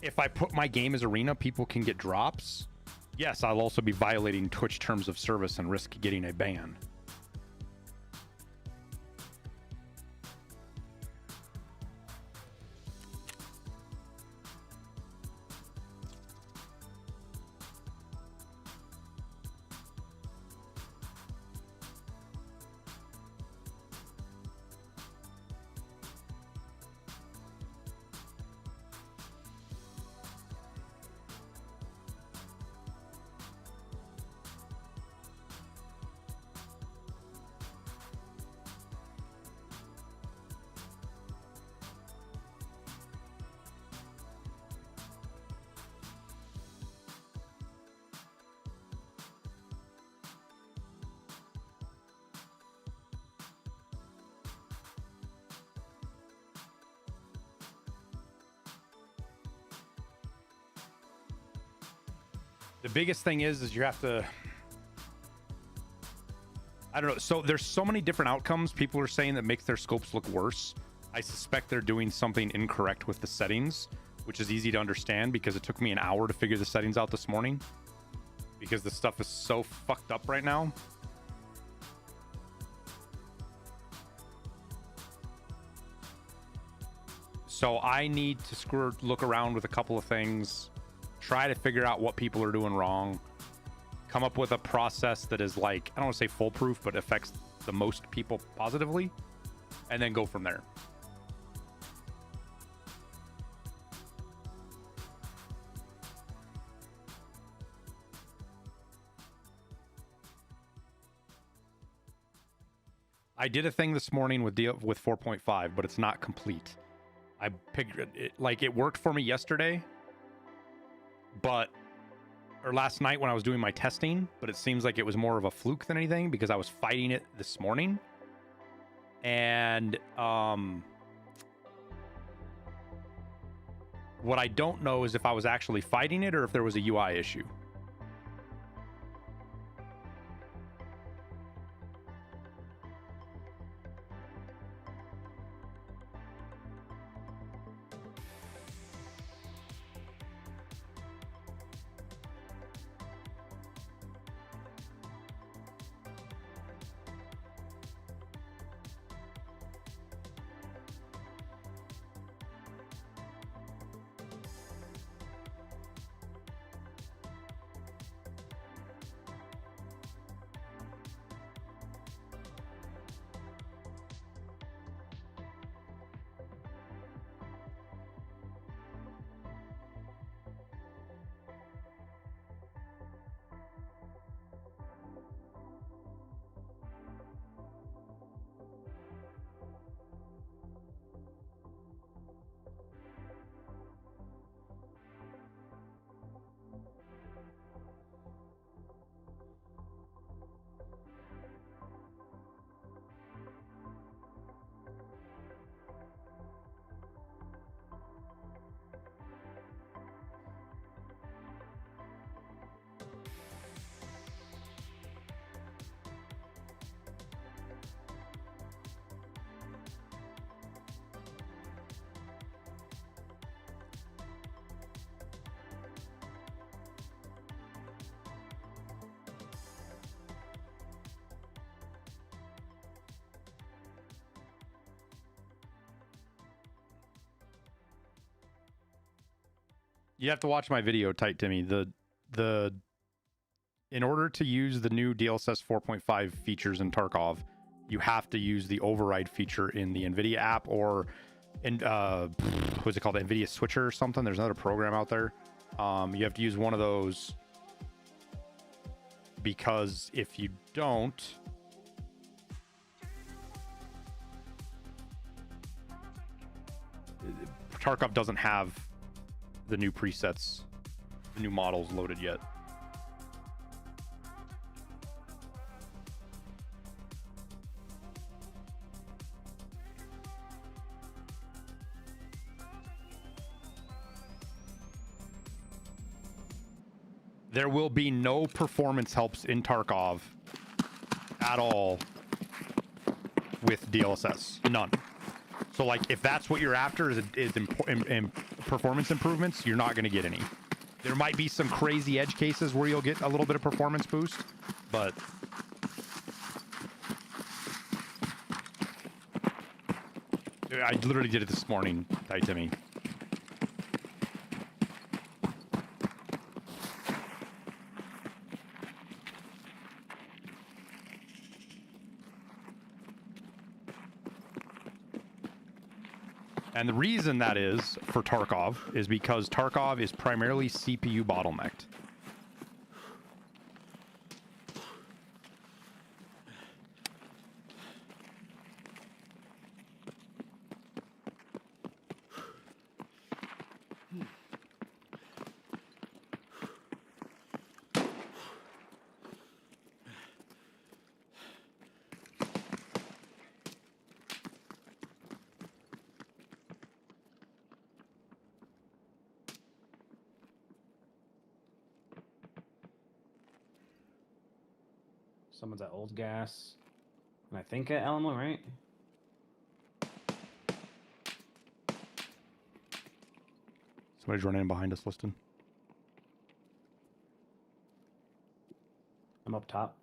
S1: If I put my game as arena, people can get drops. Yes, I'll also be violating Twitch terms of service and risk getting a ban. The biggest thing is you have to, I don't know. So there's so many different outcomes people are saying that makes their scopes look worse. I suspect they're doing something incorrect with the settings, which is easy to understand because it took me an hour to figure the settings out this morning because the stuff is so fucked up right now. So I need to look around with a couple of things, try to figure out what people are doing wrong, come up with a process that is like, I don't want to say foolproof, but affects the most people positively, and then go from there. I did a thing this morning with 4.5, but it's not complete. I picked it, like it worked for me yesterday, or last night when I was doing my testing, but it seems like it was more of a fluke than anything because I was fighting it this morning. And what I don't know is if I was actually fighting it or if there was a UI issue. You have to watch my video, Tight Timmy. In order to use the new DLSS 4.5 features in Tarkov, you have to use the override feature in the NVIDIA app or in what's it called, the NVIDIA Switcher or something. There's another program out there. You have to use one of those because if you don't, Tarkov doesn't have the new presets, the new models loaded yet. There will be no performance helps in Tarkov at all with DLSS. None. So, like, if that's what you're after is performance improvements, you're not going to get any. There might be some crazy edge cases where you'll get a little bit of performance boost, but I literally did it this morning, Tight Timmy. And the reason that is for Tarkov is because Tarkov is primarily CPU bottlenecked.
S2: Someone's at Old Gas. And I think at Alamo, right?
S1: Somebody's running in behind us, Liston.
S2: I'm up top.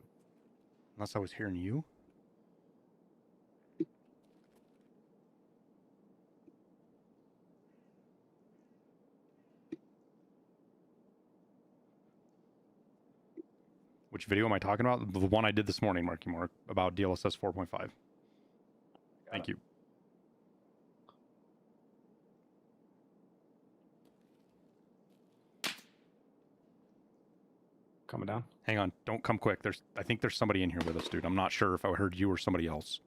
S1: Unless I was hearing you. Which video am I talking about? The one I did this morning, Marky Mark, about DLSS 4.5. Thank you.
S2: Coming down.
S1: Hang on. Don't come quick. I think there's somebody in here with us, dude. I'm not sure if I heard you or somebody else.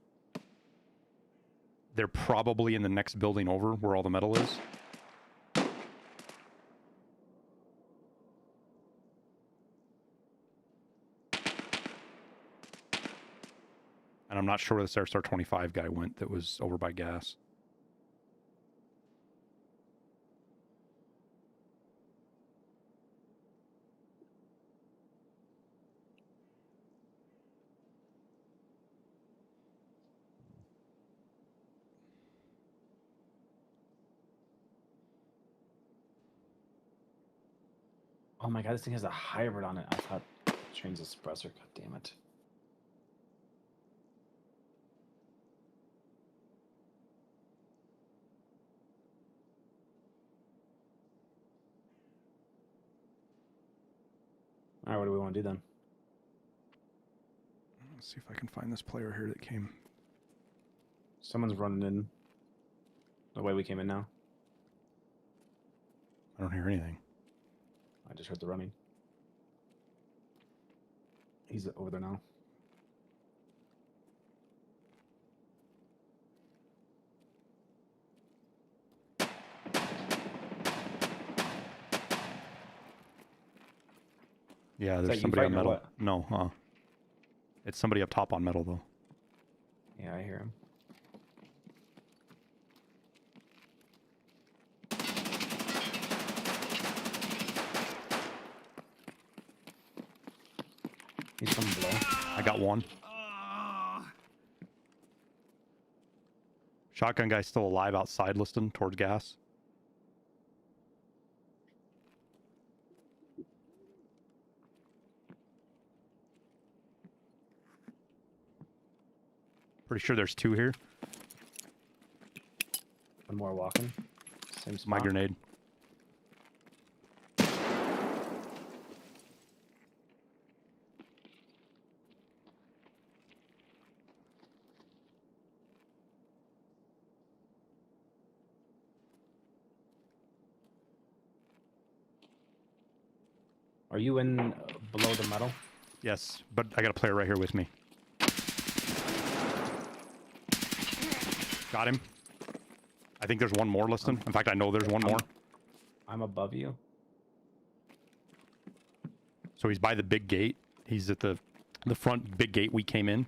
S1: They're probably in the next building over where all the metal is. And I'm not sure where this Airstar 25 guy went that was over by gas.
S2: Oh my god, this thing has a hybrid on it. I thought train's a suppressor. God damn it. Alright, what do we want to do then?
S1: Let's see if I can find this player here that came.
S2: Someone's running in the way we came in now.
S1: I don't hear anything.
S2: I just heard the running. He's over there now.
S1: Yeah,
S2: Is
S1: there's
S2: that you
S1: somebody on
S2: fighting or
S1: metal.
S2: what?
S1: No, it's somebody up top on metal though.
S2: Yeah, I hear him. He's coming below.
S1: I got one. Shotgun guy's still alive outside, Liston, towards gas. Pretty sure there's two here.
S2: One more walking. Same spot.
S1: My grenade.
S2: Are you in below the metal?
S1: Yes, but I got a player right here with me. Got him. I think there's one more, Liston. In fact, I know there's one more.
S2: I'm above you.
S1: So he's by the big gate. He's at the front big gate we came in.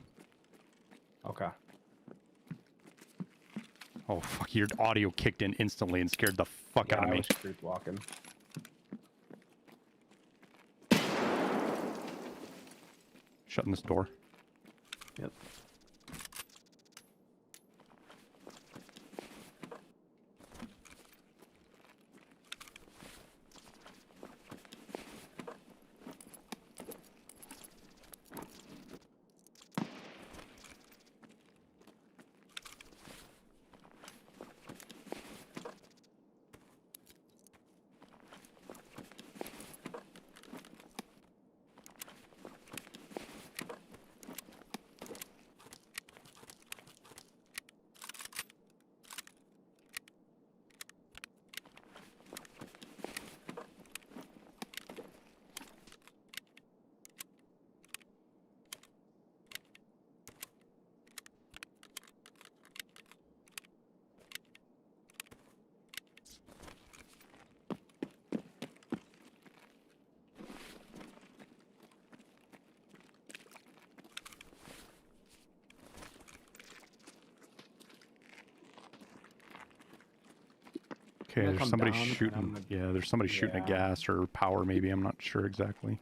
S2: Okay.
S1: Oh, fuck. Your audio kicked in instantly and scared the fuck out of me.
S2: I was creep walking.
S1: Shutting this door.
S2: Yep.
S1: Okay, there's somebody shooting. Yeah, there's somebody shooting a gas or power, maybe. I'm not sure exactly.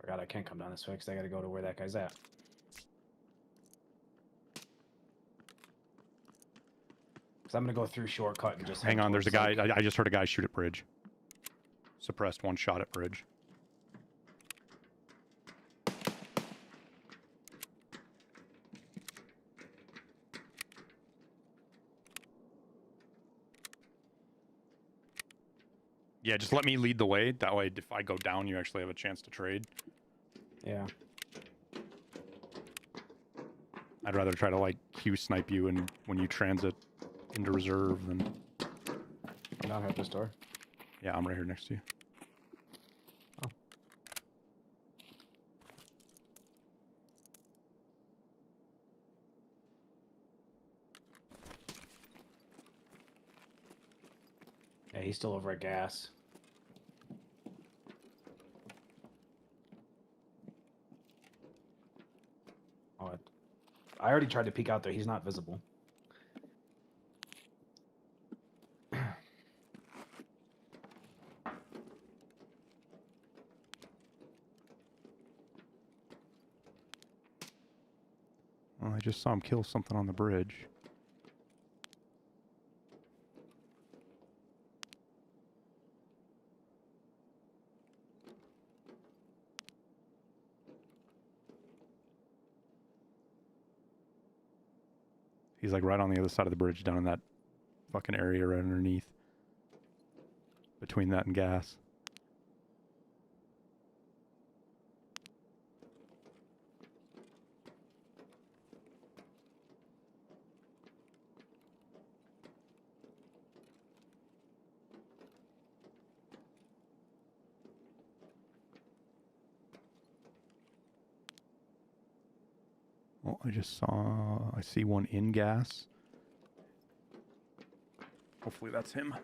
S2: Forgot I can't come down this way because I got to go to where that guy's at. Because I'm going to go through shortcut and just...
S1: Hang on, there's a guy. I just heard a guy shoot at bridge. Suppressed one shot at bridge. Yeah, just let me lead the way. That way, if I go down, you actually have a chance to trade.
S2: Yeah.
S1: I'd rather try to, like, Q snipe you and when you transit into reserve than...
S2: I'm down here at this door.
S1: Yeah, I'm right here next to you.
S2: Oh. Yeah, he's still over at gas. Oh, I already tried to peek out there. He's not visible.
S1: Well, I just saw him kill something on the bridge. He's like right on the other side of the bridge, down in that fucking area right underneath. Between that and gas. Well, I see one in gas. Hopefully that's him.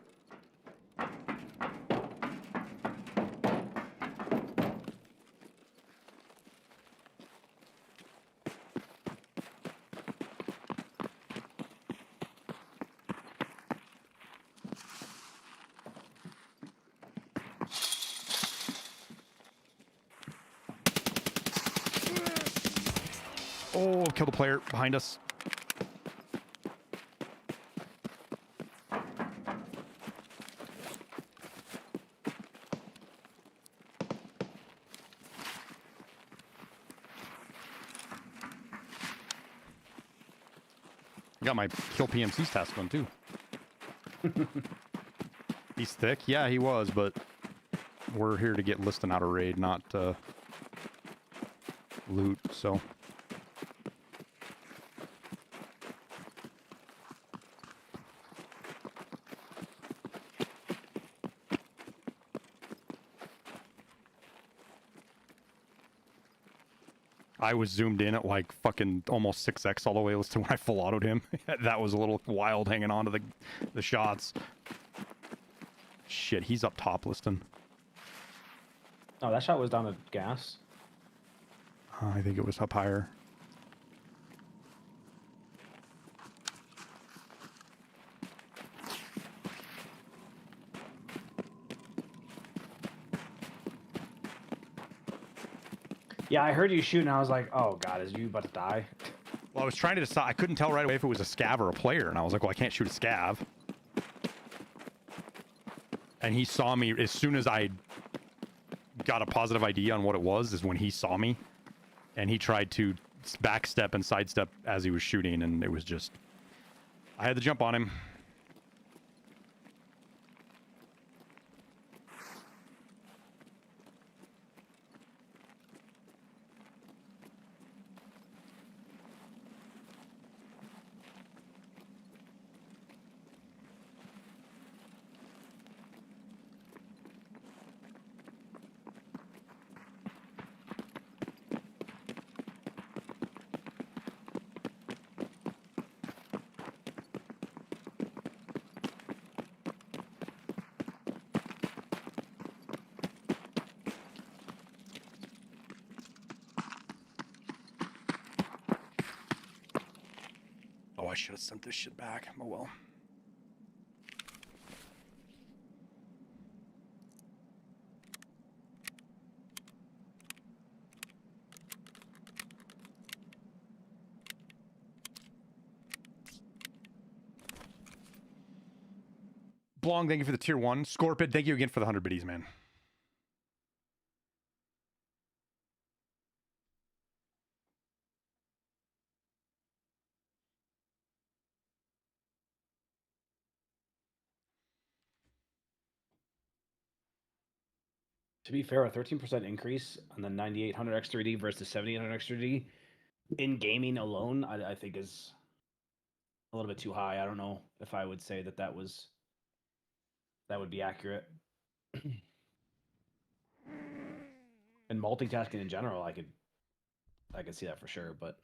S1: Oh, killed a player behind us. Got my kill PMC task done too. He's thick. Yeah, he was, but we're here to get Liston out of raid, not loot, so... I was zoomed in at like fucking almost 6x all the way to when I full autoed him. That was a little wild hanging on to the shots. Shit, he's up top listing.
S2: Oh, that shot was down to gas.
S1: I think it was up higher.
S2: Yeah, I heard you shoot, and I was like, "Oh God, is you about to die?"
S1: Well, I was trying to decide. I couldn't tell right away if it was a scav or a player, and I was like, "Well, I can't shoot a scav." And he saw me as soon as I got a positive ID on what it was. Is when he saw me, and he tried to backstep and sidestep as he was shooting, and it was just I had to jump on him. Oh, I should have sent this shit back. Oh well. Blong, thank you for the tier 1. Scorpid, thank you again for the 100 biddies, man.
S2: To be fair, a 13% increase on the 9800 X3D versus 7800 X3D in gaming alone, I think is a little bit too high. I don't know if I would say that would be accurate. And multitasking in general, I could see that for sure, but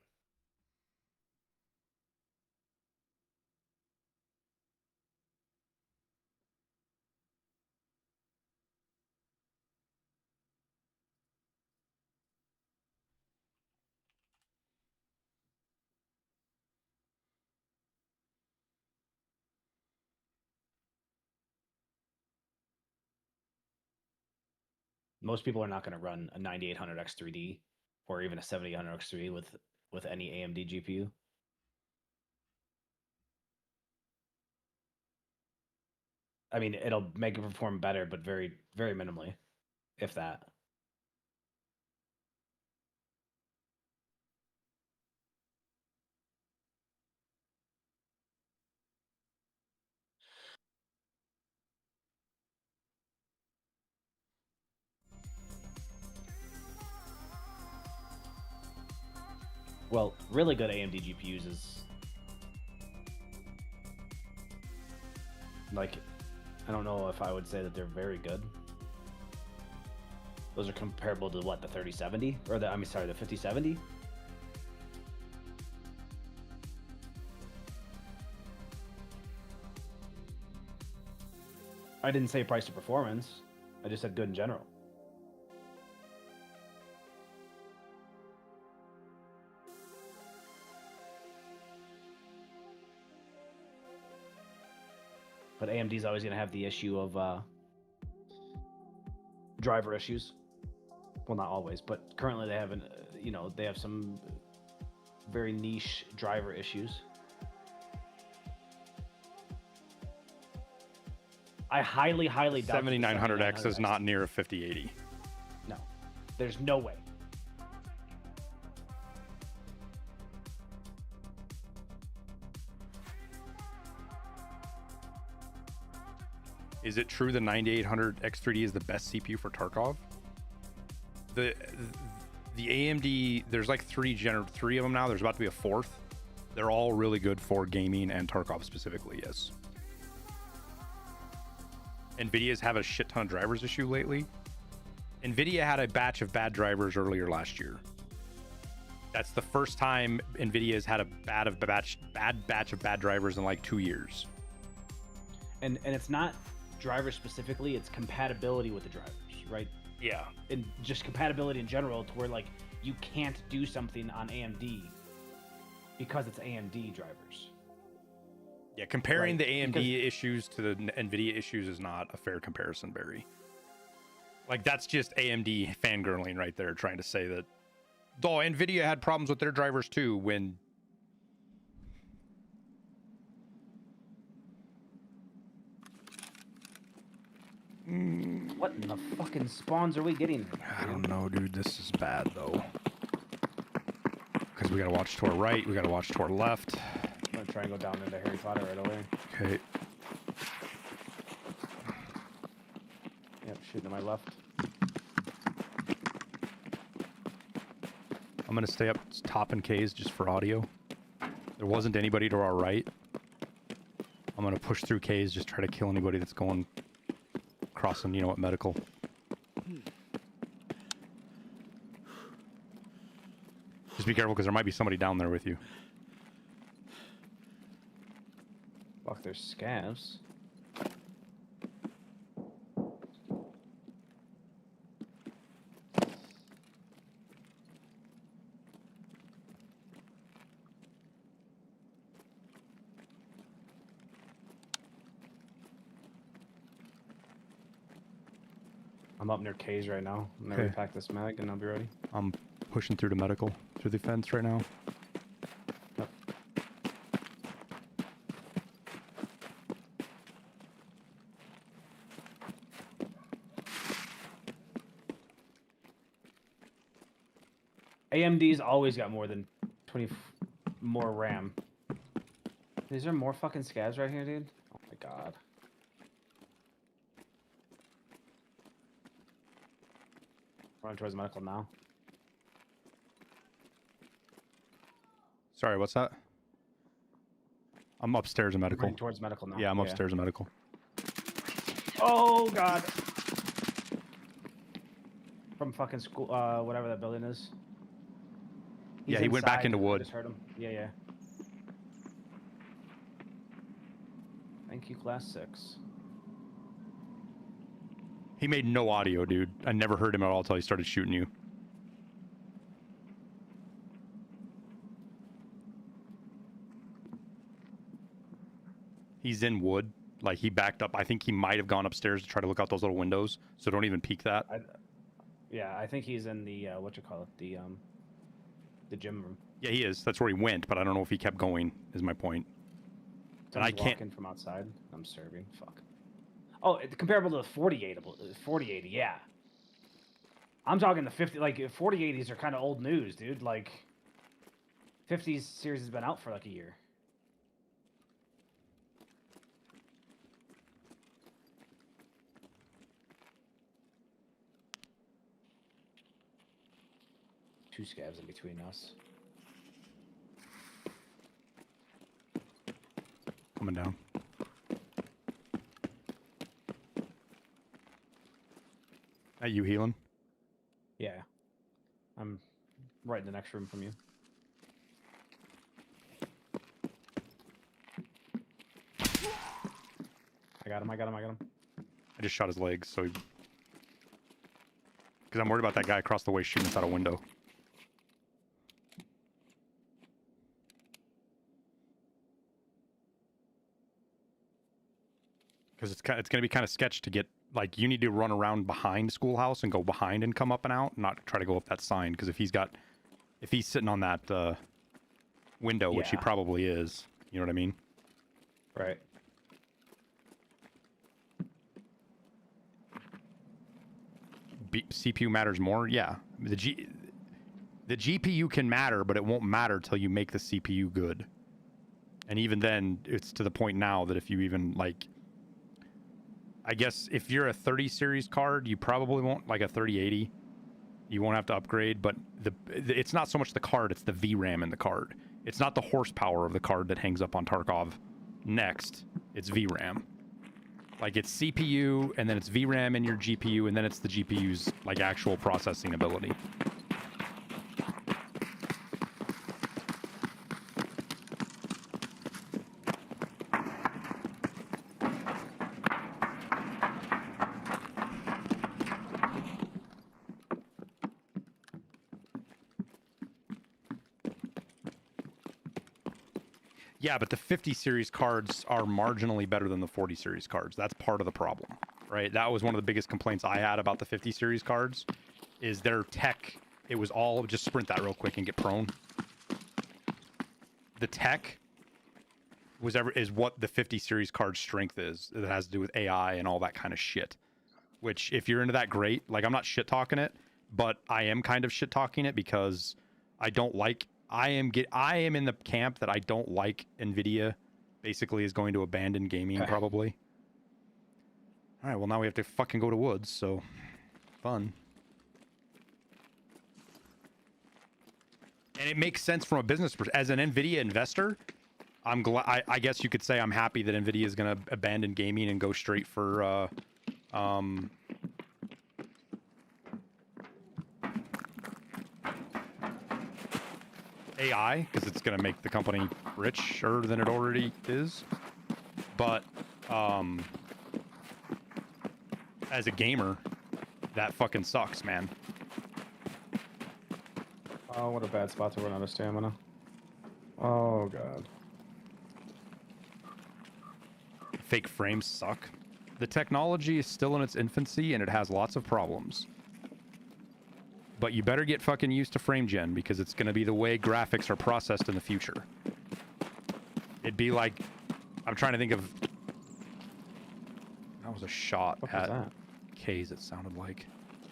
S2: most people are not going to run a 9800 X3D or even a 7800 X3D with any AMD GPU. I mean, it'll make it perform better, but very, very minimally, if that. Well, really good AMD GPUs is like, I don't know if I would say that they're very good. Those are comparable to what, the 3070 or the 5070? I didn't say price to performance. I just said good in general. But AMD's always going to have the issue of driver issues. Well, not always, but currently they have they have some very niche driver issues. I highly doubt
S1: 7900X is not near a 5080.
S2: No, there's no way.
S1: Is it true the 9800 X3D is the best CPU for Tarkov? The AMD, there's like three of them now. There's about to be a fourth. They're all really good for gaming and Tarkov specifically, yes. NVIDIA's have a shit ton of drivers issue lately. NVIDIA had a batch of bad drivers earlier last year. That's the first time NVIDIA has had a bad batch of bad drivers in like 2 years.
S2: And it's not drivers specifically, it's compatibility with the drivers, right?
S1: Yeah.
S2: And just compatibility in general to where like you can't do something on AMD because it's AMD drivers.
S1: Yeah, comparing
S2: Right,
S1: the AMD
S2: because-
S1: issues to the NVIDIA issues is not a fair comparison, Barry. Like, that's just AMD fangirling right there, trying to say that, oh, NVIDIA had problems with their drivers too, when...
S2: What in the fucking spawns are we getting?
S1: I don't know, dude. This is bad, though. Because we gotta watch to our right, we gotta watch to our left.
S2: I'm gonna try and go down into Harry Potter right away.
S1: Okay.
S2: Yep, shooting to my left.
S1: I'm gonna stay up top in K's just for audio. There wasn't anybody to our right. I'm gonna push through K's, just try to kill anybody that's going crossing, you know what, medical. Just be careful because there might be somebody down there with you.
S2: Fuck, there's scavs. I'm up near K's right now. I'm gonna
S1: Okay.
S2: repack this mag and I'll be ready.
S1: I'm pushing through to medical, through the fence right now.
S2: Yep. AMD's always got more than 20 more RAM. Is there more fucking scavs right here, dude? Oh my god. Running towards medical now.
S1: Sorry, what's that? I'm upstairs in medical.
S2: Running towards medical now.
S1: Yeah, I'm upstairs in medical.
S2: Oh god. From fucking school, whatever that building is.
S1: Yeah, he went back
S2: inside.
S1: into
S2: I
S1: wood.
S2: just heard him. Yeah. Thank you, class 6.
S1: He made no audio, dude. I never heard him at all until he started shooting you. He's in wood. Like, he backed up. I think he might have gone upstairs to try to look out those little windows, so don't even peek that.
S2: I think he's in the, the gym room.
S1: Yeah, he is. That's where he went, but I don't know if he kept going, is my point. And I
S2: Someone's
S1: can't...
S2: walking from outside. I'm serving. Fuck. Oh, it's comparable to the 4080, yeah. I'm talking the 50, like, 4080s are kind of old news, dude. Like, 50s series has been out for like a year. Two scavs in between us.
S1: Coming down. Are you healing?
S2: Yeah. I'm right in the next room from you. I got him.
S1: I just shot his legs, so he... Because I'm worried about that guy across the way shooting us out a window. Because it's going to be kind of sketch to get... Like, you need to run around behind Schoolhouse and go behind and come up and out, not try to go up that sign. Because if he's sitting on that window, which he
S2: Yeah.
S1: probably is, you know what I mean?
S2: Right.
S1: CPU matters more? Yeah. The GPU can matter, but it won't matter till you make the CPU good. And even then, it's to the point now that if you even, like... I guess if you're a 30 series card, you probably won't, like a 3080. You won't have to upgrade, but it's not so much the card, it's the VRAM in the card. It's not the horsepower of the card that hangs up on Tarkov next. It's VRAM. Like, it's CPU, and then it's VRAM in your GPU, and then it's the GPU's, like, actual processing ability. Yeah, but the 50 series cards are marginally better than the 40 series cards. That's part of the problem, right? That was one of the biggest complaints I had about the 50 series cards, is their tech. It was all, just sprint that real quick and get prone. The tech is what the 50 series card strength is. It has to do with AI and all that kind of shit. Which, if you're into that, great. Like, I'm not shit talking it, but I am kind of shit talking it because I don't like. I am in the camp that I don't like Nvidia. Basically, is going to abandon gaming probably. All right. Well, now we have to fucking go to Woods. So, fun. And it makes sense from a business perspective. As an Nvidia investor, I'm glad. I guess you could say I'm happy that Nvidia is going to abandon gaming and go straight for AI, because it's going to make the company richer than it already is. But as a gamer, that fucking sucks, man.
S2: Oh, what a bad spot to run out of stamina. Oh, God.
S1: Fake frames suck. The technology is still in its infancy, and it has lots of problems. But you better get fucking used to frame gen, because it's going to be the way graphics are processed in the future. It'd be like... I'm trying to think of... That was a shot at K's, it sounded like.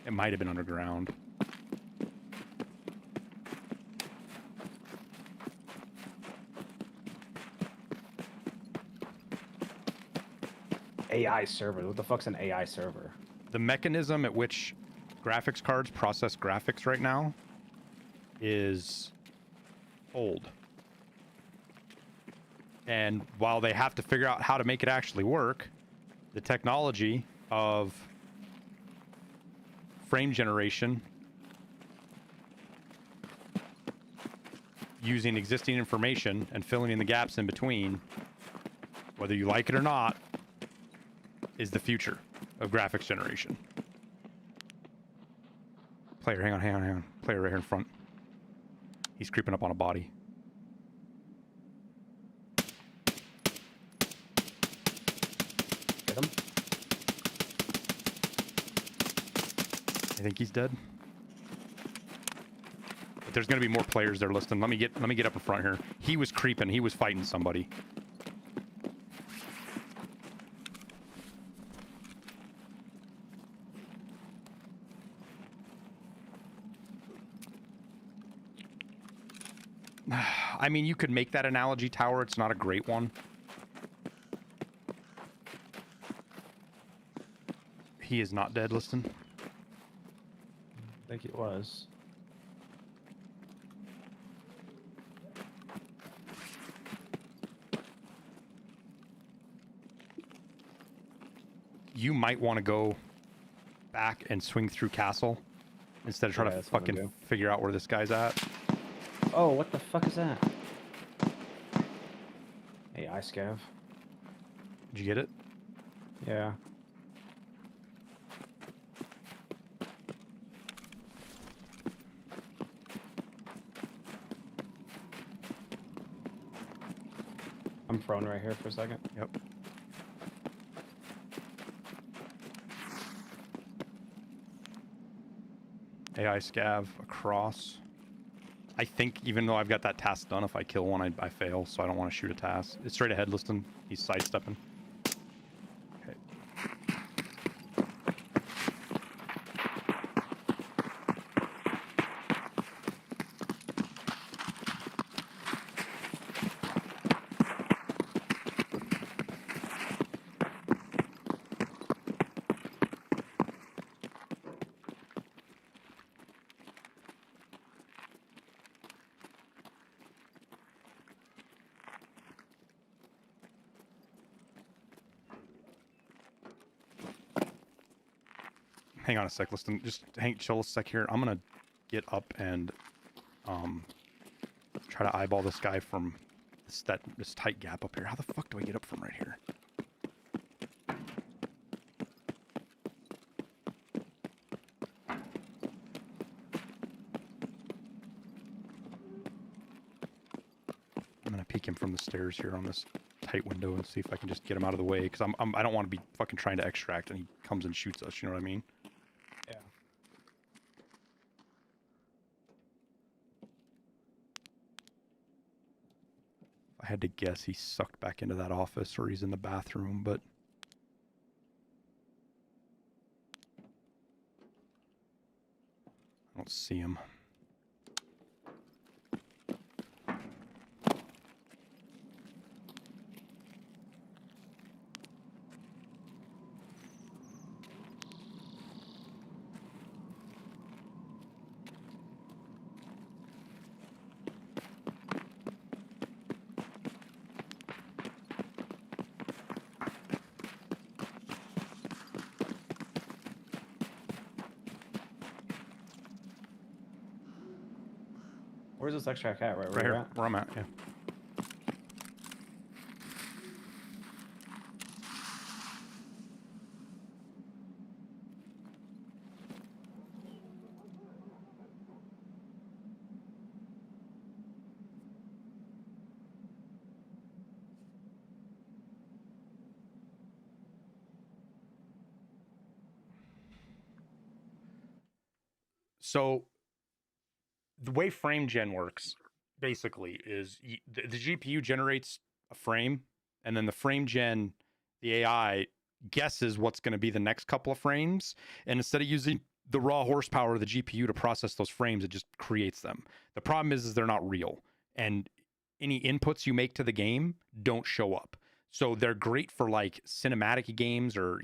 S1: It might have been underground.
S2: AI server. What the fuck's an AI server?
S1: The mechanism at which graphics cards process graphics right now is old. And while they have to figure out how to make it actually work, the technology of frame generation using existing information and filling in the gaps in between, whether you like it or not, is the future of graphics generation. Player, hang on. Player right here in front. He's creeping up on a body.
S2: Get him.
S1: I think he's dead. But there's gonna be more players there listening. Let me get up in front here. He was creeping. He was fighting somebody. I mean, you could make that analogy, Tower. It's not a great one. He is not dead, listen.
S2: I think it was.
S1: You might want to go back and swing through castle instead of trying to fucking figure out where this guy's at.
S2: Oh, what the fuck is that? AI scav.
S1: Did you get it?
S2: Yeah. I'm prone right here for a second.
S1: Yep. AI scav across. I think even though I've got that task done, if I kill one, I fail, so I don't want to shoot a task. It's straight ahead, listen. He's sidestepping. Okay. Hang on a sec. Listen, just chill a sec here. I'm gonna get up and try to eyeball this guy from this tight gap up here. How the fuck do I get up from right here? I'm gonna peek him from the stairs here on this tight window and see if I can just get him out of the way, because I don't want to be fucking trying to extract and he comes and shoots us. You know what I mean?
S2: Yeah.
S1: I had to guess he sucked back into that office or he's in the bathroom, but I don't see him.
S2: Where's this extract at? Right
S1: Right
S2: you're
S1: here,
S2: at?
S1: where I'm at, yeah. So the way frame gen works basically is the GPU generates a frame, and then the frame gen, the AI guesses what's going to be the next couple of frames, and instead of using the raw horsepower of the GPU to process those frames, it just creates them. The problem is they're not real, and any inputs you make to the game don't show up. So they're great for like cinematic games, or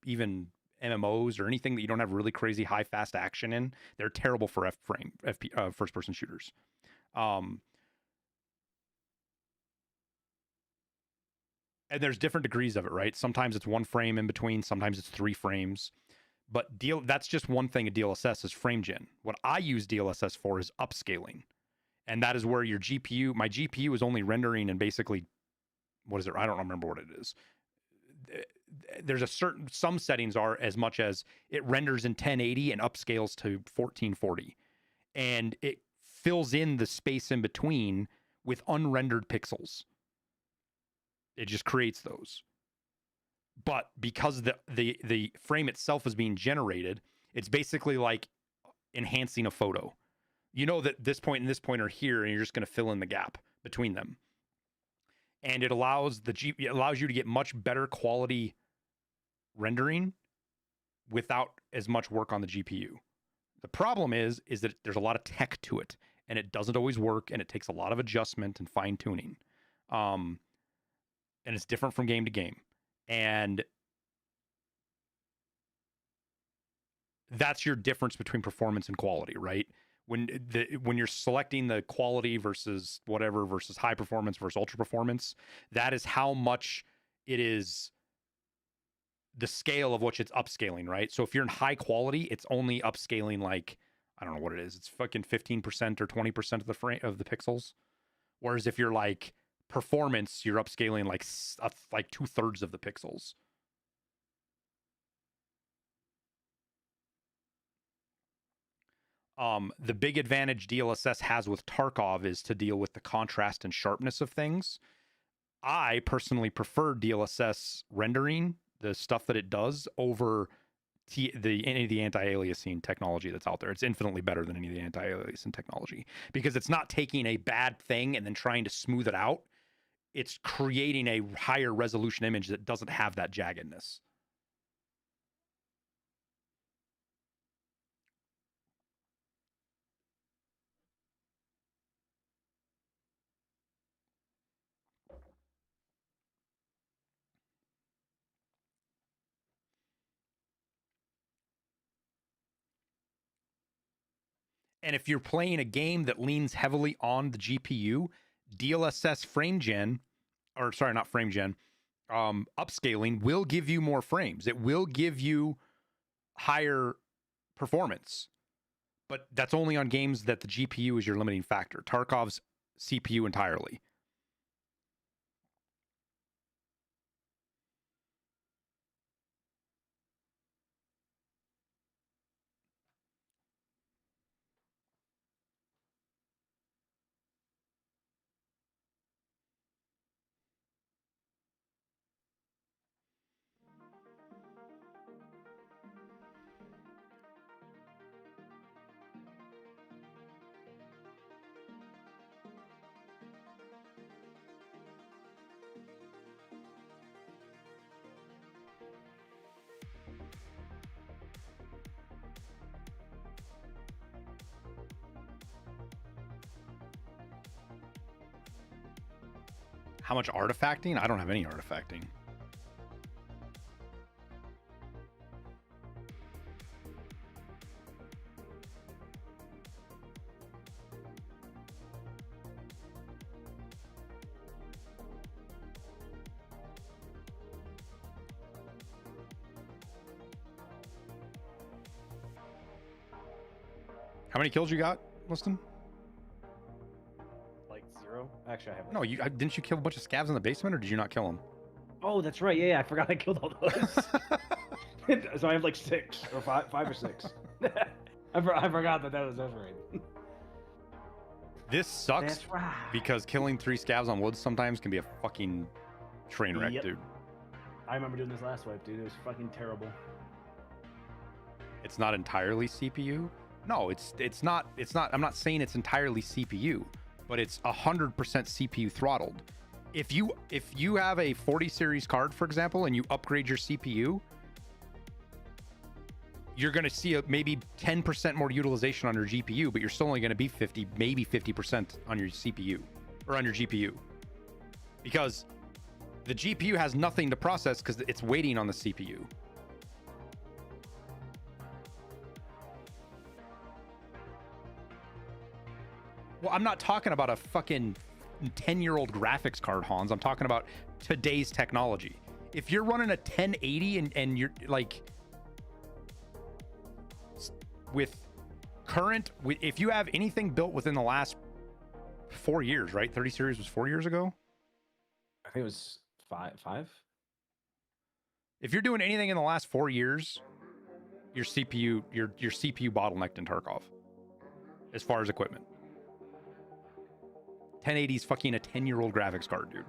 S1: even MMOs or anything that you don't have really crazy high fast action in. They're terrible for first person shooters. And there's different degrees of it, right? Sometimes it's one frame in between, sometimes it's 3 frames. But that's just one thing. A DLSS is frame gen. What I use DLSS for is upscaling, and that is where your GPU, my GPU, is only rendering and basically, what is it? I don't remember what it is. There's some settings are as much as it renders in 1080 and upscales to 1440, and it fills in the space in between with unrendered pixels. It just creates those. But because the frame itself is being generated, it's basically like enhancing a photo. You know that this point and this point are here, and you're just going to fill in the gap between them. And it allows you to get much better quality rendering without as much work on the GPU. The problem is that there's a lot of tech to it, and it doesn't always work, and it takes a lot of adjustment and fine tuning. And it's different from game to game. And that's your difference between performance and quality, right? When you're selecting the quality versus whatever versus high performance versus ultra performance, that is how much it is the scale of which it's upscaling, right? So if you're in high quality, it's only upscaling like, I don't know what it is. It's fucking 15% or 20% of the frame of the pixels. Whereas if you're like performance, you're upscaling like 2/3 of the pixels. The big advantage DLSS has with Tarkov is to deal with the contrast and sharpness of things. I personally prefer DLSS rendering, the stuff that it does, over any of the anti-aliasing technology that's out there. It's infinitely better than any of the anti-aliasing technology, because it's not taking a bad thing and then trying to smooth it out. It's creating a higher resolution image that doesn't have that jaggedness. And if you're playing a game that leans heavily on the GPU, DLSS frame gen, or sorry, not frame gen, upscaling will give you more frames. It will give you higher performance, but that's only on games that the GPU is your limiting factor. Tarkov's CPU entirely. How much artifacting? I don't have any artifacting. How many kills you got, Liston?
S2: Like 0. Actually, I have.
S1: No, didn't you kill a bunch of scavs in the basement, or did you not kill them?
S2: Oh, that's right. Yeah, I forgot I killed all those. So I have like 6 or 5 or 6. I forgot that was overrated.
S1: This sucks
S2: That's right.
S1: because killing 3 scavs on woods sometimes can be a fucking train wreck,
S2: Yep.
S1: dude.
S2: I remember doing this last wipe, dude. It was fucking terrible.
S1: It's not entirely CPU. No, it's not. I'm not saying it's entirely CPU, but it's 100% CPU throttled. If you have a 40 series card, for example, and you upgrade your CPU, you're going to see maybe 10% more utilization on your GPU, but you're still only going to be 50, maybe 50% on your CPU or on your GPU, because the GPU has nothing to process because it's waiting on the CPU. Well, I'm not talking about a fucking 10-year-old graphics card, Hans. I'm talking about today's technology. If you're running a 1080 and you're like if you have anything built within the last 4 years, right? 30 series was 4 years ago.
S2: I think it was 5.
S1: If you're doing anything in the last 4 years, your CPU bottlenecked in Tarkov as far as equipment. 1080 is fucking a 10-year-old graphics card, dude.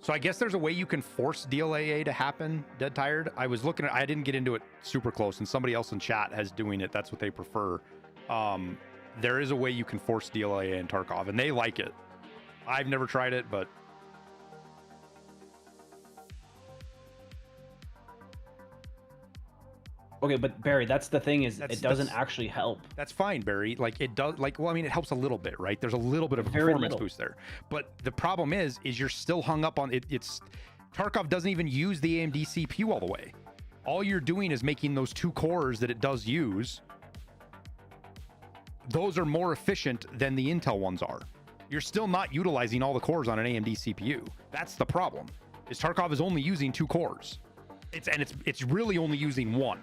S1: So I guess there's a way you can force DLAA to happen, Dead Tired. I didn't get into it super close, and somebody else in chat has doing it. That's what they prefer. There is a way you can force DLAA in Tarkov, and they like it. I've never tried it, but
S2: Okay, but Barry, that's the thing is it doesn't actually help.
S1: That's fine, Barry. Like it does, well, I mean, it helps a little bit, right? There's a little bit of a
S2: Very
S1: performance
S2: little.
S1: boost there. But the problem is you're still hung up on it. Tarkov doesn't even use the AMD CPU all the way. All you're doing is making those 2 cores that it does use. Those are more efficient than the Intel ones are. You're still not utilizing all the cores on an AMD CPU. That's the problem. Is Tarkov is only using 2 cores. It's really only using 1.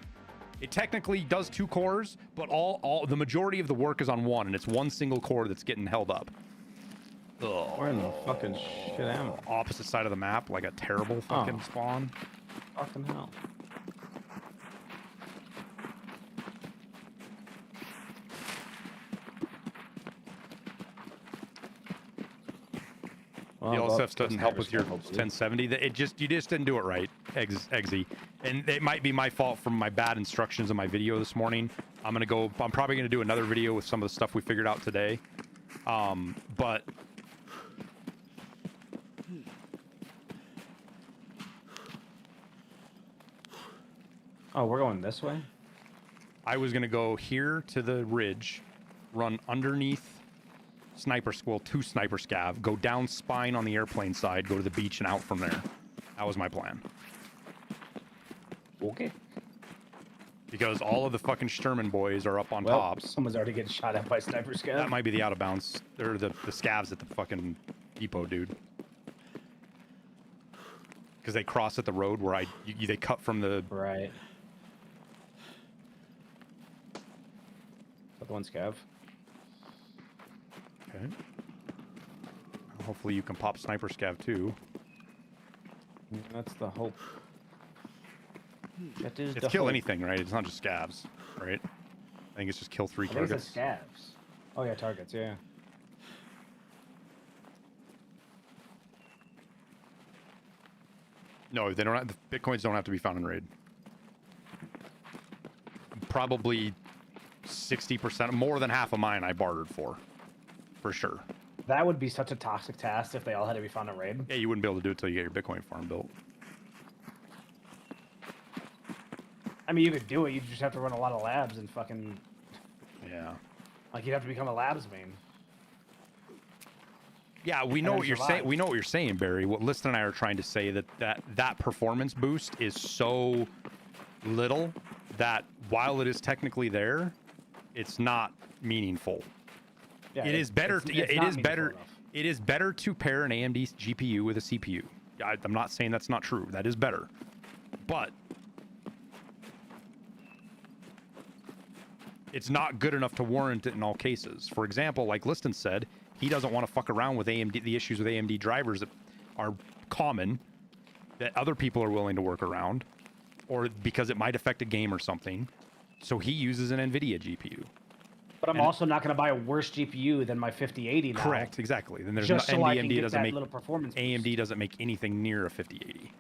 S1: It technically does 2 cores, but the majority of the work is on 1, and it's 1 single core that's getting held up. Ugh.
S2: Where in the fucking shit am I?
S1: Opposite side of the map, like a terrible fucking spawn.
S2: Fucking hell.
S1: DLSS doesn't help with your 1070. You just didn't do it right, Eggsy. And it might be my fault from my bad instructions in my video this morning. I'm probably gonna do another video with some of the stuff we figured out today. But
S2: oh, we're going this way?
S1: I was gonna go here to the ridge, run underneath sniper school to sniper scav, go down spine on the airplane side, go to the beach and out from there. That was my plan.
S2: Okay.
S1: Because all of the fucking Sturman boys are up on top.
S2: Someone's already getting shot at by sniper scav.
S1: That might be the out of bounds. They're the scavs at the fucking depot, dude. Because they cross at the road where they cut from the...
S2: Right. That the one scav.
S1: Okay. Hopefully you can pop sniper scav too.
S2: That's the hope. That is
S1: It's kill anything, right? It's not just scavs, right? I think it's just kill 3 targets.
S2: It's scavs. Oh yeah, targets, yeah.
S1: No, they don't. The Bitcoins don't have to be found in raid. Probably 60%, more than half of mine, I bartered for sure.
S2: That would be such a toxic task if they all had to be found in raid.
S1: Yeah, you wouldn't be able to do it until you get your Bitcoin farm built.
S2: I mean, you could do it. You just have to run a lot of labs and fucking.
S1: Yeah.
S2: Like you'd have to become a labs main.
S1: Yeah, we know what you're saying. We know what you're saying, Barry. What Liston and I are trying to say that performance boost is so little that while it is technically there, it's not meaningful.
S2: Yeah,
S1: it is better. It is better.
S2: Enough.
S1: It is better to pair an AMD GPU with a CPU. I'm not saying that's not true. That is better, but it's not good enough to warrant it in all cases. For example, like Liston said, he doesn't want to fuck around with AMD, the issues with AMD drivers that are common, that other people are willing to work around, or because it might affect a game or something. So he uses an NVIDIA GPU.
S2: But I'm also not going to buy a worse GPU than my 5080 now.
S1: Correct, exactly. Then there's
S2: just
S1: no,
S2: so I can
S1: AMD
S2: get
S1: doesn't
S2: that
S1: make
S2: little performance boost.
S1: AMD doesn't make anything near a 5080.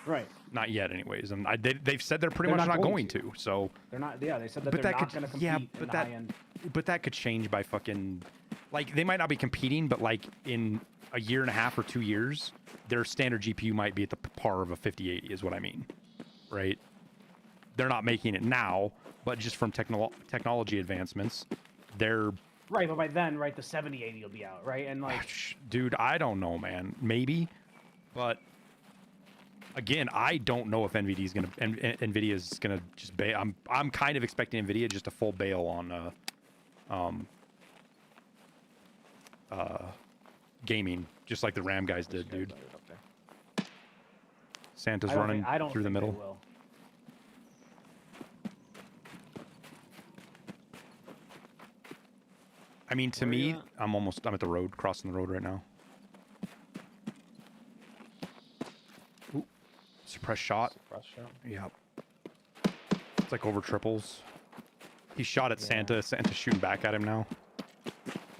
S2: Right.
S1: Not yet, anyways. And they've said they're pretty much not going to. So
S2: they're not. Yeah, they said that
S1: but
S2: they're
S1: that
S2: not
S1: could,
S2: going to compete
S1: yeah,
S2: in
S1: but
S2: the
S1: that,
S2: high end.
S1: But that could change by fucking, like they might not be competing, but like in a year and a half or 2 years, their standard GPU might be at the par of a 5080, is what I mean, right? They're not making it now, but just from technology advancements, they're
S2: right. But by then, right, the 7080 will be out, right? And like,
S1: dude, I don't know, man. Maybe, but again, I don't know if NVIDIA is gonna just bail. I'm kind of expecting NVIDIA just a full bail on gaming, just like the RAM guys did, dude. Santa's running through the middle. I mean, to me, I'm at the road, crossing the road right now. Ooh, suppressed shot. Yeah. It's like over triples. He shot at Santa. Santa's shooting back at him now.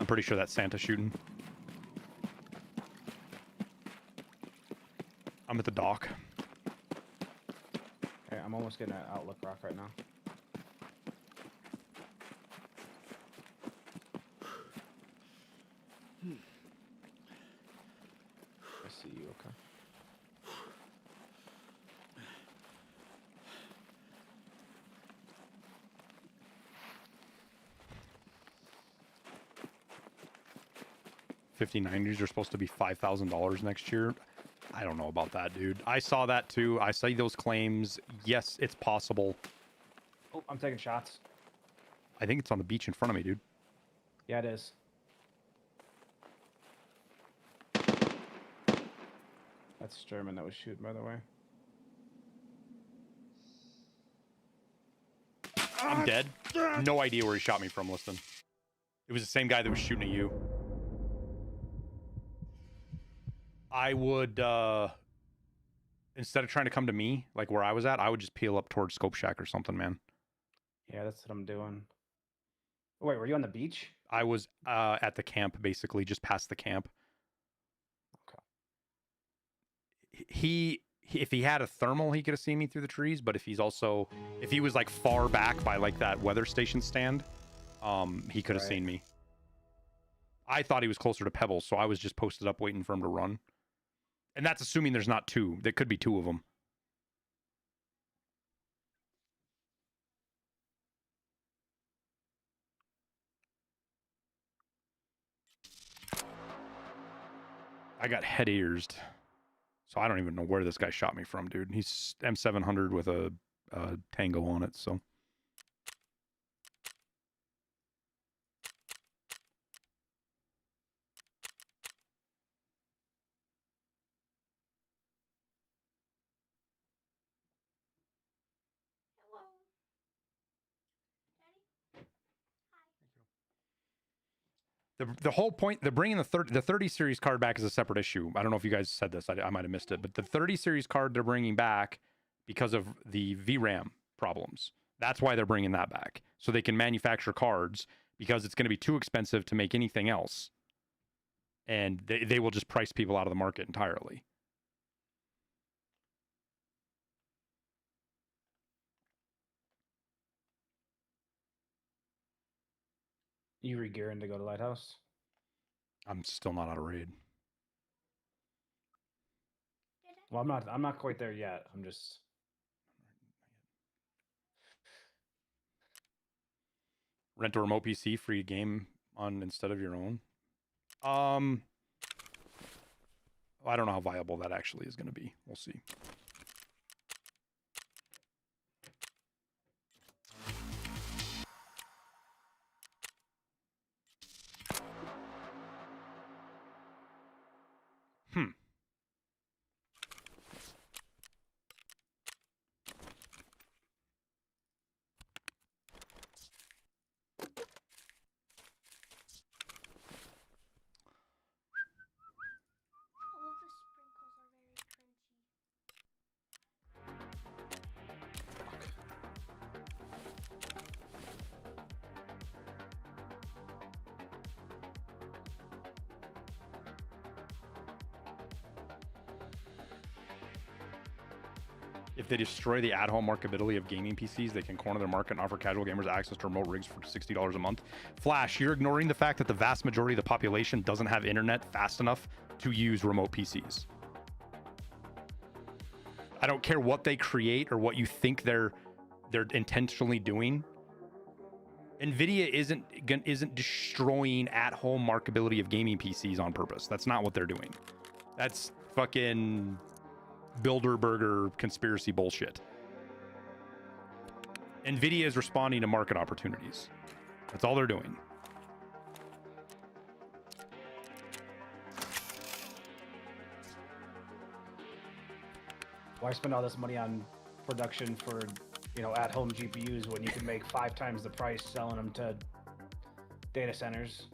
S1: I'm pretty sure that's Santa shooting. I'm at the dock.
S2: Okay, I'm almost getting an outlook rock right now. I see you, okay.
S1: $5090s are supposed to be $5,000 next year. I don't know about that, dude. I saw that too. I see those claims. Yes, it's possible.
S2: Oh, I'm taking shots.
S1: I think it's on the beach in front of me, dude.
S2: Yeah, it is. That's German that was shooting, by the way.
S1: I'm dead. No idea where he shot me from, listen. It was the same guy that was shooting at you. I would, instead of trying to come to me, like where I was at, I would just peel up towards Scope Shack or something, man.
S2: Yeah, that's what I'm doing. Wait, were you on the beach?
S1: I was at the camp, basically, just past the camp.
S2: Okay.
S1: If he had a thermal, he could have seen me through the trees, but if he was like far back by like that weather station stand, he could have seen me. I thought he was closer to Pebbles, so I was just posted up waiting for him to run. And that's assuming there's not two. There could be two of them. I got head earsed. So I don't even know where this guy shot me from, dude. He's M700 with a Tango on it, so. The whole point, they're bringing the 30 series card back as a separate issue. I don't know if you guys said this. I might have missed it. But the 30 series card they're bringing back because of the VRAM problems. That's why they're bringing that back. So they can manufacture cards because it's going to be too expensive to make anything else. And they will just price people out of the market entirely.
S2: You re-gearing to go to Lighthouse?
S1: I'm still not out of raid.
S2: Well, I'm not quite there yet. I'm just.
S1: Rent a remote PC, free game on instead of your own. I don't know how viable that actually is going to be. We'll see. If they destroy the at-home marketability of gaming PCs, they can corner their market and offer casual gamers access to remote rigs for $60 a month. Flash, you're ignoring the fact that the vast majority of the population doesn't have internet fast enough to use remote PCs. I don't care what they create or what you think they're intentionally doing. NVIDIA isn't destroying at-home marketability of gaming PCs on purpose. That's not what they're doing. That's fucking Bilderberger conspiracy bullshit. NVIDIA is responding to market opportunities. That's all they're doing.
S2: Why spend all this money on production for, you know, at-home GPUs when you can make 5 times the price selling them to data centers?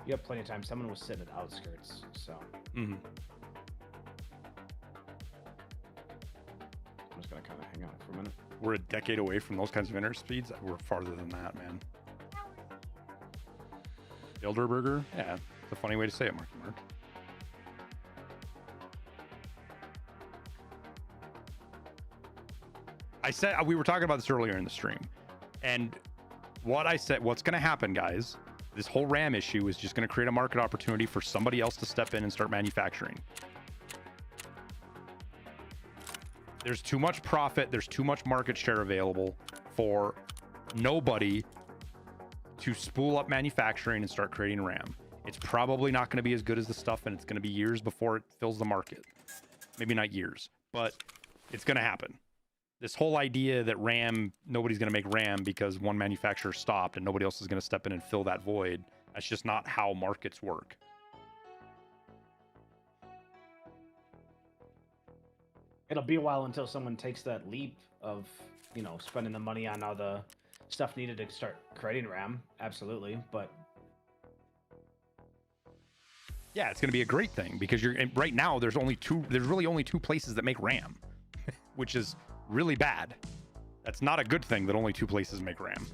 S2: You have plenty of time. Someone was sitting at the outskirts, so.
S1: Mm-hmm.
S2: I'm just gonna kind of hang out for a minute.
S1: We're a decade away from those kinds of internet speeds. We're farther than that, man. Bilderberger? Yeah, it's a funny way to say it, Marky Mark. I said, we were talking about this earlier in the stream, and what I said, what's going to happen, guys, this whole RAM issue is just going to create a market opportunity for somebody else to step in and start manufacturing. There's too much profit. There's too much market share available for nobody to spool up manufacturing and start creating RAM. It's probably not going to be as good as the stuff, and it's going to be years before it fills the market. Maybe not years, but it's going to happen. This whole idea that RAM, nobody's going to make RAM because one manufacturer stopped and nobody else is going to step in and fill that void. That's just not how markets work.
S2: It'll be a while until someone takes that leap of, you know, spending the money on all the stuff needed to start creating RAM. Absolutely, but
S1: yeah, it's going to be a great thing because right now there's really only two places that make RAM, which is really bad. That's not a good thing that only 2 places make RAM.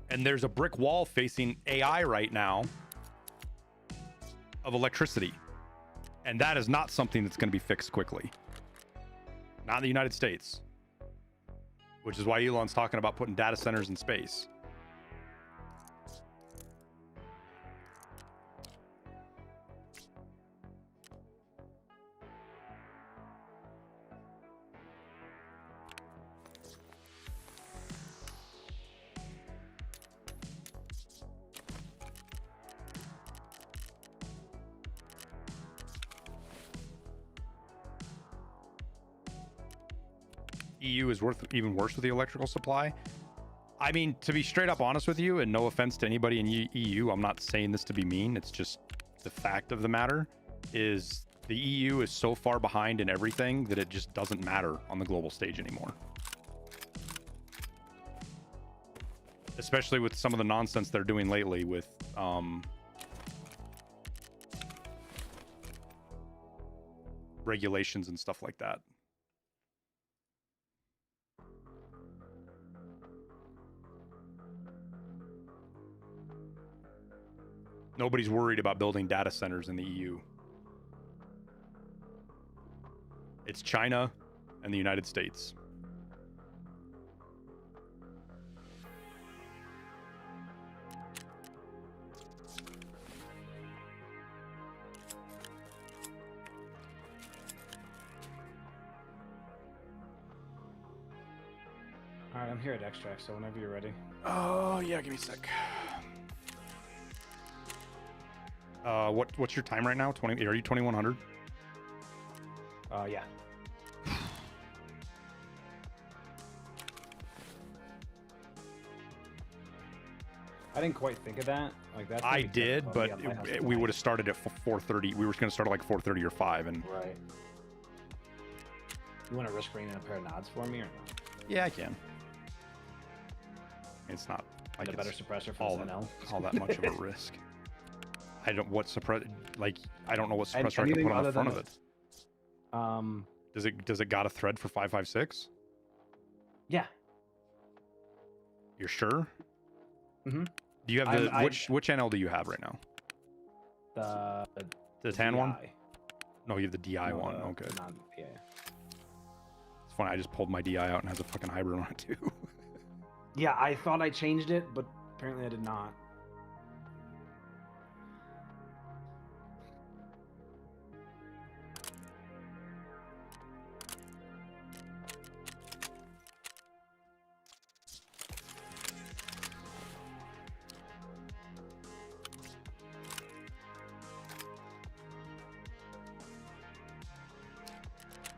S1: And there's a brick wall facing AI right now of electricity. And that is not something that's going to be fixed quickly. Not in the United States. Which is why Elon's talking about putting data centers in space. EU is even worse with the electrical supply. I mean, to be straight up honest with you, and no offense to anybody in EU, I'm not saying this to be mean. It's just the fact of the matter is the EU is so far behind in everything that it just doesn't matter on the global stage anymore. Especially with some of the nonsense they're doing lately with regulations and stuff like that. Nobody's worried about building data centers in the EU. It's China and the United States.
S2: All right, I'm here at extract, so whenever you're ready.
S1: Oh, yeah, give me a sec. What's your time right now? 20? Are you 2100?
S2: Yeah. I didn't quite think of that. Like that.
S1: I did, but we would have started at 4:30. We were going to start at like 4:30 or 5, and
S2: right. You want to risk bringing in a pair of nods for me or not?
S1: Yeah, I can. It's not like
S2: a better suppressor for
S1: all that much of a risk. I don't I don't know what suppressor I can put on the front of it. Does it got a thread for 556?
S2: Yeah.
S1: You're sure?
S2: Mm-hmm.
S1: Do you have the which NL do you have right now? The tan one? No, you have the DI one. Okay.
S2: Yeah.
S1: It's funny. I just pulled my DI out and has a fucking hybrid on it too.
S2: Yeah, I thought I changed it, but apparently I did not.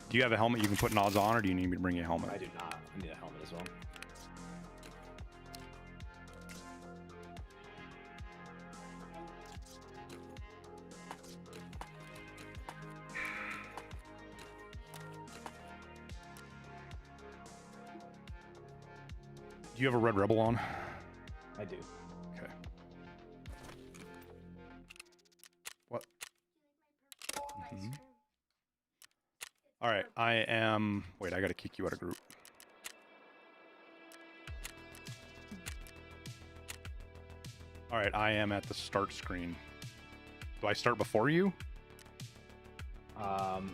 S1: Do you have a helmet you can put nods on, or do you need me to bring you a helmet?
S2: I do not. I need a helmet as well.
S1: Do you have a Red Rebel on?
S2: I do.
S1: Okay. What? Mm-hmm. All right, I am... Wait, I gotta kick you out of group. All right, I am at the start screen. Do I start before you?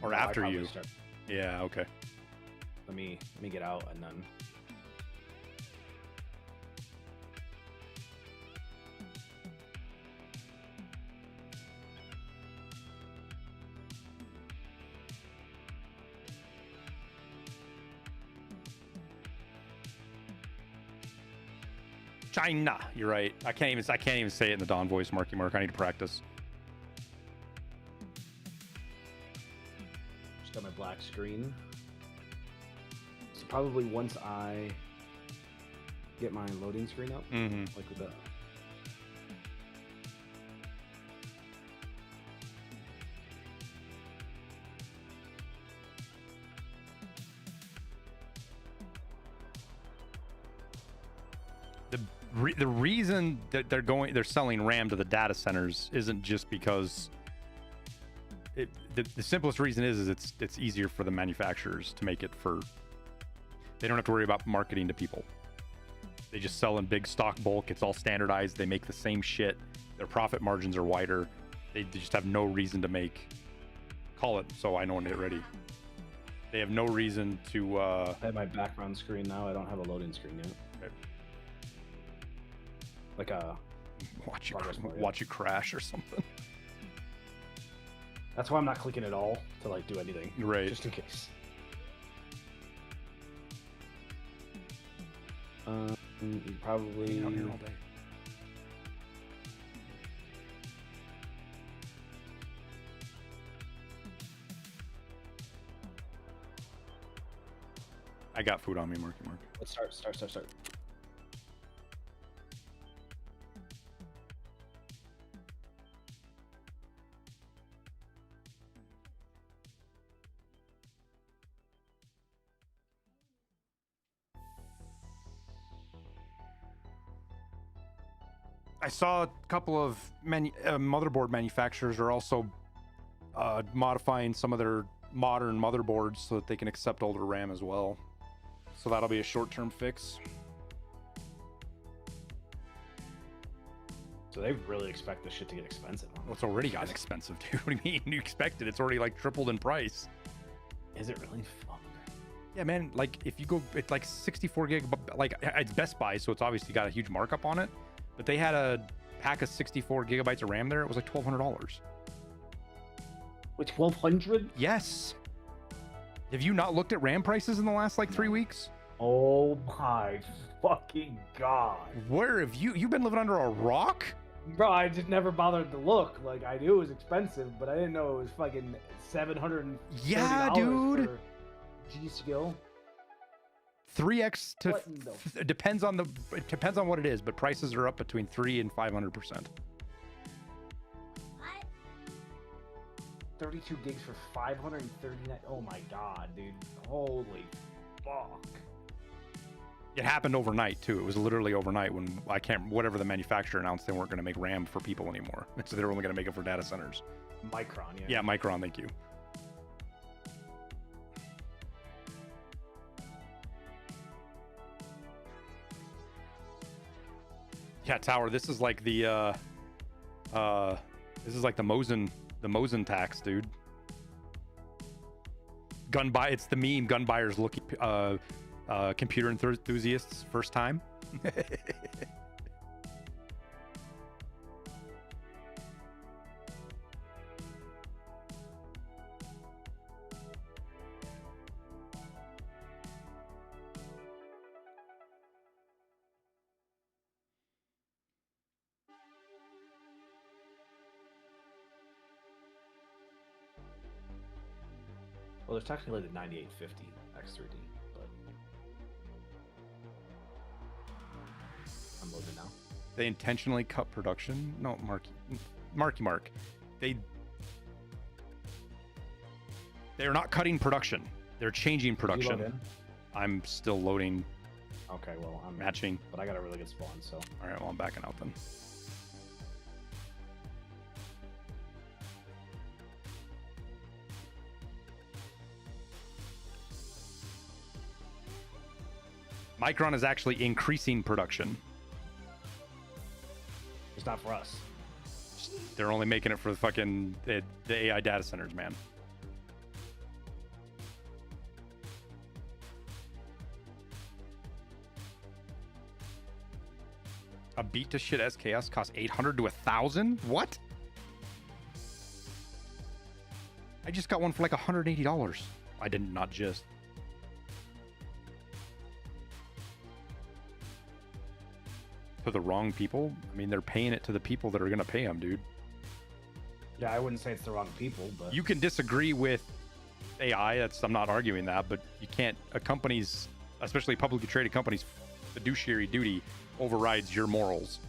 S1: Or after you?
S2: Start.
S1: Yeah, okay.
S2: Let me get out and then...
S1: China. You're right. I can't even say it in the Don voice, Marky Mark. I need to practice.
S2: Just got my black screen. So probably once I get my loading screen up, like with that.
S1: The reason that they're selling RAM to the data centers isn't just because the simplest reason is it's easier for the manufacturers to make it they don't have to worry about marketing to people. They just sell in big stock bulk. It's all standardized. They make the same shit. Their profit margins are wider. They just have no reason to call it so I know when to hit ready. They have no reason to
S2: I have my background screen now. I don't have a loading screen yet.
S1: Okay.
S2: Like a
S1: watch you crash or something.
S2: That's why I'm not clicking at all to like do anything.
S1: Right.
S2: Just in case. Probably
S1: out here all day. I got food on me, Marky Mark.
S2: Let's start.
S1: I saw a couple of motherboard manufacturers are also modifying some of their modern motherboards so that they can accept older RAM as well. So that'll be a short-term fix.
S2: So they really expect this shit to get expensive. Huh?
S1: Well, it's already gotten expensive, dude. What do you mean? You expect it? It's already like tripled in price.
S2: Is it really? Fuck.
S1: Yeah, man. Like if you go, it's like 64 gig. Like it's Best Buy, so it's obviously got a huge markup on it. But they had a pack of 64 gigabytes of RAM there. It was like $1,200.
S4: With 1,200?
S1: Yes. Have you not looked at RAM prices in the last like 3 weeks?
S4: Oh my fucking god.
S1: Where have you've been living under a rock?
S4: Bro, I just never bothered to look. Like, I knew it was expensive, but I didn't know it was fucking $730
S1: dude.
S4: for G-Skill.
S1: 3x to
S4: What in the-
S1: it depends on what it is, but prices are up between 300 and 500%.
S4: 32 gigs for 539. Oh my god, dude. Holy fuck.
S1: It happened overnight too. It was literally overnight when whatever the manufacturer announced they weren't going to make RAM for people anymore. So they were only going to make it for data centers.
S2: Micron, yeah.
S1: Yeah, Micron, thank you. Yeah, Tower, this is like the Mosin tax, dude. It's the meme, gun buyers looking computer enthusiasts first time.
S2: Well, there's technically the 9850 X3D, but I'm loaded now.
S1: They intentionally cut production. No, Mark. They're not cutting production. They're changing
S2: Did you load
S1: production.
S2: in?
S1: I'm still loading,
S2: Okay, well, I'm
S1: matching.
S2: but I got a really good spawn, so
S1: All right, well, I'm backing out then. Micron is actually increasing production.
S2: it's not for us.
S1: They're only making it for the AI data centers, man. A beat to shit SKS costs 800 to 1,000? What? I just got one for like $180. I did not just. To the wrong people? I mean, they're paying it to the people that are going to pay them, dude.
S2: Yeah, I wouldn't say it's the wrong people, but
S1: You can disagree with AI. I'm not arguing that, but you can't. A company's, especially publicly traded companies, fiduciary duty overrides your morals.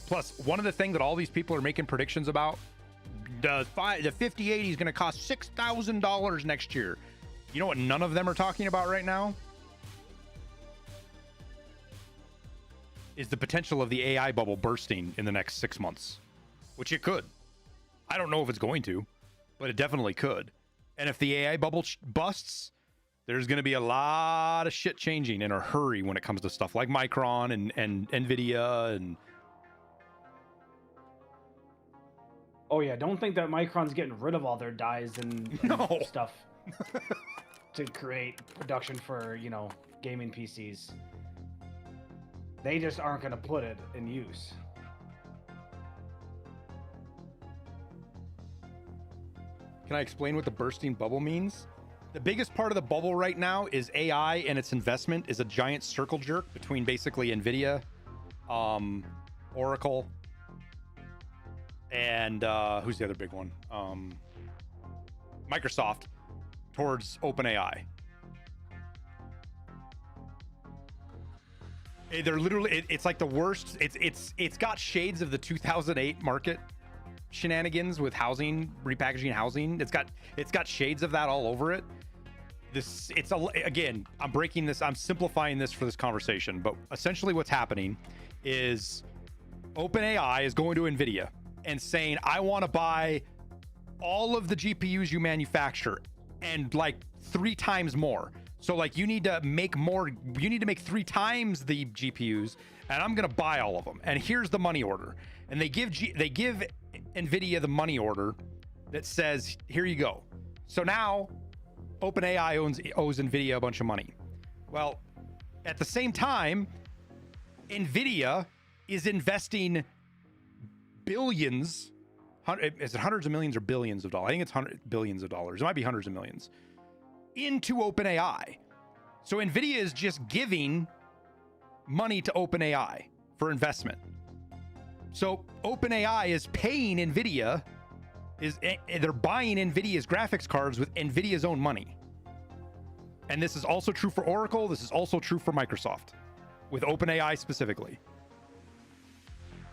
S1: Plus, one of the things that all these people are making predictions about, the 5080 is going to cost $6,000 next year. You know what none of them are talking about right now? Is the potential of the AI bubble bursting in the next 6 months, which it could. I don't know if it's going to, but it definitely could. And if the AI bubble busts, there's going to be a lot of shit changing in a hurry when it comes to stuff like Micron and NVIDIA and...
S2: oh yeah, don't think that Micron's getting rid of all their dies and
S1: No.
S2: stuff to create production for, gaming PCs. They just aren't going to put it in use.
S1: Can I explain what the bursting bubble means? The biggest part of the bubble right now is AI, and its investment is a giant circle jerk between basically NVIDIA, Oracle, and who's the other big one? Microsoft, towards OpenAI. They're literally, it's like the worst. It's got shades of the 2008 market shenanigans with housing, repackaging housing. It's got shades of that all over it. Again, I'm simplifying this for this conversation, but essentially what's happening is OpenAI is going to NVIDIA and saying, I want to buy all of the GPUs you manufacture and like 3 times more. So like you need to make 3 times the GPUs, and I'm gonna buy all of them. And here's the money order. And they give NVIDIA the money order that says, here you go. So now OpenAI owes NVIDIA a bunch of money. Well, at the same time, NVIDIA is investing billions, is it hundreds of millions or billions of dollars? I think it's billions of dollars. It might be hundreds of millions into OpenAI. So NVIDIA is just giving money to OpenAI for investment. So OpenAI is paying NVIDIA, they're buying NVIDIA's graphics cards with NVIDIA's own money. And this is also true for Oracle. This is also true for Microsoft, with OpenAI specifically.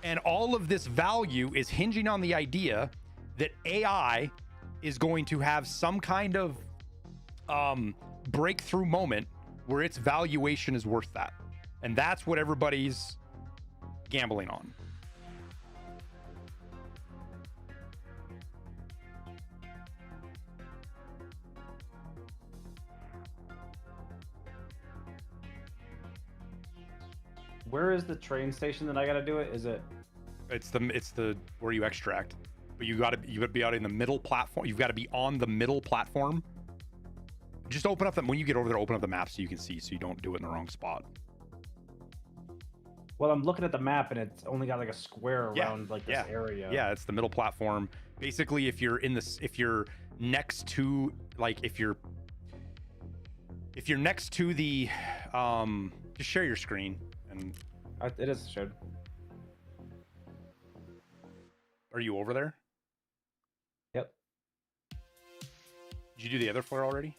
S1: And all of this value is hinging on the idea that AI is going to have some kind of breakthrough moment where its valuation is worth that. And that's what everybody's gambling on.
S2: Where is the train station that I gotta do it? Is it?
S1: It's the where you extract, but you gotta be out in the middle platform. You've got to be on the middle platform. Just open up when you get over there, open up the map so you can see, so you don't do it in the wrong spot.
S2: Well, I'm looking at the map and it's only got like a square around like this area.
S1: Yeah, it's the middle platform. Basically, if you're next to if you're next to the just share your screen and
S2: it is shared.
S1: Are you over there?
S2: Yep.
S1: Did you do the other floor already?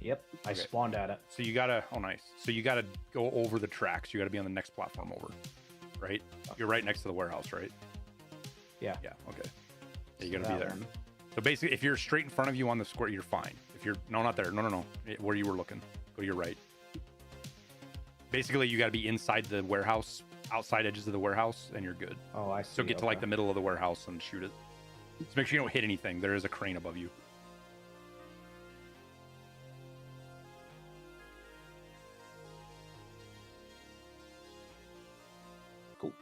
S2: Yep. I spawned at it.
S1: So you gotta nice. So you gotta go over the tracks. You gotta be on the next platform over. Right? You're right next to the warehouse, right?
S2: Yeah.
S1: Yeah, okay. Yeah, you gotta be there. So basically if you're straight in front of you on the square, you're fine. If you're not there. No. Where you were looking. Go to your right. Basically you gotta be inside the warehouse, outside edges of the warehouse, and you're good.
S2: Oh, I see.
S1: So get to like the middle of the warehouse and shoot it. Just make sure you don't hit anything. There is a crane above you. Cool.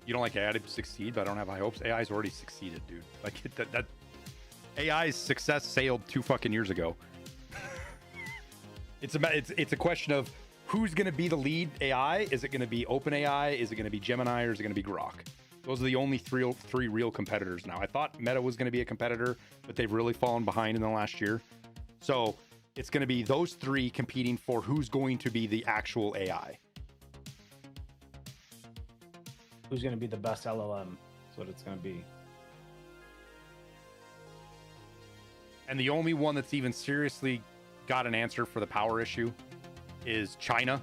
S1: You don't like AI to succeed, but I don't have high hopes. AI's already succeeded, dude. Like that AI's success sailed 2 fucking years ago. It's a question of who's going to be the lead AI. Is it going to be OpenAI? Is it going to be Gemini? Or is it going to be Grok? Those are the only three real competitors now. I thought Meta was going to be a competitor, but they've really fallen behind in the last year. So it's going to be those 3 competing for who's going to be the actual AI.
S2: Who's going to be the best LLM? That's what it's going to be.
S1: And the only one that's even seriously got an answer for the power issue is China.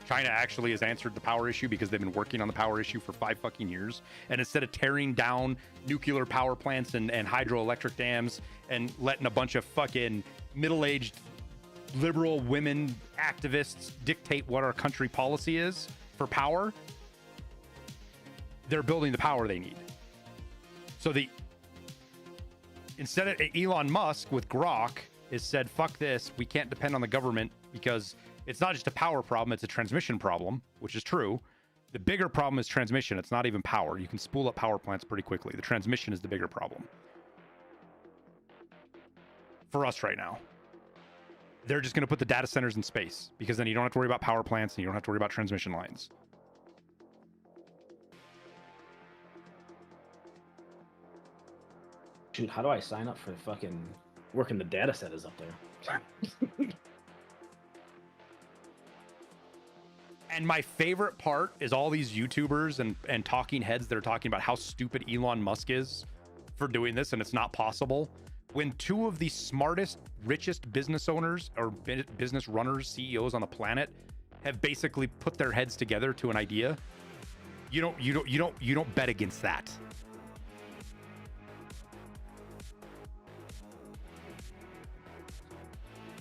S1: China actually has answered the power issue because they've been working on the power issue for 5 fucking years. And instead of tearing down nuclear power plants and hydroelectric dams and letting a bunch of fucking middle-aged liberal women activists dictate what our country policy is for power, they're building the power they need. So instead of Elon Musk with Grok has said, fuck this, we can't depend on the government because it's not just a power problem, it's a transmission problem, which is true. The bigger problem is transmission. It's not even power. You can spool up power plants pretty quickly. The transmission is the bigger problem. For us right now. They're just going to put the data centers in space because then you don't have to worry about power plants and you don't have to worry about transmission lines.
S2: Shoot, how do I sign up for the fucking working the data centers up there?
S1: And my favorite part is all these YouTubers and talking heads that are talking about how stupid Elon Musk is for doing this and it's not possible. When 2 of the smartest, richest business owners or business runners, CEOs on the planet have basically put their heads together to an idea, you don't bet against that.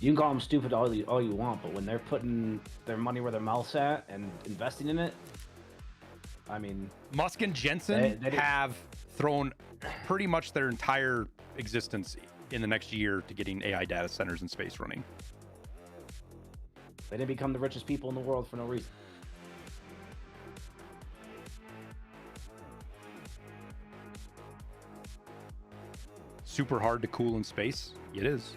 S2: You can call them stupid all you want, but when they're putting their money where their mouth's at and investing in it, I mean...
S1: Musk and Jensen have thrown pretty much their entire existence in the next year to getting AI data centers in space running.
S2: They didn't become the richest people in the world for no reason.
S1: Super hard to cool in space. It is.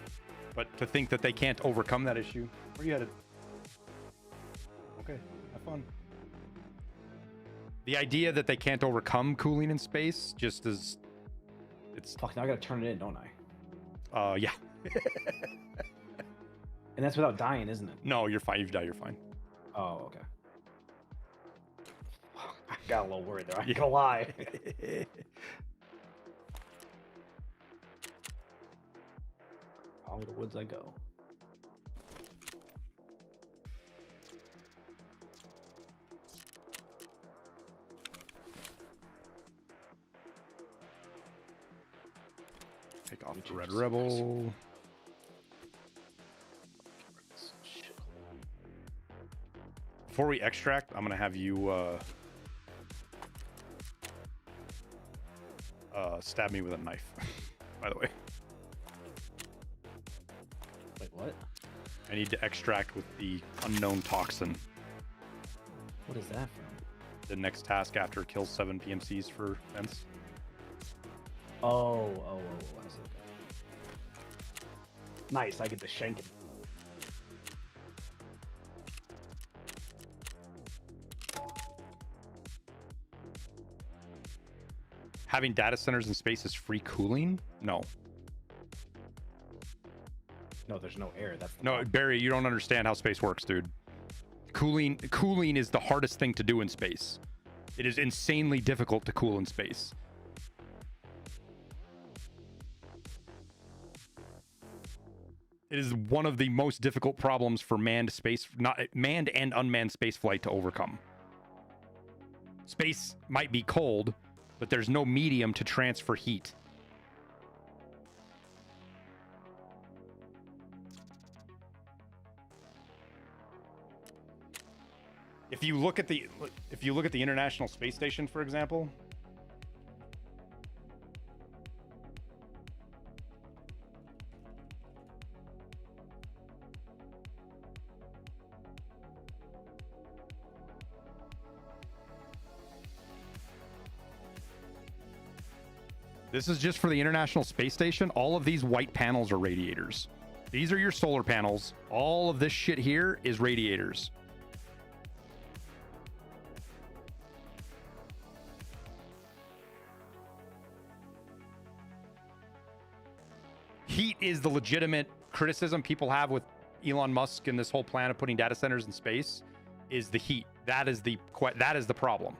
S1: But to think that they can't overcome that issue. Where are you headed? Okay, have fun. The idea that they can't overcome cooling in space just is... It's...
S2: Fuck, now I gotta turn it in, don't I?
S1: Yeah.
S2: And that's without dying, isn't it?
S1: No, you're fine. You've died, you're fine.
S2: Oh, okay. I got a little worried there. I ain't gonna lie. All the woods I go.
S1: Take off the Red Rebel. Before we extract, I'm gonna have you stab me with a knife. By the way,
S2: Wait, what?
S1: I need to extract with the unknown toxin.
S2: What is that from?
S1: The next task after kills 7 PMCs for fence.
S2: Oh, I see. Nice, I get the shanking.
S1: Having data centers in space is free cooling? No.
S2: No, there's no air. That's the
S1: No,
S2: problem.
S1: Barry, you don't understand how space works, dude. Cooling is the hardest thing to do in space. It is insanely difficult to cool in space. It is one of the most difficult problems for manned and unmanned space flight to overcome. Space might be cold, but there's no medium to transfer heat. If you look at the International Space Station, for example, this is just for the International Space Station. All of these white panels are radiators. These are your solar panels. All of this shit here is radiators. Heat is the legitimate criticism people have with Elon Musk and this whole plan of putting data centers in space, is the heat. That is the problem.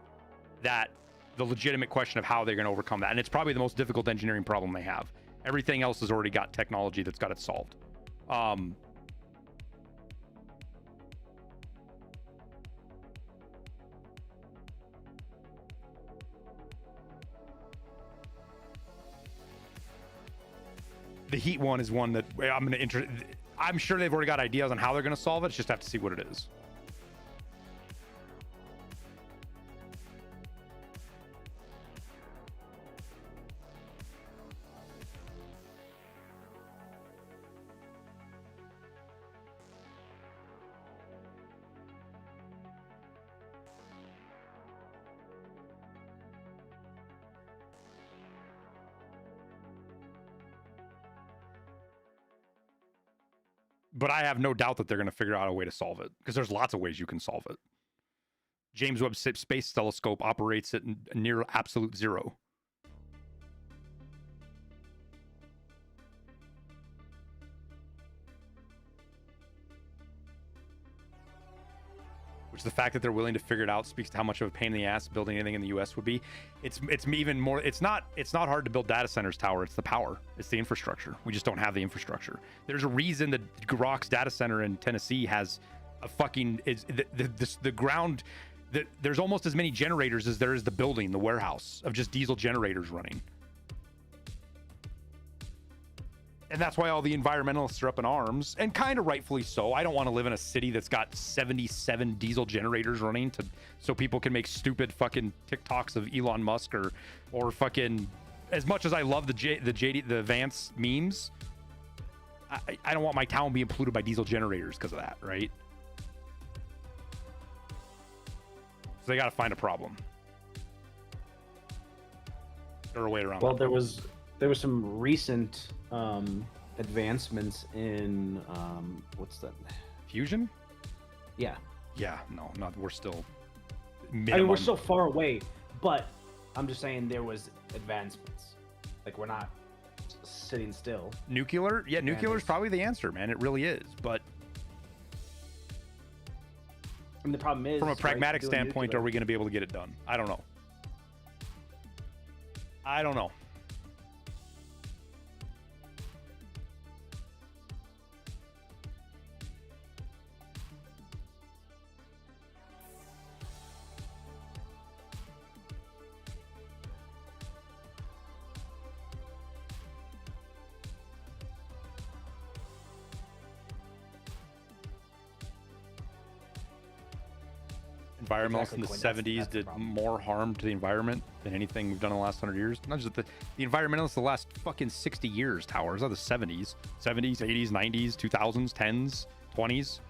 S1: That the legitimate question of how they're going to overcome that. And it's probably the most difficult engineering problem they have. Everything else has already got technology that's got it solved. The heat one is one that I'm sure they've already got ideas on how they're going to solve it. Just have to see what it is. But I have no doubt that they're going to figure out a way to solve it, because there's lots of ways you can solve it. James Webb Space Telescope operates at near absolute zero. Which the fact that they're willing to figure it out speaks to how much of a pain in the ass building anything in the US would be. It's even more, it's not hard to build data centers, Tower. It's the power. It's the infrastructure. We just don't have the infrastructure. There's a reason that Grok's data center in Tennessee has a fucking, the ground, there's almost as many generators as there is the building, the warehouse of just diesel generators running. And that's why all the environmentalists are up in arms, and kind of rightfully so. I don't want to live in a city that's got 77 diesel generators running so people can make stupid fucking TikToks of Elon Musk or fucking as much as I love the Vance memes, I don't want my town being polluted by diesel generators because of that, right? So they got to find a problem or a way around.
S2: Well, there was some recent advancements in what's that?
S1: Fusion?
S2: Yeah.
S1: Yeah, no, not. We're still.
S2: Minimum. I mean, we're still far away, but I'm just saying there was advancements. Like we're not sitting still.
S1: Nuclear? Yeah, nuclear is probably the answer, man. It really is. But
S2: I mean, the problem is,
S1: from a pragmatic standpoint, are we going to be able to get it done? I don't know. I don't know. Environmentalists in the 70s did more harm to the environment than anything we've done in the last 100 years. Not just the environmentalists the last fucking 60 years, Towers, are the 70s, 80s, 90s, 2000s, 10s, 20s.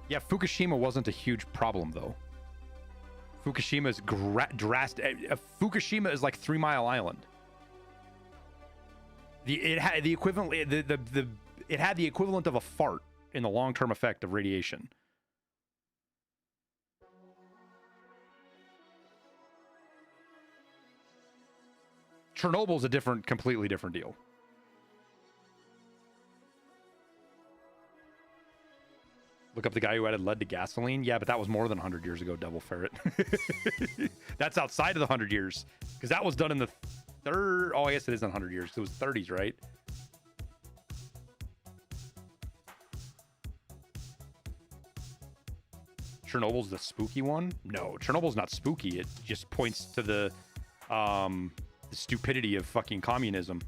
S1: Yeah, Fukushima wasn't a huge problem though. Fukushima is drastic. Fukushima is like 3 Mile Island. It had the equivalent. It had the equivalent of a fart in the long-term effect of radiation. Chernobyl's a completely different deal. Look up the guy who added lead to gasoline. Yeah, but that was more than 100 years ago, Devil Ferret. That's outside of the 100 years. Because that was done in the third... Oh, I guess it isn't 100 years. It was 30s, right? Chernobyl's the spooky one? No, Chernobyl's not spooky. It just points to the stupidity of fucking communism.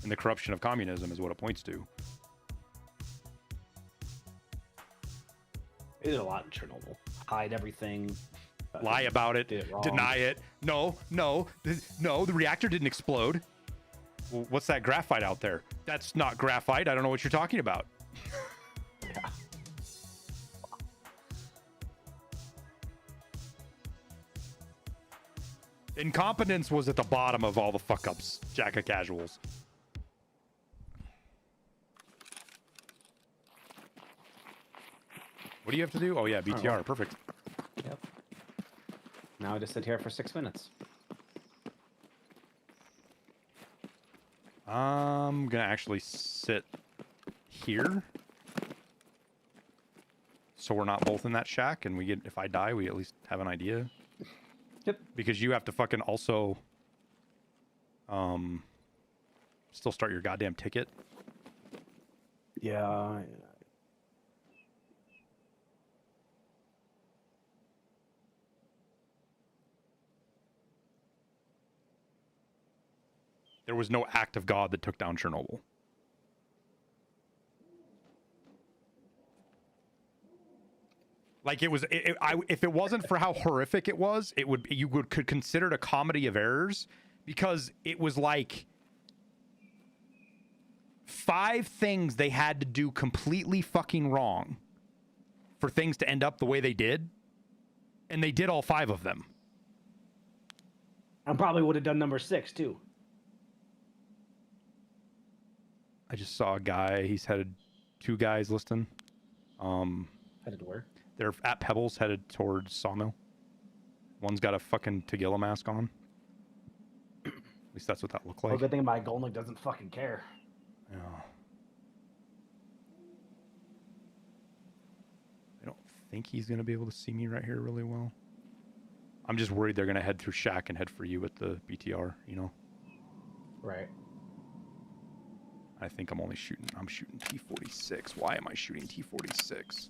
S1: And the corruption of communism is what it points to.
S2: They did a lot in Chernobyl. Hide everything.
S1: Lie about it. Deny it. No, the reactor didn't explode. Well, what's that graphite out there? That's not graphite. I don't know what you're talking about.
S2: Yeah.
S1: Incompetence was at the bottom of all the fuck-ups, Jack of Casuals. What do you have to do? Oh, yeah, BTR. Oh. Perfect.
S2: Yep. Now I just sit here for 6 minutes.
S1: I'm going to actually sit here. So we're not both in that shack, and if I die, we at least have an idea.
S2: Yep.
S1: Because you have to fucking also still start your goddamn ticket.
S2: Yeah.
S1: There was no act of God that took down Chernobyl. Like it was, if it wasn't for how horrific it was, could consider it a comedy of errors, because it was like 5 things they had to do completely fucking wrong for things to end up the way they did, and they did all 5 of them.
S2: I probably would have done number 6 too.
S1: I just saw a guy. He's headed 2 guys listing.
S2: Headed to where?
S1: They're at Pebbles, headed towards Sawmill. One's got a fucking Tagilla mask on. At least that's what that looked like.
S2: Well, good thing my Golnik doesn't fucking care.
S1: Yeah. I don't think he's going to be able to see me right here really well. I'm just worried they're going to head through Shack and head for you at the BTR, you know?
S2: Right.
S1: I think I'm shooting T46. Why am I shooting T46?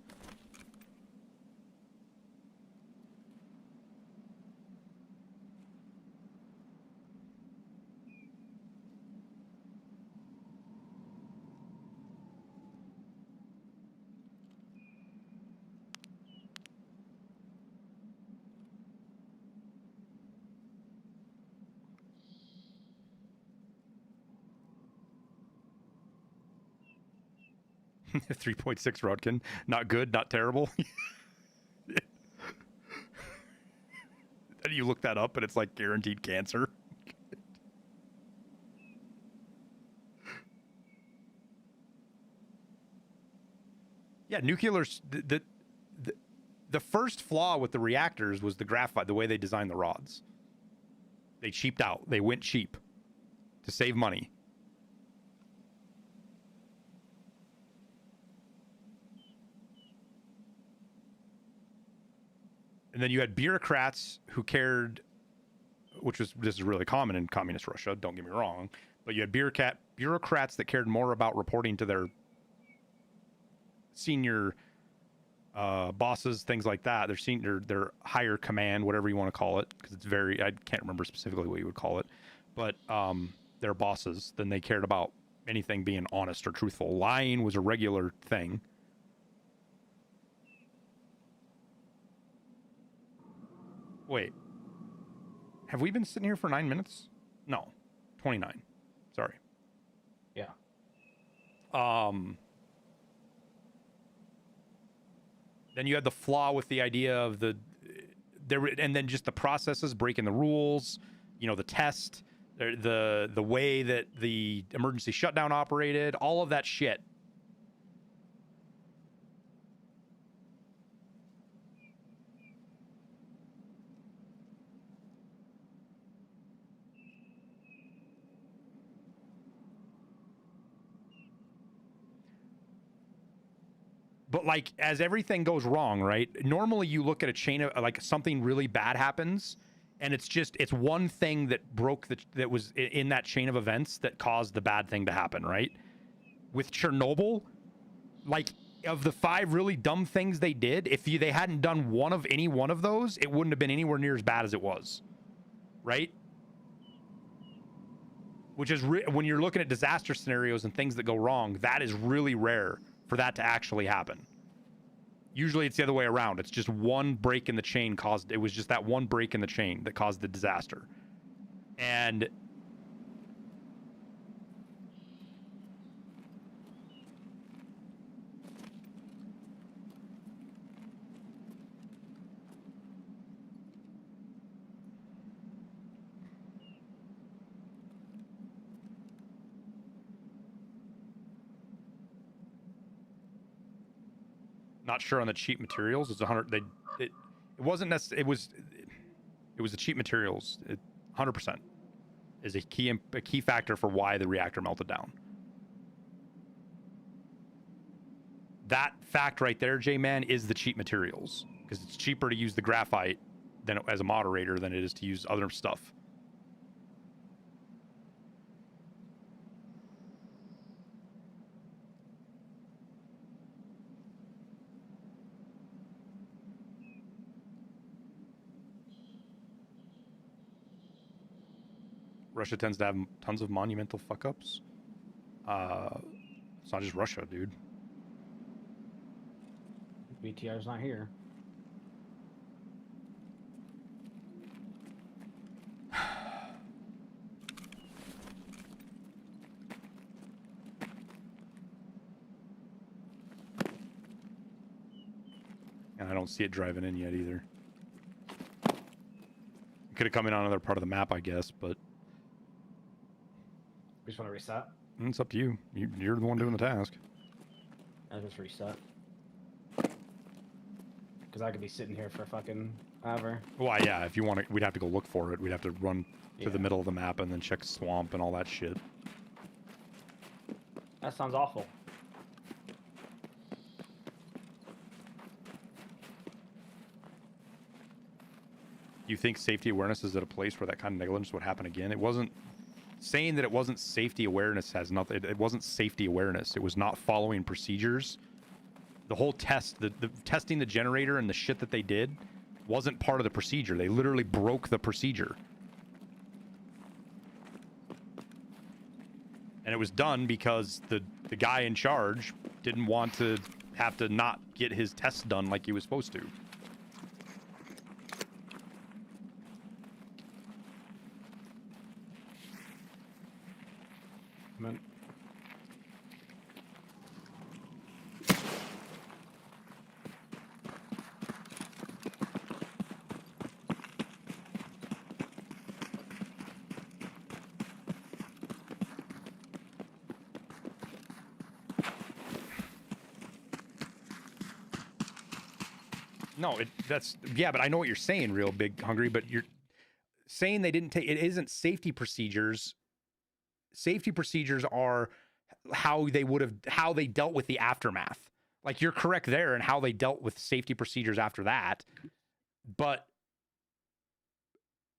S1: 3.6 Rudkin. Not good, not terrible. And you look that up and it's like guaranteed cancer. Yeah, nuclear. The first flaw with the reactors was the graphite, the way they designed the rods. They cheaped out. They went cheap to save money. And then you had bureaucrats who cared, this is really common in communist Russia, don't get me wrong, but you had bureaucrats that cared more about reporting to their senior bosses, things like that, their higher command, whatever you want to call it, because I can't remember specifically what you would call it, but their bosses, than they cared about anything being honest or truthful. Lying was a regular thing. Wait, have we been sitting here for 9 minutes? No, 29. Sorry.
S2: Yeah.
S1: Then you had the flaw with the idea of and then just the processes breaking the rules. You know, the test, the way that the emergency shutdown operated, all of that shit. But like, as everything goes wrong, right? Normally you look at a chain of, like, something really bad happens, and it's one thing that that was in that chain of events that caused the bad thing to happen, right? With Chernobyl, like, of the 5 really dumb things they did, if they hadn't done any one of those, it wouldn't have been anywhere near as bad as it was, right? Which is, when you're looking at disaster scenarios and things that go wrong, that is really rare for that to actually happen. Usually it's the other way around. It's just one break in the chain it was just that one break in the chain that caused the disaster. And not sure on the cheap materials. It's 100. It wasn't necessarily. It was the cheap materials. 100% is a key factor for why the reactor melted down. That fact right there, J-Man, is the cheap materials, because it's cheaper to use the graphite as a moderator than it is to use other stuff. Russia tends to have tons of monumental fuck-ups. It's not just Russia, dude.
S2: BTR's not here.
S1: And I don't see it driving in yet either. It could have come in on another part of the map, I guess, but
S2: We just want to reset.
S1: it's up to you. You're the one doing the task.
S2: I just reset. Because I could be sitting here for fucking ever.
S1: Well, yeah, if you want to, we'd have to go look for it. We'd have to run to the middle of the map and then check swamp and all that shit.
S2: That sounds awful.
S1: You think safety awareness is at a place where that kind of negligence would happen again? It wasn't saying that it wasn't safety awareness has nothing. It wasn't safety awareness. It was not following procedures. The whole test, the testing the generator and the shit that they did wasn't part of the procedure. They literally broke the procedure. And it was done because the guy in charge didn't want to have to not get his tests done like he was supposed to. No, that's yeah, but I know what you're saying, real big hungry. But you're saying they didn't take it. Isn't safety procedures? Safety procedures are how they dealt with the aftermath. Like you're correct there and how they dealt with safety procedures after that. But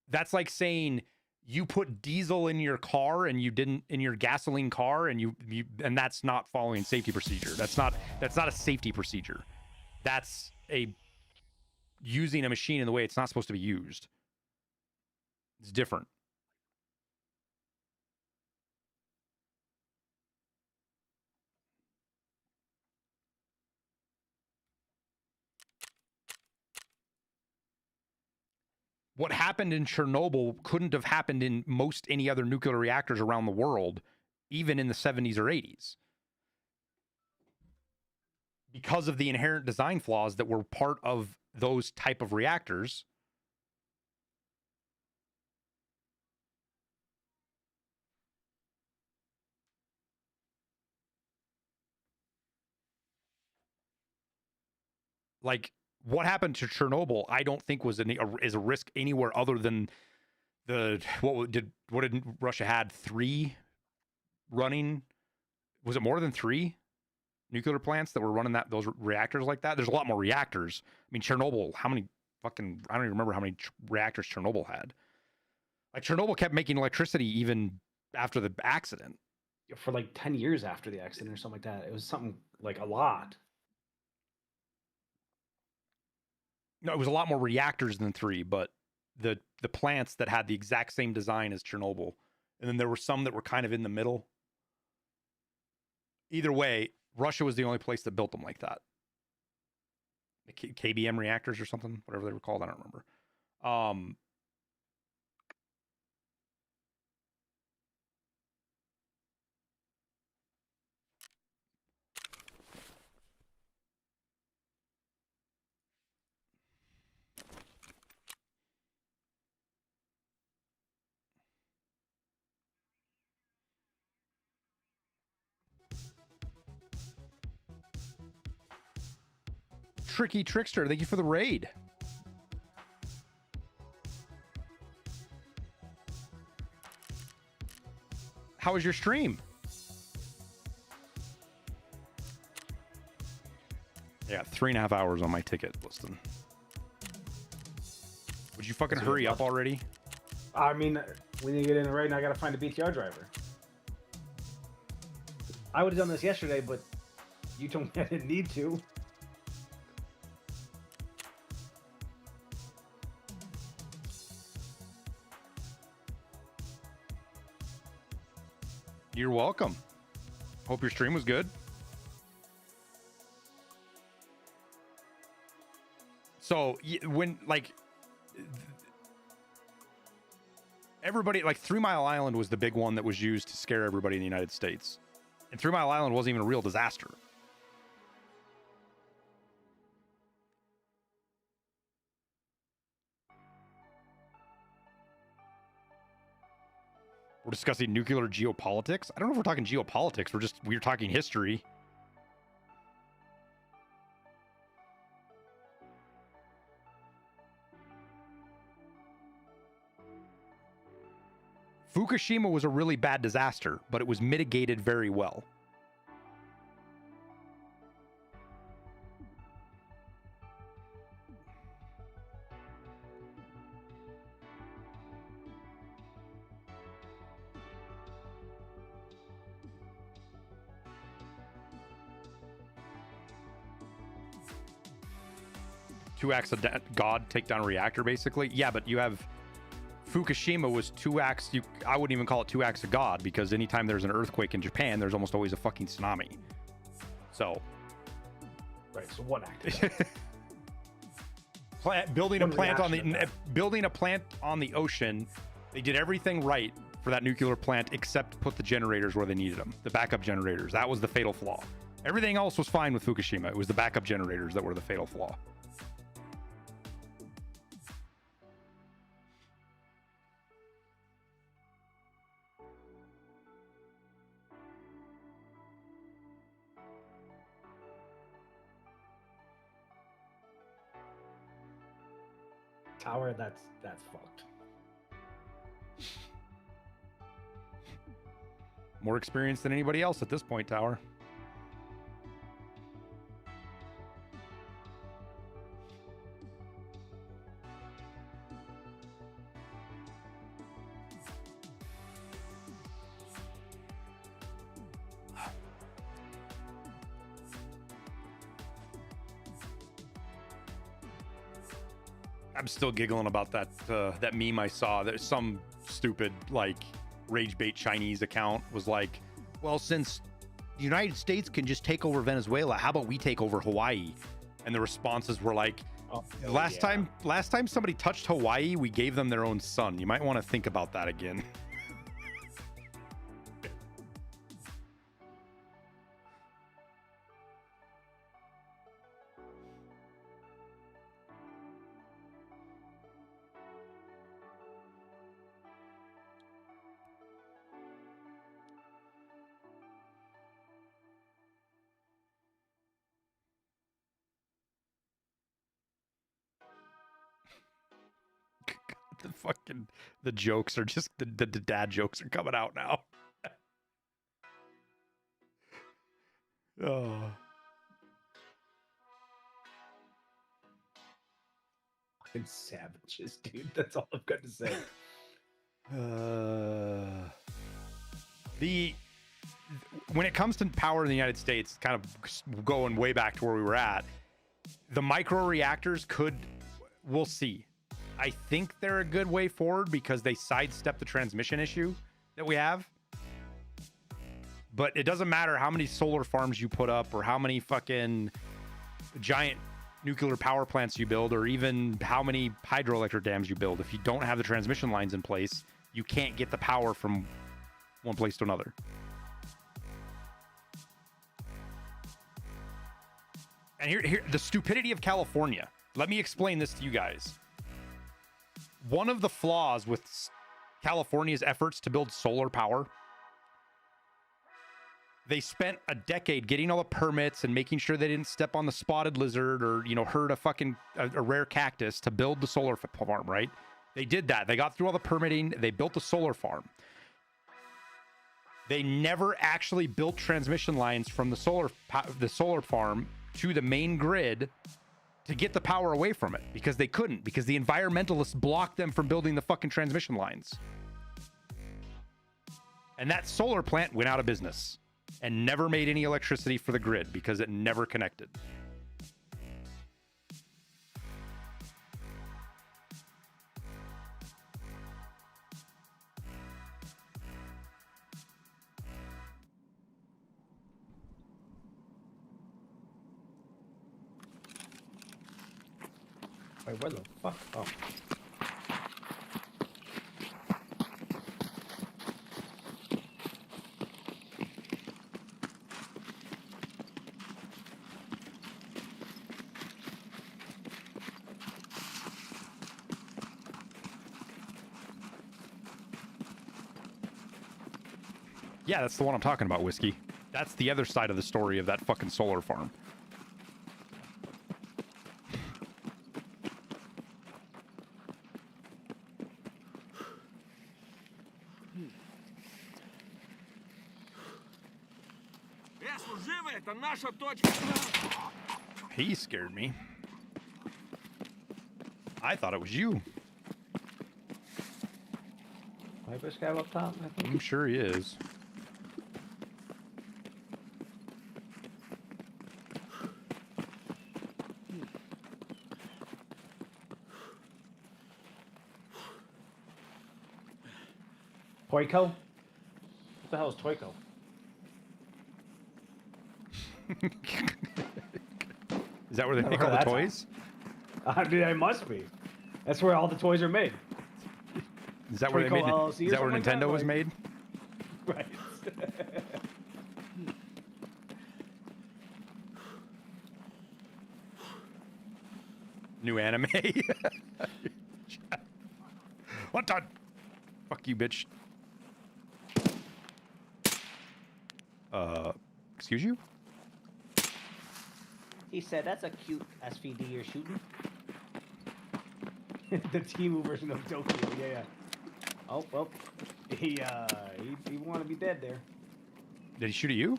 S1: that's like saying you put diesel in your car and you didn't in your gasoline car and you and that's not following safety procedure. That's not a safety procedure. That's a using a machine in the way it's not supposed to be used. It's different. What happened in Chernobyl couldn't have happened in most any other nuclear reactors around the world, even in the 70s or 80s. Because of the inherent design flaws that were part of those type of reactors. Like what happened to Chernobyl, I don't think was is a risk anywhere other than what did Russia had 3 running? Was it more than 3 nuclear plants that were running those reactors like that? There's a lot more reactors. I mean, Chernobyl, how many I don't even remember how many reactors Chernobyl had. Like Chernobyl kept making electricity even after the accident.
S4: For like 10 years after the accident or something like that. It was something like a lot.
S1: No, it was a lot more reactors than 3, but the plants that had the exact same design as Chernobyl. And then there were some that were kind of in the middle. Either way, Russia was the only place that built them like that. The KBM reactors or something, whatever they were called, I don't remember. Tricky Trickster, thank you for the raid. How was your stream? Yeah, 3.5 hours on my ticket listing. Would you fucking hurry up already?
S4: I mean, we need to get in right now. I gotta find a BTR driver. I would have done this yesterday, but you told me I didn't need to.
S1: You're welcome. Hope your stream was good. So when like everybody, like 3 Mile Island was the big one that was used to scare everybody in the United States. And 3 Mile Island wasn't even a real disaster. We're discussing nuclear geopolitics. I don't know if we're talking geopolitics. We're talking history. Fukushima was a really bad disaster, but it was mitigated very well. Two acts of God take down a reactor, basically. Yeah, but you have Fukushima was 2 acts. I wouldn't even call it 2 acts of God, because anytime there's an earthquake in Japan, there's almost always a fucking tsunami. So,
S4: right. So 1 act.
S1: Building a plant on the ocean. They did everything right for that nuclear plant except put the generators where they needed them, the backup generators. That was the fatal flaw. Everything else was fine with Fukushima. It was the backup generators that were the fatal flaw.
S4: Tower, that's fucked.
S1: More experience than anybody else at this point, Tower. I'm still giggling about that that meme I saw. There's some stupid like rage bait Chinese account was like, well, since the United States can just take over Venezuela, how about we take over Hawaii? And the responses were like, last time somebody touched Hawaii, we gave them their own son. You might want to think about that again. The jokes are just the dad jokes are coming out now. Oh,
S4: Fucking savages, dude. That's all I've got to say.
S1: When it comes to power in the United States, kind of going way back to where we were at, the micro reactors we'll see. I think they're a good way forward because they sidestep the transmission issue that we have. But it doesn't matter how many solar farms you put up or how many fucking giant nuclear power plants you build or even how many hydroelectric dams you build. If you don't have the transmission lines in place, you can't get the power from one place to another. And here the stupidity of California. Let me explain this to you guys. One of the flaws with California's efforts to build solar power, they spent a decade getting all the permits and making sure they didn't step on the spotted lizard or, hurt a rare cactus to build the solar farm, right? They did that. They got through all the permitting. They built the solar farm. They never actually built transmission lines from the solar farm to the main grid to get the power away from it because they couldn't, because the environmentalists blocked them from building the fucking transmission lines. And that solar plant went out of business and never made any electricity for the grid because it never connected.
S4: Wait, where the fuck? Oh.
S1: Yeah, that's the one I'm talking about, Whiskey. That's the other side of the story of that fucking solar farm. He scared me. I thought it was you.
S4: Maybe this guy up top, I think.
S1: I'm sure he is.
S4: Toyco? What the hell is Toyco?
S1: Is that where they make all the toys?
S4: Dude, it must be. That's where all the toys are made.
S1: Is that where they made? Is that where Nintendo was made?
S4: Right.
S1: New anime. What the? Fuck you, bitch. Excuse you?
S6: He said, that's a cute SVD you're shooting.
S2: The Temu version of Tokyo. Yeah. Oh well, he wanted to be dead there.
S1: Did he shoot at you?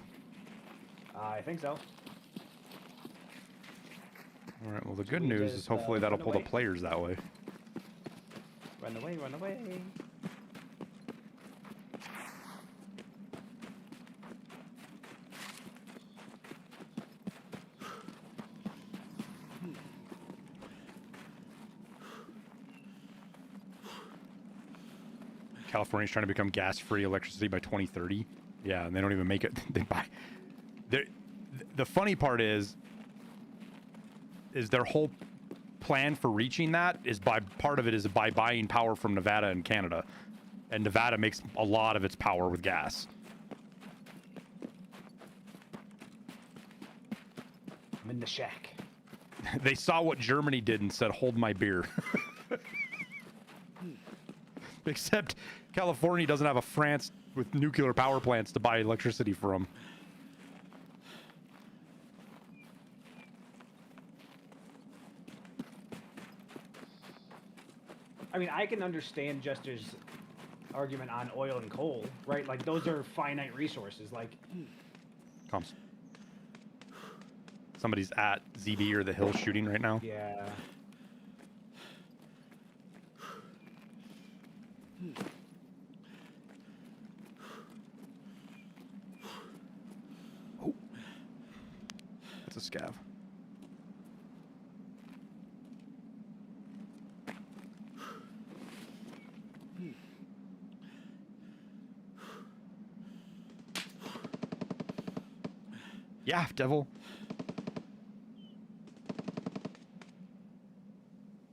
S2: I think so.
S1: All right. Well, the
S2: Should
S1: good
S2: we
S1: news
S2: just,
S1: is hopefully that'll
S2: run
S1: pull the
S2: away?
S1: players that way.
S2: Run away, run away.
S1: California's trying to become gas-free electricity by 2030. Yeah, and they don't even make it. They buy. The funny part is their whole plan for reaching that is part of it is by buying power from Nevada and Canada, and Nevada makes a lot of its power with gas.
S2: I'm in the shack.
S1: They saw what Germany did and said, "Hold my beer." Except California doesn't have a France with nuclear power plants to buy electricity from.
S2: I mean, I can understand Jester's argument on oil and coal, right? Like, those are finite resources. Like,
S1: Comms. Somebody's at ZB or the hill shooting right now.
S2: yeah.
S1: Oh. That's a scav. Yeah, devil.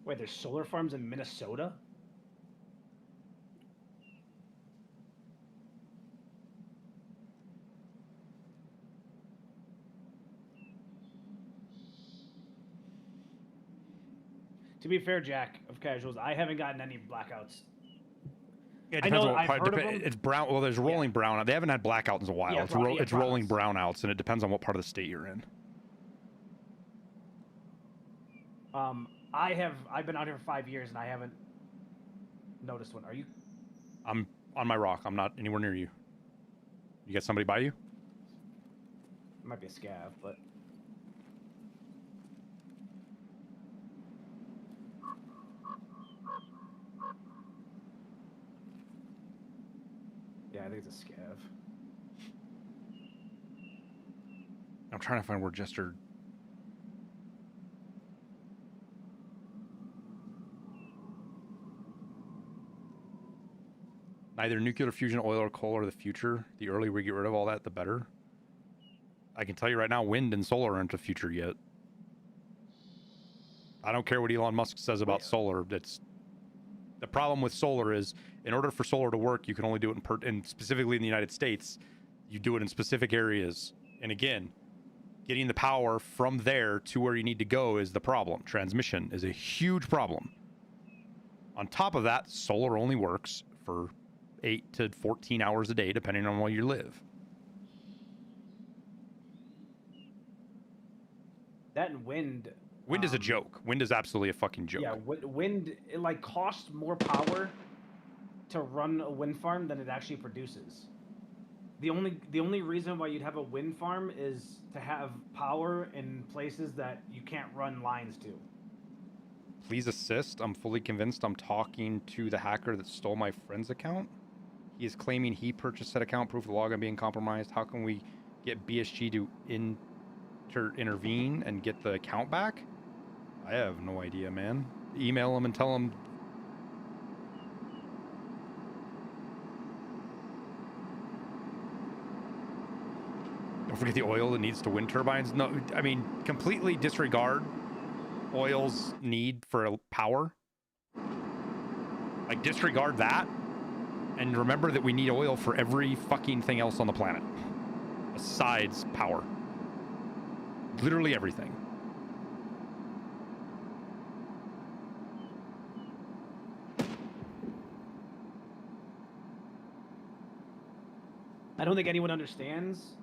S2: Wait, there's solar farms in Minnesota? To be fair, Jack, of casuals, I haven't gotten any blackouts.
S1: Yeah, it
S2: I
S1: depends
S2: know
S1: on what
S2: I've
S1: part.
S2: heard of them.
S1: It's brown. Well, there's rolling brownout. They haven't had blackouts in a while.
S2: Yeah,
S1: It's rolling
S2: brownouts.
S1: brownouts, and it depends on what part of the state you're in.
S2: I've been out here for 5 years and I haven't noticed one. Are you?
S1: I'm on my rock. I'm not anywhere near you. You got somebody by you?
S2: It might be a scav, but yeah, I think it's a scav.
S1: I'm trying to find where Jester. Neither nuclear fusion, oil, or coal are the future. The earlier we get rid of all that, the better. I can tell you right now, wind and solar aren't the future yet. I don't care what Elon Musk says about solar. That's the problem with solar is, in order for solar to work, you can only do it and specifically in the United States, you do it in specific areas. And again, getting the power from there to where you need to go is the problem. Transmission is a huge problem. On top of that, solar only works for 8 to 14 hours a day, depending on where you live.
S2: That and wind.
S1: Wind is a joke. Wind is absolutely a fucking joke.
S2: Yeah, wind, it like costs more power to run a wind farm than it actually produces. The only reason why you'd have a wind farm is to have power in places that you can't run lines to.
S1: Please assist. I'm fully convinced I'm talking to the hacker that stole my friend's account. He is claiming he purchased that account, proof of the login being compromised. How can we get BSG to intervene and get the account back? I have no idea, man. Email him and tell him. Don't forget the oil that needs to wind turbines. No, I mean, completely disregard oil's need for power. Like, disregard that. And remember that we need oil for every fucking thing else on the planet. Besides power. Literally everything.
S2: I don't think anyone understands.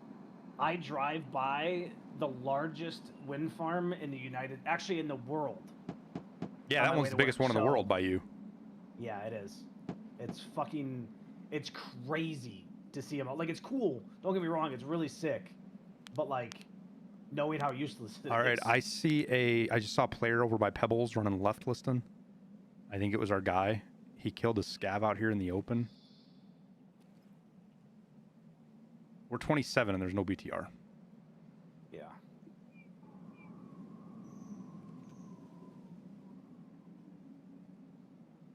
S2: I drive by the largest wind farm in the in the world.
S1: Yeah,
S2: on
S1: that
S2: my
S1: one's
S2: way
S1: the
S2: to
S1: biggest
S2: work,
S1: one in the
S2: so-
S1: world by you.
S2: Yeah, it is. It's fucking, it's crazy to see them. Like, it's cool. Don't get me wrong. It's really sick. But like, knowing how useless it is.
S1: All right, I just saw a player over by Pebbles running left listing. I think it was our guy. He killed a scav out here in the open. We're 27 and there's no BTR.
S2: Yeah.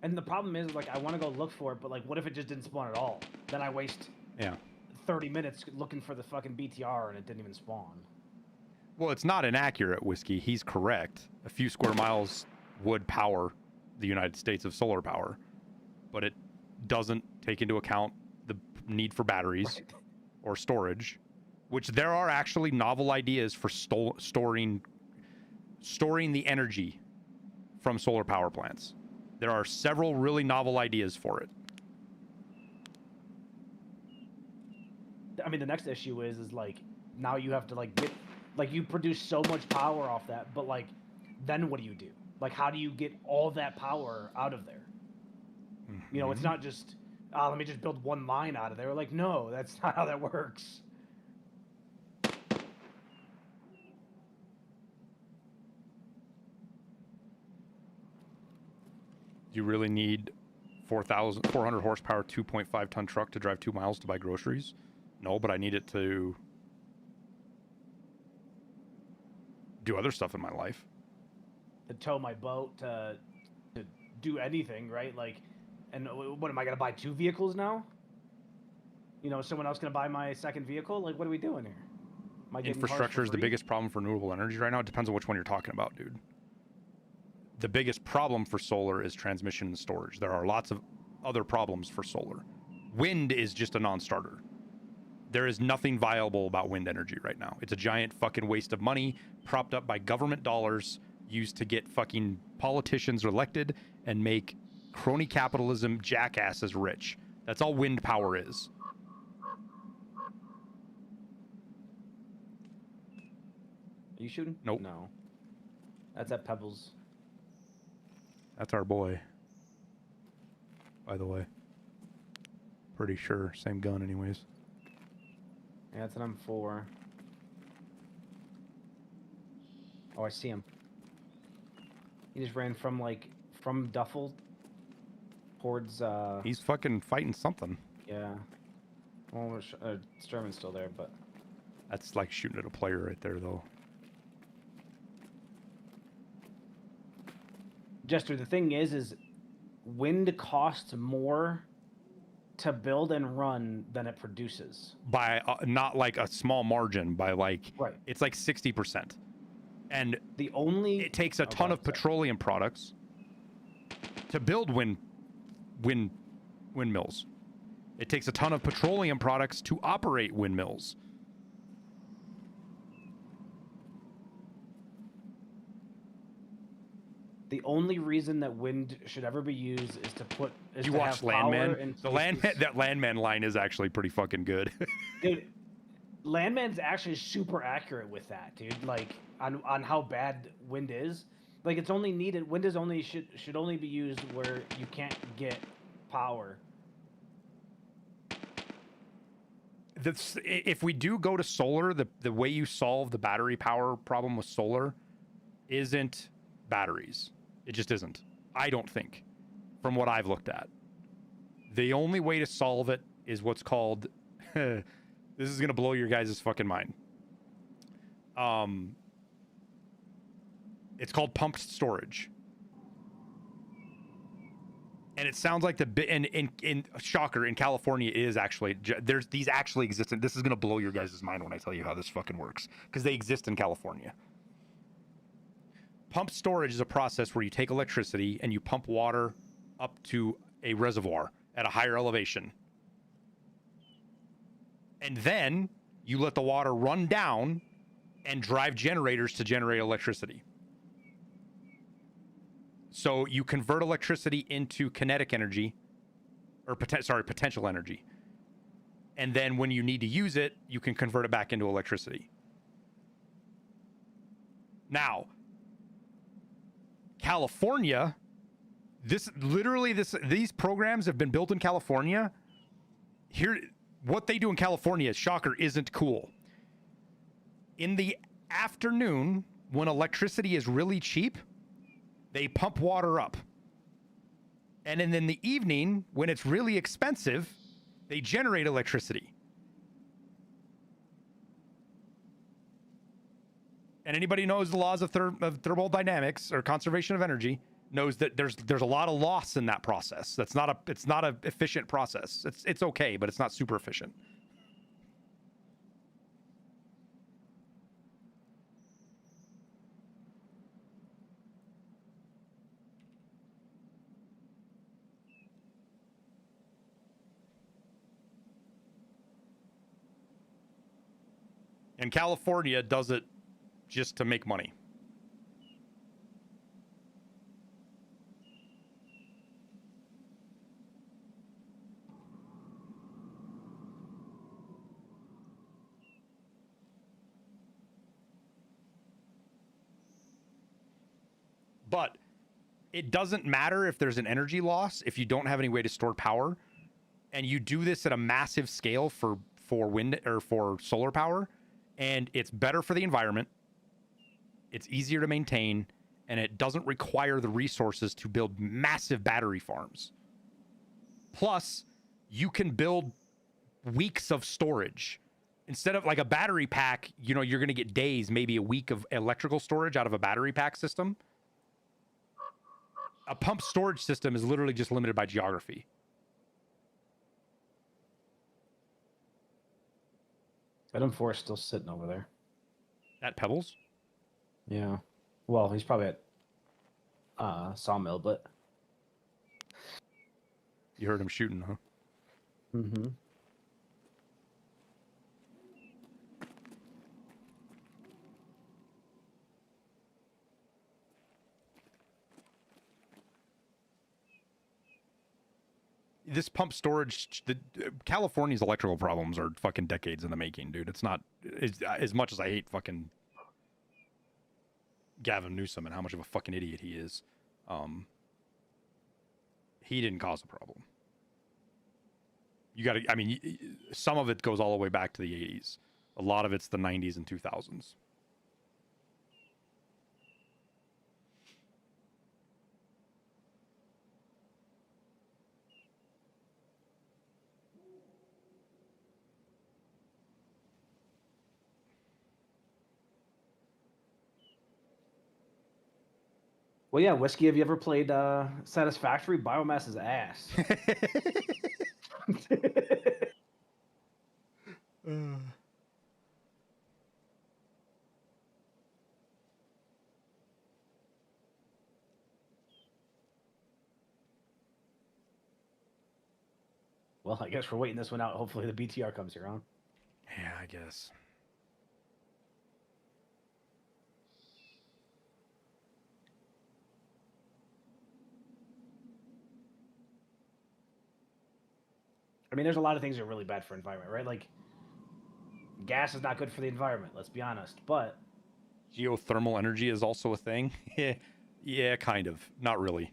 S2: And the problem is, like, I want to go look for it, but like, what if it just didn't spawn at all? Then I waste 30 minutes looking for the fucking BTR and it didn't even spawn.
S1: Well, it's not inaccurate, Whiskey. He's correct. A few square miles would power the United States of solar power, but it doesn't take into account the need for batteries or storage, which there are actually novel ideas for storing the energy from solar power plants. There are several really novel ideas for it.
S2: I mean, the next issue is like, now you have to like get, like, you produce so much power off that, but like, then what do you do? Like, how do you get all that power out of there? You know, it's not just, let me just build one line out of there. Like, no, that's not how that works.
S1: You really need 400 horsepower, 2.5 ton truck to drive 2 miles to buy groceries? No, but I need it to do other stuff in my life.
S2: To tow my boat, to do anything, right? Like, and what am I gonna buy 2 vehicles now? You know, someone else gonna buy my second vehicle? Like, what are we doing here? Am I getting cars for
S1: Infrastructure is the
S2: free?
S1: biggest problem for renewable energy right now. It depends on which one you're talking about, dude. The biggest problem for solar is transmission and storage. There are lots of other problems for solar. Wind is just a non-starter. There is nothing viable about wind energy right now. It's a giant fucking waste of money propped up by government dollars used to get fucking politicians elected and make crony capitalism jackasses rich. That's all wind power is.
S2: Are you shooting?
S1: Nope.
S2: No. That's at Pebbles.
S1: That's our boy. By the way. Pretty sure. Same gun anyways.
S2: Yeah, that's an M4. Oh, I see him. He just ran from, like, from Duffel towards,
S1: He's fucking fighting something.
S2: yeah. Well, Sturman's still there, but...
S1: That's like shooting at a player right there, though.
S2: Jester, the thing is wind costs more to build and run than it produces.
S1: By not like a small margin, by like,
S2: Right.
S1: it's like 60%. And
S2: the only...
S1: it takes a ton of petroleum products to build windmills. It takes a ton of petroleum products to operate windmills.
S2: The only reason that wind should ever be used is to put... Is
S1: You
S2: to
S1: watch
S2: have power
S1: Landman?
S2: in
S1: The
S2: places-
S1: that Landman line is actually pretty fucking good.
S2: Dude, Landman's actually super accurate with that, dude. Like, on how bad wind is. Like, it's only needed... Wind is only should only be used where you can't get power.
S1: If we do go to solar, the way you solve the battery power problem with solar isn't batteries. It just isn't. I don't think, from what I've looked at. The only way to solve it is what's called... this is going to blow your guys' fucking mind. It's called pumped storage. And it sounds like in shocker, in California it is actually, these actually exist. And this is going to blow your guys' mind when I tell you how this fucking works, because they exist in California. Pumped storage is a process where you take electricity and you pump water up to a reservoir at a higher elevation. And then you let the water run down and drive generators to generate electricity. So you convert electricity into kinetic energy, or potential energy. And then when you need to use it, you can convert it back into electricity. Now, California, these programs have been built in California. Here, what they do in California, shocker, isn't cool. In the afternoon, when electricity is really cheap, they pump water up. And then in the evening, when it's really expensive, they generate electricity. And anybody who knows the laws of thermodynamics or conservation of energy knows that there's a lot of loss in that process. It's not a efficient process. It's okay, but it's not super efficient. And California does it just to make money. But it doesn't matter if there's an energy loss if you don't have any way to store power, and you do this at a massive scale for wind or for solar power, and it's better for the environment. It's easier to maintain, and it doesn't require the resources to build massive battery farms. Plus, you can build weeks of storage. Instead of like a battery pack, you know, you're going to get days, maybe a week of electrical storage out of a battery pack system. A pump storage system is literally just limited by geography.
S2: That M4 is still sitting over there.
S1: At Pebbles?
S2: Yeah. Well, he's probably at Sawmill, but...
S1: You heard him shooting, huh?
S2: Mm-hmm.
S1: This pump storage, California's electrical problems are fucking decades in the making, dude. It's not, as much as I hate fucking Gavin Newsom and how much of a fucking idiot he is, he didn't cause the problem. You gotta, I mean, some of it goes all the way back to the 80s. A lot of it's the 90s and 2000s.
S2: Well, yeah, Whiskey, have you ever played Satisfactory? Biomass is ass. Well, I guess we're waiting this one out. Hopefully the BTR comes here, huh?
S1: Yeah, I guess.
S2: I mean, there's a lot of things that are really bad for environment, right? Like, gas is not good for the environment, let's be honest, but...
S1: Geothermal energy is also a thing? Yeah, kind of. Not really.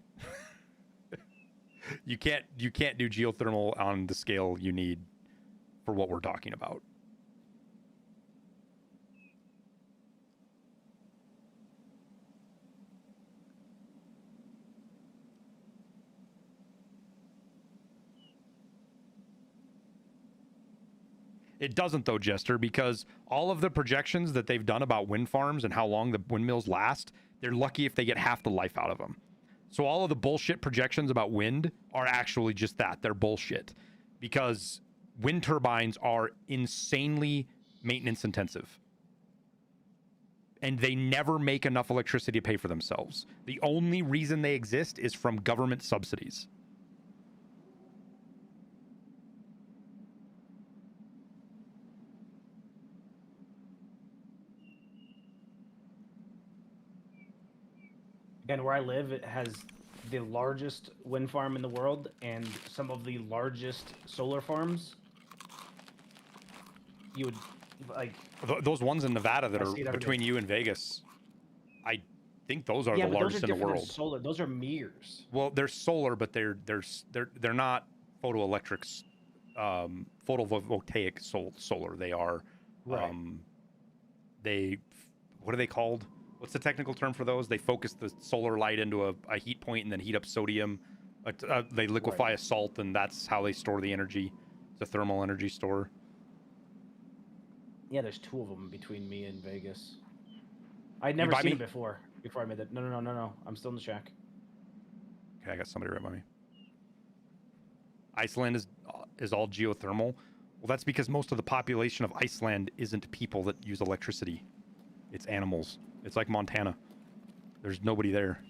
S1: You can't do geothermal on the scale you need for what we're talking about. It doesn't though, Jester, because all of the projections that they've done about wind farms and how long the windmills last, they're lucky if they get half the life out of them. So all of the bullshit projections about wind are actually just that. They're bullshit. Because wind turbines are insanely maintenance intensive. And they never make enough electricity to pay for themselves. The only reason they exist is from government subsidies.
S2: And where I live, it has the largest wind farm in the world and some of the largest solar farms. You would, like...
S1: Those ones in Nevada that are between you and Vegas, I think those are
S2: Yeah,
S1: the
S2: but
S1: largest
S2: those are
S1: in the
S2: different than
S1: world.
S2: solar. Those are mirrors.
S1: Well, they're solar, but they're not photoelectrics, photovoltaic solar. They are,
S2: Right.
S1: what are they called? What's the technical term for those? They focus the solar light into a heat point and then heat up sodium. They liquefy a salt, and that's how they store the energy. It's a thermal energy store.
S2: Yeah, there's 2 of them between me and Vegas. I'd never seen them before I made that. No. I'm still in the shack.
S1: Okay, I got somebody right by me. Iceland is all geothermal. Well, that's because most of the population of Iceland isn't people that use electricity. It's animals. It's like Montana. There's nobody there.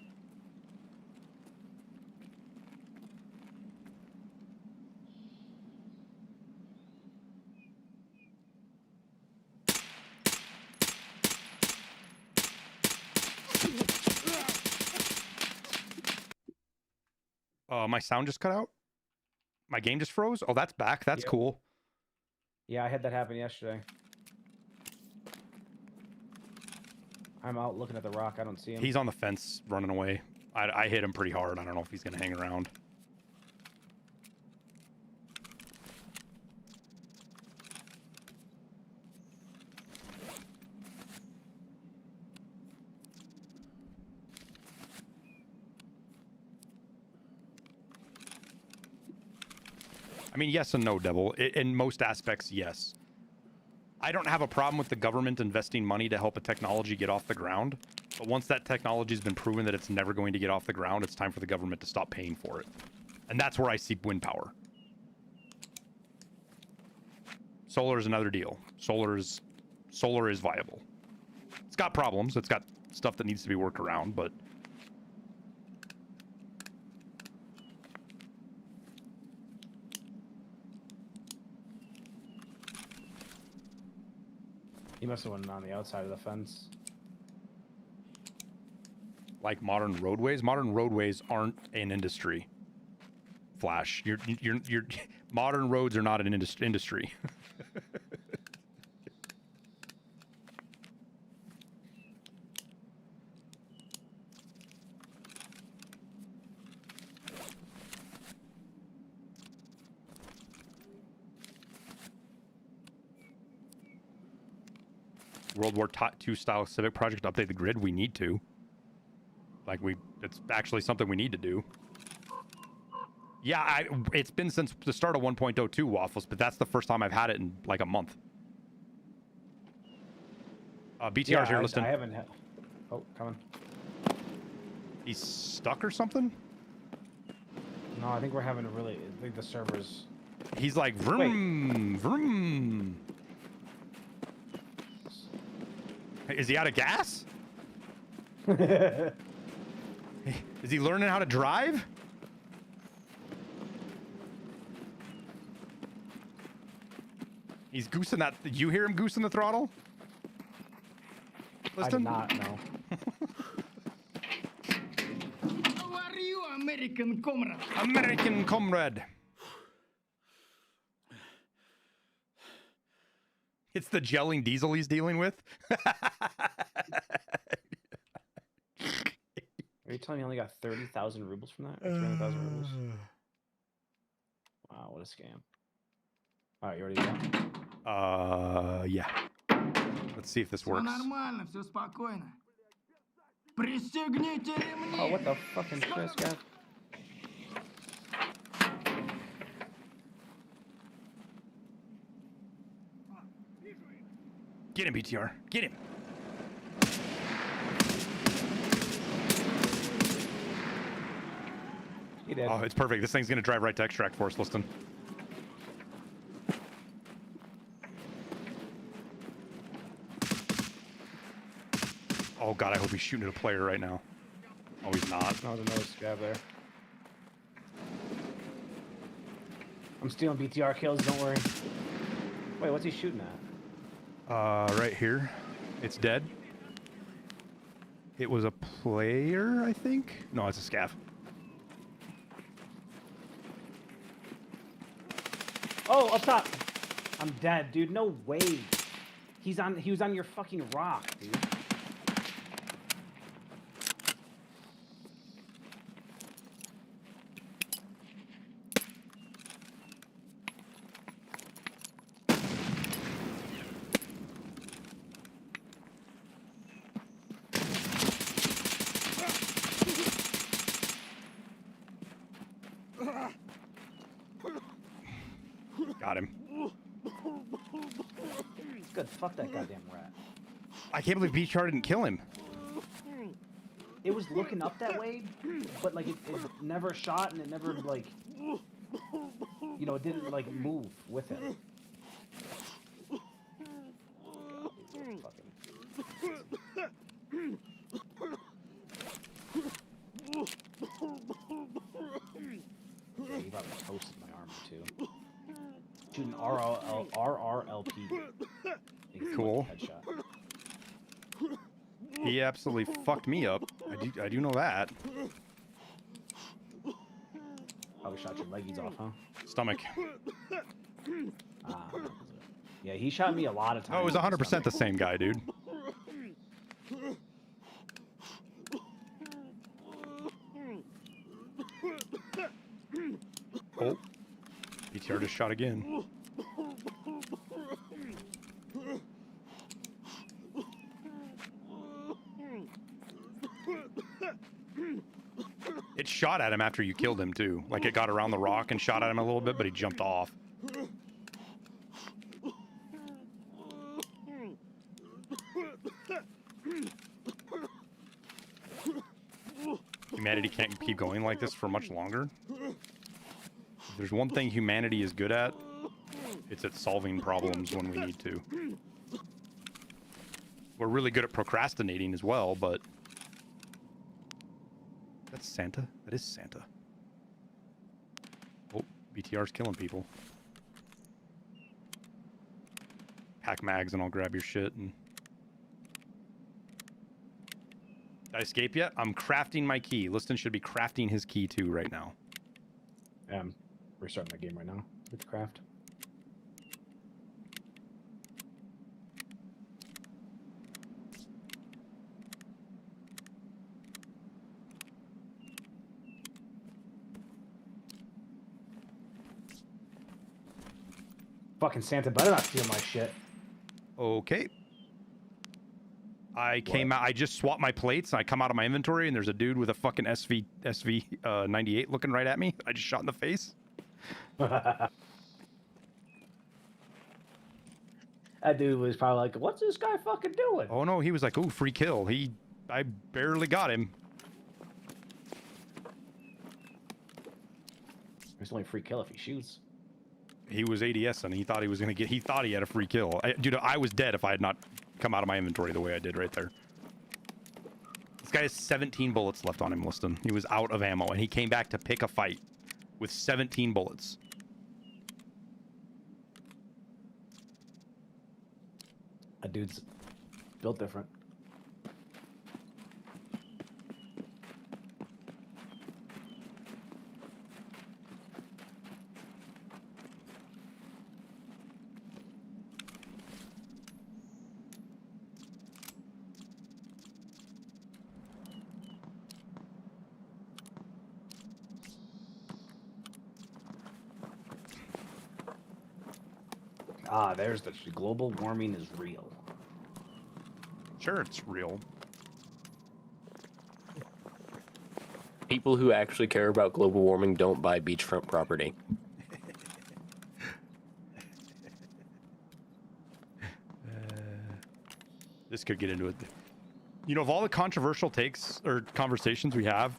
S1: My sound just cut out? My game just froze? Oh, that's back. That's cool.
S2: Yeah, I had that happen yesterday. I'm out looking at the rock. I don't see him.
S1: He's on the fence running away. I hit him pretty hard. I don't know if he's going to hang around. I mean, yes and no, Devil. In most aspects, yes. I don't have a problem with the government investing money to help a technology get off the ground. But once that technology has been proven that it's never going to get off the ground, it's time for the government to stop paying for it. And that's where I see wind power. Solar is another deal. Solar is viable. It's got problems. It's got stuff that needs to be worked around, but...
S2: He must have went on the outside of the fence.
S1: Like modern roadways? Modern roadways aren't an industry. Flash, you're modern roads are not an industry. World War II style civic project to update the grid. We need to. It's actually something we need to do. Yeah, it's been since the start of 1.02 Waffles, but that's the first time I've had it in like a month. BTR's here, listen.
S2: I haven't had... Oh, coming.
S1: He's stuck or something?
S2: No, I think we're having a really... I think the servers...
S1: He's like, vroom, vroom. Is he out of gas? Is he learning how to drive? He's goosing that. Did you hear him goosing the throttle? Listen.
S2: I did not know.
S3: How are you, American comrade?
S1: American comrade. It's the gelling diesel he's dealing with.
S2: Are you telling me you only got 30,000 rubles from that? Or 300,000 rubles? Wow, what a scam. Alright, you ready to go?
S1: Yeah. Let's see if this works.
S3: Нормально, все спокойно. Пристегните ремни.
S2: Oh, what the fucking shit, guy?
S1: Get him, BTR. Get him.
S2: He did.
S1: Oh, it's perfect. This thing's going to drive right to extract for us, listen. Oh, God, I hope he's shooting at a player right now. Oh, he's not.
S2: No, there's another scab there. I'm stealing BTR kills, don't worry. Wait, what's he shooting at?
S1: Right here. It's dead. It was a player, I think? No, it's a scav.
S2: Oh, up top! I'm dead, dude. No way. He was on your fucking rock, dude.
S1: Got him.
S2: Good. Fuck that goddamn rat.
S1: I can't believe BTR didn't kill him.
S2: It was looking up that way, but like it never shot and it never like, you know, it didn't like move with it. Yeah, he probably toasted my armor too. Shooting RRLP.
S1: Cool.
S2: Headshot.
S1: He absolutely fucked me up. I do know that.
S2: Probably shot your leggies off, huh?
S1: Stomach.
S2: Yeah, he shot me a lot of times.
S1: Oh, it was 100% the same guy, dude. Oh. BTR just shot again. It shot at him after you killed him, too. Like, it got around the rock and shot at him a little bit, but he jumped off. Humanity can't keep going like this for much longer. If there's one thing humanity is good at, it's at solving problems when we need to. We're really good at procrastinating as well, but... That's Santa? That is Santa. Oh, BTR's killing people. Pack mags and I'll grab your shit and... Did I escape yet? I'm crafting my key. Liston should be crafting his key too right now.
S2: Yeah, I'm restarting my game right now with craft. Fucking Santa better not steal my shit.
S1: Okay. I came out, I just swapped my plates, and I come out of my inventory, and there's a dude with a fucking SV 98 looking right at me. I just shot in the face.
S2: That dude was probably like, what's this guy fucking doing?
S1: Oh no, he was like, ooh, free kill. I barely got him.
S2: It's only a free kill if he shoots.
S1: He was ADS and he thought he was gonna get, he thought he had a free kill. Dude, I was dead if I had not come out of my inventory the way I did right there. This guy has 17 bullets left on him, Liston. He was out of ammo and he came back to pick a fight with 17 bullets.
S2: That dude's built different. Ah, there's the global warming is real.
S1: Sure, it's real.
S10: People who actually care about global warming don't buy beachfront property.
S1: This could get into it. You know, of all the controversial takes or conversations we have,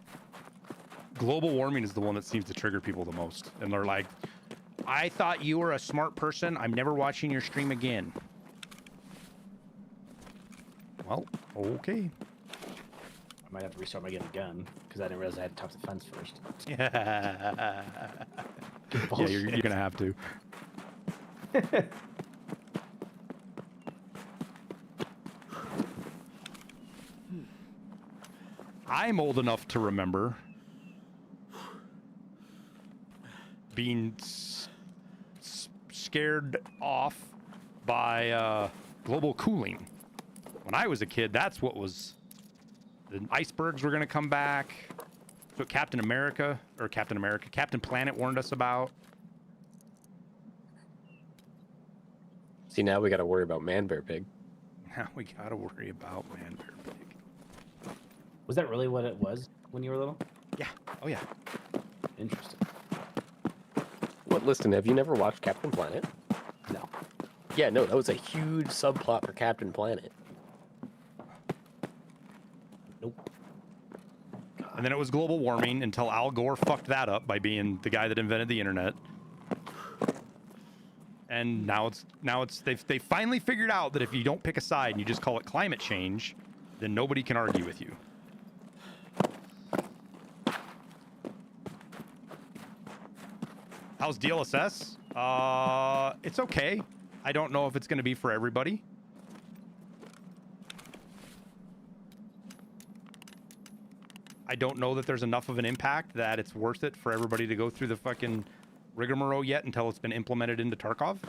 S1: global warming is the one that seems to trigger people the most. And they're like, I thought you were a smart person. I'm never watching your stream again. Well, okay.
S2: I might have to restart my game again because I didn't realize I had to talk to Fence first.
S1: Yeah, you're gonna have to. I'm old enough to remember being scared off by global cooling. When I was a kid, that's what was... The icebergs were going to come back. That's what Captain Planet warned us about.
S10: See, now we got to worry about Man Bear Pig.
S1: Now we got to worry about Man Bear Pig.
S2: Was that really what it was when you were little?
S1: Yeah. Oh, yeah.
S2: Interesting.
S10: What, listen, have you never watched Captain Planet?
S4: No.
S10: Yeah, no, that was a huge subplot for Captain Planet.
S4: Nope.
S1: And then it was global warming until Al Gore fucked that up by being the guy that invented the internet. And now it's they finally figured out that if you don't pick a side and you just call it climate change, then nobody can argue with you. How's DLSS? It's okay. I don't know if it's going to be for everybody. I don't know that there's enough of an impact that it's worth it for everybody to go through the fucking rigmarole yet until it's been implemented into Tarkov.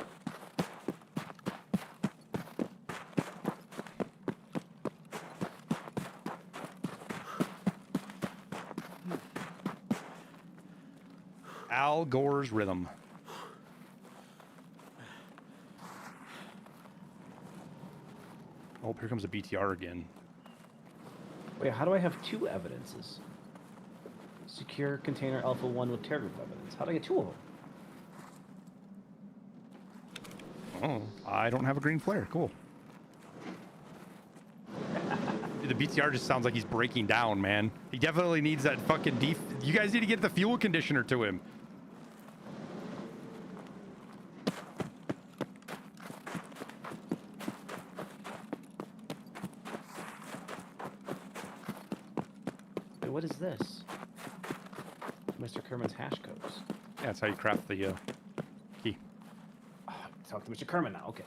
S1: Al Gore's rhythm. Oh, here comes a BTR again.
S2: Wait, how do I have two evidences? Secure container Alpha 1 with tear group evidence. How do I get two of them?
S1: Oh, I don't have a green flare. Cool. Dude, the BTR just sounds like he's breaking down, man. He definitely needs that fucking You guys need to get the fuel conditioner to him.
S2: Wait, what is this? Mr. Kerman's hash codes.
S1: Yeah, that's how you craft the key.
S2: Oh, talk to Mr. Kerman now. Okay.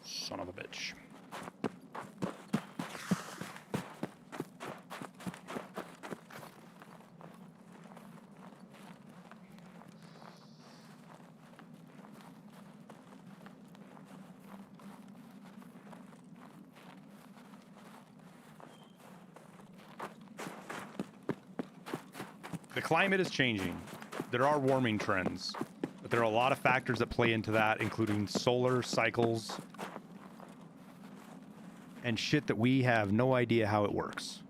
S1: Son of a bitch. The climate is changing. There are warming trends, but there are a lot of factors that play into that, including solar cycles and shit that we have no idea how it works.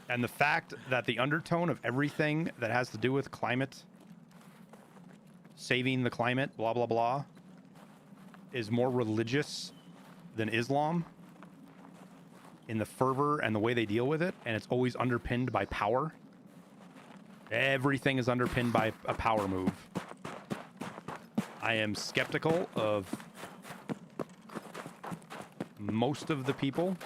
S1: And the fact that the undertone of everything that has to do with climate, saving the climate, blah, blah, blah, is more religious than Islam in the fervor and the way they deal with it, and it's always underpinned by power. Everything is underpinned by a power move. I am skeptical of most of the people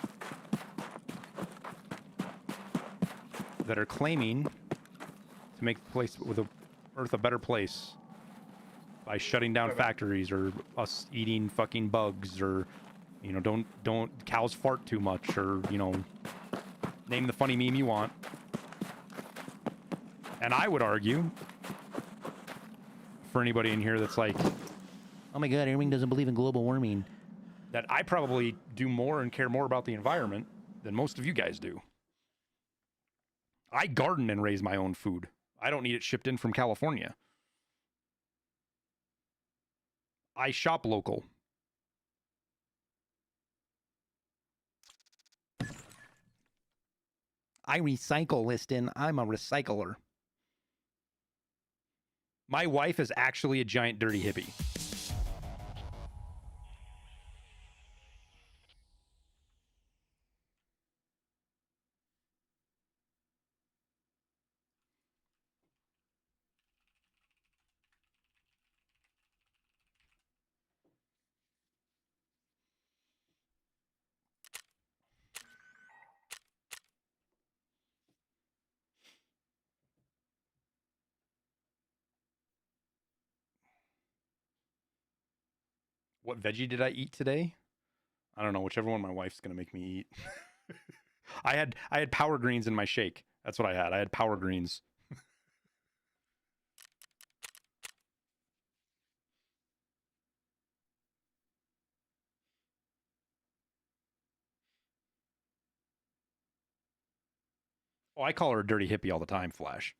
S1: that are claiming to make the place with the Earth a better place by shutting down factories or us eating fucking bugs or, you know, don't cows fart too much or, you know, name the funny meme you want. And I would argue for anybody in here that's like,
S6: oh my god, Airwing doesn't believe in global warming,
S1: that I probably do more and care more about the environment than most of you guys do. I garden and raise my own food. I don't need it shipped in from California. I shop local.
S6: I recycle, Liston. I'm a recycler.
S1: My wife is actually a giant dirty hippie. What veggie did I eat today? I don't know, whichever one my wife's gonna make me eat. I had power greens in my shake. That's what I had. I had power greens. Oh, I call her a dirty hippie all the time, Flash.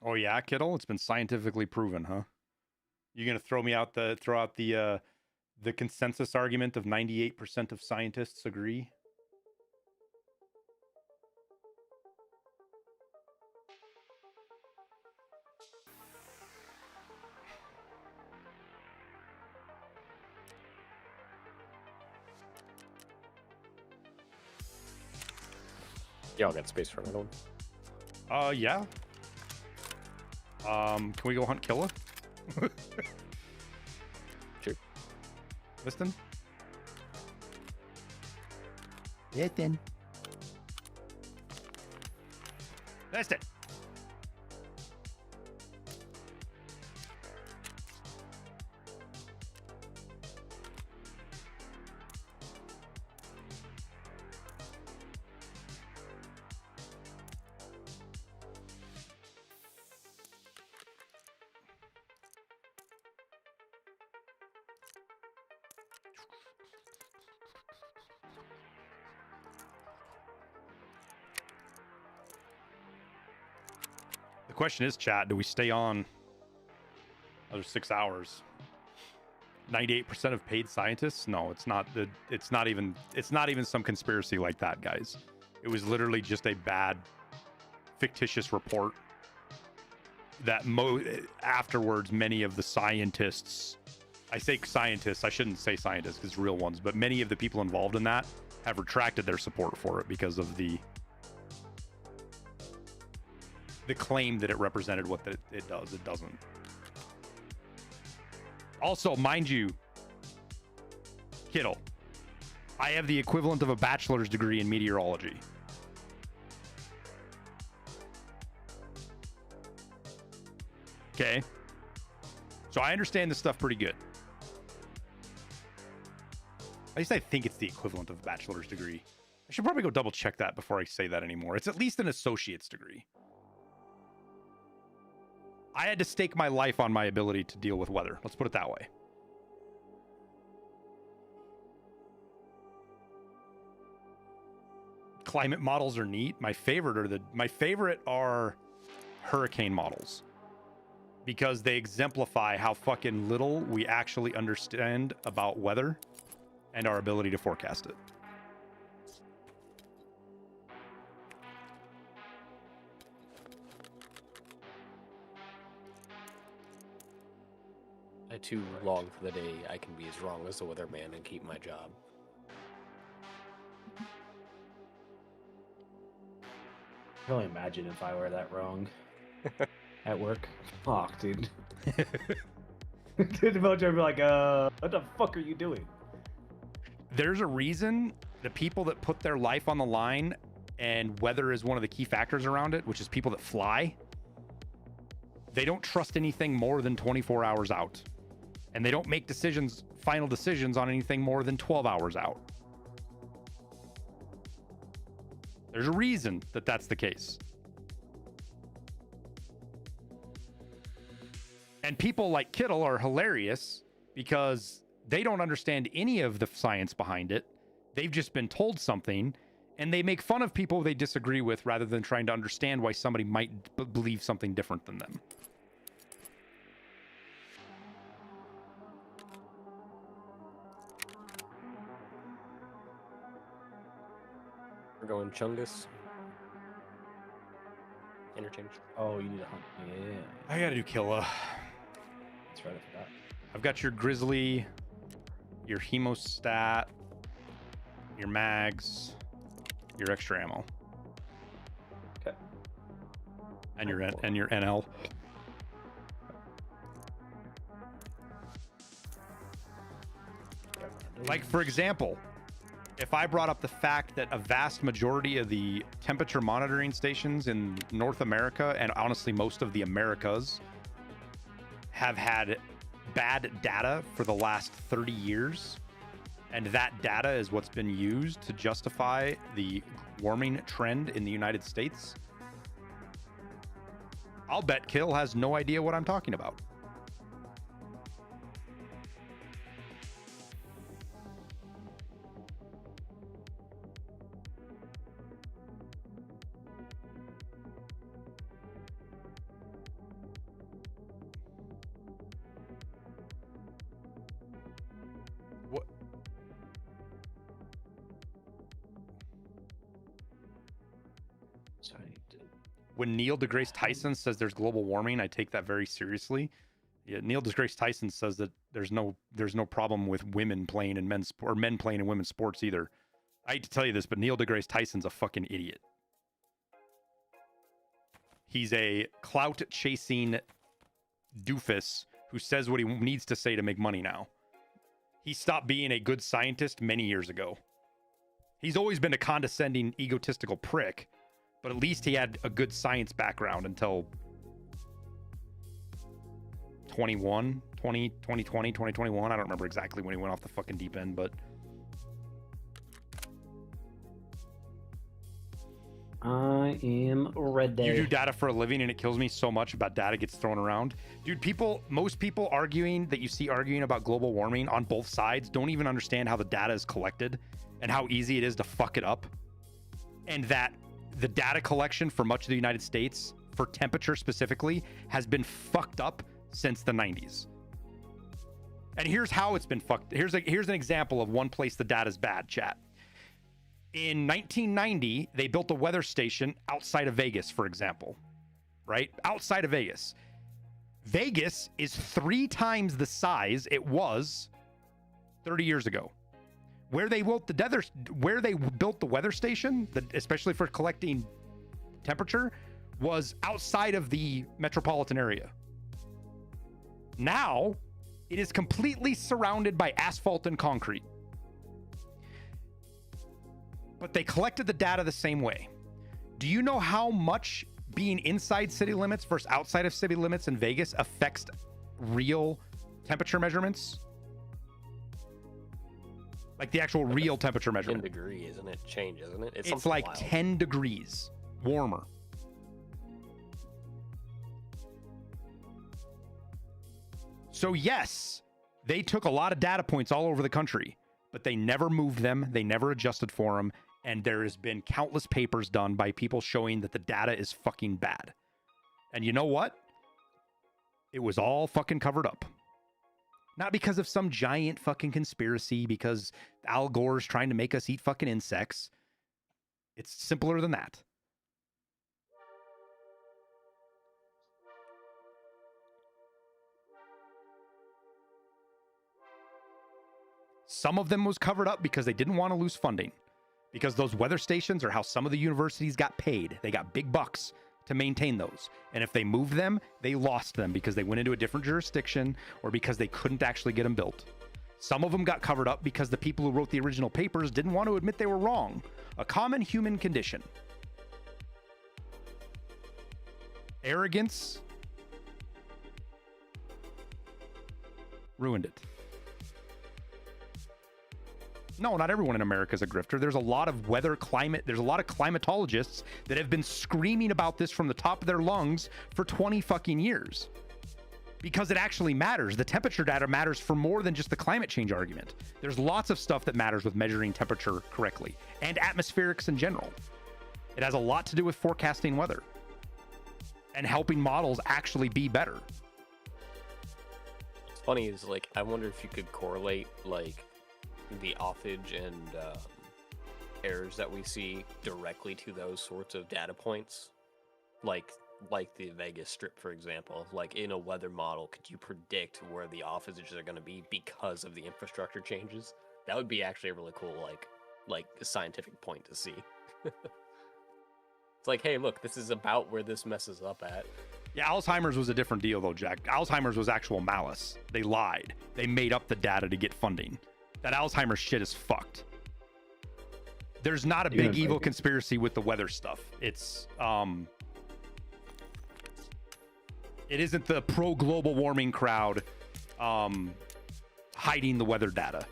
S1: Oh yeah, Kittle, it's been scientifically proven, huh? You're gonna throw out the consensus argument of 98% of scientists agree?
S10: Y'all got space for another one?
S1: Yeah. Can we go hunt Killa?
S10: Sure.
S1: Listen.
S6: Listen.
S1: Listen. The question is, chat, do we stay on another 6 hours? 98% of paid scientists? No, it's not even some conspiracy like that, guys. It was literally just a bad fictitious report that afterwards many of the scientists, I say scientists, I shouldn't say scientists because real ones, but many of the people involved in that have retracted their support for it because of the claim that it represented what it does. It doesn't. Also, mind you, Kittle, I have the equivalent of a bachelor's degree in meteorology. Okay? So I understand this stuff pretty good. At least I think it's the equivalent of a bachelor's degree. I should probably go double check that before I say that anymore. It's at least an associate's degree. I had to stake my life on my ability to deal with weather. Let's put it that way. Climate models are neat. My favorite are hurricane models because they exemplify how fucking little we actually understand about weather and our ability to forecast it.
S10: Too long for the day I can be as wrong as the weatherman and keep my job.
S4: I can only imagine if I were that wrong at work. Fuck, dude. The military would be like, what the fuck are you doing?
S1: There's a reason the people that put their life on the line, and weather is one of the key factors around it, which is people that fly, they don't trust anything more than 24 hours out. And they don't make final decisions on anything more than 12 hours out. There's a reason that that's the case. And people like Kittle are hilarious because they don't understand any of the science behind it. They've just been told something, and they make fun of people they disagree with rather than trying to understand why somebody might believe something different than them.
S10: We're going Chungus. Interchange.
S4: Oh, you need a hunt. Yeah.
S1: I gotta do Killa.
S4: That's right, I forgot.
S1: I've got your Grizzly, your Hemostat, your Mags, your extra ammo.
S4: Okay.
S1: And your NL. Like, for example, if I brought up the fact that a vast majority of the temperature monitoring stations in North America, and honestly most of the Americas, have had bad data for the last 30 years, and that data is what's been used to justify the warming trend in the United States, I'll bet Kill has no idea what I'm talking about. What? When Neil deGrasse Tyson says there's global warming, I take that very seriously. Yeah, Neil deGrasse Tyson says that there's no problem with women playing in men's or men playing in women's sports either. I hate to tell you this, but Neil deGrasse Tyson's a fucking idiot. He's a clout chasing doofus who says what he needs to say to make money now. He stopped being a good scientist many years ago. He's always been a condescending, egotistical prick, but at least he had a good science background until 2020, 2021. I don't remember exactly when he went off the fucking deep end, but
S4: I am ready.
S1: You do data for a living and it kills me so much about data gets thrown around. Dude, most people arguing that you see arguing about global warming on both sides don't even understand how the data is collected and how easy it is to fuck it up. And that the data collection for much of the United States, for temperature specifically, has been fucked up since the 90s. And here's how it's been fucked. Here's an example of one place the data's bad, chat. In 1990, they built a weather station outside of Vegas, for example, right? Outside of Vegas. Vegas is 3 times the size it was 30 years ago. Where they built the weather station, especially for collecting temperature, was outside of the metropolitan area. Now, it is completely surrounded by asphalt and concrete. But they collected the data the same way. Do you know how much being inside city limits versus outside of city limits in Vegas affects real temperature measurements? Like the actual real temperature measurement.
S10: 10 degrees, isn't it? Change, isn't it?
S1: It's like wild. 10 degrees warmer. So yes, they took a lot of data points all over the country, but they never moved them. They never adjusted for them. And there has been countless papers done by people showing that the data is fucking bad. And you know what? It was all fucking covered up. Not because of some giant fucking conspiracy, because Al Gore's trying to make us eat fucking insects. It's simpler than that. Some of them was covered up because they didn't want to lose funding. Because those weather stations are how some of the universities got paid. They got big bucks to maintain those. And if they moved them, they lost them because they went into a different jurisdiction or because they couldn't actually get them built. Some of them got covered up because the people who wrote the original papers didn't want to admit they were wrong. A common human condition. Arrogance ruined it. No, not everyone in America is a grifter. There's a lot of there's a lot of climatologists that have been screaming about this from the top of their lungs for 20 fucking years. Because it actually matters. The temperature data matters for more than just the climate change argument. There's lots of stuff that matters with measuring temperature correctly and atmospherics in general. It has a lot to do with forecasting weather and helping models actually be better.
S10: What's funny is, like, I wonder if you could correlate, like, the offage and errors that we see directly to those sorts of data points, like the Vegas Strip, for example. Like, in a weather model, could you predict where the offages are going to be because of the infrastructure changes? That would be actually a really cool, like a scientific point to see. It's like, hey, look, this is about where this messes up at.
S1: Yeah, Alzheimer's was a different deal, though, Jack. Alzheimer's was actual malice. They lied. They made up the data to get funding. That Alzheimer's shit is fucked. There's not a big evil conspiracy with the weather stuff. It's it isn't the pro global warming crowd hiding the weather data.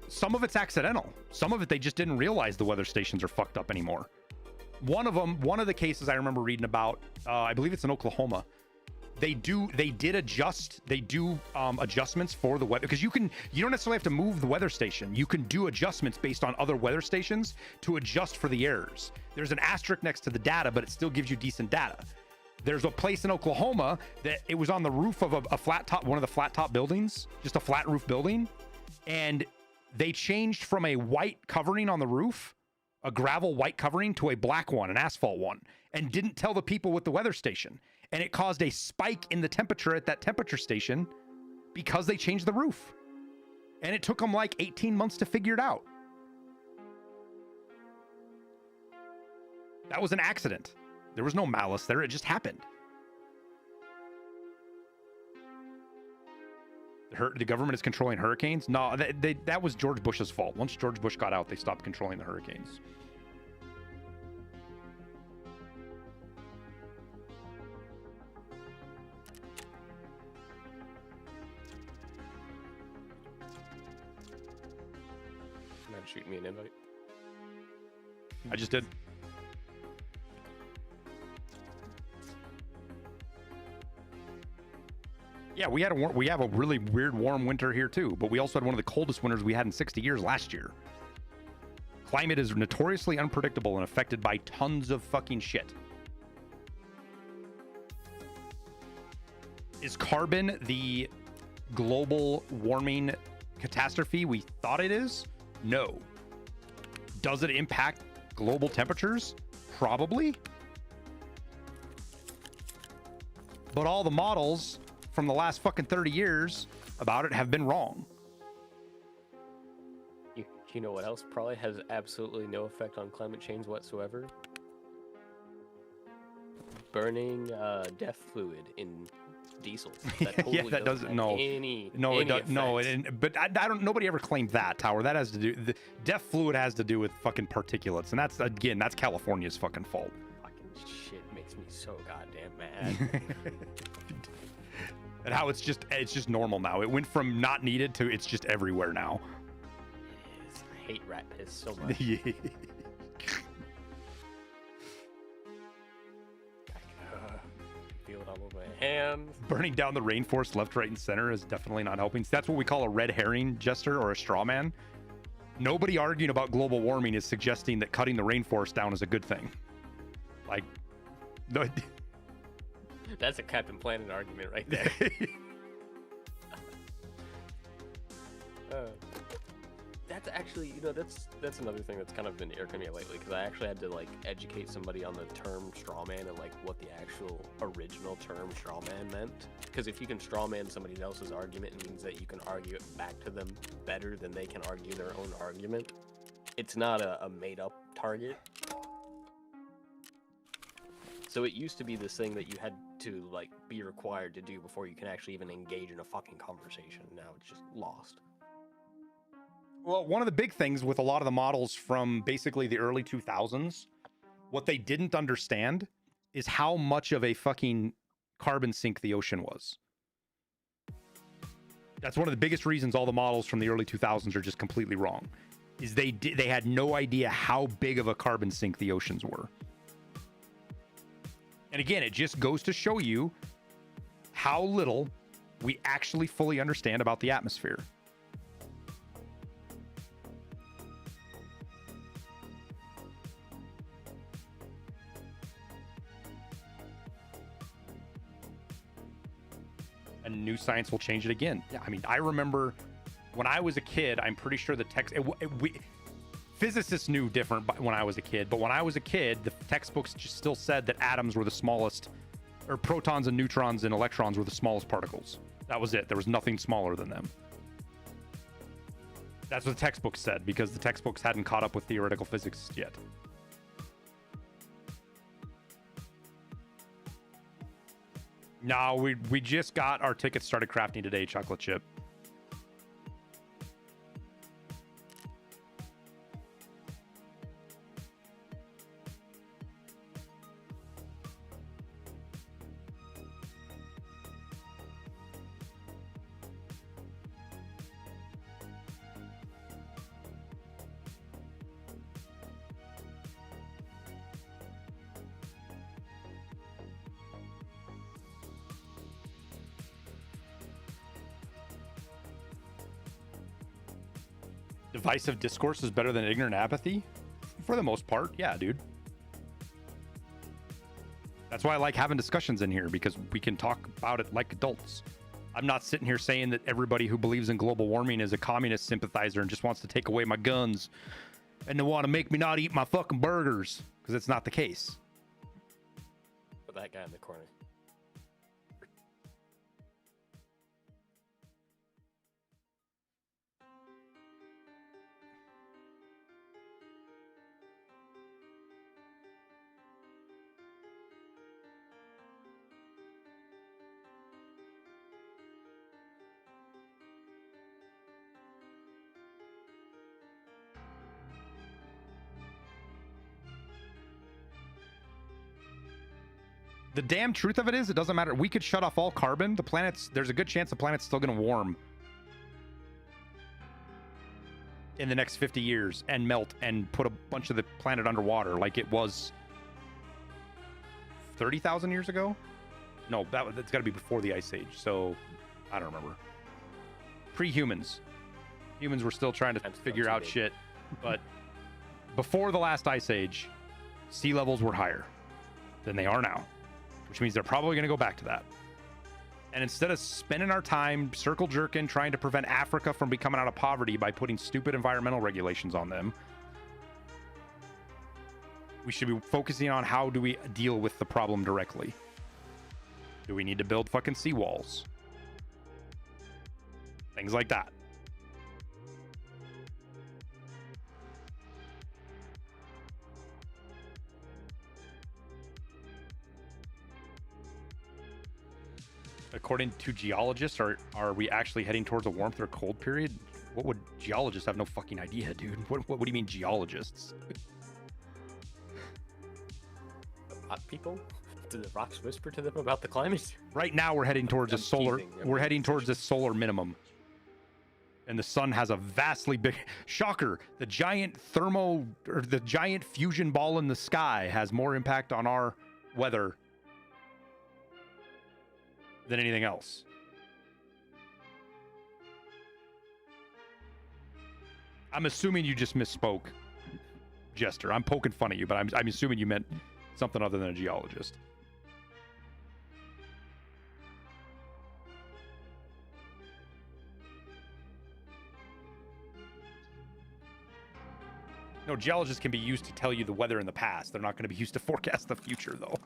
S1: Some of it's accidental. Some of it, they just didn't realize the weather stations are fucked up anymore. One of the cases I remember reading about, I believe it's in Oklahoma. They do adjustments for the weather, because you don't necessarily have to move the weather station. You can do adjustments based on other weather stations to adjust for the errors. There's an asterisk next to the data, but it still gives you decent data. There's a place in Oklahoma that it was on the roof of a flat top, one of the flat top buildings, just a flat roof building. And they changed from a white covering on the roof, a gravel white covering, to a black one, an asphalt one, and didn't tell the people with the weather station. And it caused a spike in the temperature at that temperature station because they changed the roof. And it took them like 18 months to figure it out. That was an accident. There was no malice there. It just happened. The government is controlling hurricanes? No, that was George Bush's fault. Once George Bush got out, they stopped controlling the hurricanes.
S10: Man, shoot me an invite.
S1: I just did. Yeah, we have a really weird warm winter here too, but we also had one of the coldest winters we had in 60 years last year. Climate is notoriously unpredictable and affected by tons of fucking shit. Is carbon the global warming catastrophe we thought it is? No. Does it impact global temperatures? Probably. But all the models from the last fucking 30 years about it have been wrong.
S10: You know what else probably has absolutely no effect on climate change whatsoever? Burning death fluid in diesels. That totally
S1: yeah, that doesn't. No,
S10: any
S1: it no. But I don't. Nobody ever claimed that, Tower. That has to do. The death fluid has to do with fucking particulates, and that's California's fucking fault.
S10: Fucking shit makes me so goddamn mad.
S1: And how it's just normal now. It went from not needed to it's just everywhere now.
S10: It is. I hate rat piss so much. Feel it all over my hands.
S1: Burning down the rainforest left, right, and center is definitely not helping. That's what we call a red herring jester or a straw man. Nobody arguing about global warming is suggesting that cutting the rainforest down is a good thing. Like, no.
S10: That's a Captain Planet argument right there. That's actually, that's another thing that's kind of been irking me lately, because I actually had to like educate somebody on the term strawman and like what the actual original term strawman meant. Because if you can strawman somebody else's argument, it means that you can argue it back to them better than they can argue their own argument. It's not a made-up target. So it used to be this thing that you had to like be required to do before you can actually even engage in a fucking conversation. Now it's just lost.
S1: Well, one of the big things with a lot of the models from basically the early 2000s, what they didn't understand is how much of a fucking carbon sink the ocean was. That's one of the biggest reasons all the models from the early 2000s are just completely wrong. Is they had no idea how big of a carbon sink the oceans were. And again, it just goes to show you how little we actually fully understand about the atmosphere. And new science will change it again. Yeah, I mean, I remember when I was a kid, I'm pretty sure the text... Physicists knew different when I was a kid, but when I was a kid, the textbooks just still said that atoms were the smallest, or protons and neutrons and electrons were the smallest particles. That was it. There was nothing smaller than them. That's what the textbooks said, because the textbooks hadn't caught up with theoretical physics yet. No, we just got our tickets started crafting today, Chocolate Chip. Divisive discourse is better than ignorant apathy? For the most part, yeah, dude. That's why I like having discussions in here, because we can talk about it like adults. I'm not sitting here saying that everybody who believes in global warming is a communist sympathizer and just wants to take away my guns and they want to make me not eat my fucking burgers, because it's not the case.
S10: Put that guy in the corner.
S1: The damn truth of it is, it doesn't matter. We could shut off all carbon. The planet's, there's a good chance the planet's still going to warm in the next 50 years and melt and put a bunch of the planet underwater like it was 30,000 years ago. No, that's got to be before the Ice Age. So I don't remember. Pre-humans. Humans were still trying to figure out shit. But before the last Ice Age, sea levels were higher than they are now, which means they're probably going to go back to that. And instead of spending our time circle jerking, trying to prevent Africa from becoming out of poverty by putting stupid environmental regulations on them, we should be focusing on how do we deal with the problem directly. Do we need to build fucking seawalls? Things like that. According to geologists, are we actually heading towards a warmth or cold period? What would geologists have no fucking idea, dude? What do you mean geologists?
S10: People? Do the rocks whisper to them about the climate?
S1: Right now we're heading towards a solar we're heading towards this solar minimum. And the sun has a vastly big shocker. The giant the giant fusion ball in the sky has more impact on our weather than anything else. I'm assuming you just misspoke, Jester. I'm poking fun at you, but I'm assuming you meant something other than a geologist. No, geologists can be used to tell you the weather in the past. They're not going to be used to forecast the future, though.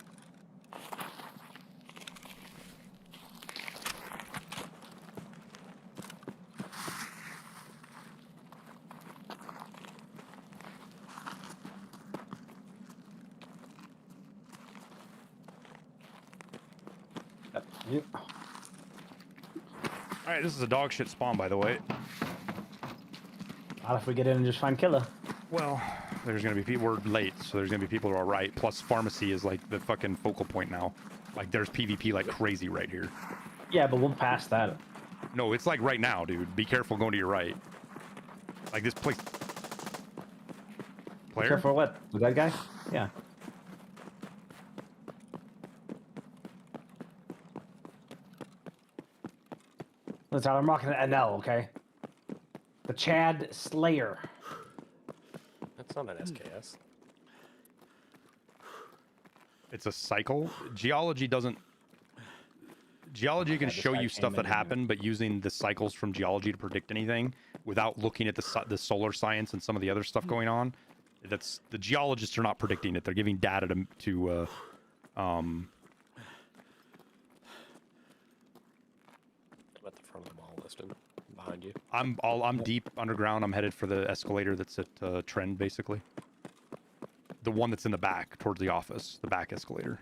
S2: Yep.
S1: All right, this is a dog shit spawn, by the way.
S4: Not if we get in and just find killer.
S1: Well, there's gonna be people. We're late, so there's gonna be people who are right. Plus, pharmacy is like the fucking focal point now. Like, there's PvP like crazy right here.
S4: Yeah, but we'll pass that.
S1: No, it's like right now, dude. Be careful going to your right. Like this place. Player?
S4: Be careful what? The dead guy? Yeah. Listen, I'm rocking an NL, okay? The Chad Slayer.
S10: That's not an SKS.
S1: It's a cycle. Geology doesn't. Geology can show you stuff that happened, but using the cycles from geology to predict anything without looking at the solar science and some of the other stuff going on, that's the geologists are not predicting it. They're giving data to
S10: At the front of the mall, listed behind you.
S1: I'm deep underground. I'm headed for the escalator that's at Trend, basically. The one that's in the back, towards the office, the back escalator.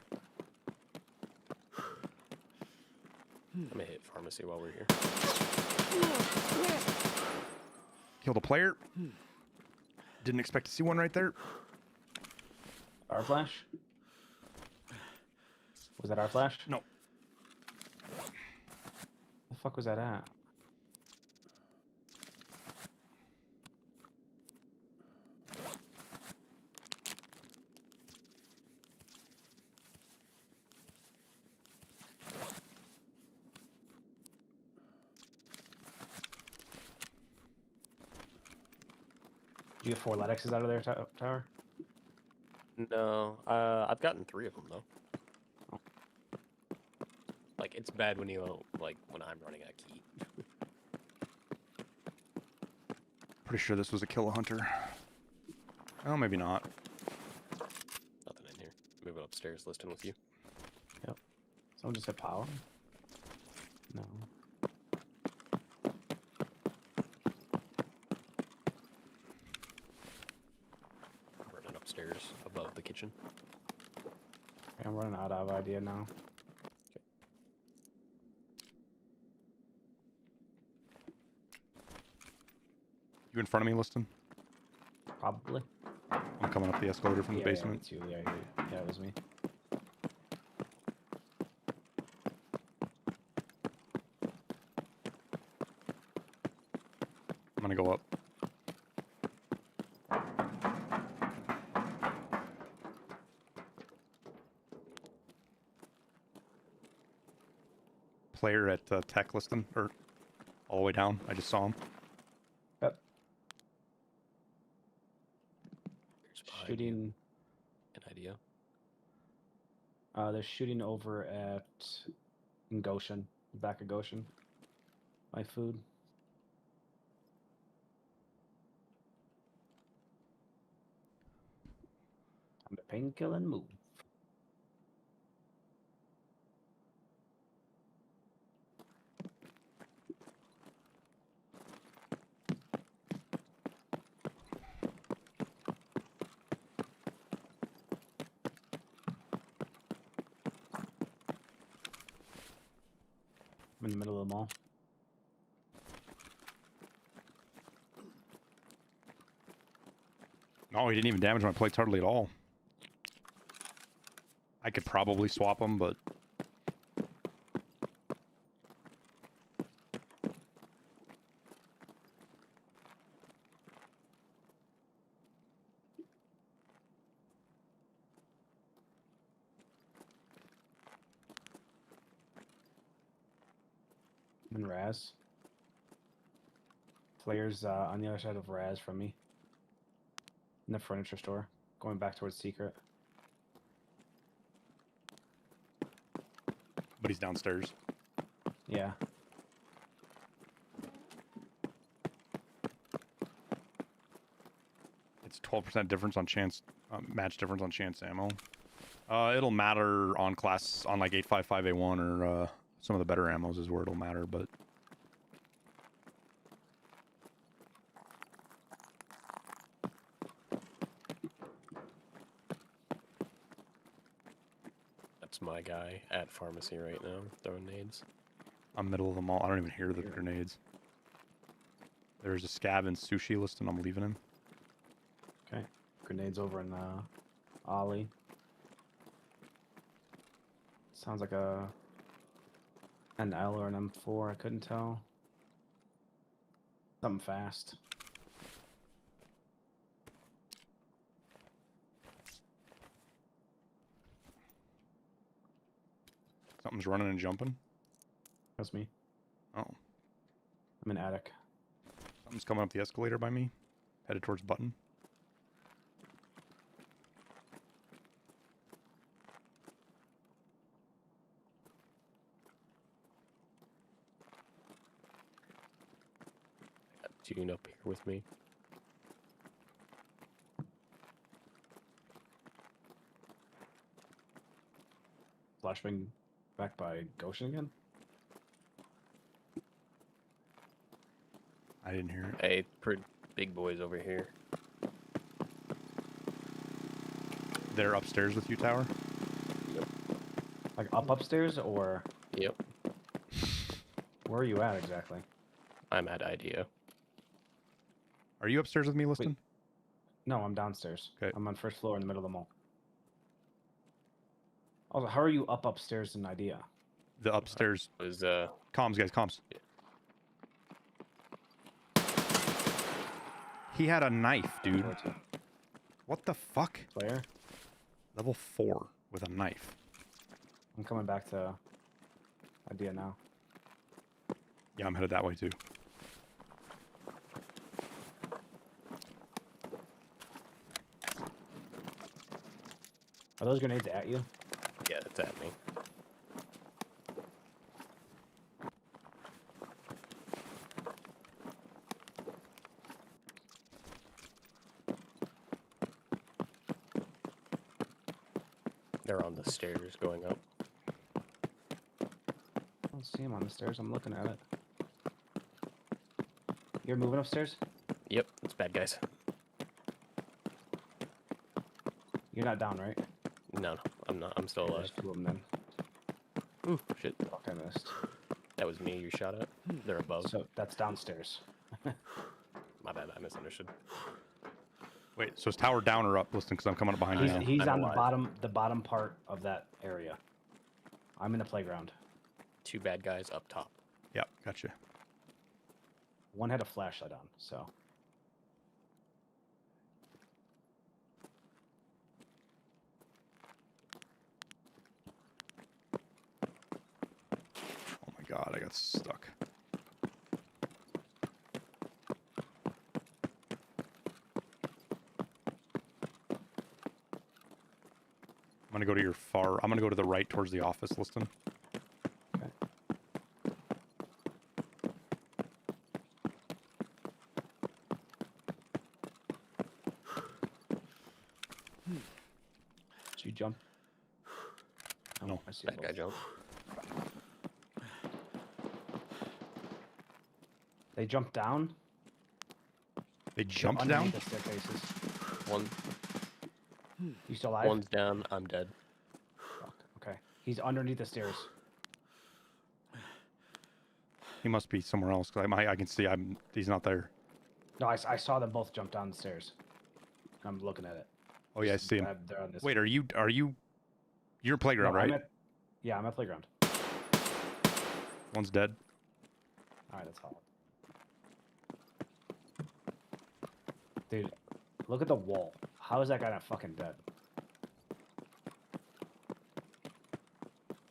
S10: I'm gonna hit pharmacy while we're here.
S1: Killed a player. Didn't expect to see one right there.
S4: Our flash? Was that our flash?
S1: No.
S4: The fuck was that at?
S2: Did you get 4 Lennoxes out of there, Tower?
S10: No, I've gotten 3 of them though. Like it's bad when you when I'm running a key.
S1: Pretty sure this was a kill hunter. Oh, maybe not.
S10: Nothing in here. Moving upstairs, listening with you.
S2: Yep. Someone just hit power? No.
S10: Running upstairs above the kitchen.
S2: Okay, I'm running out of idea now.
S1: You in front of me, Liston?
S2: Probably.
S1: I'm coming up the escalator from the basement.
S2: Yeah, it's you. Yeah, it was me.
S1: I'm gonna go up. Player at tech, Liston, or all the way down. I just saw him.
S2: Yep.
S10: There's behind
S2: Shooting.
S10: you. An idea.
S2: They're shooting over at in Goshen, back of Goshen. My food. Time to painkiller and move. I'm in the middle of the mall.
S1: No, he didn't even damage my plates hardly at all. I could probably swap them, but...
S2: I'm in Raz. Players on the other side of Raz from me. In the furniture store. Going back towards Secret.
S1: But he's downstairs.
S2: Yeah.
S1: It's 12% difference on chance, match difference on chance ammo. It'll matter on class, on like 855A1 or some of the better ammos is where it'll matter, but...
S10: That's my guy at pharmacy right now, throwing nades.
S1: I'm middle of the mall. I don't even hear the grenades. There's a scab and sushi list, and I'm leaving him.
S2: Okay. Grenades over in Ollie. Sounds like an L or an M4. I couldn't tell. Something fast.
S1: Something's running and jumping.
S2: That's me.
S1: Oh.
S2: I'm in attic.
S1: Something's coming up the escalator by me. Headed towards button.
S10: I got June up here with me.
S2: Flashbang back by Goshen again?
S1: I didn't hear it.
S10: Hey, pretty big boys over here.
S1: They're upstairs with you, Tower?
S2: Like upstairs or?
S10: Yep.
S2: Where are you at exactly?
S10: I'm at IDEO.
S1: Are you upstairs with me, Liston?
S2: No, I'm downstairs.
S1: Okay.
S2: I'm on first floor in the middle of the mall. Also, how are you upstairs in IDEA?
S1: The upstairs.
S10: Was
S1: Comms, guys, comms.
S10: Yeah.
S1: He had a knife, dude. What the fuck?
S2: Player?
S1: Level 4 with a knife.
S2: I'm coming back to IDEA now.
S1: Yeah, I'm headed that way too.
S2: Are those grenades at you?
S10: Yeah, it's at me. They're on the stairs going up.
S2: I don't see him on the stairs. I'm looking at it. You're moving upstairs?
S10: Yep, it's bad guys.
S2: You're not down, right?
S10: No, I'm not. I'm still
S2: Okay,
S10: alive.
S2: there's 2 of them then.
S10: Ooh, shit.
S2: Fuck, I missed.
S10: That was me you shot at. They're above.
S2: So that's downstairs.
S10: My bad, I misunderstood.
S1: Wait, so is tower down or up? Listen, because I'm coming up behind you now.
S2: He's
S10: I'm
S2: on
S10: alive.
S2: the bottom part of that area. I'm in the playground.
S10: 2 bad guys up top.
S1: Yep, gotcha.
S2: One had a flashlight on, so.
S1: Oh my god, I got stuck. I'm gonna go to your far. I'm gonna go to the right towards the office, Liston.
S2: Okay. Did you jump?
S1: No.
S2: I see
S10: Bad guy jump.
S2: They jumped down.
S1: They jumped
S2: underneath
S1: down?
S2: the staircases.
S10: One,
S2: You still alive?
S10: one's down. I'm dead.
S2: Fuck. Okay. He's underneath the stairs.
S1: He must be somewhere else, because I can see he's not there.
S2: No, I saw them both jump down the stairs. I'm looking at it.
S1: Oh yeah, I see him.
S2: They're on this.
S1: Wait, you're playground,
S2: No,
S1: right?
S2: Yeah, I'm at playground.
S1: One's dead.
S2: Alright, that's all. Dude, look at the wall. How is that guy not fucking dead?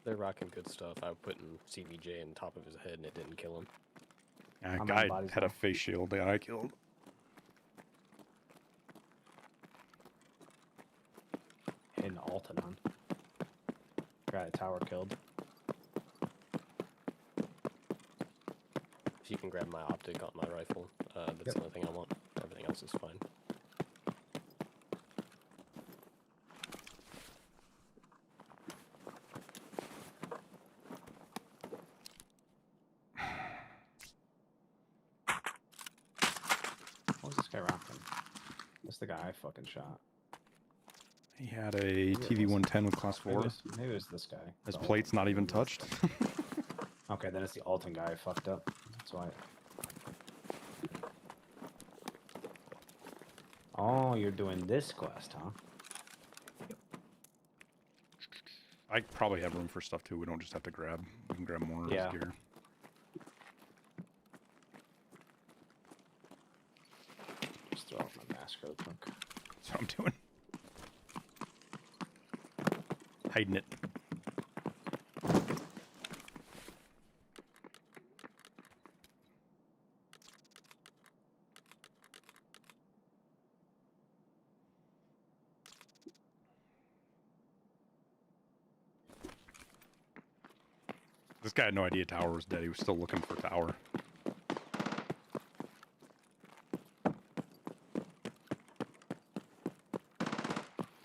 S10: They're rocking good stuff. I put in CVJ on top of his head and it didn't kill him.
S1: Yeah,
S2: I'm
S1: guy
S2: on bodies
S1: had a
S2: now.
S1: face shield that I killed.
S2: In Alton on. Got a tower killed.
S10: If you can grab my optic on my rifle, that's the only thing I want. Everything else is fine.
S2: What was this guy rocking? That's the guy I fucking shot.
S1: He had a TV 110 with class 4.
S2: Maybe it was this guy.
S1: His
S2: The
S1: plate's not even touched.
S2: Okay, then it's the Alton guy I fucked up. That's why. Oh, you're doing this quest, huh?
S1: I probably have room for stuff too. We don't just have to grab. We can grab more
S2: Yeah.
S1: gear.
S2: Just throw out my mask real quick.
S1: That's what I'm doing. Hiding it. This guy had no idea Tower was dead. He was still looking for Tower.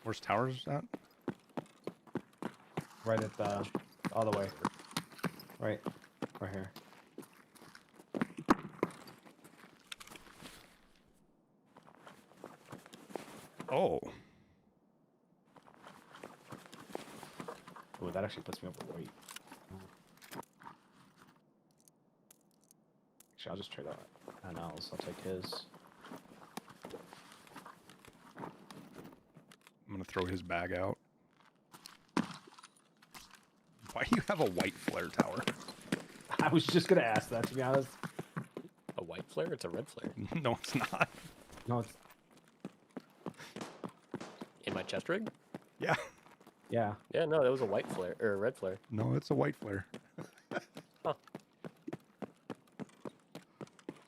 S1: Where's Towers at?
S2: Right at the, all the way. Right here.
S1: Oh.
S2: Oh, that actually puts me overweight. Actually, I'll just trade out an else. I'll take his.
S1: I'm gonna throw his bag out. Why do you have a white flare tower?
S2: I was just gonna ask that, to be honest.
S10: A white flare? It's a red flare.
S1: No, it's not.
S2: No, it's
S10: In my chest rig?
S1: Yeah.
S2: yeah.
S10: Yeah, no, that was a white flare or a red flare.
S1: No, it's a white flare.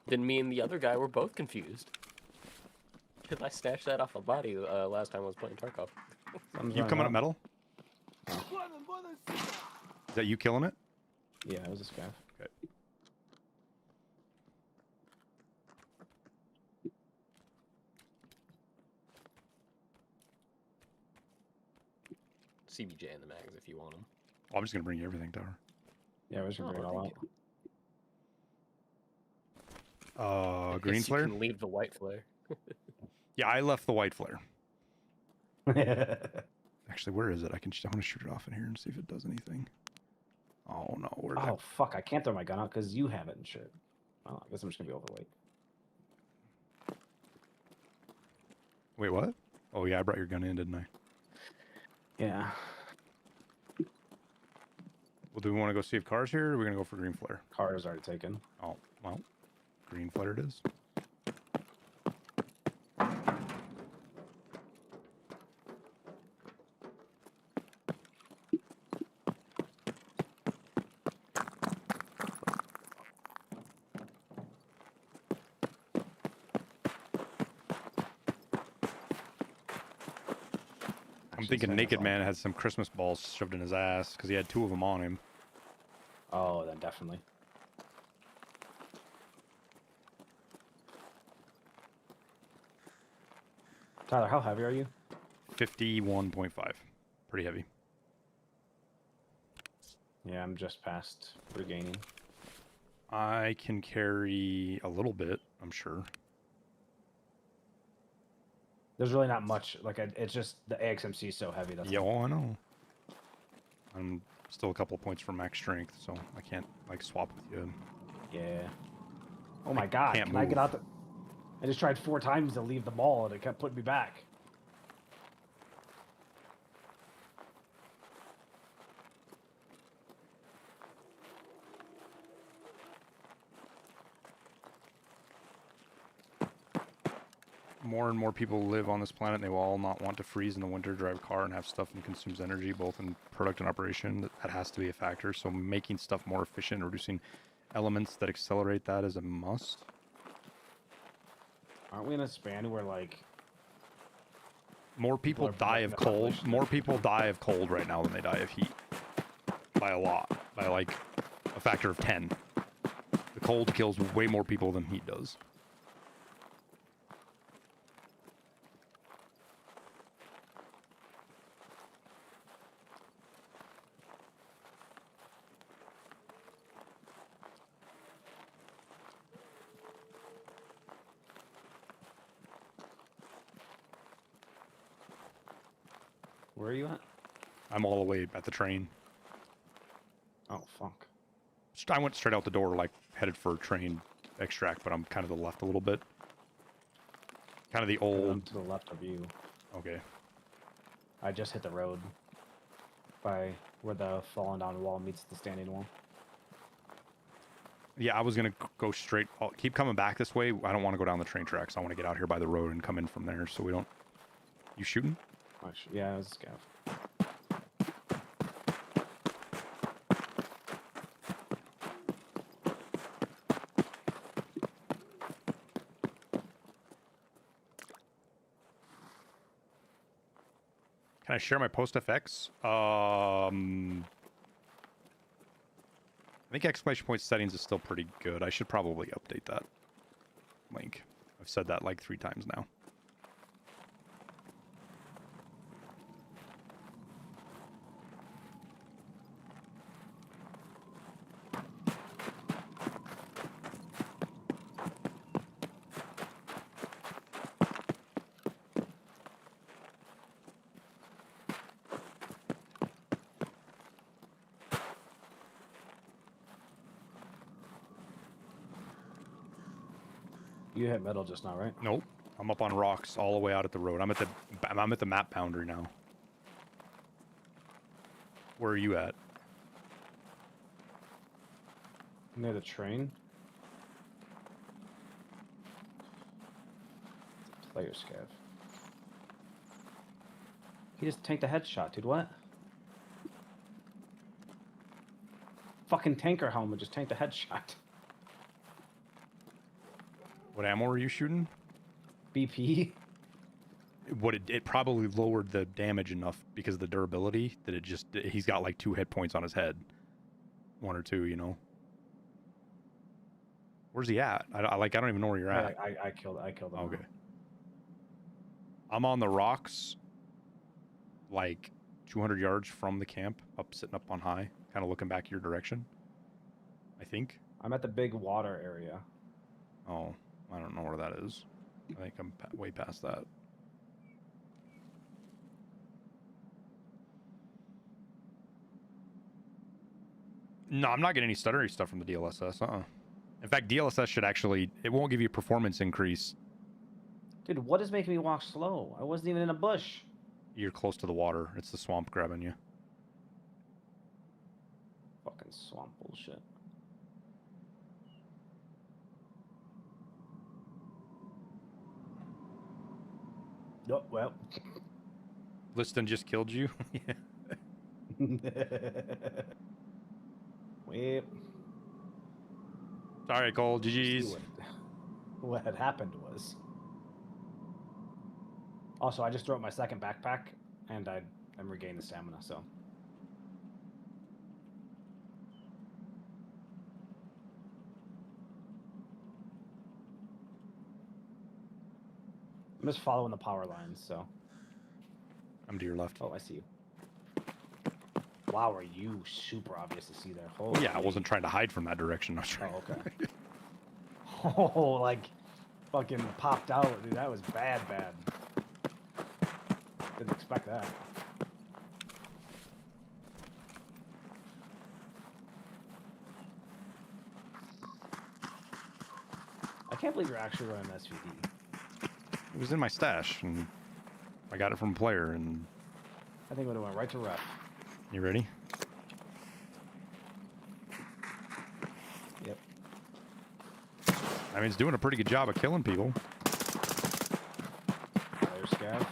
S10: Then me and the other guy were both confused. Because I stashed that off a body last time I was playing Tarkov.
S2: Something's
S1: You
S2: running
S1: coming up
S2: up.
S1: metal? Is that you killing it?
S2: Yeah, it was a scav.
S1: Okay.
S10: CBJ in the mags if you want them.
S1: Oh, I'm just gonna bring you everything, Tower.
S2: Yeah, we're just gonna bring it all out.
S1: Green
S10: Yes,
S1: flare?
S10: You can leave the white flare.
S1: Yeah, I left the white flare. Actually, where is it? I want to shoot it off in here and see if it does anything. Oh no, where did
S2: Oh fuck! I can't throw my gun out because you have it and shit. Well, I guess I'm just gonna be overweight.
S1: Wait, what? Oh yeah, I brought your gun in, didn't I?
S2: Yeah.
S1: Well, do we want to go see if car's here, or are we gonna go for green flare?
S2: Car is already taken.
S1: Oh, well, green flare it is. I'm thinking Naked Man had some Christmas balls shoved in his ass because he had 2 of them on him.
S2: Oh, then definitely. Tyler, how heavy are you?
S1: 51.5. Pretty heavy.
S2: Yeah, I'm just past regaining.
S1: I can carry a little bit, I'm sure.
S2: There's really not much. Like, it's just the AXMC is so heavy. That's
S1: Yeah, well, I know. I'm still a couple points from max strength, so I can't, like, swap with you.
S2: Yeah. Oh my god,
S1: can't
S2: can I get
S1: move.
S2: out the... I just tried 4 times to leave the mall and it kept putting me back.
S1: More and more people live on this planet, and they will all not want to freeze in the winter, drive a car, and have stuff that consumes energy, both in product and operation. That has to be a factor. So making stuff more efficient, reducing elements that accelerate that is a must.
S2: Aren't we in a span where, like...
S1: More people die of cold. More people die of cold right now than they die of heat. By a lot. By, like, a factor of 10. The cold kills way more people than heat does.
S2: Where are you at?
S1: I'm all the way at the train.
S2: Oh, fuck.
S1: I went straight out the door, like, headed for train extract, but I'm kind of to the left a little bit. Kind of the old...
S2: I'm to the left of you.
S1: Okay.
S2: I just hit the road. By where the fallen down wall meets the standing wall.
S1: Yeah, I was going to go straight... I'll keep coming back this way. I don't want to go down the train tracks. I want to get out here by the road and come in from there so we don't... You shooting?
S2: Oh, yeah, it was a scav.
S1: Can I share my post FX? I think exclamation point settings is still pretty good. I should probably update that link. I've said that like 3 times now.
S2: You hit metal just now, right?
S1: Nope. I'm up on rocks all the way out at the road. I'm at the map boundary now. Where are you at?
S2: Near the train. Player scav. He just tanked the headshot, dude. What? Fucking tanker helmet just tanked the headshot.
S1: What ammo are you shooting?
S2: BP.
S1: it probably lowered the damage enough because of the durability that he's got like 2 hit points on his head, 1 or 2, you know. Where's he at? I don't even know where you're at.
S2: I killed him.
S1: Okay. I'm on the rocks, like 200 yards from the camp, sitting up on high, kind of looking back your direction. I think.
S2: I'm at the big water area.
S1: Oh, I don't know where that is. I think I'm way past that. No, I'm not getting any stuttery stuff from the DLSS. In fact, DLSS should actually, it won't give you performance increase.
S2: Dude, what is making me walk slow? I wasn't even in a bush.
S1: You're close to the water. It's the swamp grabbing you.
S2: Fucking swamp bullshit. Oh, well.
S1: Liston just killed you? Yeah.
S2: Wait.
S1: Sorry, Cole. GG's.
S2: What had happened was... Also, I just threw out my second backpack, and I'm regaining the stamina, so... I'm just following the power lines, so...
S1: I'm to your left.
S2: Oh, I see you. Wow, are you super obvious to see there?
S1: Well, yeah, I wasn't trying to hide from that direction.
S2: Oh, okay. Oh, like, fucking popped out, dude. That was bad. Didn't expect that. I can't believe you're actually running SVD.
S1: It was in my stash, and I got it from a player, and...
S2: I think it would have went right to ref.
S1: You ready?
S2: Yep.
S1: I mean, it's doing a pretty good job of killing people.
S2: There's Scav.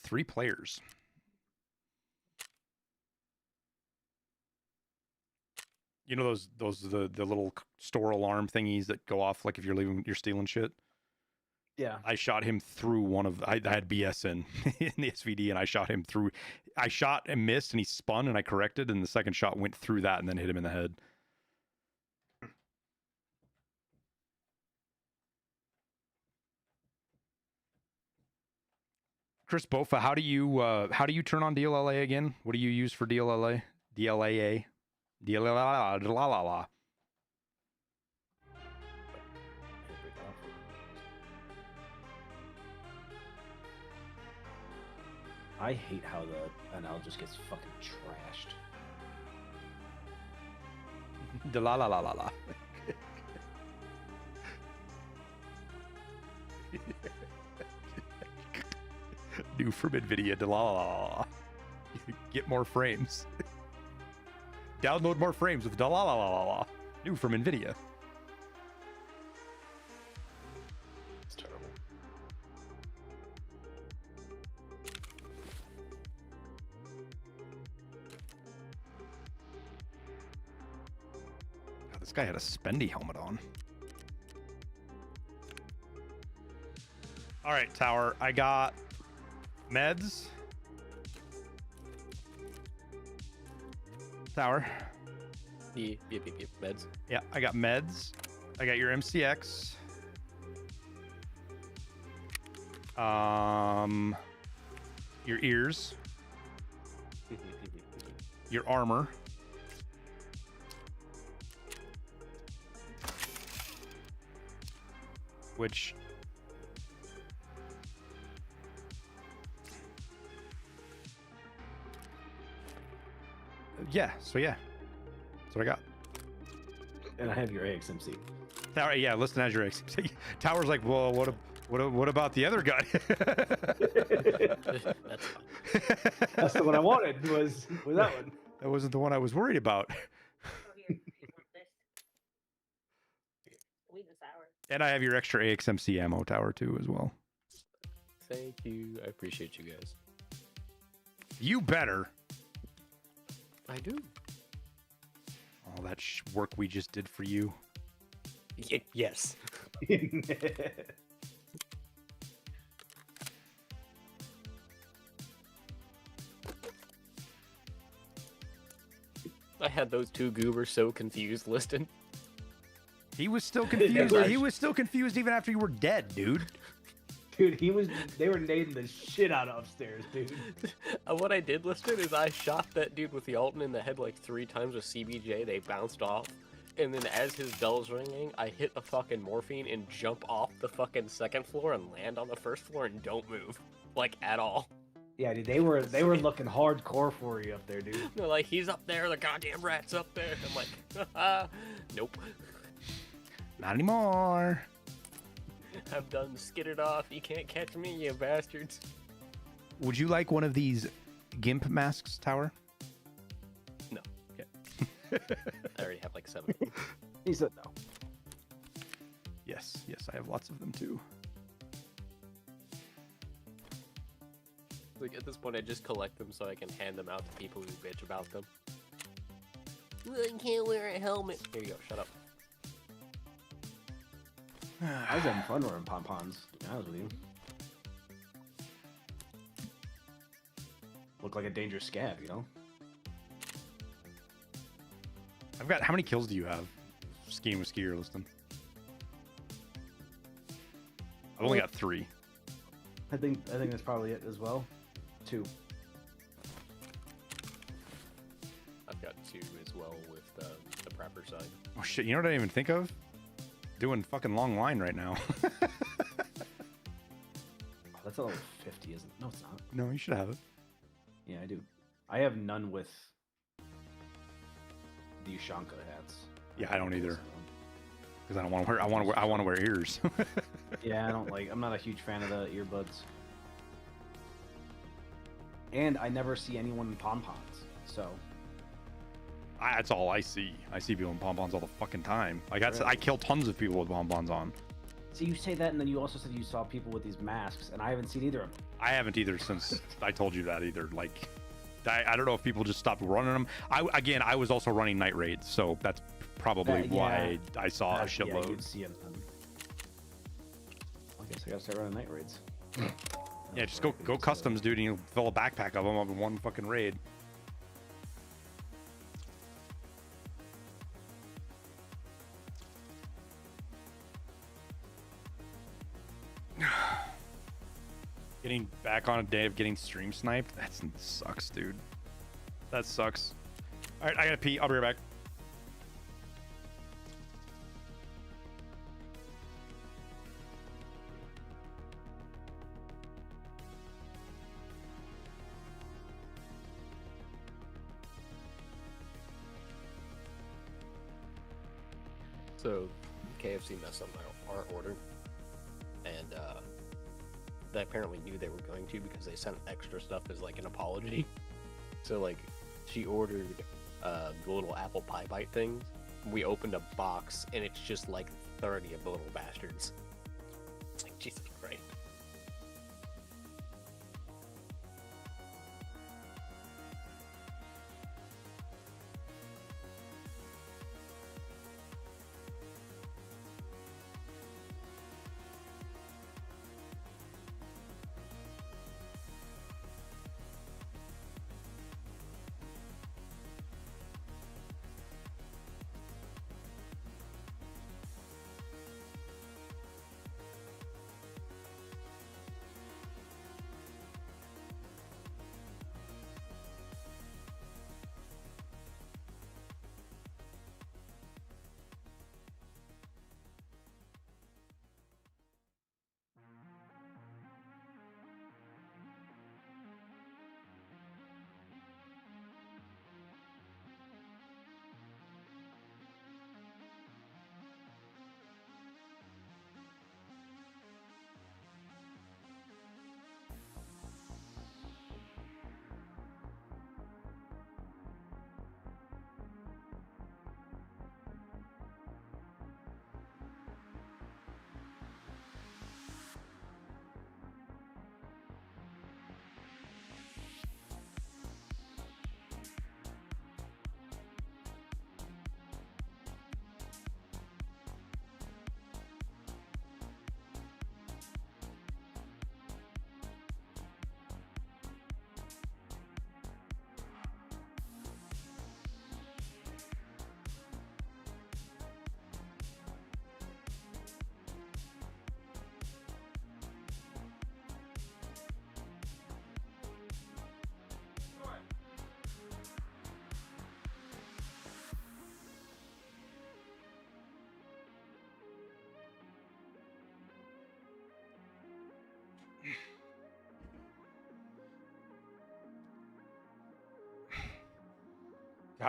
S1: Three players. You know the little store alarm thingies that go off like if you're stealing shit?
S2: Yeah.
S1: I shot him through one of... I had BS in the SVD, and I shot him through... I shot and missed, and he spun, and I corrected, and the second shot went through that and then hit him in the head. Chris Bofa, how do you turn on DLLA again? What do you use for DLLA? DLAA? DLLA.
S2: I hate how the NL just gets fucking trashed.
S1: DLLA. New from NVIDIA. DLLA. Get more frames. Download more frames with DLLA. New from NVIDIA.
S2: It's terrible.
S1: God, this guy had a spendy helmet on. All right, Tower. I got meds Tower.
S10: Yep. Meds.
S1: Yeah, I got meds. I got your MCX. Your ears. Your armor. Which... yeah, so yeah. That's what I got.
S4: And I have your AXMC.
S1: Tower, yeah, listed as your AXMC. Tower's like, well, what about the other guy?
S10: That's fine.
S4: That's the one I wanted, was that one.
S1: That wasn't the one I was worried about. And I have your extra AXMC ammo tower too as well.
S10: Thank you. I appreciate you guys.
S1: You better.
S10: I do.
S1: All that work we just did for you.
S10: Yes. I had those two goobers so confused listed.
S1: He was still confused. He was still confused even after you were dead, dude.
S4: Dude, they were nading the shit out of upstairs, dude.
S10: What I did listed is I shot that dude with the Alton in the head like 3 times with CBJ. They bounced off. And then as his bell's ringing, I hit a fucking morphine and jump off the fucking 2nd floor and land on the 1st floor and don't move. Like, at all.
S4: Yeah, dude, they were looking hardcore for you up there, dude.
S10: They're like, he's up there, the goddamn rat's up there. I'm like, nope.
S1: Not anymore.
S10: I've done skidded off. You can't catch me, you bastards.
S1: Would you like one of these GIMP masks, Tower?
S10: No.
S1: Okay.
S10: I already have like 7 of them.
S4: He said no.
S1: Yes, I have lots of them too.
S10: Like, at this point, I just collect them so I can hand them out to people who bitch about them. I can't wear a helmet. Here you go, shut up.
S4: I was having fun wearing pom-poms, to be honest with you. Look like a dangerous scab, you know?
S1: I've got, how many kills do you have? Skiing with skier, listing. I've only got 3.
S4: I think that's probably it as well. 2.
S10: I've got 2 as well with the prepper side.
S1: Oh shit, you know what I didn't even think of? Doing fucking long line right now.
S4: Oh, that's a level 50, isn't it? No, it's not.
S1: No, you should have it.
S4: Yeah, I do. I have none with the Ushanka hats.
S1: Yeah, I don't either. Because I don't want to wear. I want to wear ears.
S4: Yeah, I don't like. I'm not a huge fan of the earbuds. And I never see anyone in pom-poms. So.
S1: That's all I see. I see people in pom-poms all the fucking time. Like that's,
S4: Really?
S1: I kill tons of people with pom-poms on.
S4: So you say that, and then you also said you saw people with these masks, and I haven't seen either of them.
S1: I haven't either since I told you that either. Like, I don't know if people just stopped running them. I was also running night raids, so that's probably why I saw a shitload.
S4: Yeah, you'd see them. I guess I gotta start running night raids.
S1: Yeah, just go customs, dude, and you'll fill a backpack of them up in one fucking raid. Getting back on a day of getting stream sniped, that sucks, dude. That sucks. All right, I gotta pee. I'll be right back.
S10: So, KFC messed up our order, and they apparently knew they were going to because they sent extra stuff as like an apology. So like, she ordered the little apple pie bite things. We opened a box and it's just like 30 of the little bastards. It's like, Jesus Christ.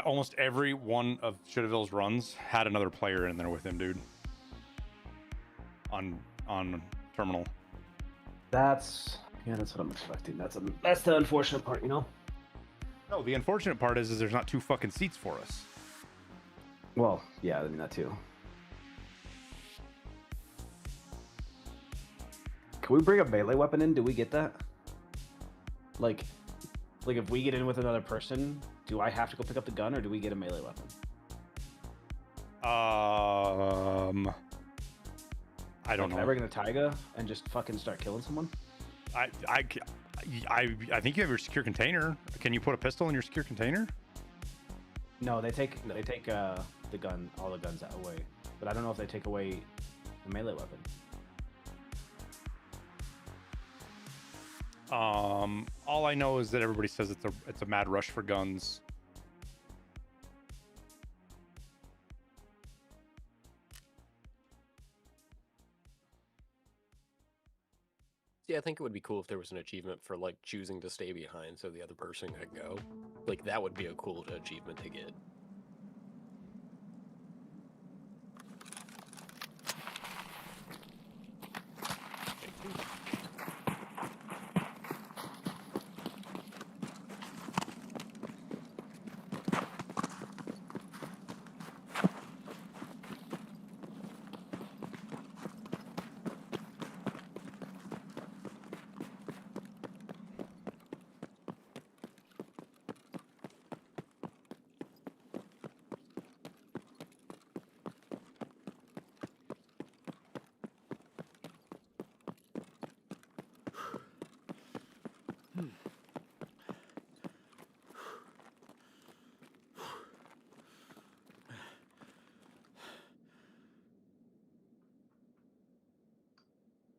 S1: Almost every one of Shitaville's runs had another player in there with him, dude. On terminal.
S4: That's what I'm expecting. That's the unfortunate part, you know.
S1: No, the unfortunate part is there's not 2 fucking seats for us.
S4: Well, yeah, I mean that too. Can we bring a melee weapon in? Do we get that? Like if we get in with another person, do I have to go pick up the gun, or do we get a melee weapon?
S1: I don't know.
S4: Can I bring the Taiga and just fucking start killing someone?
S1: I think you have your secure container. Can you put a pistol in your secure container?
S4: No, they take the gun, all the guns away. But I don't know if they take away the melee weapon.
S1: All I know is that everybody says it's a mad rush for guns.
S10: Yeah, I think it would be cool if there was an achievement for like choosing to stay behind so the other person could go. Like that would be a cool achievement to get.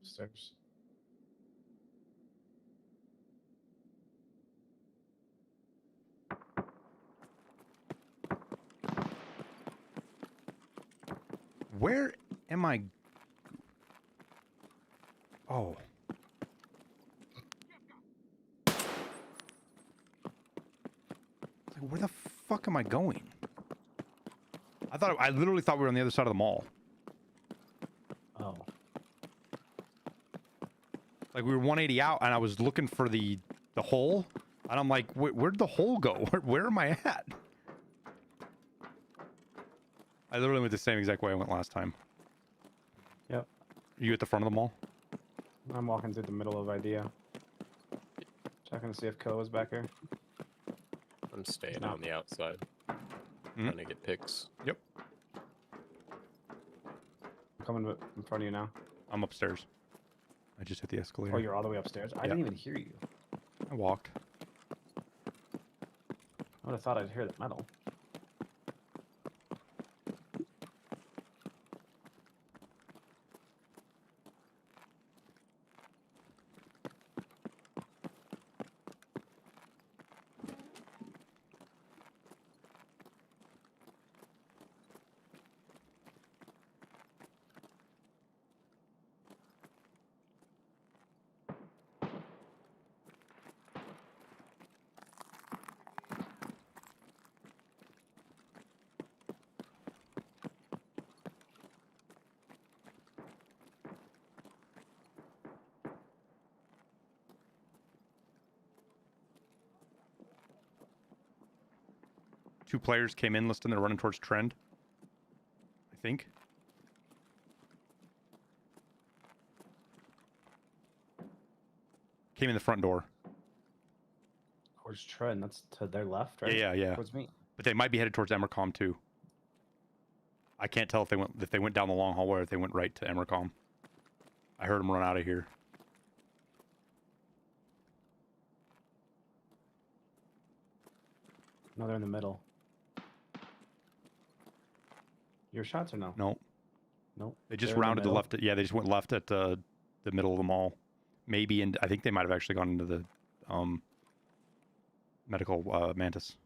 S4: Stairs.
S1: Where am I? Oh. Like, where the fuck am I going? I literally thought we were on the other side of the mall.
S4: Oh.
S1: Like we were 180 out, and I was looking for the hole, and I'm like, where'd the hole go? Where am I at? I literally went the same exact way I went last time.
S2: Yep.
S1: You at the front of the mall?
S2: I'm walking through the middle of Idea. Checking to see if Ko is back here.
S10: I'm staying on the outside. Trying to get pics.
S1: Yep.
S2: I'm coming in front of you now.
S1: I'm upstairs. I just hit the escalator.
S2: Oh, you're all the way upstairs? I didn't even hear you.
S1: I walked.
S2: I would have thought I'd hear the metal.
S1: Two players came in listed. They're running towards trend. I think. Came in the front door.
S2: Towards trend. That's to their left, right?
S1: Yeah.
S2: Towards me.
S1: But they might be headed towards Emercom too. I can't tell if they went down the long hallway or if they went right to Emercom. I heard them run out of here.
S2: No, they're in the middle. Your shots or no?
S1: No.
S2: Nope.
S1: They just
S2: They're in the
S1: rounded the
S2: middle.
S1: left. Yeah, they just went left at the middle of the mall. Maybe, and I think they might have actually gone into the medical mantis.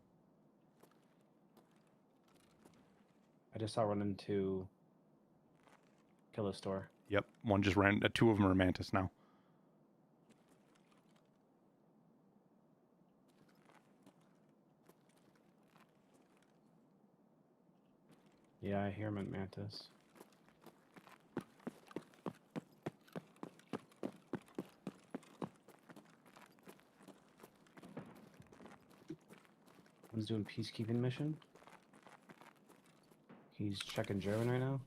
S2: I just saw run into Killer Store.
S1: Yep, one just ran. Two of them are mantis now.
S2: Yeah, I hear him at Mantis. One's doing peacekeeping mission. He's checking German right now.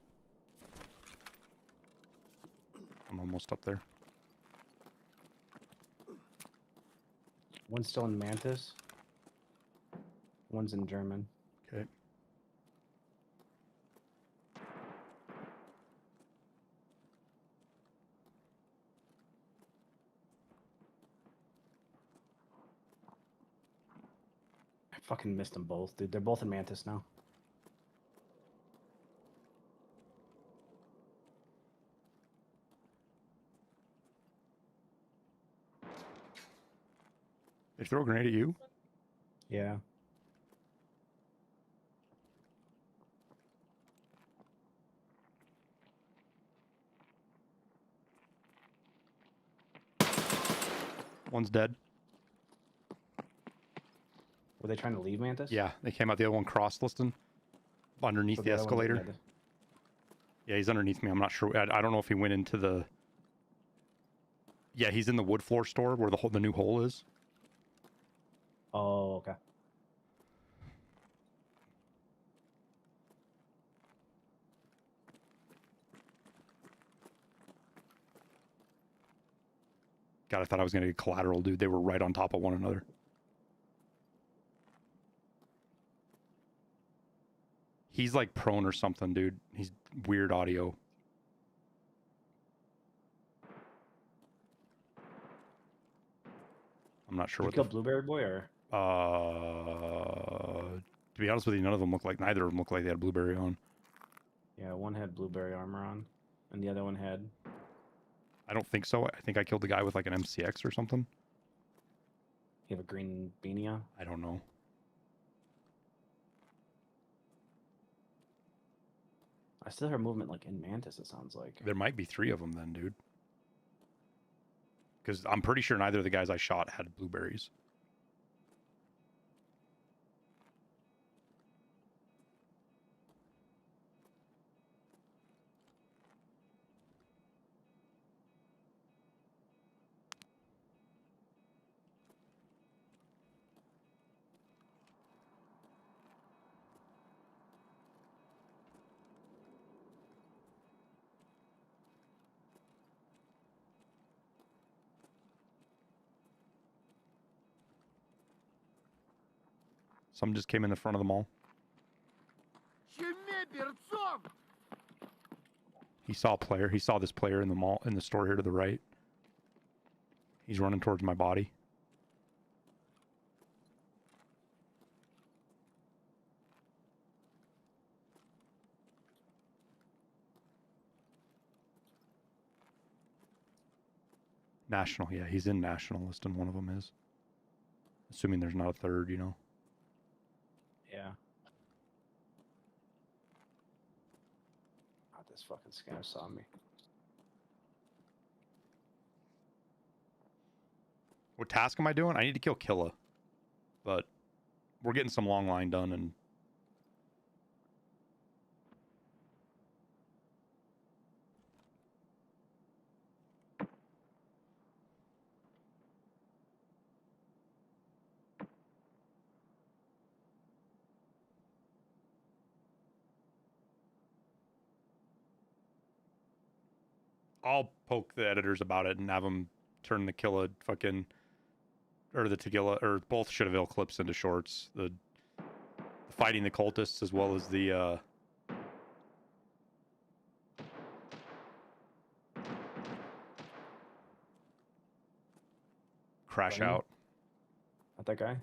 S1: I'm almost up there.
S2: One's still in Mantis. One's in German.
S1: Okay.
S2: I fucking missed them both, dude. They're both in Mantis now.
S1: They throw a grenade at you?
S2: Yeah.
S1: One's dead.
S2: Were they trying to leave Mantis?
S1: Yeah, they came out the other one cross listing underneath
S2: So
S1: the
S2: other one's
S1: escalator.
S2: dead.
S1: Yeah, he's underneath me. I'm not sure. I don't know if he went into the. Yeah, he's in the wood floor store where the new hole is.
S2: Oh, okay.
S1: God, I thought I was gonna get collateral, dude. They were right on top of one another. He's like prone or something, dude. He's weird audio. I'm not sure
S2: Did you
S1: what
S2: kill Blueberry Boy or?
S1: To be honest with you, neither of them look like they had blueberry on.
S2: Yeah, one had Blueberry armor on, and the other one had.
S1: I don't think so. I think I killed the guy with like an MCX or something.
S2: You have a green beanie on?
S1: I don't know.
S2: I still hear movement like in Mantis, it sounds like.
S1: There might be 3 of them then, dude. Because I'm pretty sure neither of the guys I shot had blueberries. Some just came in the front of the mall. He saw a player. He saw this player in the mall, in the store here to the right. He's running towards my body. National, yeah, he's in National list, and one of them is. Assuming there's not a third, you know.
S2: Yeah. God, this fucking scam saw me.
S1: What task am I doing? I need to kill Killa. But we're getting some long line done, and I'll poke the editors about it and have them turn the Killa fucking, or the Tagilla, or both should have ill clips into shorts. The fighting the cultists as well as the crash
S2: Running?
S1: out.
S2: Not that guy?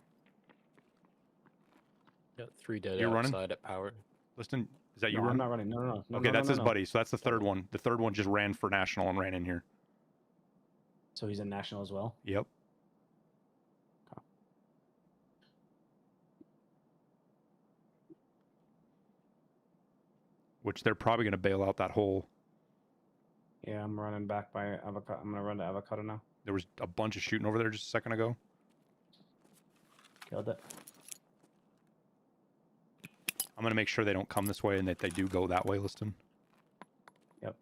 S10: Got 3 dead
S1: You're
S10: outside
S1: running?
S10: at power.
S1: Listen, is that you
S2: No, I'm
S1: running?
S2: not running. No.
S1: Okay, that's his
S2: no.
S1: buddy. So that's the third one. The third one just ran for National and ran in here.
S2: So he's in National as well?
S1: Yep. Which they're probably going to bail out that hole.
S2: Yeah, I'm running back by Avocado. I'm gonna run to Avocado now.
S1: There was a bunch of shooting over there just a second ago.
S2: Killed it.
S1: I'm I'm gonna make sure they don't come this way and that they do go that way, Liston.
S4: Yep.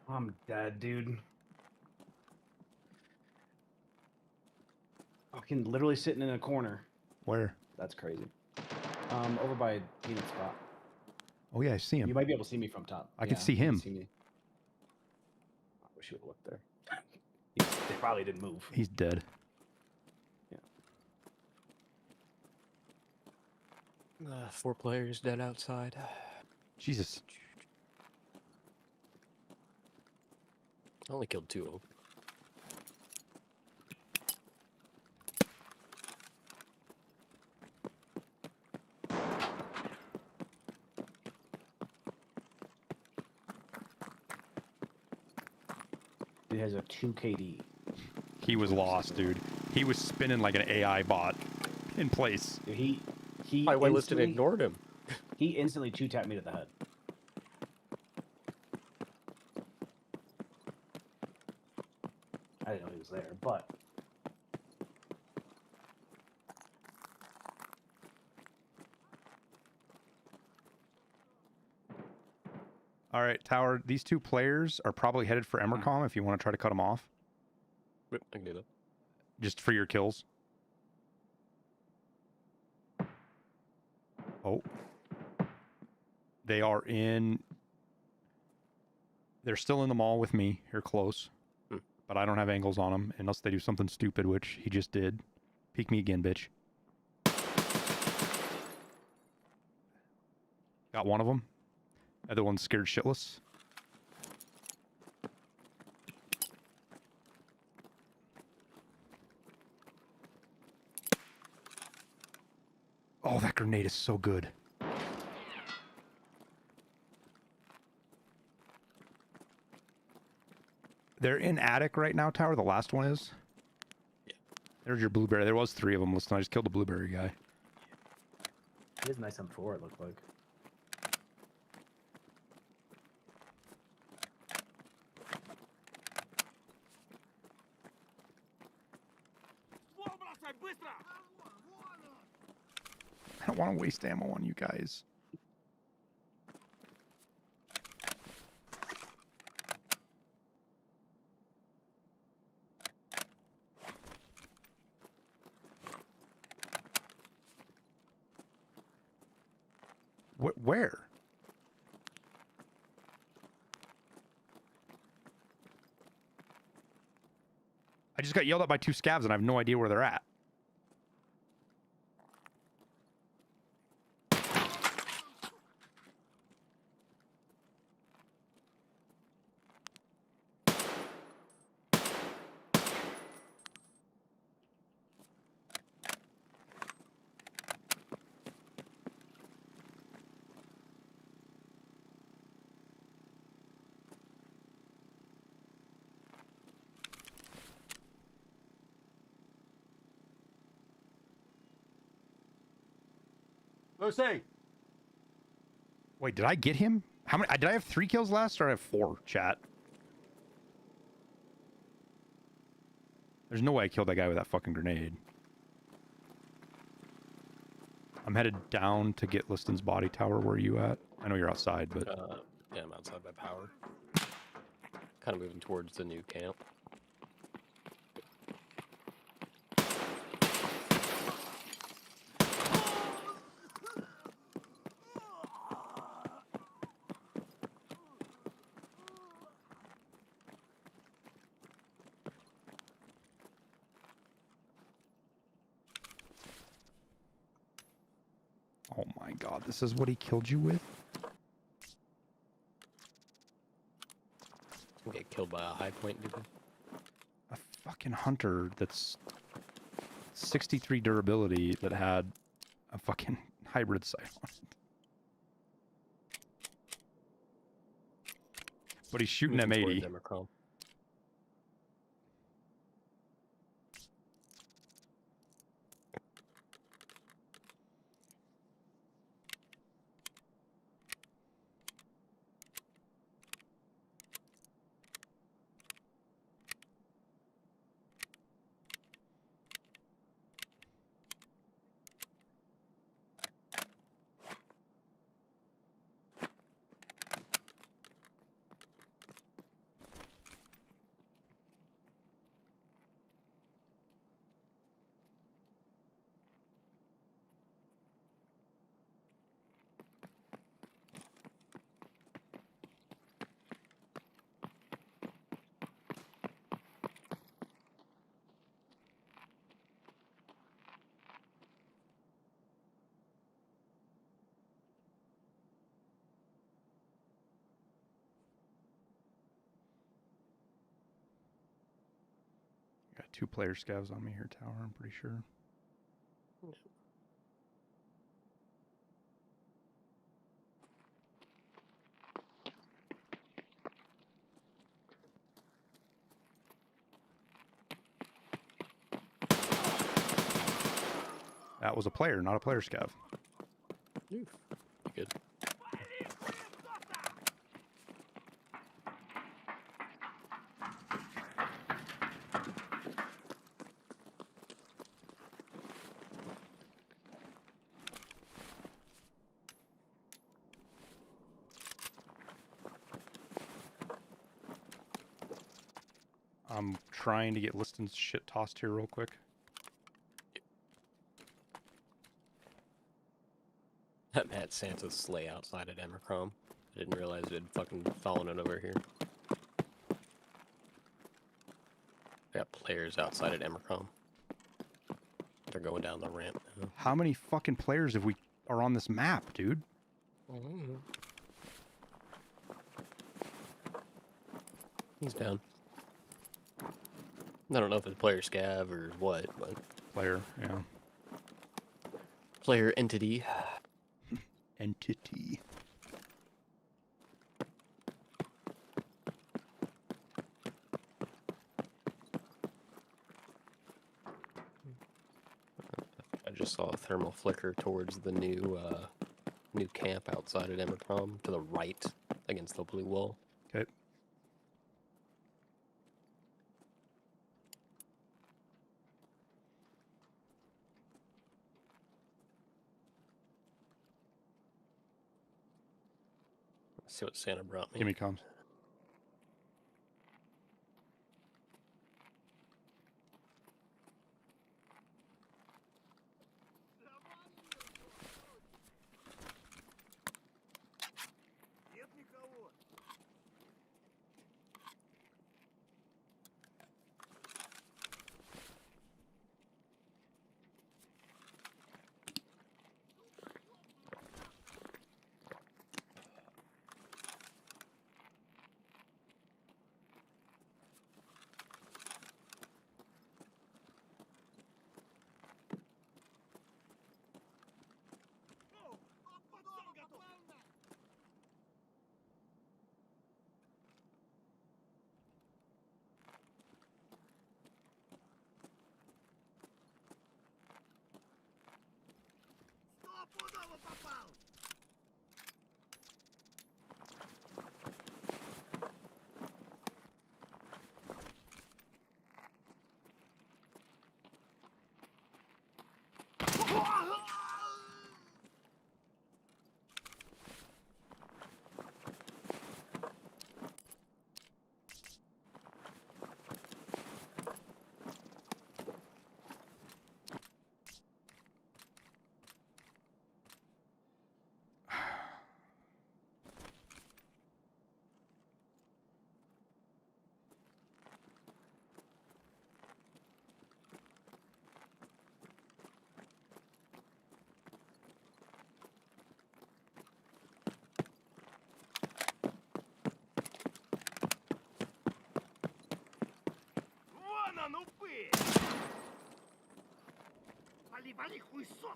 S4: I'm dead, dude. Fucking literally sitting in a corner.
S1: Where?
S4: That's crazy. Over by Peanut Spot.
S1: Oh yeah, I see him.
S4: You might be able to see me from top.
S1: I can see
S4: you
S1: him.
S4: see me. I wish you would have looked there. They probably didn't move.
S1: He's dead.
S4: Yeah.
S10: 4 players dead outside.
S1: Jesus.
S10: I only killed 2 of them.
S4: He has a 2 KD.
S1: He was lost, dude. He was spinning like an AI bot in place.
S4: Dude, he
S10: I listed
S4: instantly-
S10: ignored him.
S4: He instantly 2-tapped me to the head. I didn't know he was there, but
S1: All right, Tower, these 2 players are probably headed for Emercom if you want to try to cut them off.
S10: Yep, I can do that.
S1: Just for your kills. Oh. They are in... They're still in the mall with me. Here close. But I don't have angles on them unless they do something stupid, which he just did. Peek me again, bitch. Got one of them. Other one's scared shitless. Oh, that grenade is so good. They're in attic right now, Tower. The last one is.
S10: Yeah.
S1: There's your blueberry. There was 3 of them. Listen, I just killed the blueberry guy.
S4: he has nice M4, it looked like.
S1: I don't want to waste ammo on you guys. Where? I just got yelled at by 2 scavs and I have no idea where they're at.
S11: Lucy!
S1: Wait, did I get him? How many? Did I have 3 kills last or I have 4, chat? There's no way I killed that guy with that fucking grenade. I'm headed down to get Liston's body, Tower. Where are you at? I know you're outside, but...
S10: Yeah, I'm outside by power. Kind of moving towards the new camp.
S1: Oh my god, this is what he killed you with?
S10: Get killed by a high point dude.
S1: A fucking hunter that's 63 durability that had a fucking hybrid sight on it. But he's shooting M80. 2 player scavs on me here, tower, I'm pretty sure. That was a player, not a player scav.
S10: Oof. Good.
S1: I'm trying to get Liston's shit tossed here real quick.
S10: That Matt Santa's sleigh outside at Emercrom. I didn't realize it had fucking fallen in over here. I got players outside at Emercrom. They're going down the ramp now.
S1: How many fucking players have we are on this map, dude?
S10: He's down. I don't know if it's player scav or what, but
S1: Player, yeah.
S10: player entity.
S1: Entity.
S10: I just saw a thermal flicker towards the new camp outside at Emercrom to the right against the blue wall.
S1: Okay.
S10: Let's see what Santa brought me.
S1: Give me comms.
S3: Вали, хуесоса!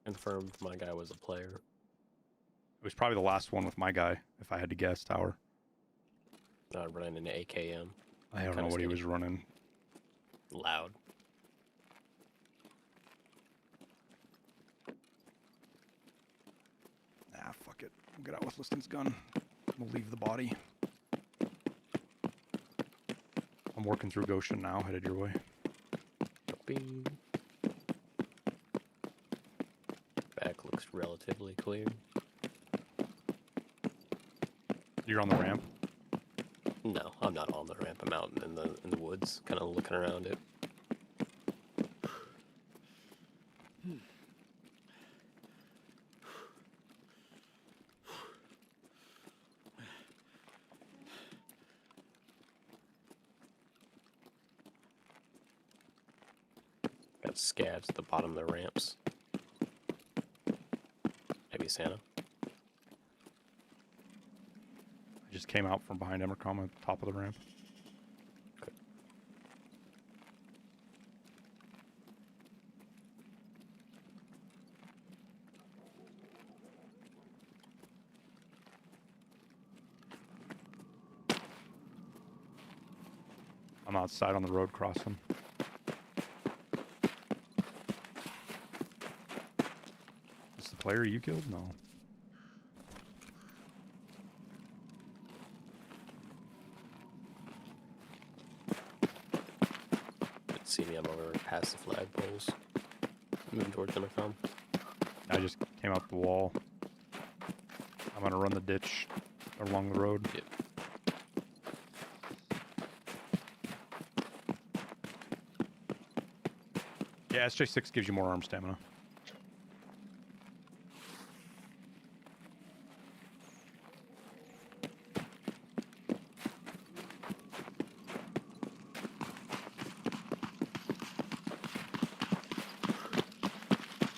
S10: Confirmed my guy was a player.
S1: It was probably the last one with my guy, if I had to guess, Tower.
S10: Running into AKM.
S1: I don't know what he was running.
S10: Loud.
S1: Ah, fuck it. We'll get out with Liston's gun. We'll leave the body. I'm working through Goshen now, headed your way.
S10: Bing. Back looks relatively clear.
S1: You're on the ramp?
S10: No, I'm not on the ramp. I'm out in the woods, kind of looking around it. Got scabs at the bottom of the ramps. Maybe Santa.
S1: I just came out from behind Emercom at the top of the ramp.
S10: Okay.
S1: I'm outside on the road crossing. Is this the player you killed? No.
S10: See me, I'm over past the flagpoles. Moving towards Intercom.
S1: I just came out the wall. I'm gonna run the ditch along the road.
S10: Yep.
S1: Yeah, SJ6 gives you more arm stamina.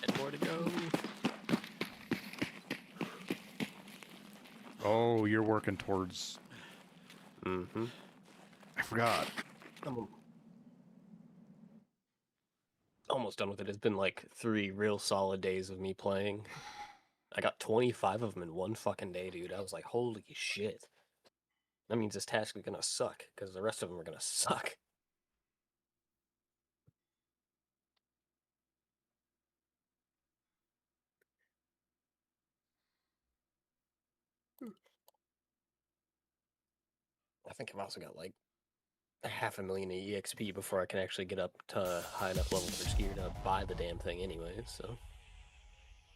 S10: And more to go.
S1: Oh, you're working towards...
S10: Mm-hmm.
S1: I forgot.
S10: I'm almost done with it. It's been like 3 real solid days of me playing. I got 25 of them in one fucking day, dude. I was like, holy shit. That means this task is gonna suck, because the rest of them are gonna suck. I think I've also got like 500,000 EXP before I can actually get up to high enough level for Skier to buy the damn thing anyway, so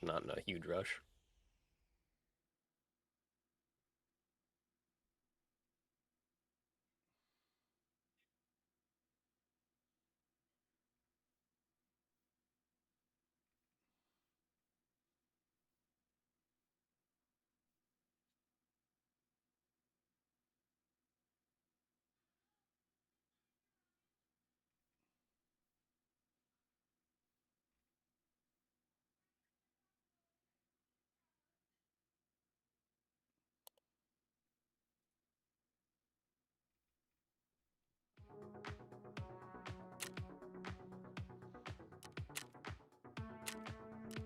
S10: not in a huge rush.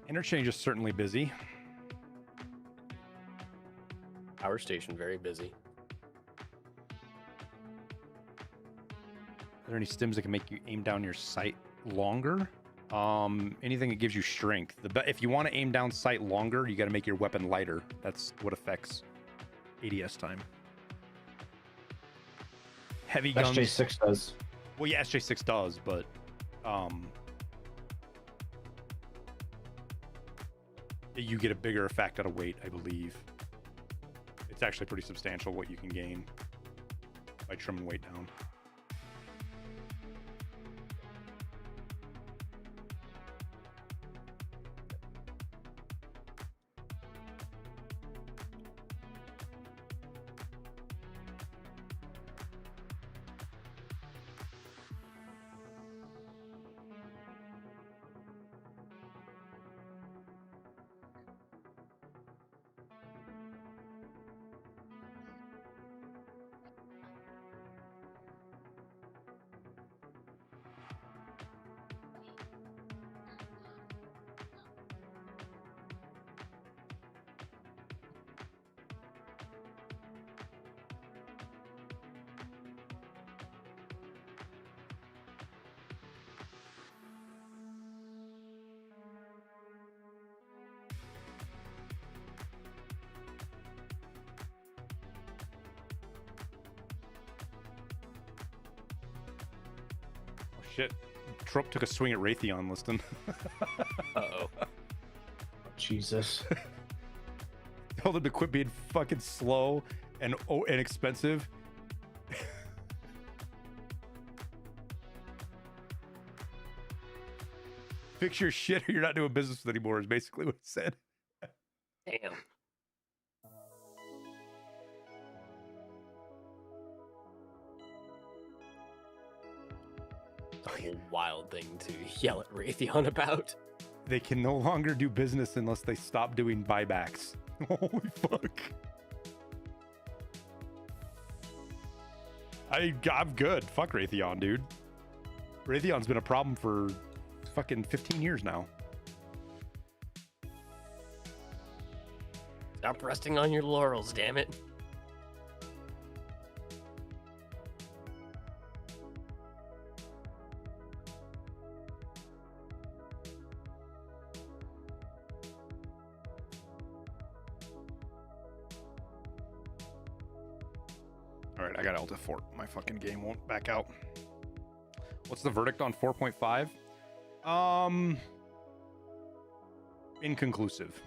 S1: Interchange is certainly busy.
S10: Power station, very busy.
S1: Are there any stims that can make you aim down your sight longer? Anything that gives you strength. If you want to aim down sight longer, you got to make your weapon lighter. That's what affects ADS time. Heavy guns.
S4: SJ6 does.
S1: Well, yeah, SJ6 does, but you get a bigger effect out of weight, I believe. It's actually pretty substantial what you can gain by trimming weight down. Shit. Trump took a swing at Raytheon, Liston.
S10: Uh-oh.
S4: Jesus.
S1: Told him to quit being fucking slow and expensive. Fix your shit or you're not doing business with anymore is basically what he said.
S10: Damn. A whole wild thing to yell at Raytheon about.
S1: They can no longer do business unless they stop doing buybacks. Holy fuck. I'm good. Fuck Raytheon, dude. Raytheon's been a problem for fucking 15 years now.
S10: Stop resting on your laurels, damn it.
S1: All right, I got Alt F4. My fucking game won't back out. What's the verdict on 4.5? Inconclusive.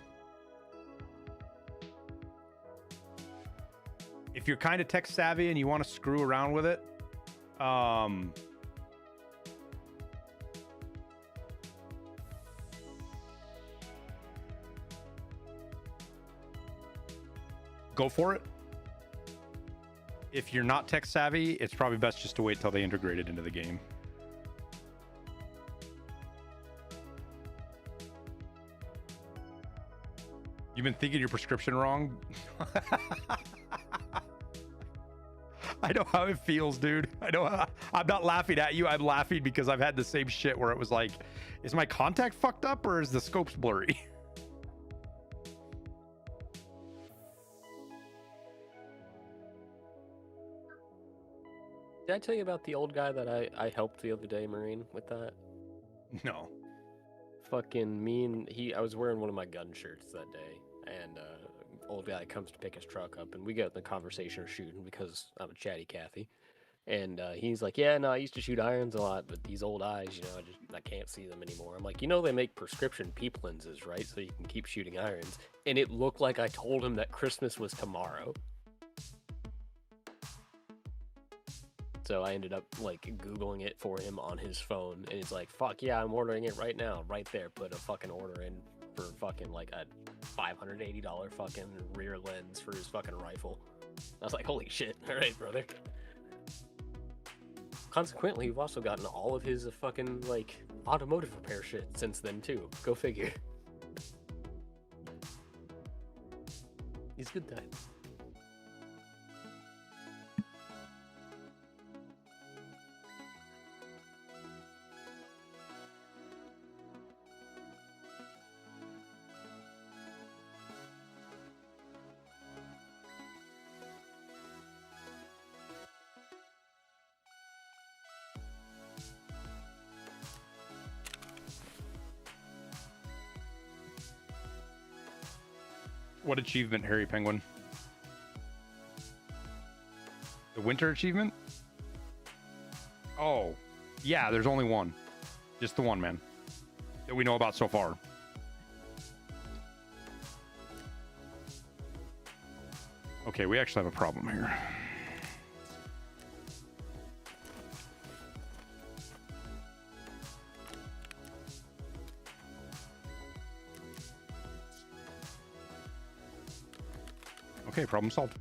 S1: If you're kind of tech savvy and you want to screw around with it, go for it. If you're not tech savvy, it's probably best just to wait till they integrate it into the game. You've been thinking your prescription wrong? I know how it feels, dude. I know how, I'm not laughing at you. I'm laughing because I've had the same shit where it was like, is my contact fucked up or is the scope's blurry?
S10: Did I tell you about the old guy that I helped the other day, Marine, with that?
S1: No.
S10: Fucking me and I was wearing one of my gun shirts that day, and old guy comes to pick his truck up, and we get in the conversation of shooting because I'm a chatty Cathy. And he's like, yeah, no, I used to shoot irons a lot, but these old eyes, you know, I can't see them anymore. I'm like, you know, they make prescription PEEP lenses, right? So you can keep shooting irons. And it looked like I told him that Christmas was tomorrow. So I ended up like Googling it for him on his phone, and he's like, fuck yeah, I'm ordering it right now. Right there, put a fucking order in for fucking like a $580 fucking rear lens for his fucking rifle. I was like, holy shit, all right, brother. Consequently, we've also gotten all of his fucking like automotive repair shit since then too. Go figure. He's good time.
S1: What achievement, Harry Penguin? The winter achievement? Oh, yeah, there's only one. Just the one, man, that we know about so far. Okay, we actually have a problem here. Okay, problem solved.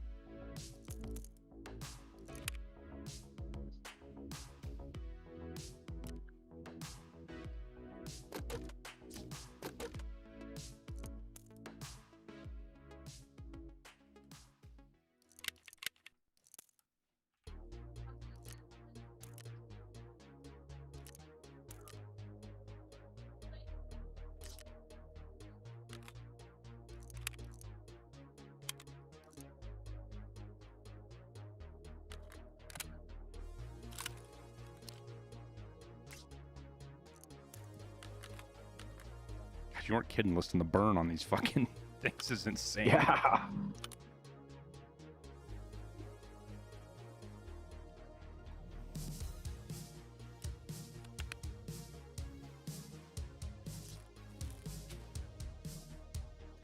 S1: You weren't kidding. Listing the burn on these fucking things is insane.
S4: Yeah.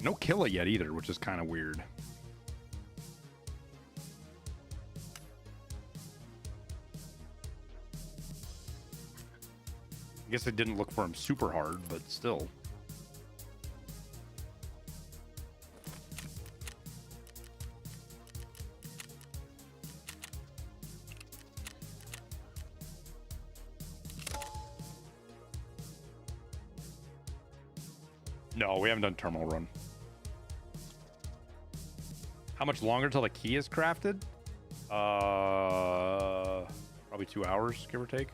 S1: No kill it yet either, which is kind of weird. I guess I didn't look for him super hard, but still. No, we haven't done terminal run. How much longer till the key is crafted? Probably 2 hours, give or take.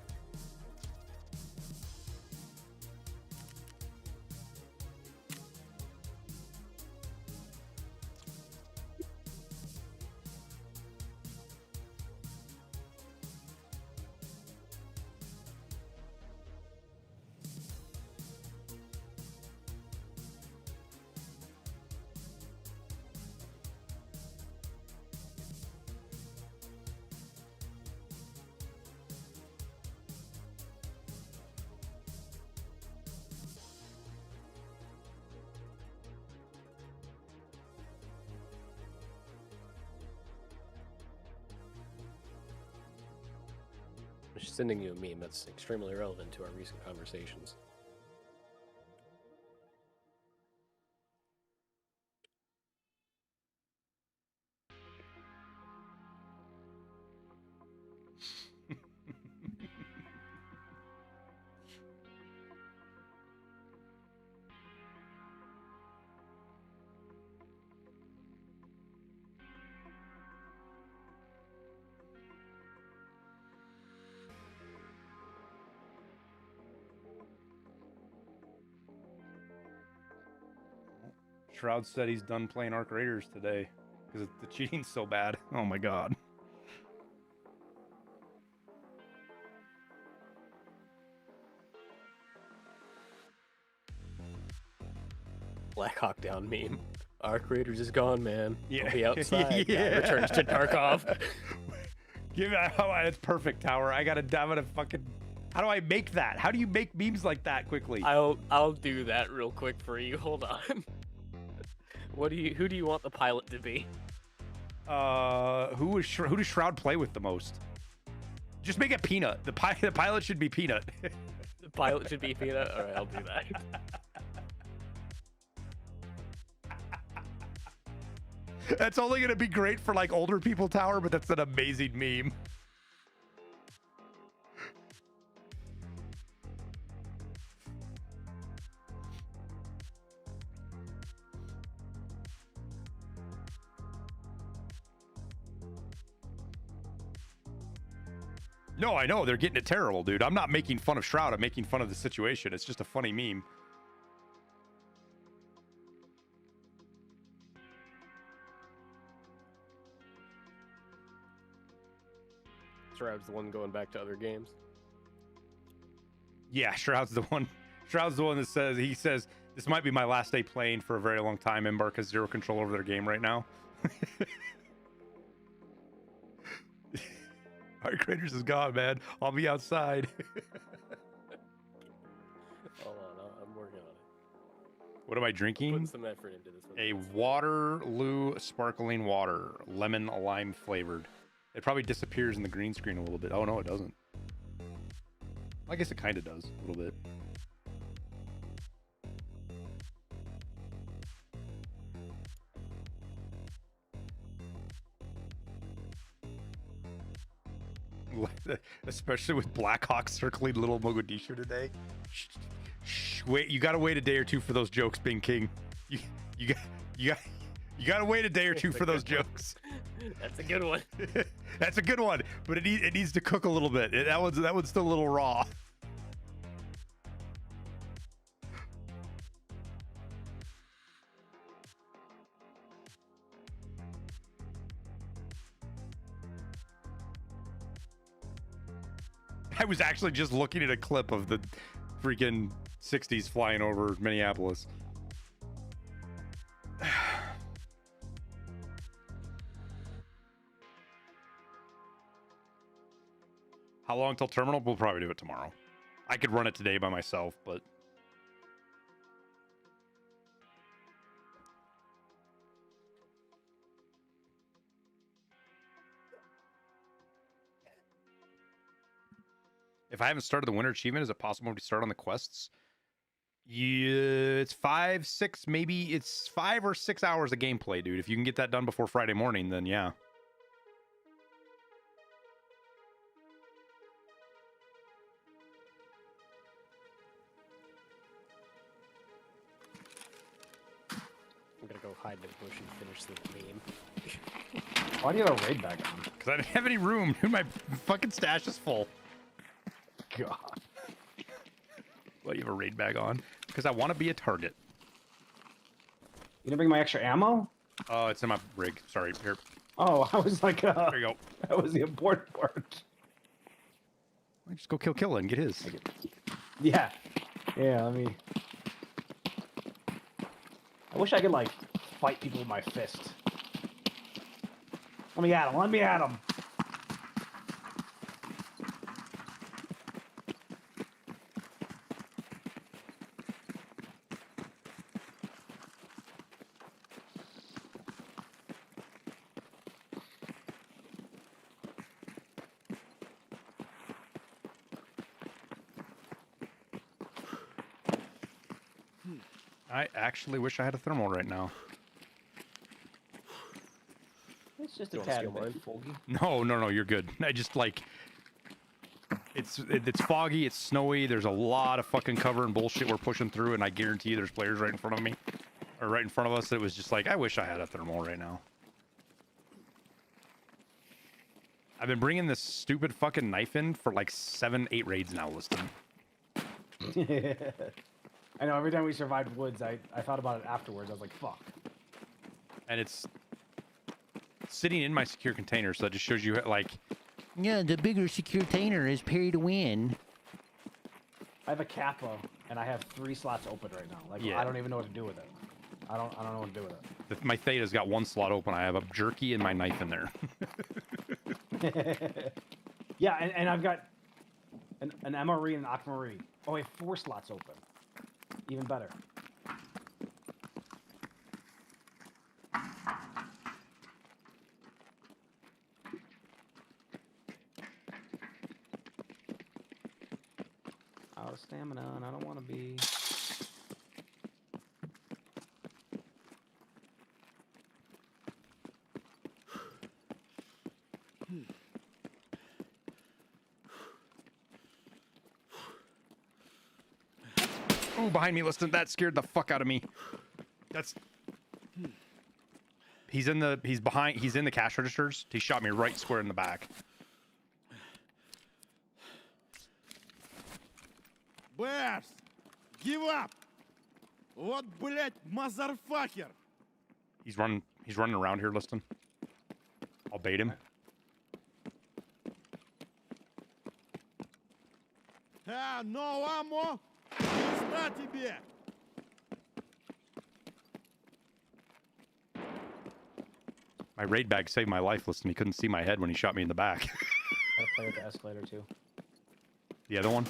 S10: I'm just sending you a meme that's extremely relevant to our recent conversations.
S1: Shroud said he's done playing Arc Raiders today because the cheating's so bad. Oh my god.
S10: Black Hawk Down meme. Arc Raiders is gone, man.
S1: Yeah.
S10: I'll be outside.
S1: Yeah.
S10: Returns to Tarkov.
S1: Give me that's perfect, Tower. I'm gonna fucking. How do I make that? How do you make memes like that quickly?
S10: I'll do that real quick for you. Hold on. Who do you want the pilot to be?
S1: Who does Shroud play with the most? Just make it Peanut. The pilot should be Peanut.
S10: The pilot should be Peanut. All right, I'll do that.
S1: That's only gonna be great for like older people, Tower, but that's an amazing meme. No, I know they're getting it terrible, dude. I'm not making fun of Shroud. I'm making fun of the situation. It's just a funny meme.
S10: Shroud's the one going back to other games.
S1: Yeah, Shroud's the one. Shroud's the one that says this might be my last day playing for a very long time. Embark has zero control over their game right now. Arc Raiders is gone, man. I'll be outside.
S10: Hold on, I'm working on it.
S1: What am I drinking?
S10: Put some effort into this one.
S1: A Waterloo sparkling water, lemon lime flavored. It probably disappears in the green screen a little bit. Oh no, it doesn't. I guess it kind of does a little bit. Especially with Blackhawk circling Little Mogadishu today. Wait, you gotta wait a day or two for those jokes, Bing King. You gotta wait a day or two for those jokes.
S10: That's a good one.
S1: That's a good one, but it needs to cook a little bit. That one's still a little raw. I was actually just looking at a clip of the freaking 60s flying over Minneapolis. How long till terminal? We'll probably do it tomorrow. I could run it today by myself, but If I haven't started the winter achievement, is it possible to start on the quests? Yeah, it's 5, 6, maybe it's 5 or 6 hours of gameplay, dude. If you can get that done before Friday morning, then yeah.
S10: I'm gonna go hide in the bush and finish the game.
S2: Why do you have a raid bag on?
S1: Because I didn't have any room. Dude, my fucking stash is full.
S2: God.
S1: Well, you have a raid bag on? Because I want to be a target.
S2: You didn't bring my extra ammo?
S1: Oh, it's in my rig. Sorry, here.
S2: Oh, I was like,
S1: There you go.
S2: that was the important part.
S1: Just go kill Killa and get his.
S2: Yeah. Yeah, let me... I wish I could, like, fight people with my fist. Let me at him. Let me at him.
S1: I actually wish I had a thermal right now.
S2: It's just a
S10: You wanna
S2: tad
S10: steal
S2: bit
S10: mine?
S2: foggy.
S1: No, you're good. I just like it's foggy, it's snowy. There's a lot of fucking cover and bullshit we're pushing through, and I guarantee you there's players right in front of me, or right in front of us. That was just like, I wish I had a thermal right now. I've been bringing this stupid fucking knife in for like 7, 8 raids now, listed.
S2: I know, every time we survived woods, I thought about it afterwards. I was like, fuck.
S1: And it's sitting in my secure container, so that just shows you like,
S6: Yeah, the bigger secure container is pay to win.
S2: I have a Kappa, and I have 3 slots open right now. Like,
S1: Yeah.
S2: I don't even know what to do with it. I don't know what to do with
S1: my Theta's got 1 slot open. I have a jerky and my knife in there.
S2: it. Yeah, and I've got an MRE and an Aquamarine. Oh, I have 4 slots open. Even better. Out of stamina, and I don't want to be.
S1: Oh, behind me, listen, that scared the fuck out of me. That's... He's in the cash registers. He shot me right square in the back.
S11: Bears! Give up! Вот, блять, motherfucker!
S1: He's running around here, listen. I'll bait him.
S11: Ah, no ammo! Пизда тебе!
S1: My raid bag saved my life, listen. He couldn't see my head when he shot me in the back.
S2: I play with the escalator too.
S1: The other one?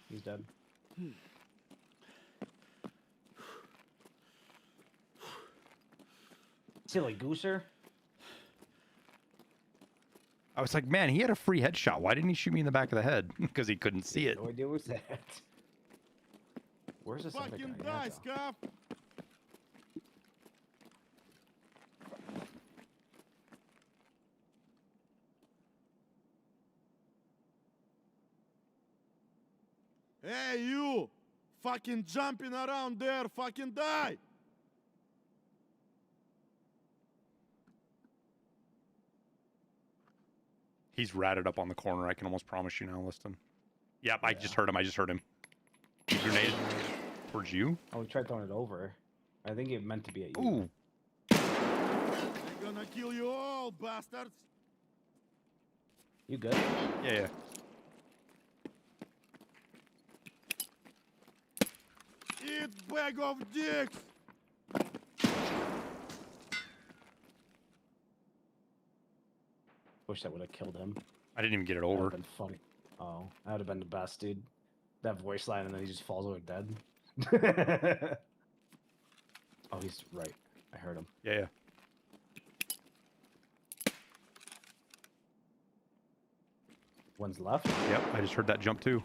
S2: He's dead. Silly gooser.
S1: I was like, man, he had a free headshot. Why didn't he shoot me in the back of the head? Because he couldn't see it.
S2: No idea what's that. Where's this other
S11: Fucking
S2: guy?
S11: die,
S2: Yeah,
S11: Scuff! Hey, you! Fucking jumping around there, fucking die!
S1: He's ratted up on the corner. I can almost promise you now, listen. Yep, I just heard him. He grenaded towards you?
S2: Oh, we tried throwing it over. I think it meant to be at you.
S1: Ooh.
S11: I'm gonna kill you all, bastards!
S2: You good?
S1: Yeah.
S11: Eat bag of dicks!
S2: Wish that would have killed him.
S1: I didn't even get it
S2: That would
S1: over.
S2: have been funny. Oh, that would have been the best, dude. That voice line and then he just falls over dead. Oh, he's right. I heard him.
S1: Yeah.
S2: One's left.
S1: Yep, I just heard that jump too.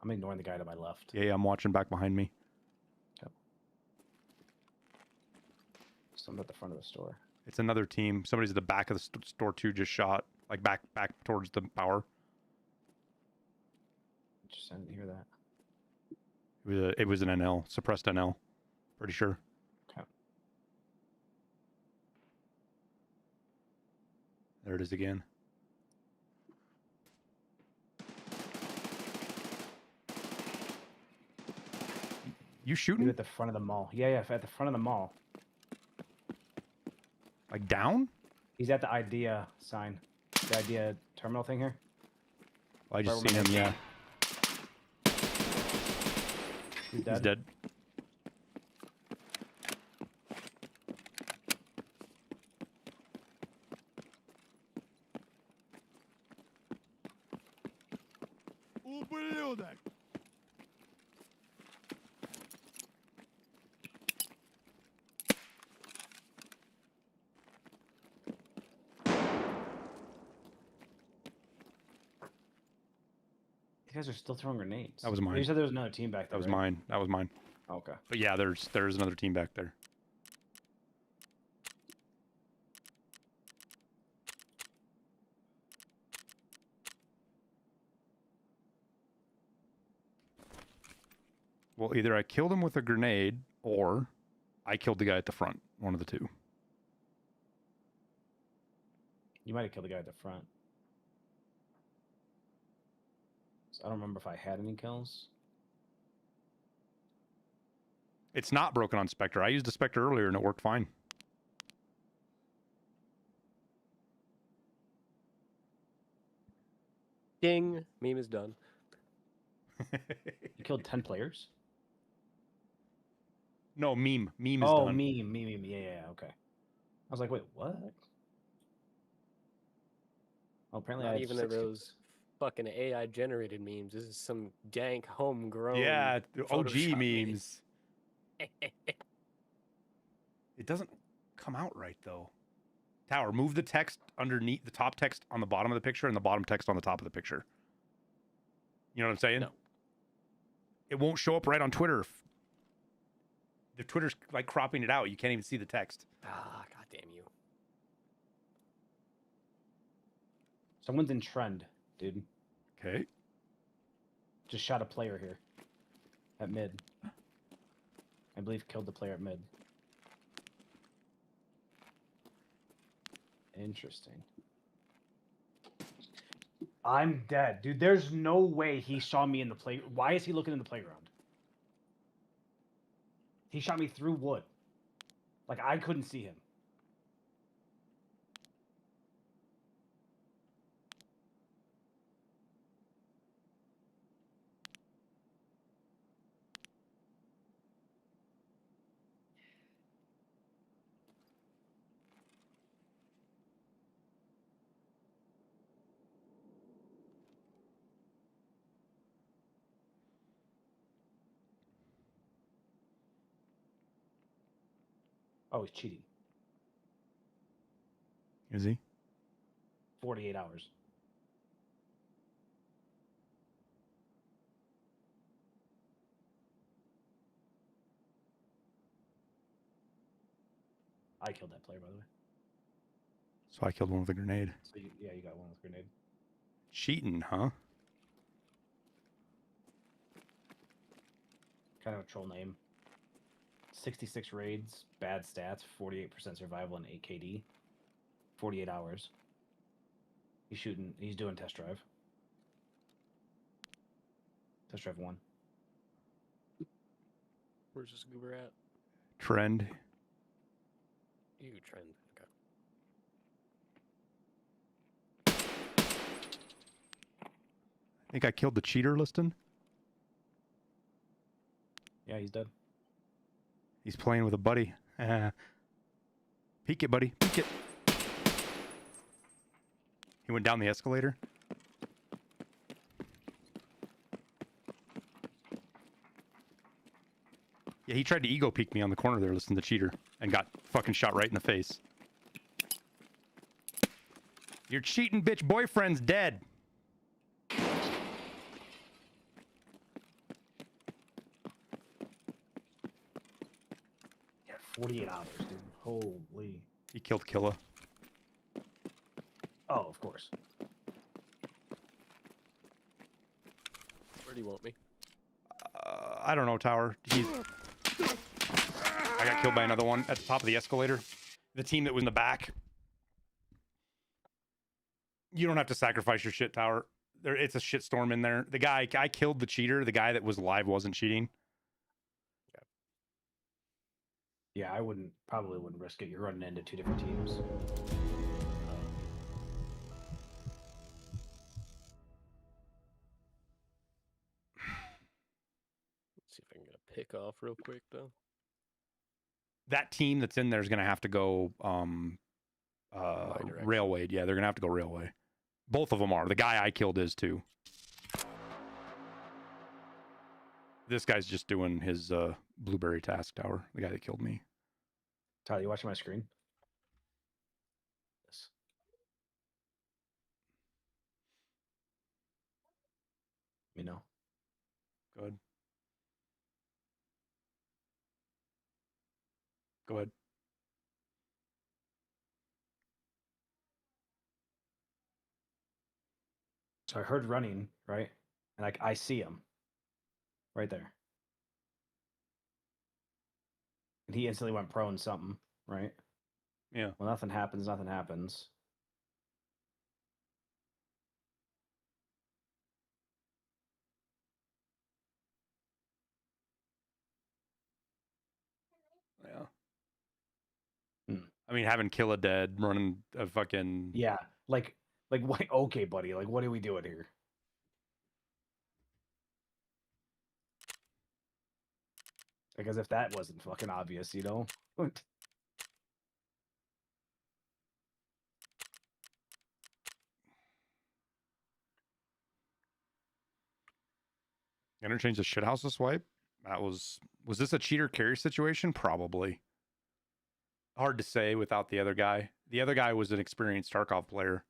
S2: I'm ignoring the guy to my left.
S1: Yeah, I'm watching back behind me.
S2: Yep. Someone at the front of the store.
S1: It's another team. Somebody's at the back of the store too, just shot. Like back towards the power.
S2: I didn't hear that.
S1: It was an NL, suppressed NL. Pretty sure.
S2: Okay.
S1: There it is again. You shooting?
S2: At the front of the mall. Yeah, at the front of the mall.
S1: Like down?
S2: He's at the idea sign. The idea terminal thing here.
S1: Well, I just seen him, yeah.
S2: He's dead.
S1: He's dead.
S11: Ублюдок!
S2: These guys are still throwing grenades.
S1: That was mine.
S2: You said there was another team back there.
S1: That was
S2: right?
S1: mine. That was mine.
S2: Okay.
S1: But yeah, there's another team back there. Well, either I killed him with a grenade or I killed the guy at the front. One of the two.
S2: You might have killed the guy at the front. So I don't remember if I had any kills.
S1: It's not broken on Spectre. I used a Spectre earlier and it worked fine.
S10: Ding. Meme is done.
S2: You killed 10 players?
S1: No, meme. Meme is
S2: oh,
S1: done.
S2: meme. Yeah, okay. I was like, wait, what? Oh, apparently
S10: Not
S2: I had
S10: even
S2: 6
S10: those fucking AI generated memes. This is some dank homegrown.
S1: Yeah, OG
S10: Photoshop
S1: memes. It doesn't come out right though. Tower, move the text underneath the top text on the bottom of the picture and the bottom text on the top of the picture. You know what I'm saying?
S10: No.
S1: It won't show up right on Twitter. The Twitter's like cropping it out. You can't even see the text.
S10: Ah, goddamn you.
S2: Someone's in trend, dude.
S1: Okay.
S2: Just shot a player here. At mid. I believe killed the player at mid. Interesting. I'm dead. Dude, there's no way he saw me in the play. Why is he looking in the playground? He shot me through wood. Like, I couldn't see him. Oh, he's cheating.
S1: Is he?
S2: 48 hours. I killed that player, by the way.
S1: So I killed one with a grenade.
S2: So yeah, you got one with a grenade.
S1: Cheating, huh?
S2: Kind of a troll name. 66 raids, bad stats, 48% survival, and 8 KD. 48 hours. He's doing test drive. Test drive 1.
S10: Where's this goober at?
S1: Trend.
S10: You trend. Okay.
S1: I think I killed the cheater, Liston.
S2: Yeah, he's dead.
S1: He's playing with a buddy. Peek it, buddy. Peek it. He went down the escalator. Yeah, he tried to ego peek me on the corner there, listening to Cheater, and got fucking shot right in the face. Your cheating bitch boyfriend's dead.
S4: Yeah, 48 hours, dude. Holy.
S1: He killed Killa.
S4: Oh, of course.
S10: Where do you want me?
S1: I don't know, Tower. I got killed by another one at the top of the escalator. The team that was in the back. You don't have to sacrifice your shit, Tower. It's a shitstorm in there. The guy, I killed the cheater. The guy that was alive wasn't cheating.
S4: Yeah, I probably wouldn't risk it. You're running into two different teams.
S10: Let's see if I can get a pick off real quick, though.
S1: That team that's in there is going to have to go railway. Yeah, they're going to have to go railway. Both of them are. The guy I killed is too. This guy's just doing his blueberry task, Tower. The guy that killed me.
S4: Tyler, you watching my screen? Yes. You know.
S1: Good. Go ahead.
S4: So I heard running, right? And like I see him right there. And he instantly went prone something, right?
S1: Yeah.
S4: Well, nothing happens, nothing happens.
S1: Yeah.
S4: Hmm.
S1: I mean, having Killa dead, running a fucking...
S4: Yeah. Like, what? Okay, buddy. Like, what are we doing here? Like, as if that wasn't fucking obvious, you know?
S1: Interchange the shithouse to swipe? That was this a cheater carry situation? Probably. Hard to say without the other guy. The other guy was an experienced Tarkov player.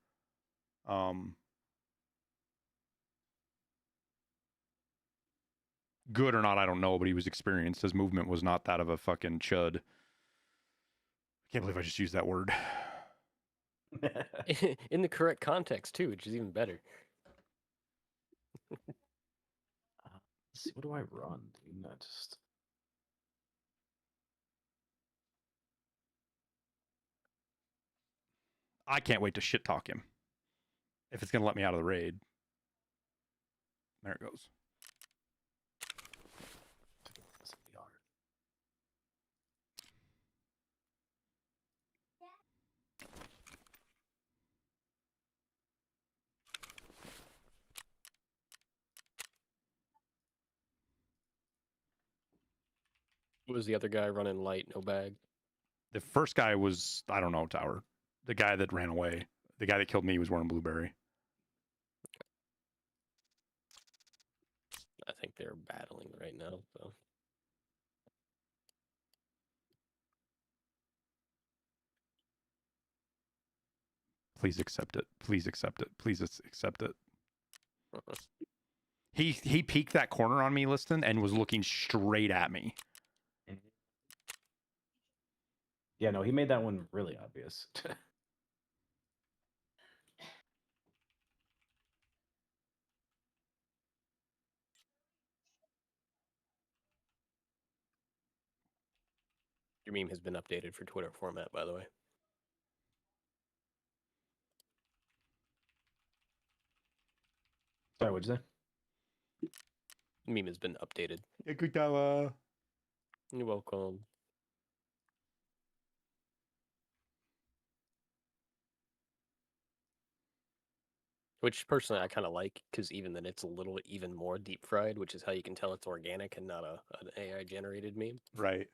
S1: Good or not, I don't know, but he was experienced. His movement was not that of a fucking chud. I can't believe I just used that word.
S10: In the correct context, too, which is even better.
S4: Let's see, what do I run, dude? Not just...
S1: I can't wait to shit talk him. If it's going to let me out of the raid. There it goes.
S10: What was the other guy running light, no bag?
S1: The first guy was, I don't know, Tower. The guy that ran away. The guy that killed me was wearing blueberry.
S10: I think they're battling right now, so.
S1: Please accept it. Please accept it. Please accept it. He peeked that corner on me, Liston, and was looking straight at me.
S4: Yeah, no, he made that one really obvious.
S10: Your meme has been updated for Twitter format, by the way.
S4: Sorry, what'd you say?
S10: Meme has been updated.
S1: You're
S10: welcome. Which personally I kind of like, because even then it's a little even more deep fried, which is how you can tell it's organic and not an AI generated meme.
S1: Right.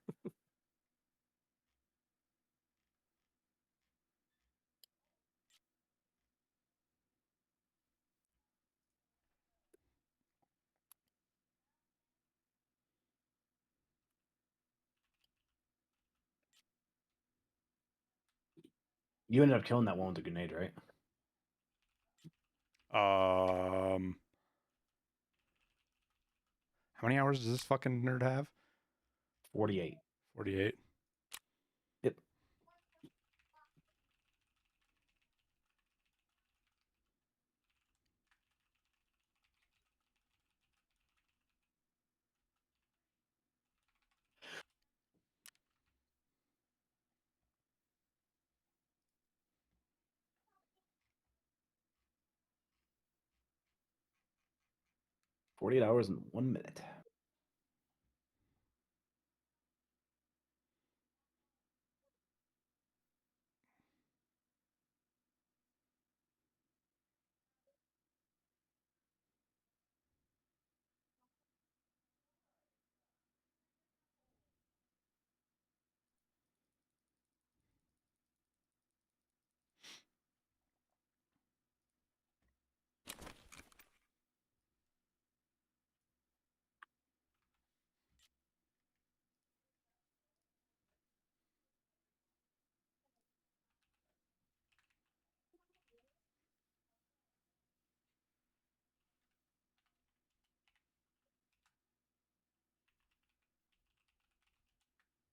S4: You ended up killing that one with the grenade, right?
S1: How many hours does this fucking nerd have?
S4: 48.
S1: 48.
S4: Yep. $48 hours and 1 minute.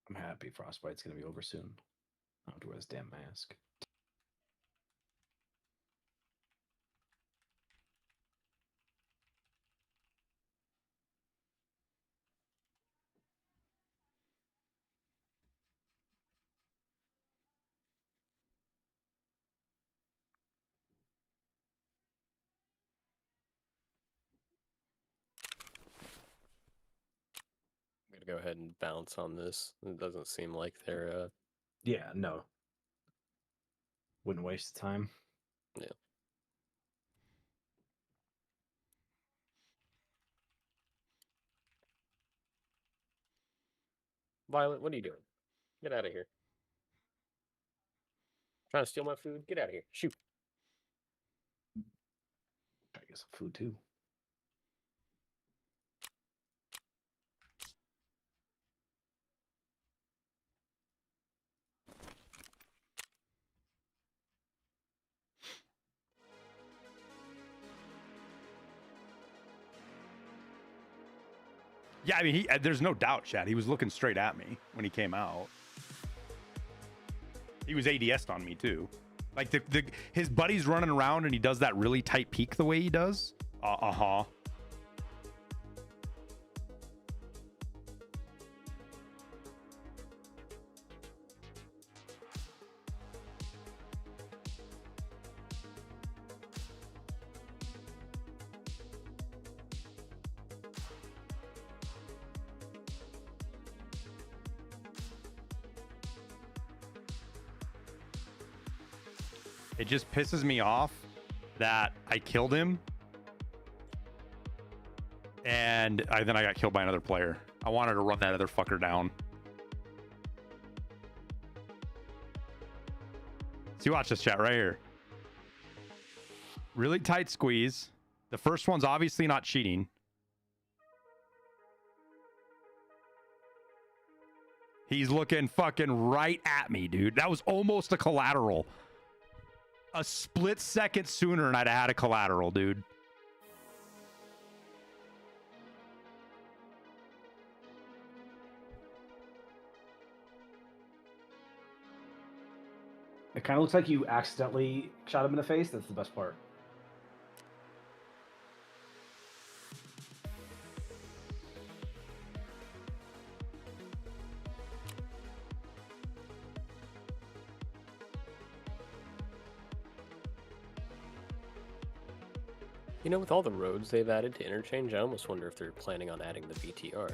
S4: I'm happy Frostbite's gonna be over soon. I don't have to wear this damn mask.
S10: I'm gonna go ahead and bounce on this. It doesn't seem like they're
S4: Yeah, no. Wouldn't waste the time.
S10: Yeah. Violet, what are you doing? Get out of here. Trying to steal my food? Get out of here. Shoot.
S4: Try to get some food too.
S1: Yeah, I mean, there's no doubt, Chad. He was looking straight at me when he came out. He was ADS'd on me too. Like his buddy's running around and he does that really tight peek the way he does. Uh-huh. It just pisses me off that I killed him and then I got killed by another player. I wanted to run that other fucker down. See, watch this chat right here. Really tight squeeze. The first one's obviously not cheating. He's looking fucking right at me, dude. That was almost a collateral. A split second sooner and I'd have had a collateral, dude.
S4: It kind of looks like you accidentally shot him in the face. That's the best part.
S10: You know, with all the roads they've added to interchange, I almost wonder if they're planning on adding the BTR.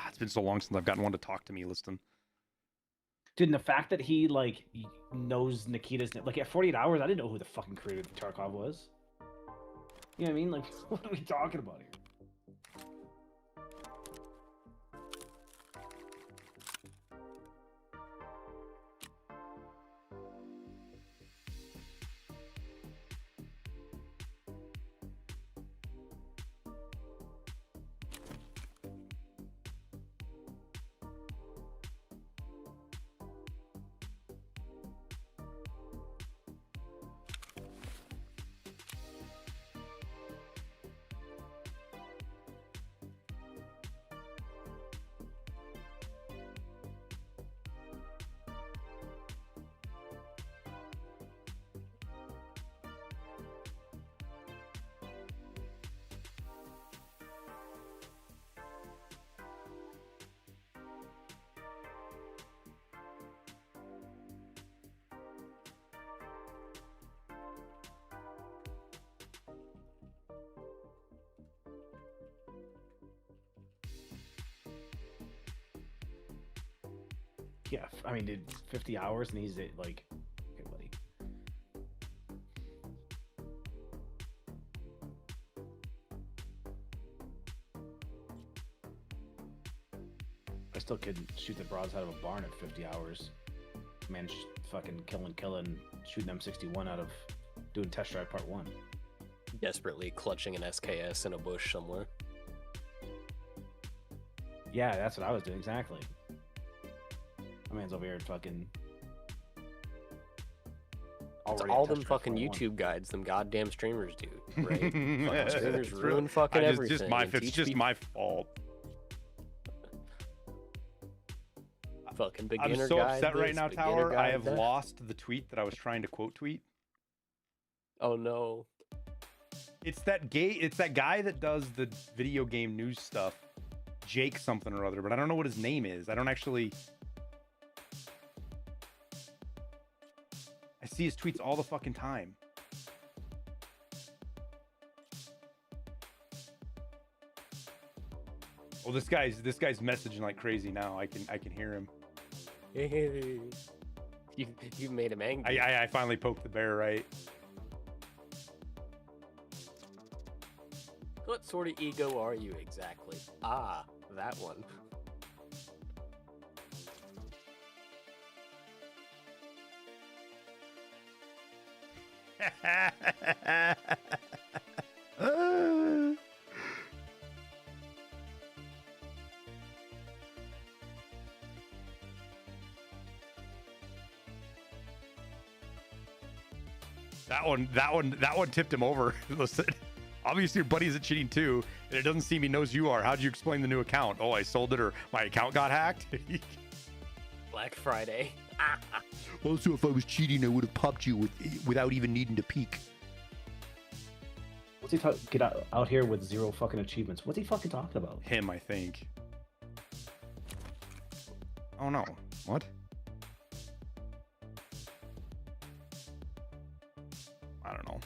S1: It's been so long since I've gotten one to talk to me, Liston.
S2: Dude, and the fact that he like knows Nikita's like at 48 hours, I didn't know who the fucking creator of Tarkov was. You know what I mean? Like, what are we talking about here? Yeah, I mean, dude, 50 hours and he's at like, okay, buddy. I still couldn't shoot the broadside of a barn at 50 hours. Man, fucking killing, shooting M61 out of doing test drive part 1.
S10: Desperately clutching an SKS in a bush somewhere.
S2: Yeah, that's what I was doing, exactly. My man's over here fucking...
S10: It's all them fucking YouTube guides them goddamn streamers do, right? Fucking streamers ruin fucking everything.
S1: It's just my fault.
S10: Fucking beginner
S1: I'm so
S10: guide
S1: upset right
S10: this,
S1: now,
S10: beginner
S1: Tower. I
S10: guide
S1: have
S10: that.
S1: lost the tweet that I was trying to quote tweet.
S10: Oh no.
S1: It's that guy that does the video game news stuff. Jake something or other, but I don't know what his name is. I don't actually... I see his tweets all the fucking time. Well, this guy's messaging like crazy now. I can hear him.
S10: You made him angry.
S1: I finally poked the bear, right?
S10: What sort of ego are you exactly? Ah, that one.
S1: That one tipped him over. Listen, obviously your buddy isn't cheating too, and it doesn't seem he knows you are. How'd you explain the new account? Oh, I sold it, or my account got hacked.
S10: Black Friday.
S6: Also, if I was cheating, I would have popped you without even needing to peek.
S2: What's he get out here with 0 fucking achievements? What's he fucking talking about?
S1: Him, I think. Oh no. What? I don't know.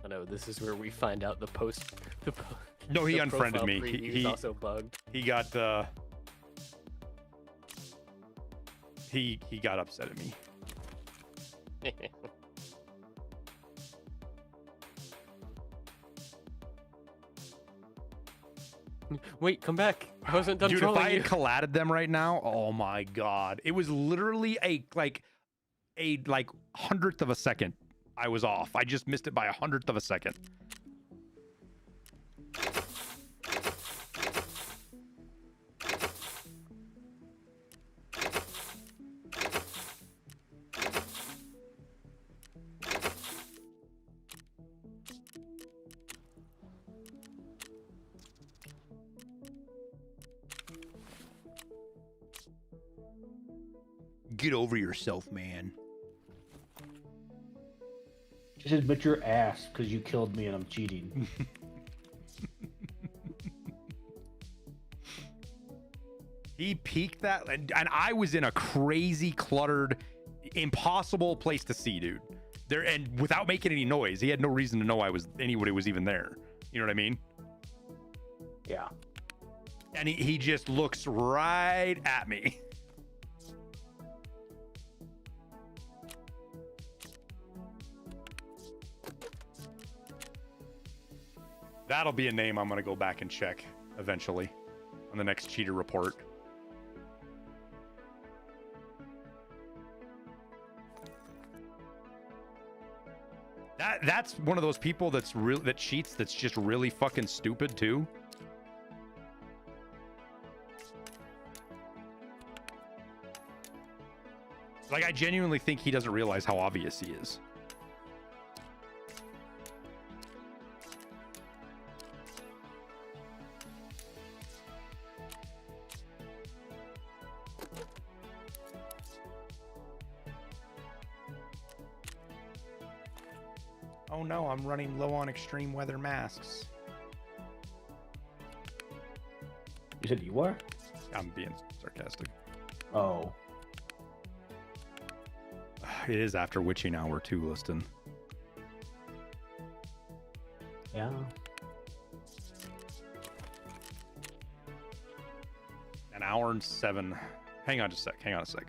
S10: I know, this is where we find out the post.
S1: No, he
S10: the
S1: unfriended
S10: profile
S1: me.
S10: preview
S1: He
S10: is also bugged.
S1: He got he got upset at me.
S10: Wait, come back. I wasn't done
S1: Dude, if
S10: trolling
S1: I
S10: you.
S1: had collabed them right now, oh my god. It was literally a hundredth of a second I was off. I just missed it by 100th of a second.
S6: Get over yourself, man.
S2: Just admit your ass because you killed me and I'm cheating.
S1: He peaked that, and I was in a crazy, cluttered, impossible place to see, dude. There, and without making any noise, he had no reason to know anybody was even there. You know what I mean?
S2: Yeah.
S1: And he just looks right at me. That'll be a name I'm gonna go back and check eventually on the next cheater report. That's one of those people that cheats that's just really fucking stupid too. Like, I genuinely think he doesn't realize how obvious he is. Oh no, I'm running low on extreme weather masks.
S4: You said you were?
S1: I'm being sarcastic.
S4: Oh.
S1: It is after witching hour too, Liston.
S4: Yeah.
S1: An hour and 7. Hang on just a sec. Hang on a sec.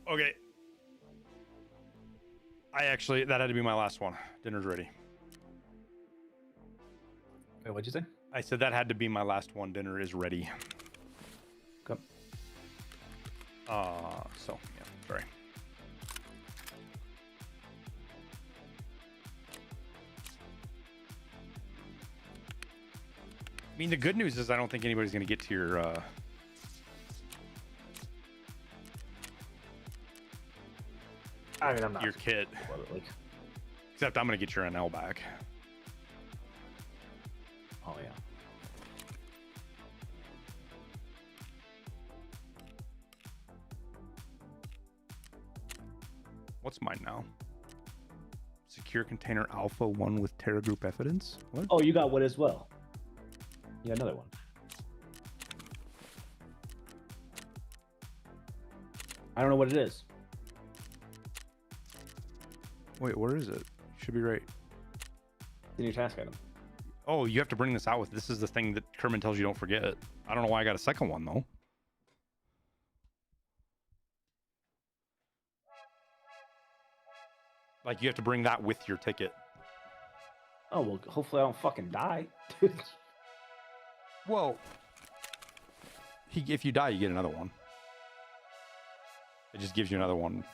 S1: Okay. That had to be my last one. Dinner's ready.
S4: Wait, what'd you say?
S1: I said that had to be my last one. Dinner is ready.
S4: Come.
S1: So, yeah, sorry. I mean, the good news is I don't think anybody's going to get to your,
S4: I mean, I'm not
S1: your kit.
S4: Like...
S1: Except I'm going to get your NL back.
S4: Oh, yeah.
S1: What's mine now? Secure container alpha 1 with Terra group evidence? What?
S4: Oh, you got one as well. Yeah, another one. I don't know what it is.
S1: Wait, where is it? Should be right.
S4: In your task item.
S1: Oh, you have to bring this out with. This is the thing that Kerman tells you don't forget. I don't know why I got a second one though. Like, you have to bring that with your ticket.
S4: Oh, well, hopefully I don't fucking die.
S1: Well, if you die, you get another one. It just gives you another one.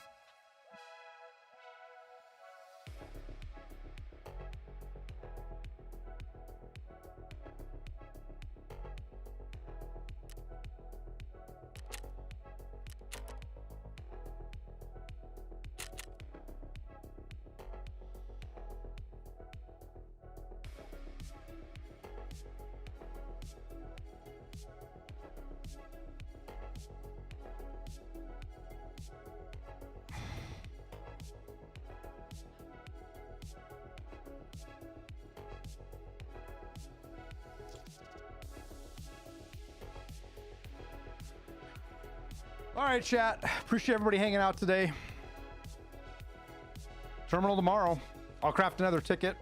S1: All right, chat. Appreciate everybody hanging out today. Terminal tomorrow. I'll craft another ticket.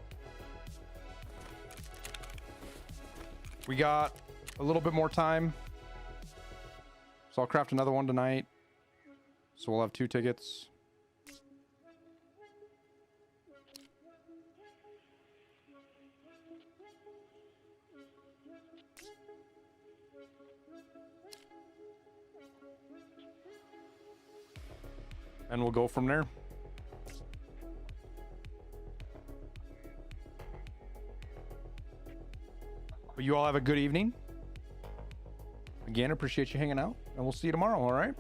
S1: We got a little bit more time. So I'll craft another one tonight. So we'll have 2 tickets. And we'll go from there. You all have a good evening. Again, appreciate you hanging out, and we'll see you tomorrow. All right.